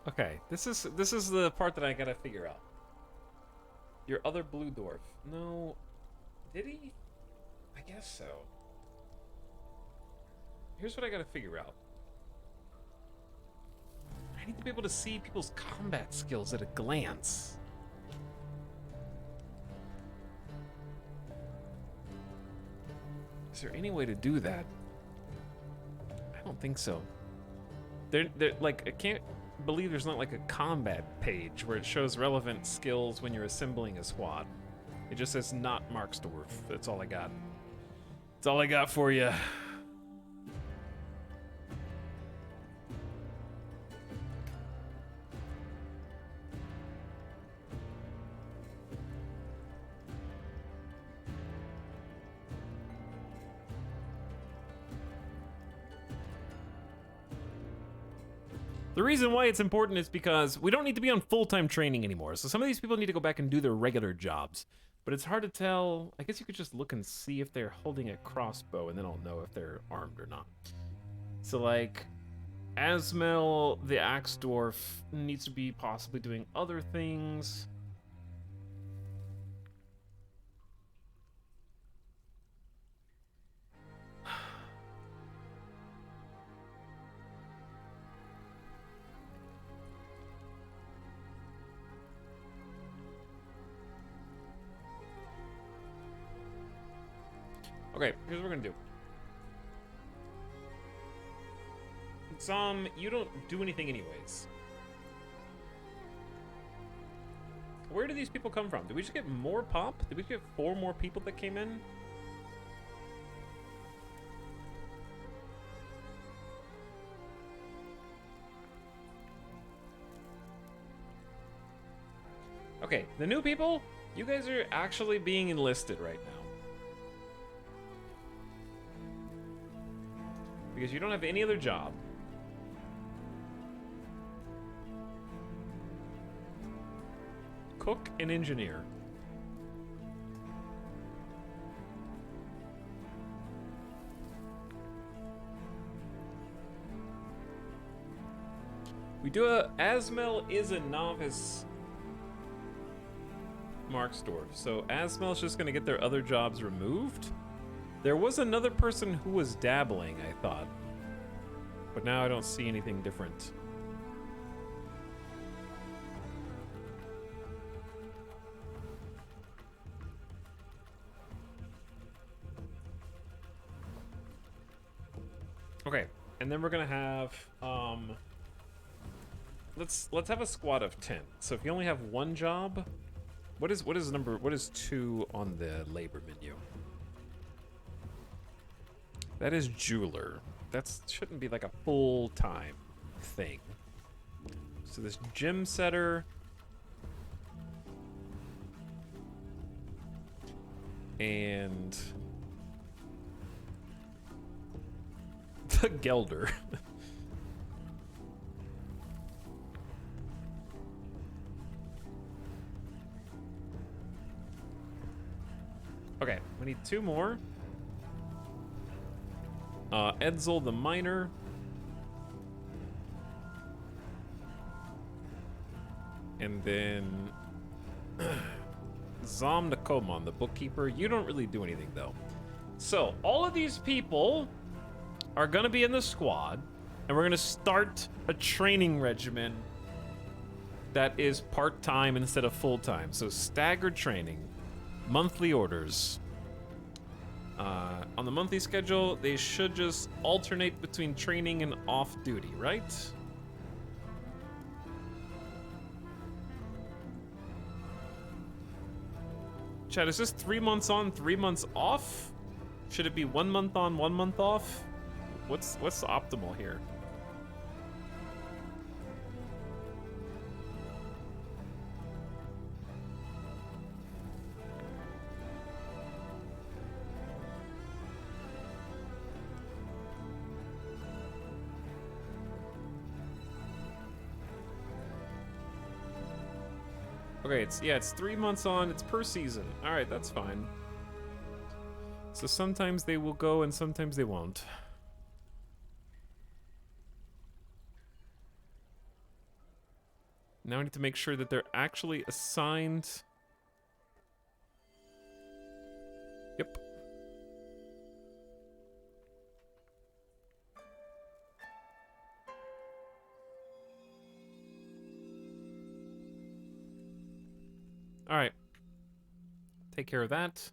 Okay, this is the part that I gotta figure out. Your other blue dwarf. No, did he? I guess so. Here's what I gotta figure out. I need to be able to see people's combat skills at a glance. Is there any way to do that? I don't think so. They're like, I can't believe there's not like a combat page where it shows relevant skills when you're assembling a squad. It just says not Marksdorf. That's all I got. That's all I got for you. The reason why it's important is because we don't need to be on full-time training anymore. So some of these people need to go back and do their regular jobs. But it's hard to tell. I guess you could just look and see if they're holding a crossbow, and then I'll know if they're armed or not. So like, Asmel, the Axe Dwarf, needs to be possibly doing other things. Okay, here's what we're gonna do. Some, you don't do anything anyways. Where do these people come from? Did we just get more pop? Did we get 4 more people that came in? Okay, the new people, you guys are actually being enlisted right now. Because you don't have any other job. Cook and engineer. We do Asmel is a novice Marksdorf, so Asmel's just gonna get their other jobs removed. There was another person who was dabbling, I thought. But now I don't see anything different. Okay, and then we're gonna have let's have a squad of 10. So if you only have one job, what is 2 on the labor menu? That is jeweler. That shouldn't be like a full-time thing. So this gym setter and the Gelder. Okay, we need 2 more. Edsel the miner. And then Zom the Komon, the bookkeeper. You don't really do anything though. So all of these people are gonna be in the squad, and we're gonna start a training regimen that is part-time instead of full-time. So staggered training, monthly orders. On the monthly schedule, they should just alternate between training and off-duty, right? Chad, is this 3 months on, 3 months off? Should it be 1 month on, 1 month off? What's optimal here? Okay, it's 3 months on, it's per season. Alright, that's fine. So sometimes they will go and sometimes they won't. Now I need to make sure that they're actually assigned. Yep. All right. Take care of that.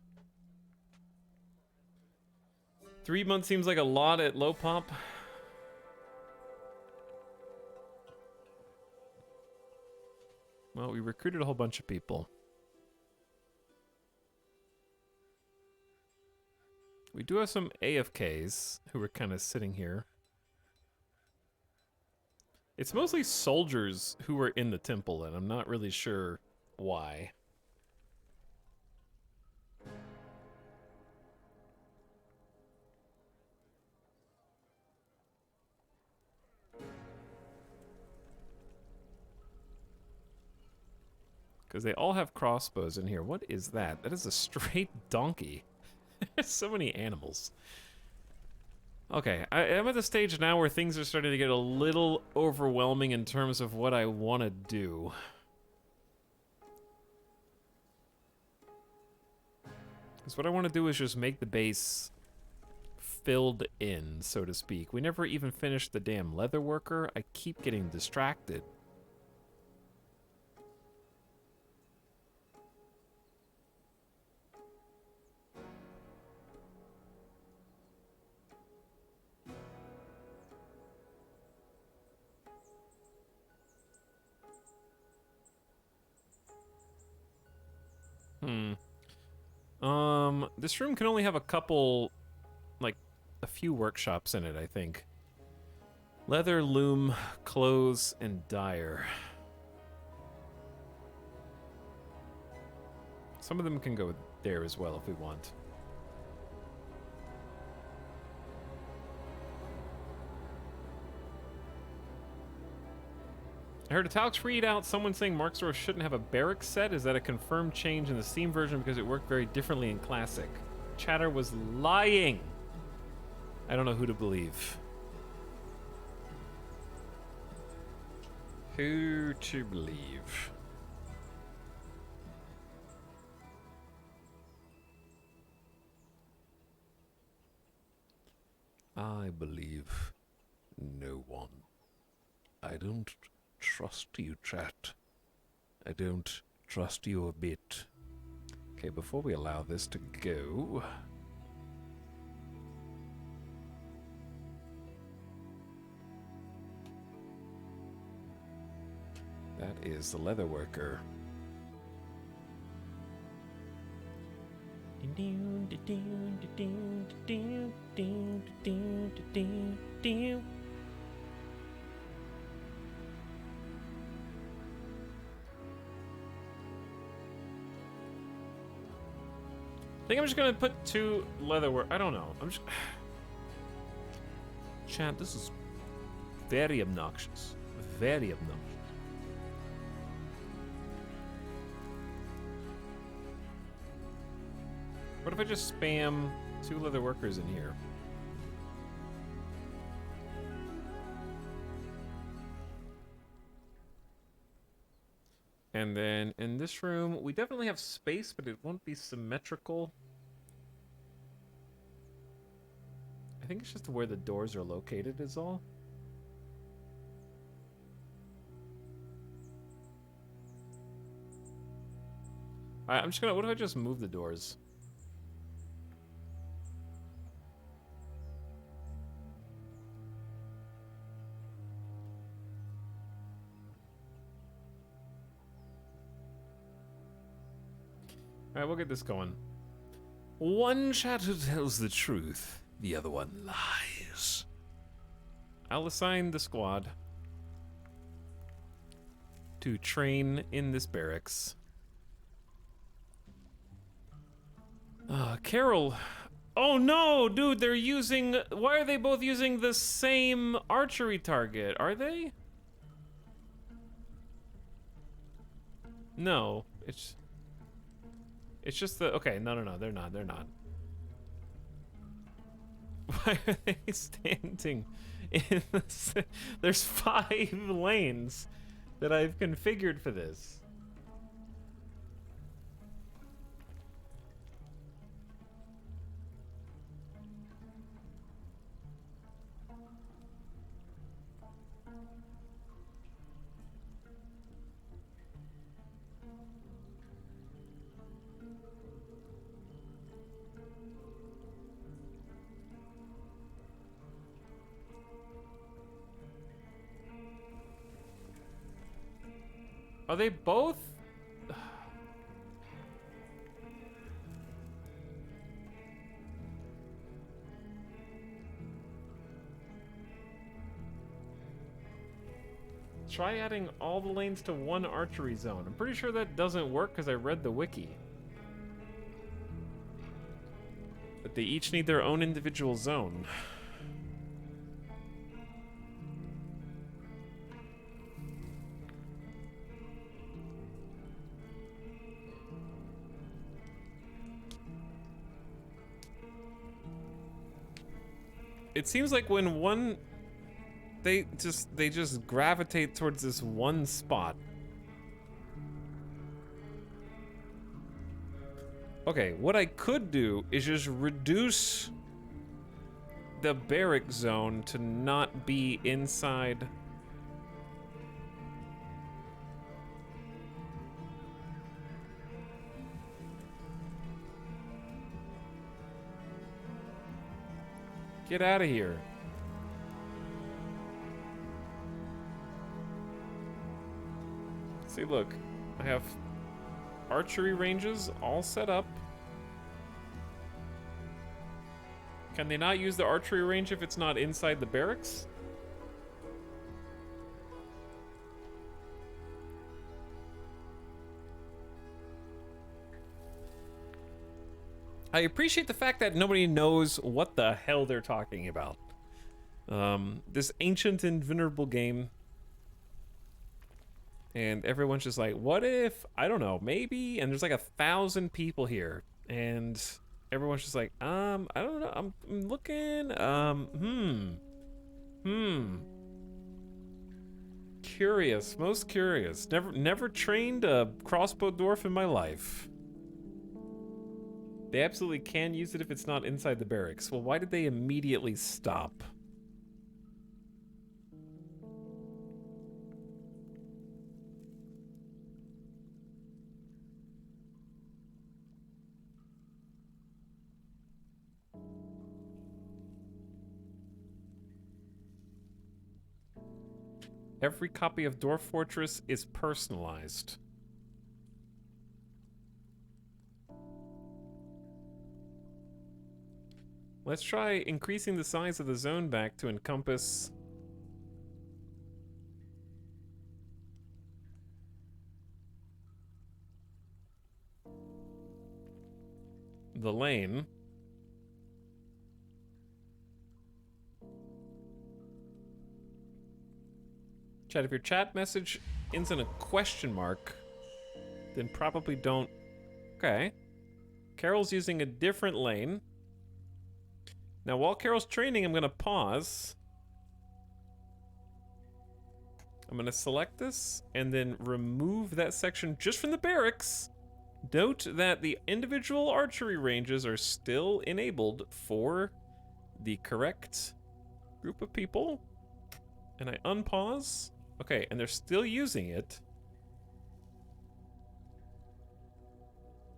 3 months seems like a lot at low pop. Well, we recruited a whole bunch of people. We do have some AFKs who are kind of sitting here. It's mostly soldiers who are in the temple, and I'm not really sure why. Because they all have crossbows in here. What is that? That is a straight donkey. There's so many animals. Okay, I'm at the stage now where things are starting to get a little overwhelming in terms of what I want to do. Because what I want to do is just make the base filled in, so to speak. We never even finished the damn leather worker. I keep getting distracted. Hmm. This room can only have a couple, like, a few workshops in it, I think. Leather, loom, clothes, and dyer. Some of them can go there as well if we want. I heard Italic's read out someone saying Mark's Store shouldn't have a barracks set. Is that a confirmed change in the Steam version because it worked very differently in Classic? Chatter was lying. I don't know who to believe. Who to believe? I believe no one. I don't trust you, chat. I don't trust you a bit. Okay, before we allow this to go... That is the leather worker. I think I'm just gonna put 2 leather work. I don't know. I'm just. Chat, this is very obnoxious. Very obnoxious. What if I just spam 2 leather workers in here? And then in this room, we definitely have space, but it won't be symmetrical. I think it's just where the doors are located is all. Alright, I'm just gonna, what if I just move the doors? Alright, we'll get this going. One chatter tells the truth, the other one lies. I'll assign the squad to train in this barracks. Carol. Oh no, dude, they're using... Why are they both using the same archery target? Are they? No, it's just the... Okay, no, they're not. Why are they standing in the... There's 5 lanes that I've configured for this. Are they both? Try adding all the lanes to one archery zone. I'm pretty sure that doesn't work because I read the wiki. But they each need their own individual zone. It seems like when one... They just gravitate towards this one spot. Okay, what I could do is just reduce the barrack zone to not be inside. Get out of here. See, look, I have archery ranges all set up. Can they not use the archery range if it's not inside the barracks? I appreciate the fact that nobody knows what the hell they're talking about. This ancient and venerable game. And everyone's just like, what if, I don't know, maybe, and there's like 1,000 people here. And everyone's just like, I don't know, I'm looking, Curious, most curious. Never trained a crossbow dwarf in my life. They absolutely can use it if it's not inside the barracks. Well, why did they immediately stop? Every copy of Dwarf Fortress is personalized. Let's try increasing the size of the zone back to encompass the lane. Chat, if your chat message ends in a question mark, then probably don't... Okay. Carol's using a different lane. Now, while Carol's training, I'm gonna pause. I'm gonna select this, and then remove that section just from the barracks. Note that the individual archery ranges are still enabled for the correct group of people. And I unpause. Okay, and they're still using it.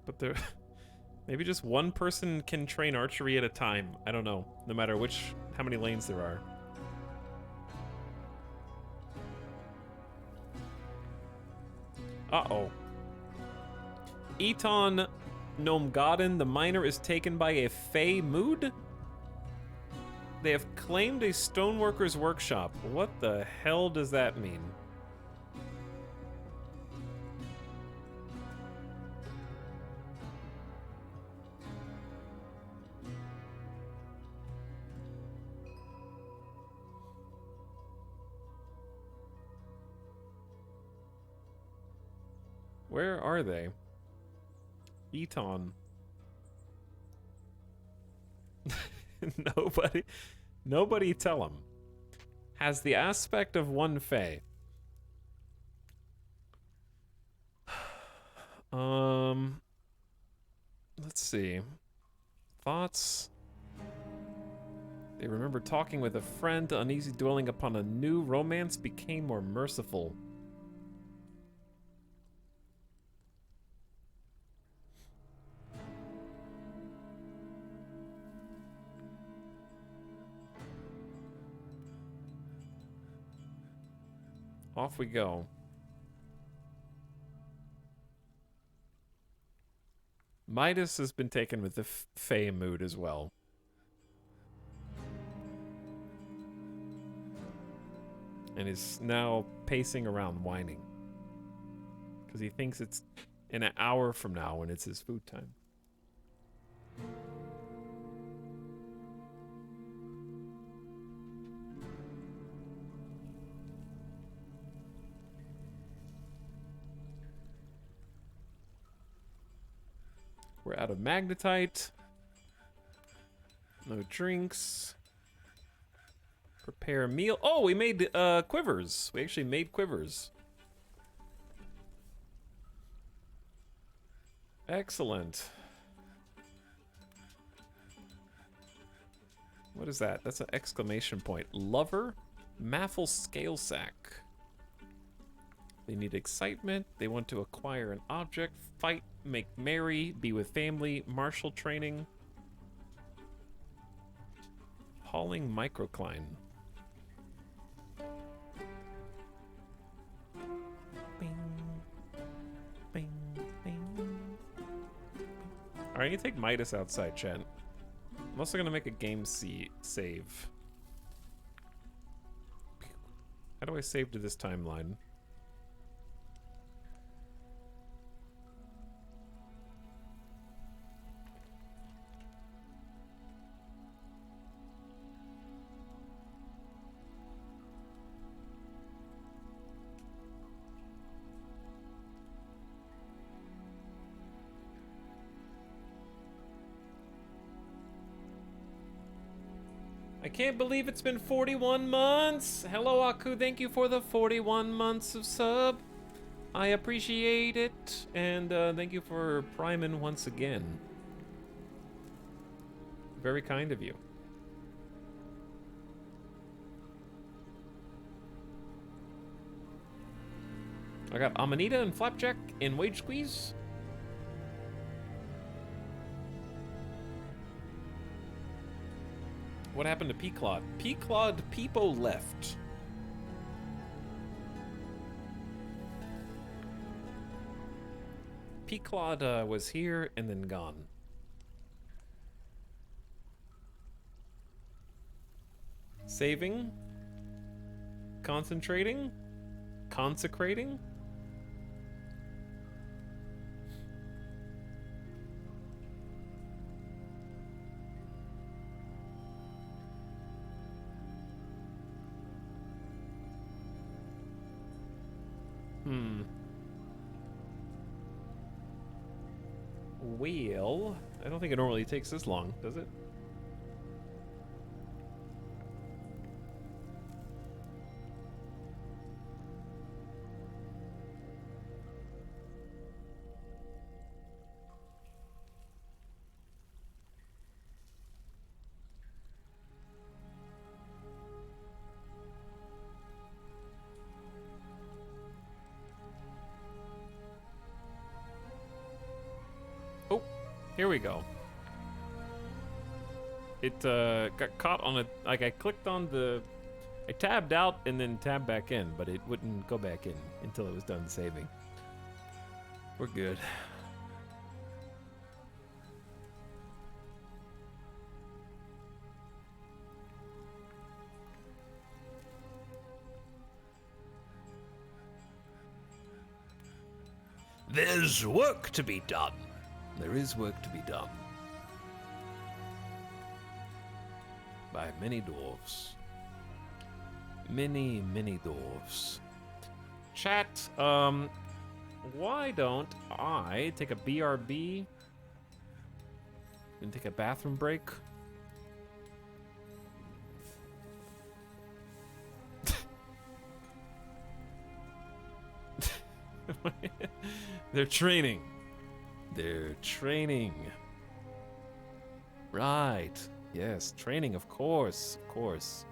But they're... Maybe just one person can train archery at a time. I don't know. No matter how many lanes there are. Uh-oh. Eton Nomgadon, the miner, is taken by a Fey mood? They have claimed a stoneworker's workshop. What the hell does that mean? Where are they? Eton. Nobody tell him. Has the aspect of one Fey. Let's see. Thoughts? They remember talking with a friend, uneasy dwelling upon a new romance became more merciful. Off we go. Midas has been taken with the Fey mood as well. And is now pacing around whining. Because he thinks it's in an hour from now when it's his food time. We're out of magnetite. No drinks. Prepare a meal. Oh, we made quivers. We actually made quivers. Excellent. What is that? That's an exclamation point. Lover, Maffle Scale Sack. They need excitement. They want to acquire an object, fight, make merry, be with family, martial training. Hauling microcline. Bing, bing, bing. Alright, you take Midas outside, chat. I'm also gonna make a game save. How do I save to this timeline? I can't believe it's been 41 months! Hello, Aku, thank you for the 41 months of sub. I appreciate it, and thank you for priming once again. Very kind of you. I got Amanita and Flapjack in Wage Squeeze. What happened to P-Claude? P-Claude Peepo left. P-Claude was here and then gone. Saving. Concentrating. Consecrating. Well, I don't think it normally takes this long, does it? Oh, here we go. It got caught on a, like I clicked on the, I tabbed out and then tabbed back in, but it wouldn't go back in until it was done saving. We're good. There's work to be done. There is work to be done. By many dwarves. Many, many dwarves. Chat, why don't I take a BRB and take a bathroom break? They're training. They're training. Right. Yes, training, of course. Of course.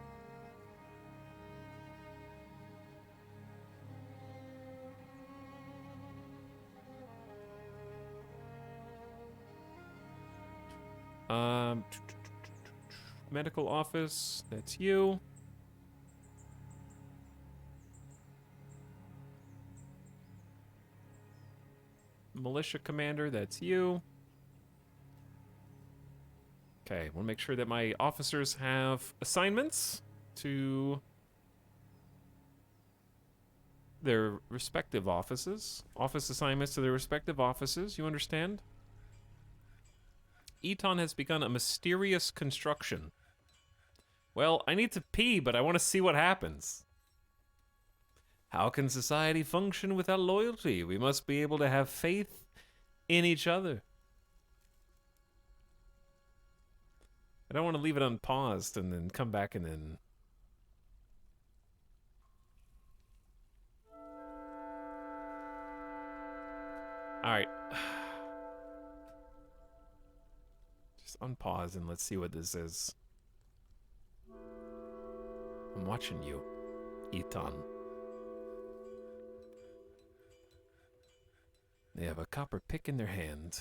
Medical office, that's you. Militia commander, that's you. Okay, want to make sure that my officers have assignments to their respective offices. Office assignments to their respective offices, you understand? Eton has begun a mysterious construction. Well, I need to pee, but I want to see what happens. How can society function without loyalty? We must be able to have faith in each other. I don't want to leave it unpaused and then come back and then... Alright. Just unpause and let's see what this is. I'm watching you, Eton. They have a copper pick in their hand.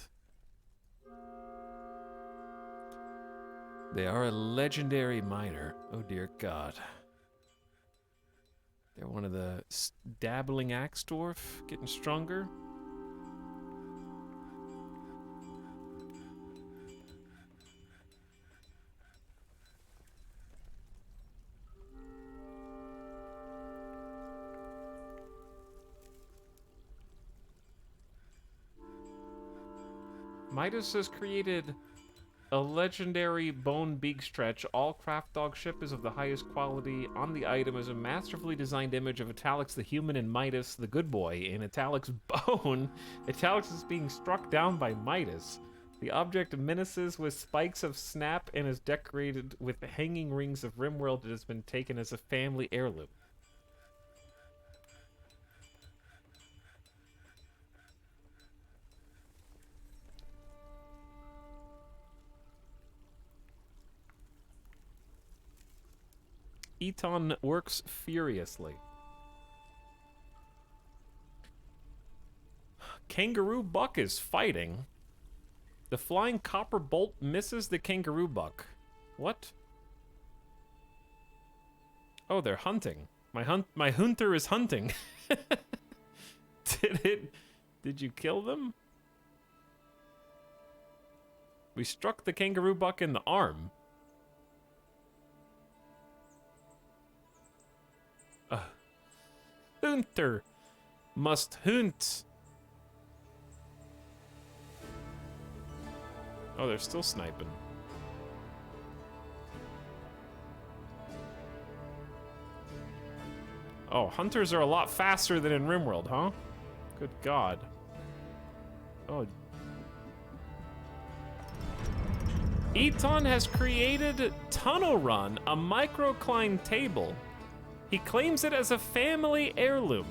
They are a legendary miner. Oh dear God. They're one of the dabbling axe dwarf, getting stronger. Midas has created a legendary bone beak stretch. All craft dog ship is of the highest quality. On the item is a masterfully designed image of Italix the human and Midas the good boy. In Italix bone, Italix is being struck down by Midas. The object menaces with spikes of snap and is decorated with hanging rings of Rimworld. It has been taken as a family heirloom. Eton works furiously. Kangaroo Buck is fighting. The flying copper bolt misses the kangaroo buck. What? Oh, they're hunting. My hunter is hunting. Did you kill them? We struck the kangaroo buck in the arm. Hunter must hunt. Oh, they're still sniping. Oh, hunters are a lot faster than in Rimworld, huh? Good God. Oh. Eton has created Tunnel Run, a microcline table. He claims it as a family heirloom.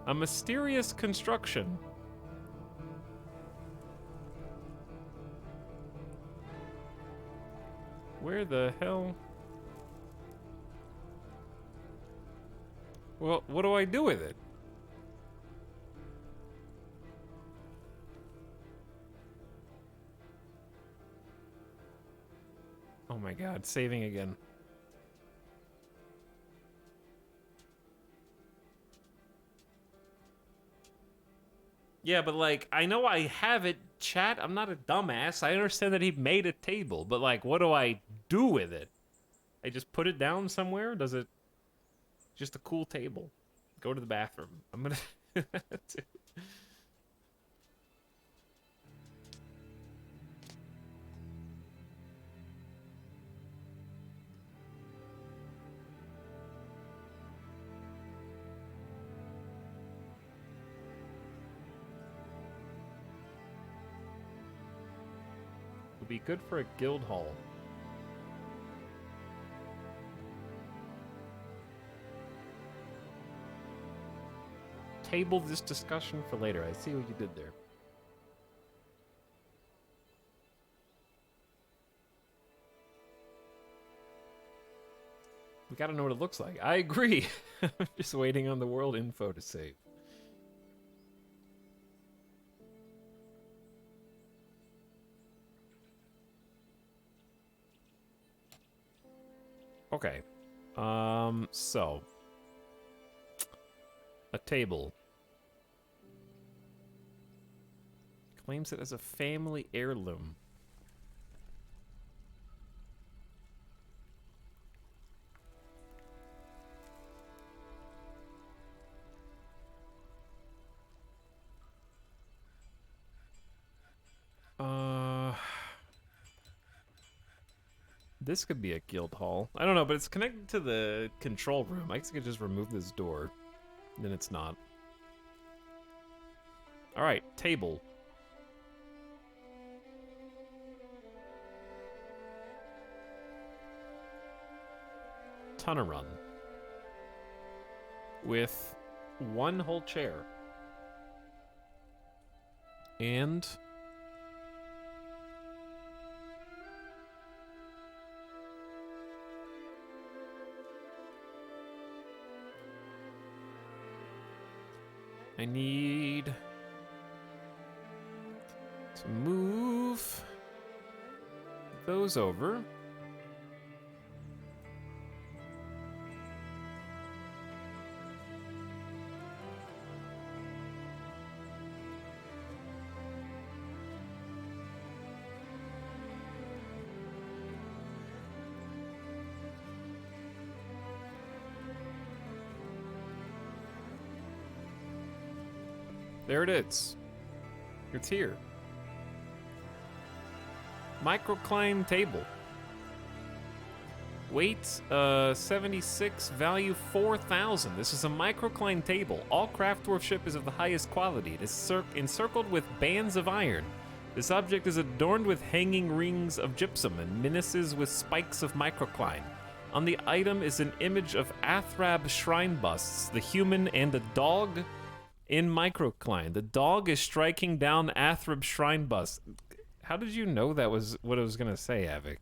A mysterious construction. Where the hell? Well, what do I do with it? Oh my God, saving again. Yeah, but like, I know I have it, chat. I'm not a dumbass. I understand that he made a table, but like, what do I do with it? I just put it down somewhere? Does it... Just a cool table. Go to the bathroom. I'm gonna... Would be good for a guild hall. Table this discussion for later. I see what you did there. We gotta know what it looks like. I agree. I'm just waiting on the world info to save. Okay. So. A table. Claims it as a family heirloom. This could be a guild hall. I don't know, but it's connected to the control room. I guess I could just remove this door. Then it's not. Alright, table. Tunnel run. With one whole chair. And... I need to move those over. There it is. It's here. Microcline table. Weight 76, value 4,000. This is a microcline table. All craft dwarfship is of the highest quality. It is encircled with bands of iron. This object is adorned with hanging rings of gypsum and menaces with spikes of microcline. On the item is an image of Athrab shrine busts, the human and a dog in microcline. The dog is striking down Athrab shrine bust. How did you know that was what I was gonna say, Avik?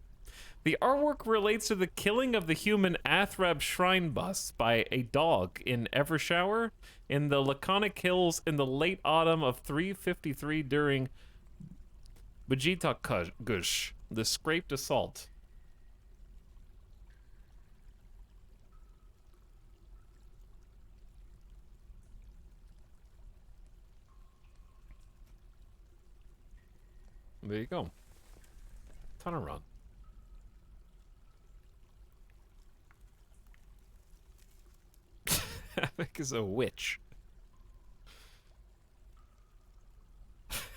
The artwork relates to the killing of the human Athrab shrine bust by a dog in Evershower in the Laconic Hills in the late autumn of 353 during Bajita Gush, the Scraped Assault. There you go. Ton of run. Havoc is a witch.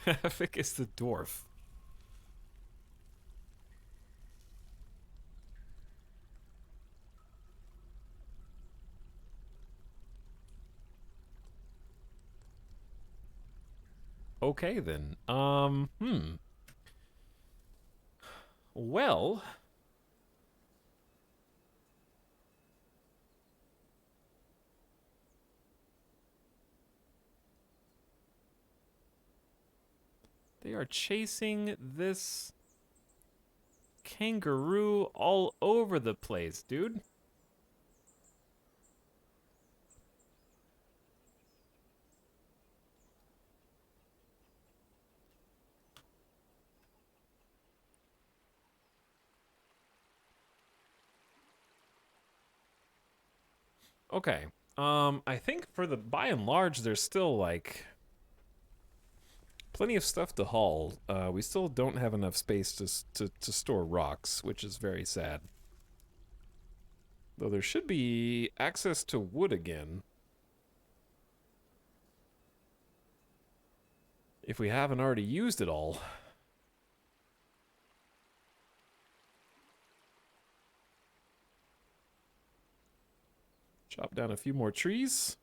Havoc is the dwarf. Okay then. Well, they are chasing this kangaroo all over the place, dude. Okay. I think for the by and large, there's still like plenty of stuff to haul. We still don't have enough space to store rocks, which is very sad. Though there should be access to wood again. If we haven't already used it all. Chop down a few more trees.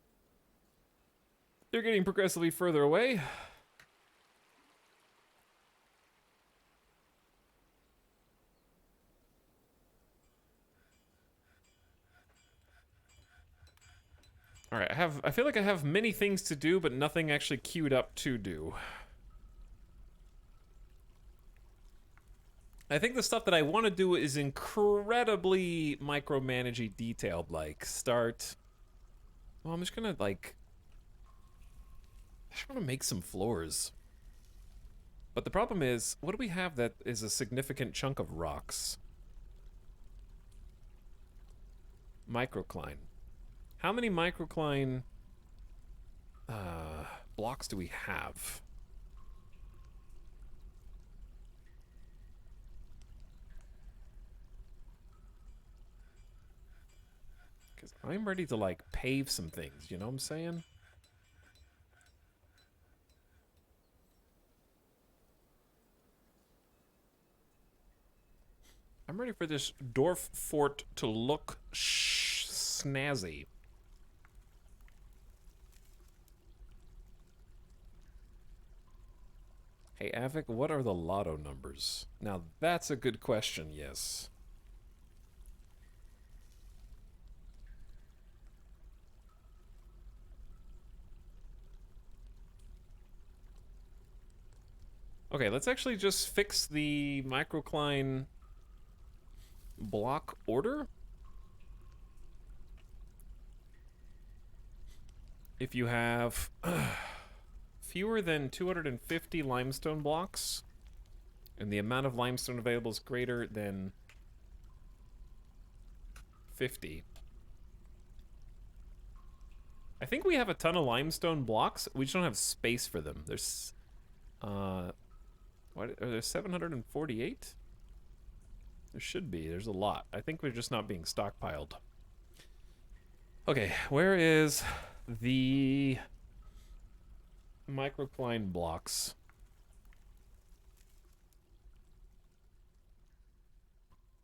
They're getting progressively further away. All right, I feel like I have many things to do, but nothing actually queued up to do. I think the stuff that I want to do is incredibly micromanagey detailed, like start. Well, I'm just gonna like. I just want to make some floors. But the problem is, what do we have that is a significant chunk of rocks? Microcline. How many microcline blocks do we have? Because I'm ready to, like, pave some things, you know what I'm saying? I'm ready for this Dwarf Fort to look snazzy. Hey, Avik, what are the lotto numbers? Now, that's a good question, yes. Okay, let's actually just fix the microcline block order. If you have fewer than 250 limestone blocks, and the amount of limestone available is greater than 50. I think we have a ton of limestone blocks. We just don't have space for them. There's what are there 748? There should be. There's a lot. I think we're just not being stockpiled. Okay, where is the microcline blocks.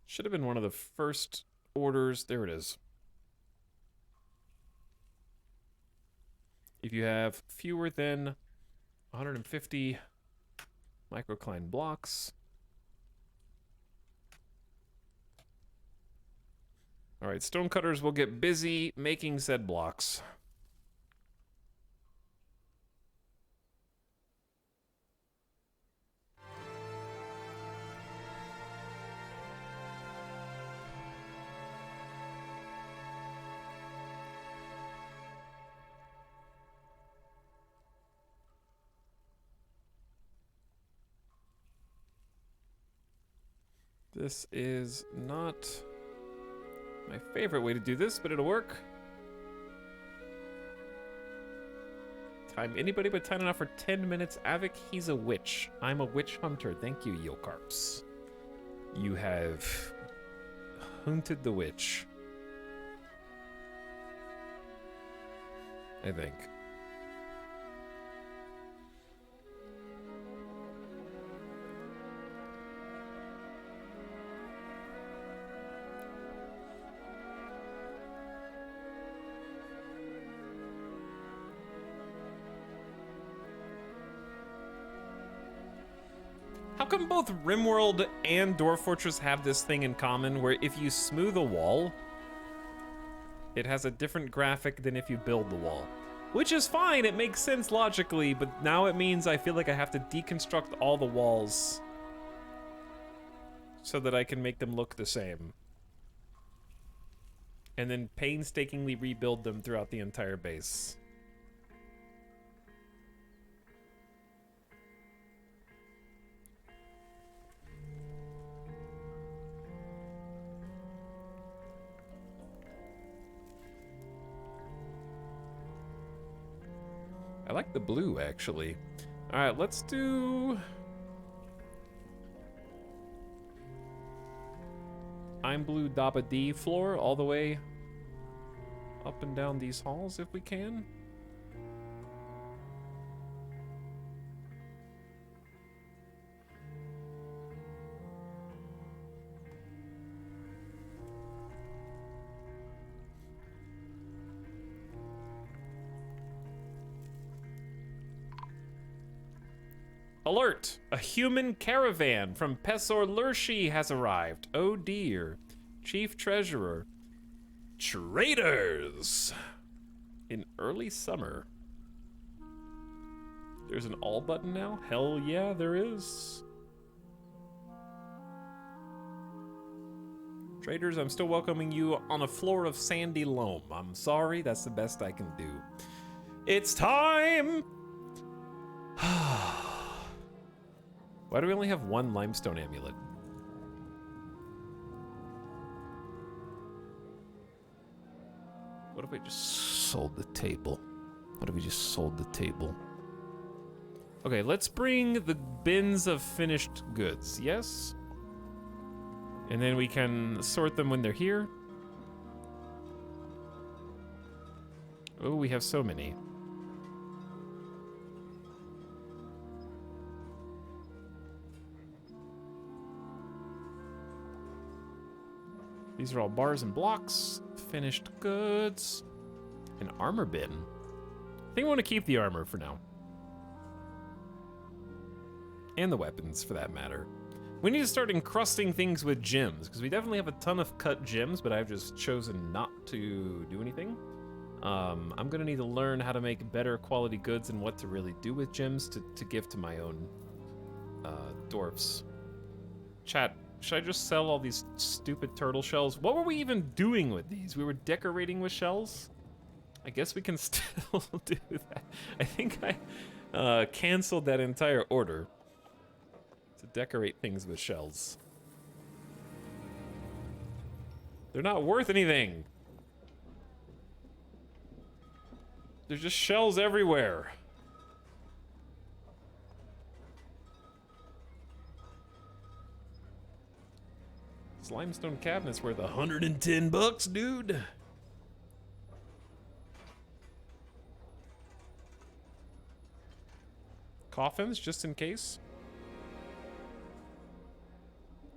Should have been one of the first orders. There it is. If you have fewer than 150 microcline blocks. All right, stonecutters will get busy making said blocks. This is not my favorite way to do this, but it'll work. Time anybody but time enough for 10 minutes. Avik, he's a witch. I'm a witch hunter. Thank you, Yokarps. You have hunted the witch. I think. How come both RimWorld and Dwarf Fortress have this thing in common where if you smooth a wall, it has a different graphic than if you build the wall? Which is fine, it makes sense logically, but now it means I feel like I have to deconstruct all the walls so that I can make them look the same. And then painstakingly rebuild them throughout the entire base. I like the blue, actually. All right, let's do... I'm Blue Daba D floor all the way up and down these halls if we can. Alert! A human caravan from Pesor Lurshi has arrived. Oh dear. Chief Treasurer. Traitors! In early summer. There's an all button now? Hell yeah, there is. Traitors, I'm still welcoming you on a floor of sandy loam. I'm sorry, that's the best I can do. It's time! Why do we only have one limestone amulet? What if we just sold the table? What if we just sold the table? Okay, let's bring the bins of finished goods, yes? And then we can sort them when they're here. Oh, we have so many. These are all bars and blocks, finished goods, an armor bin. I think I want to keep the armor for now. And the weapons, for that matter. We need to start encrusting things with gems, because we definitely have a ton of cut gems, but I've just chosen not to do anything. I'm going to need to learn how to make better quality goods and what to really do with gems to give to my own dwarfs. Chat. Should I just sell all these stupid turtle shells? What were we even doing with these? We were decorating with shells? I guess we can still do that. I think I canceled that entire order to decorate things with shells. They're not worth anything. There's just shells everywhere. This limestone cabinet's worth 110 bucks, dude. coffins, just in case.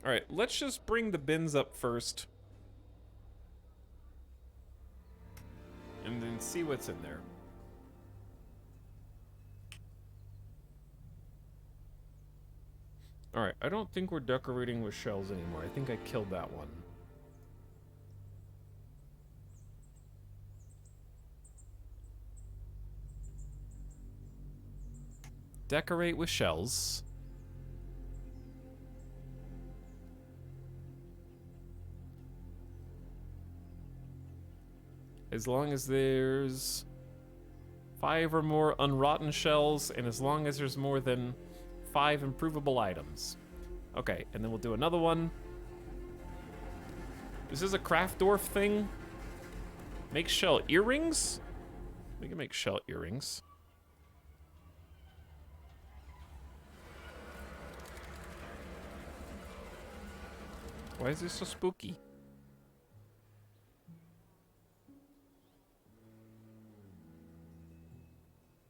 Alright, let's just bring the bins up first. And then see what's in there. Alright, I don't think we're decorating with shells anymore. I think I killed that one. Decorate with shells. As long as there's 5 or more unrotten shells, and as long as there's more than 5 improvable items. Okay, and then we'll do another one. This is a craft dwarf thing. Make shell earrings? We can make shell earrings. Why is this so spooky?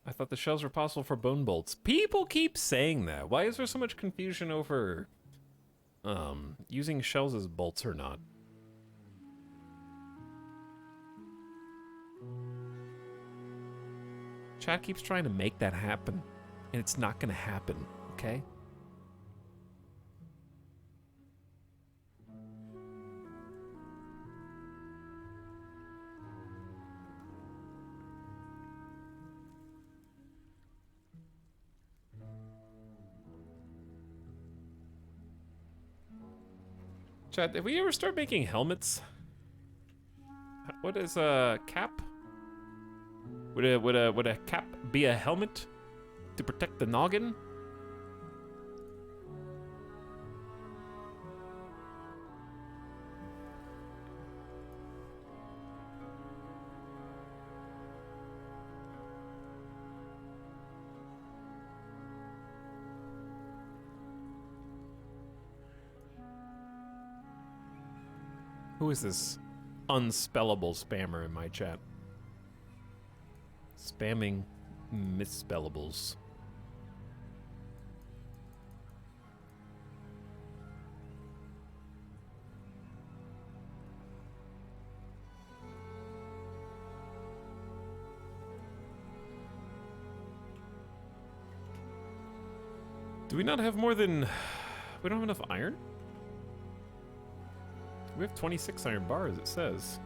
I thought the shells were possible for bone bolts. People keep saying that. Why is there so much confusion over using shells as bolts or not? Chat keeps trying to make that happen, and it's not gonna happen, okay? Chat, did we ever start making helmets? What is a cap? Would a cap be a helmet to protect the noggin? Who is this unspellable spammer in my chat? Spamming misspellables. Do we not have more than... We don't have enough iron? We have 26 iron bars, it says.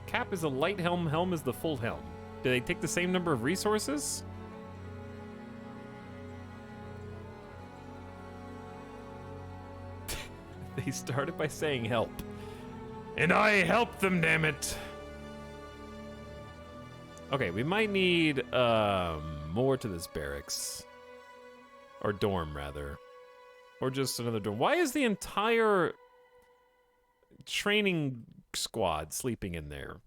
Cap is a light helm, helm is the full helm. Do they take the same number of resources? They started by saying help. And I helped them, damn it! Okay, we might need more to this barracks. Or dorm, rather. Or just another dorm. Why is the entire training squad sleeping in there?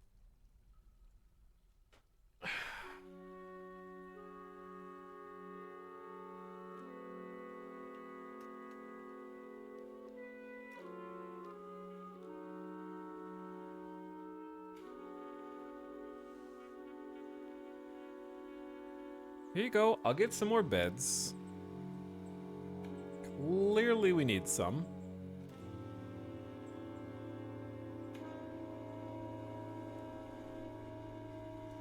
Here you go. I'll get some more beds. Clearly we need some.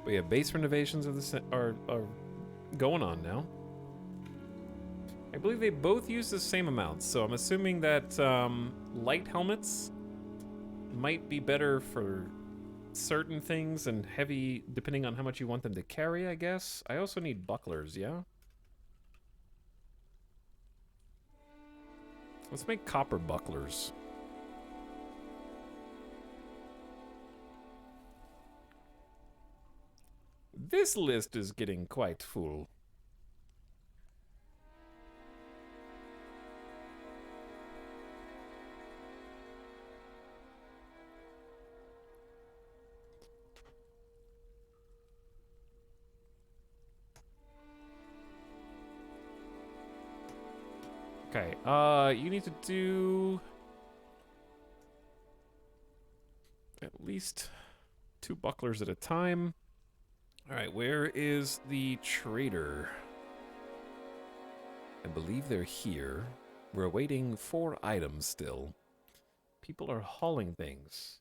But yeah, base renovations of the are going on now. I believe they both use the same amounts, so I'm assuming that light helmets might be better for certain things and heavy depending on how much you want them to carry, I guess. I also need bucklers, yeah? Let's make copper bucklers. This list is getting quite full. Okay, you need to do at least least 2 bucklers at a time. All right, where is the trader? I believe they're here. We're awaiting 4 items still. People are hauling things.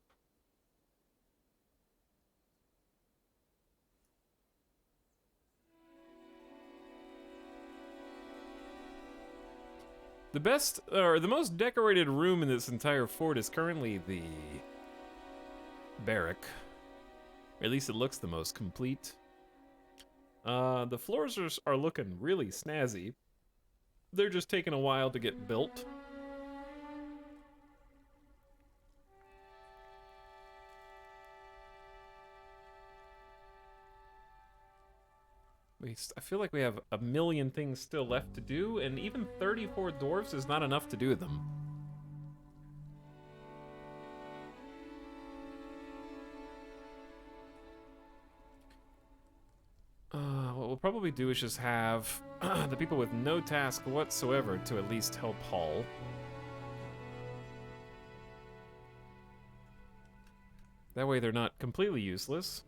The best, or the most decorated room in this entire fort is currently the barrack. Or at least it looks the most complete. The floors are looking really snazzy. They're just taking a while to get built. I feel like we have a million things still left to do, and even 34 dwarfs is not enough to do them. What we'll probably do is just have the people with no task whatsoever to at least help haul. That way they're not completely useless.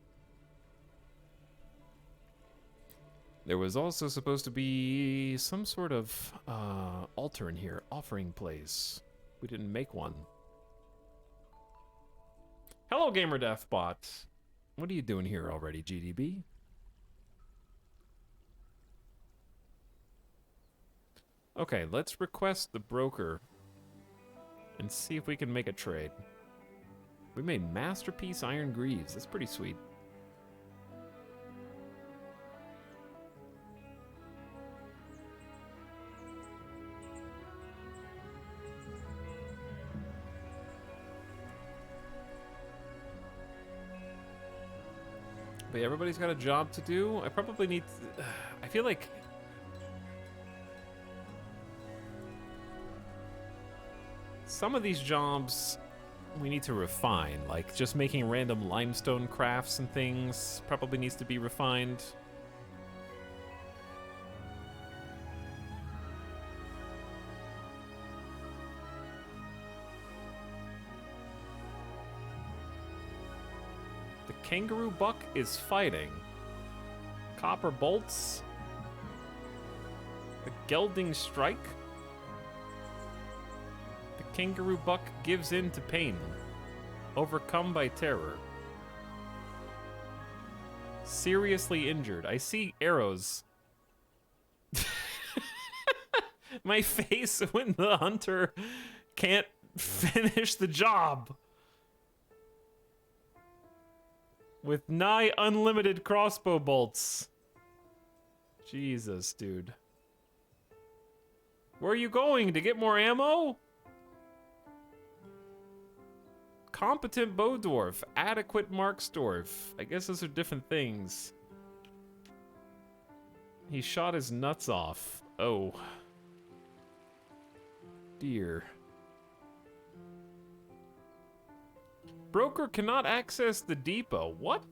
There was also supposed to be some sort of altar in here, offering place. We didn't make one. Hello, Gamer Deathbot. What are you doing here already, GDB? Okay, let's request the broker and see if we can make a trade. We made Masterpiece Iron Greaves. That's pretty sweet. But yeah, everybody's got a job to do. I probably need to, I feel like some of these jobs we need to refine, like just making random limestone crafts and things probably needs to be refined. The kangaroo buck is fighting. Copper bolts. The gelding strike. The kangaroo buck gives in to pain, overcome by terror. Seriously injured. I see arrows. My face when the hunter can't finish the job. With nigh unlimited crossbow bolts. Jesus, dude. Where are you going? To get more ammo? Competent bow dwarf. Adequate marks dwarf. I guess those are different things. He shot his nuts off. Oh. Dear. Broker cannot access the depot. What?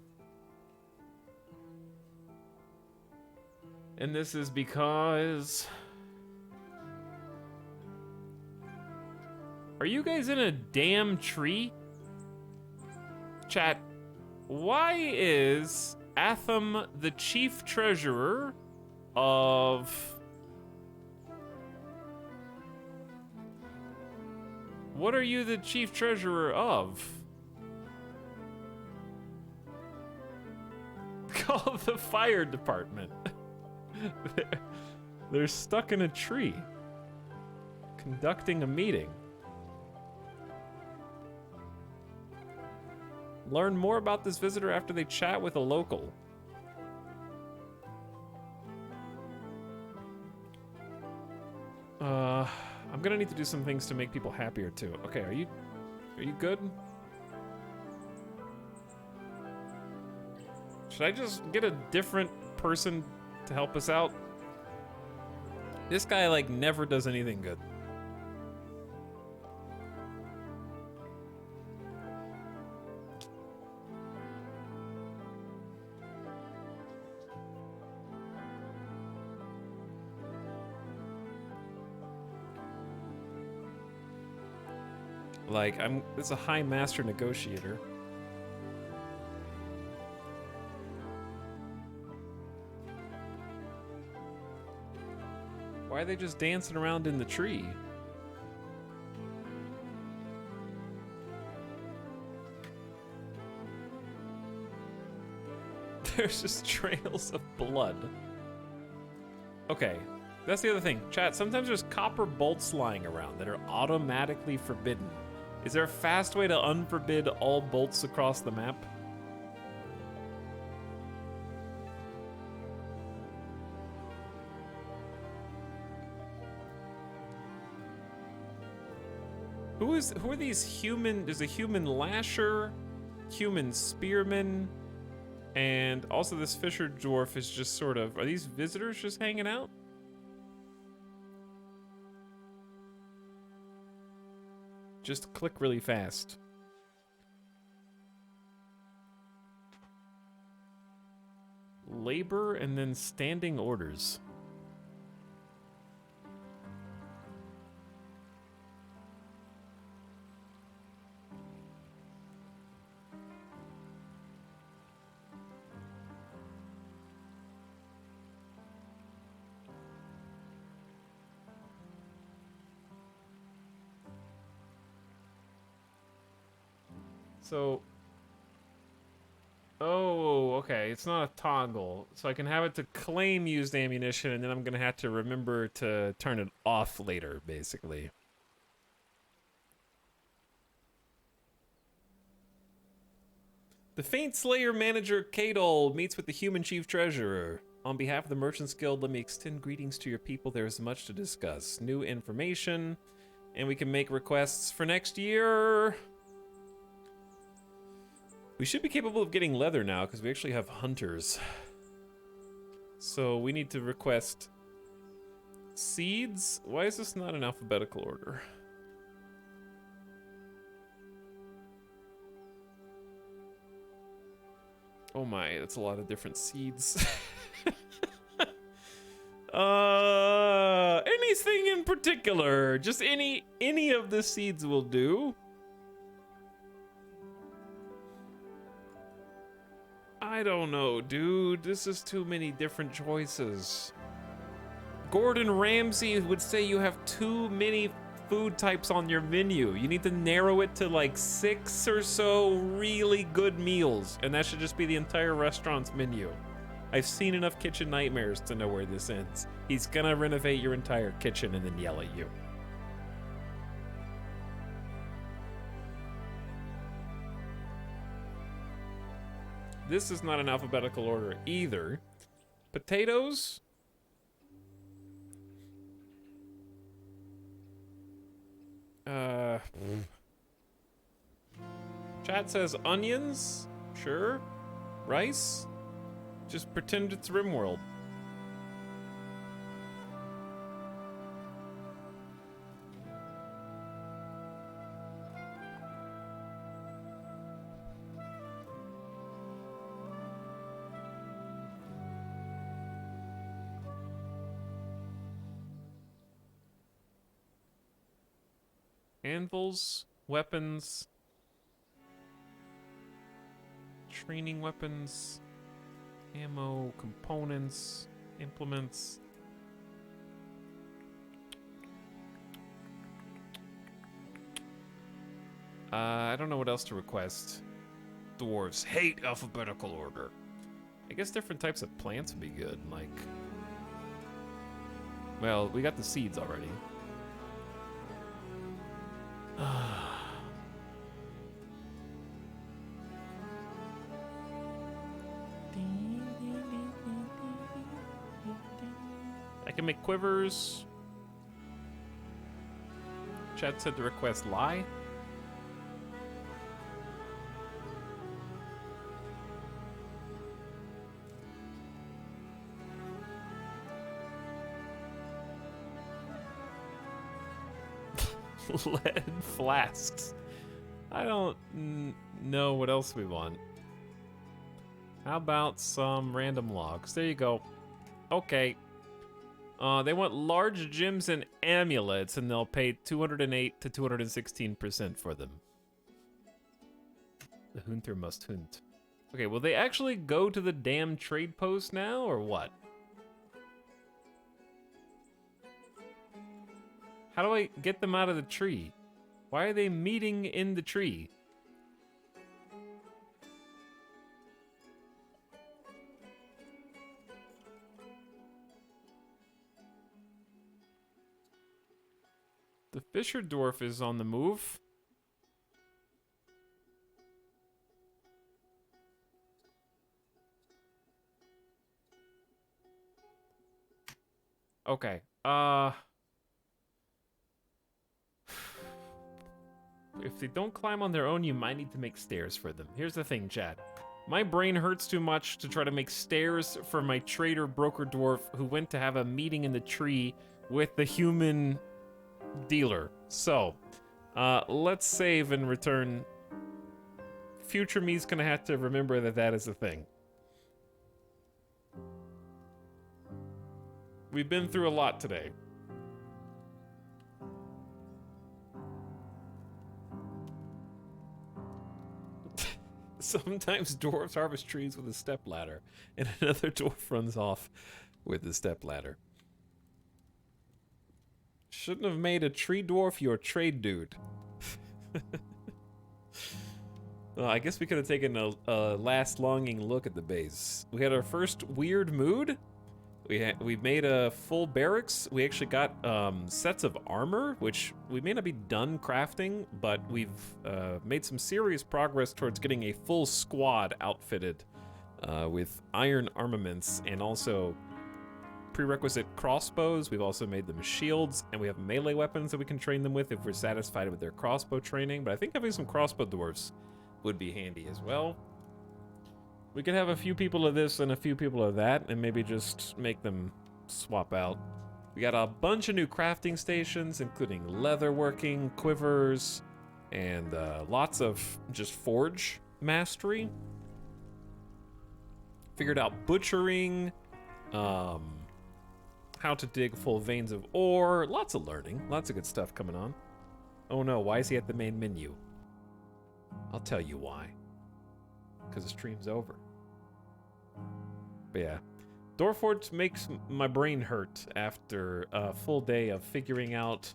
And this is because... Are you guys in a damn tree? Chat, why is Atham the chief treasurer of... What are you the chief treasurer of? Call the fire department. They're stuck in a tree, conducting a meeting. Learn more about this visitor after they chat with a local. I'm gonna need to do some things to make people happier too. Okay, are you good? Should I just get a different person to help us out? This guy, like, never does anything good. Like, it's a high master negotiator. Why are they just dancing around in the tree? There's just trails of blood. Okay, that's the other thing. Chat, sometimes there's copper bolts lying around that are automatically forbidden. Is there a fast way to unforbid all bolts across the map? Who are these human? There's a human lasher, human spearman, and also this fisher dwarf is just sort of, are these visitors just hanging out? Just click really fast. Labor and then standing orders. So, oh, okay, it's not a toggle. So I can have it to claim used ammunition, and then I'm gonna have to remember to turn it off later, basically. The Faint Slayer manager, Kadol, meets with the human chief treasurer. On behalf of the Merchants Guild, let me extend greetings to your people. There is much to discuss. New information, and we can make requests for next year. We should be capable of getting leather now because we actually have hunters. So we need to request seeds. Why is this not in alphabetical order? Oh my, that's a lot of different seeds. Anything in particular? Just any of the seeds will do. I don't know, dude. This is too many different choices. Gordon Ramsay would say you have too many food types on your menu. You need to narrow it to like 6 or so really good meals, and that should just be the entire restaurant's menu. I've seen enough kitchen nightmares to know where this ends. He's gonna renovate your entire kitchen and then yell at you. This is not in alphabetical order either. Potatoes? Chat says onions? Sure. Rice? Just pretend it's RimWorld. Anvils, weapons, training weapons, ammo, components, implements. I don't know what else to request. Dwarves hate alphabetical order. I guess different types of plants would be good, like... Well, we got the seeds already. I can make quivers. Chat said the request lie. Lead flasks. I don't know what else we want. How about some random logs? There you go. Okay. They want large gems and amulets, and they'll pay 208 to 216% for them. The hunter must hunt. Okay, will they actually go to the damn trade post now, or what? How do I get them out of the tree? Why are they meeting in the tree? The Fisher Dwarf is on the move. Okay. If they don't climb on their own, you might need to make stairs for them. Here's the thing, Chad. My brain hurts too much to try to make stairs for my trader broker dwarf who went to have a meeting in the tree with the human dealer. So, let's save and return. Future me's gonna have to remember that that is a thing. We've been through a lot today. Sometimes dwarves harvest trees with a stepladder, and another dwarf runs off with the stepladder. Shouldn't have made a tree dwarf your trade dude. Well, I guess we could have taken a last longing look at the base. We had our first weird mood. We made a full barracks. We actually got sets of armor, which we may not be done crafting, but we've made some serious progress towards getting a full squad outfitted with iron armaments and also prerequisite crossbows. We've also made them shields, and we have melee weapons that we can train them with if we're satisfied with their crossbow training. But I think having some crossbow dwarves would be handy as well. We could have a few people of this and a few people of that, and maybe just make them swap out. We got a bunch of new crafting stations, including leatherworking, quivers, and lots of just forge mastery. Figured out butchering, how to dig full veins of ore, lots of learning, lots of good stuff coming on. Oh no, why is he at the main menu? I'll tell you why. Because the stream's over. But yeah, Dwarf Fortress makes my brain hurt after a full day of figuring out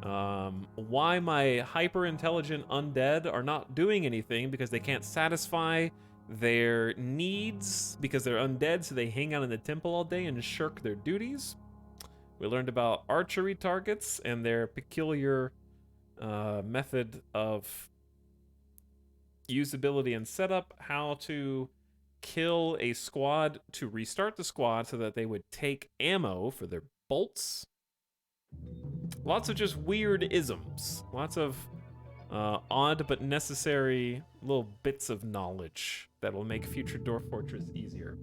why my hyper-intelligent undead are not doing anything because they can't satisfy their needs because they're undead, so they hang out in the temple all day and shirk their duties. We learned about archery targets and their peculiar method of usability and setup, how to kill a squad to restart the squad so that they would take ammo for their bolts. Lots of just weird isms. Lots of odd but necessary little bits of knowledge that will make future Dwarf Fortress easier.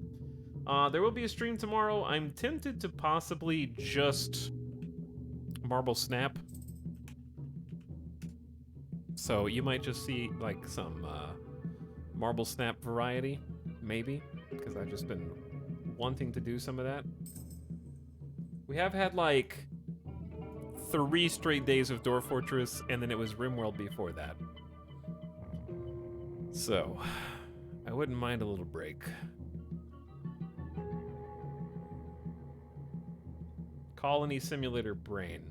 There will be a stream tomorrow. I'm tempted to possibly just Marble Snap. So you might just see like some Marble Snap variety, maybe, because I've just been wanting to do some of that. We have had like 3 straight days of Dwarf Fortress, and then it was RimWorld before that. So, I wouldn't mind a little break. Colony Simulator Brain.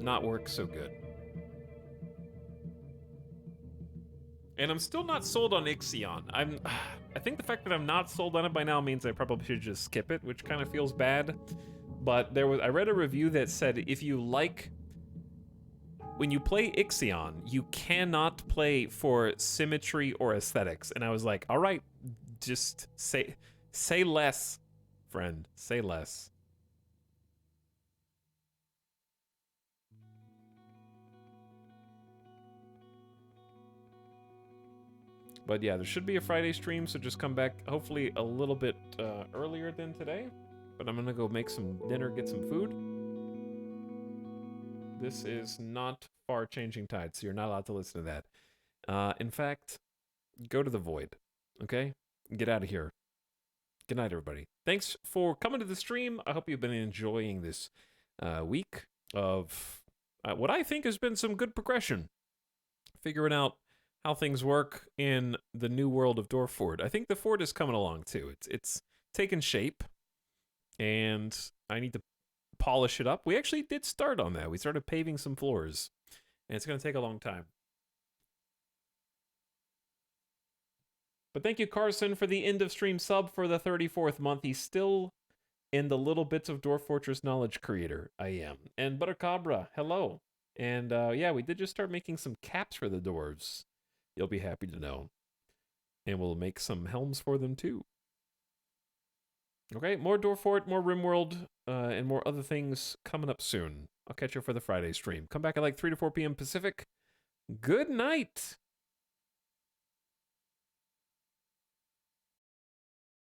Not work so good. And I'm still not sold on Ixion. I think the fact that I'm not sold on it by now means I probably should just skip it, which kind of feels bad. But I read a review that said if you like, when you play Ixion, you cannot play for symmetry or aesthetics. And I was like, all right, just say less, friend, say less. But yeah, there should be a Friday stream, so just come back hopefully a little bit earlier than today. But I'm gonna go make some dinner, get some food. This is not Far Changing Tides, so you're not allowed to listen to that. In fact, go to the void, okay? Get out of here. Good night, everybody. Thanks for coming to the stream. I hope you've been enjoying this week of what I think has been some good progression. Figuring out how things work in the new world of Dwarf Fort. I think the fort is coming along too. It's taken shape, and I need to polish it up. We actually did start on that. We started paving some floors, and it's going to take a long time. But thank you, Carson, for the end of stream sub for the 34th month. He's still in the little bits of Dwarf Fortress knowledge creator. I am. And Buttercabra, hello. And yeah, we did just start making some caps for the dwarves. You'll be happy to know. And we'll make some helms for them too. Okay, more Dwarf Fort, more RimWorld, and more other things coming up soon. I'll catch you for the Friday stream. Come back at like 3 to 4 p.m. Pacific. Good night.